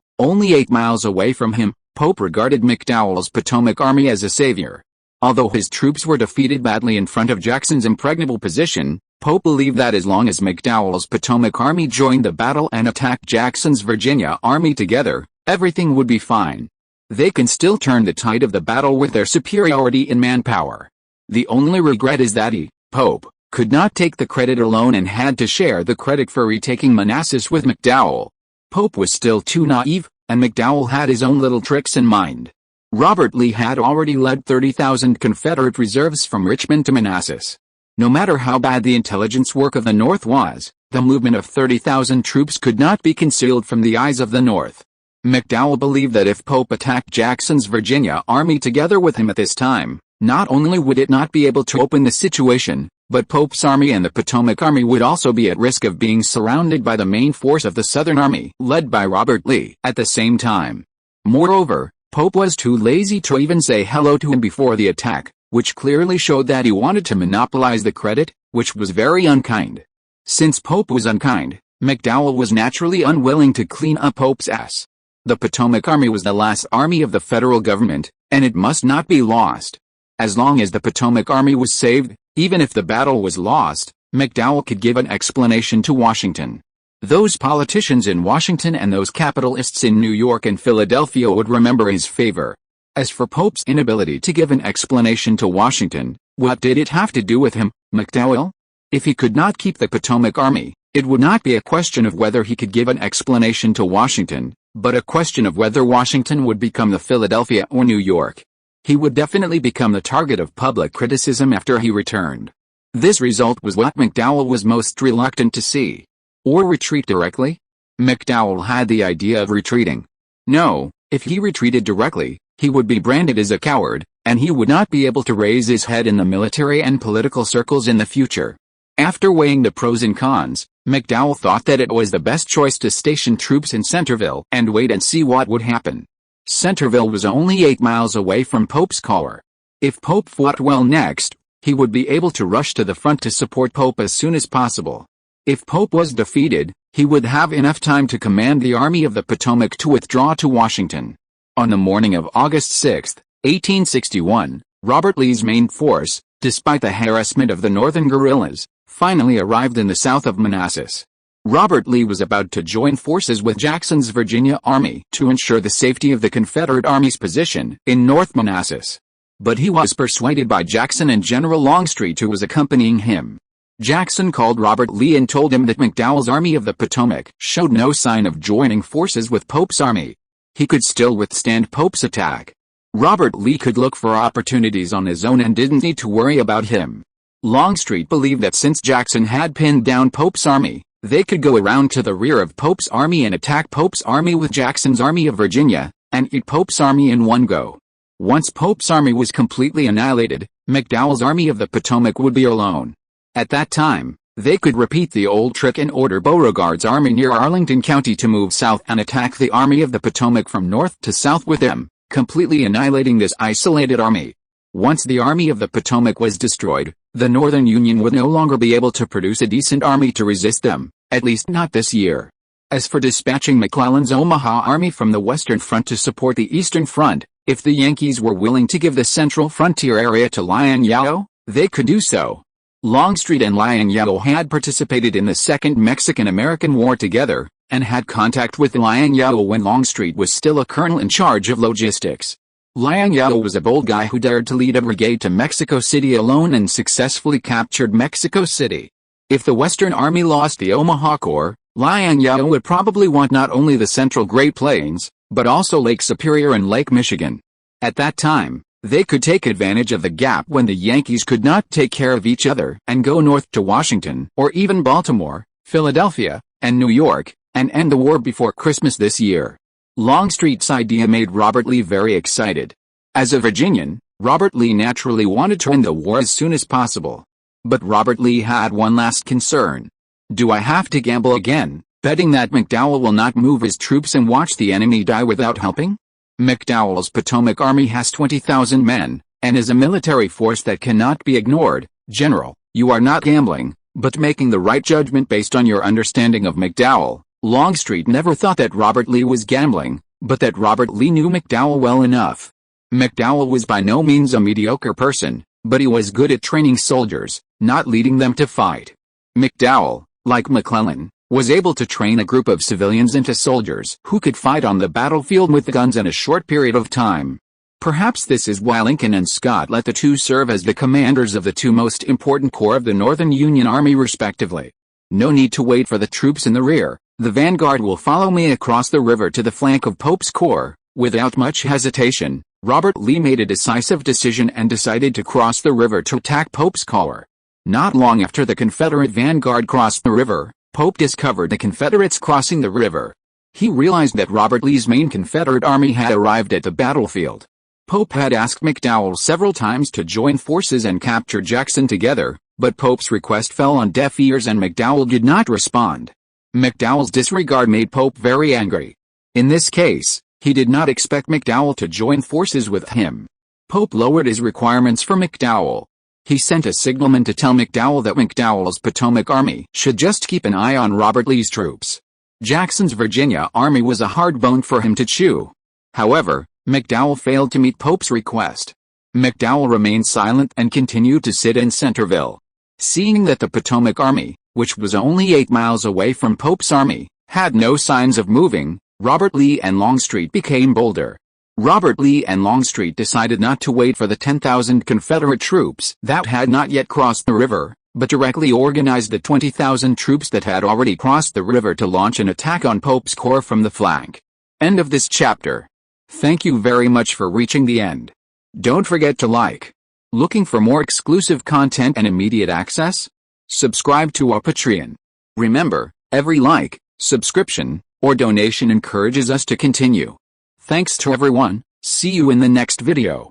only 8 miles away from him, Pope regarded McDowell's Potomac Army as a savior. Although his troops were defeated badly in front of Jackson's impregnable position, Pope believed that as long as McDowell's Potomac Army joined the battle and attacked Jackson's Virginia Army together, everything would be fine. They can still turn the tide of the battle with their superiority in manpower. The only regret is that he, Pope, could not take the credit alone and had to share the credit for retaking Manassas with McDowell. Pope was still too naive, and McDowell had his own little tricks in mind. Robert Lee had already led 30,000 Confederate reserves from Richmond to Manassas. No matter how bad the intelligence work of the North was, the movement of 30,000 troops could not be concealed from the eyes of the North. McDowell believed that if Pope attacked Jackson's Virginia Army together with him at this time, not only would it not be able to open the situation, but Pope's army and the Potomac Army would also be at risk of being surrounded by the main force of the Southern Army, led by Robert Lee, at the same time. Moreover, Pope was too lazy to even say hello to him before the attack, which clearly showed that he wanted to monopolize the credit, which was very unkind. Since Pope was unkind, McDowell was naturally unwilling to clean up Pope's ass. The Potomac Army was the last army of the federal government, and it must not be lost. As long as the Potomac Army was saved, even if the battle was lost, McDowell could give an explanation to Washington. Those politicians in Washington and those capitalists in New York and Philadelphia would remember his favor. As for Pope's inability to give an explanation to Washington, what did it have to do with him, McDowell? If he could not keep the Potomac Army, it would not be a question of whether he could give an explanation to Washington, but a question of whether Washington would become the Philadelphia or New York. He would definitely become the target of public criticism after he returned. This result was what McDowell was most reluctant to see. Or retreat directly? McDowell had the idea of retreating. No, if he retreated directly, he would be branded as a coward, and he would not be able to raise his head in the military and political circles in the future. After weighing the pros and cons, McDowell thought that it was the best choice to station troops in Centerville and wait and see what would happen. Centerville was only 8 miles away from Pope's corps. If Pope fought well next, he would be able to rush to the front to support Pope as soon as possible. If Pope was defeated, he would have enough time to command the Army of the Potomac to withdraw to Washington. On the morning of August 6, 1861, Robert Lee's main force, despite the harassment of the Northern guerrillas, finally arrived in the south of Manassas. Robert Lee was about to join forces with Jackson's Virginia Army to ensure the safety of the Confederate Army's position in North Manassas. But he was persuaded by Jackson and General Longstreet, who was accompanying him. Jackson called Robert Lee and told him that McDowell's Army of the Potomac showed no sign of joining forces with Pope's army. He could still withstand Pope's attack. Robert Lee could look for opportunities on his own and didn't need to worry about him. Longstreet believed that since Jackson had pinned down Pope's army, they could go around to the rear of Pope's army and attack Pope's army with Jackson's Army of Virginia, and eat Pope's army in one go. Once Pope's army was completely annihilated, McDowell's Army of the Potomac would be alone. At that time, they could repeat the old trick and order Beauregard's army near Arlington County to move south and attack the Army of the Potomac from north to south with them, completely annihilating this isolated army. Once the Army of the Potomac was destroyed, the Northern Union would no longer be able to produce a decent army to resist them, at least not this year. As for dispatching McClellan's Omaha Army from the Western Front to support the Eastern Front, if the Yankees were willing to give the central frontier area to Liang Zhao, they could do so. Longstreet and Liang Zhao had participated in the Second Mexican-American War together, and had contact with Liang Zhao when Longstreet was still a colonel in charge of logistics. Liang Zhao was a bold guy who dared to lead a brigade to Mexico City alone and successfully captured Mexico City. If the Western Army lost the Omaha Corps, Liang Zhao would probably want not only the central Great Plains, but also Lake Superior and Lake Michigan. At that time, they could take advantage of the gap when the Yankees could not take care of each other and go north to Washington, or even Baltimore, Philadelphia, and New York, and end the war before Christmas this year. Longstreet's idea made Robert Lee very excited. As a Virginian, Robert Lee naturally wanted to end the war as soon as possible. But Robert Lee had one last concern. Do I have to gamble again, betting that McDowell will not move his troops and watch the enemy die without helping? McDowell's Potomac Army has 20,000 men, and is a military force that cannot be ignored. General, you are not gambling, but making the right judgment based on your understanding of McDowell. Longstreet never thought that Robert Lee was gambling, but that Robert Lee knew McDowell well enough. McDowell was by no means a mediocre person, but he was good at training soldiers, not leading them to fight. McDowell, like McClellan, was able to train a group of civilians into soldiers who could fight on the battlefield with guns in a short period of time. Perhaps this is why Lincoln and Scott let the two serve as the commanders of the two most important corps of the Northern Union Army respectively. No need to wait for the troops in the rear. The vanguard will follow me across the river to the flank of Pope's corps. Without much hesitation, Robert Lee made a decisive decision and decided to cross the river to attack Pope's corps. Not long after the Confederate vanguard crossed the river, Pope discovered the Confederates crossing the river. He realized that Robert Lee's main Confederate army had arrived at the battlefield. Pope had asked McDowell several times to join forces and capture Jackson together, but Pope's request fell on deaf ears and McDowell did not respond. McDowell's disregard made Pope very angry. In this case, he did not expect McDowell to join forces with him. Pope lowered his requirements for McDowell. He sent a signalman to tell McDowell that McDowell's Potomac Army should just keep an eye on Robert Lee's troops. Jackson's Virginia Army was a hard bone for him to chew. However, McDowell failed to meet Pope's request. McDowell remained silent and continued to sit in Centerville. Seeing that the Potomac Army, which was only 8 miles away from Pope's army, had no signs of moving, Robert Lee and Longstreet became bolder. Robert Lee and Longstreet decided not to wait for the 10,000 Confederate troops that had not yet crossed the river, but directly organized the 20,000 troops that had already crossed the river to launch an attack on Pope's corps from the flank. End of this chapter. Thank you very much for reaching the end. Don't forget to like. Looking for more exclusive content and immediate access? Subscribe to our Patreon. Remember, every like, subscription, or donation encourages us to continue. Thanks to everyone. See you in the next video.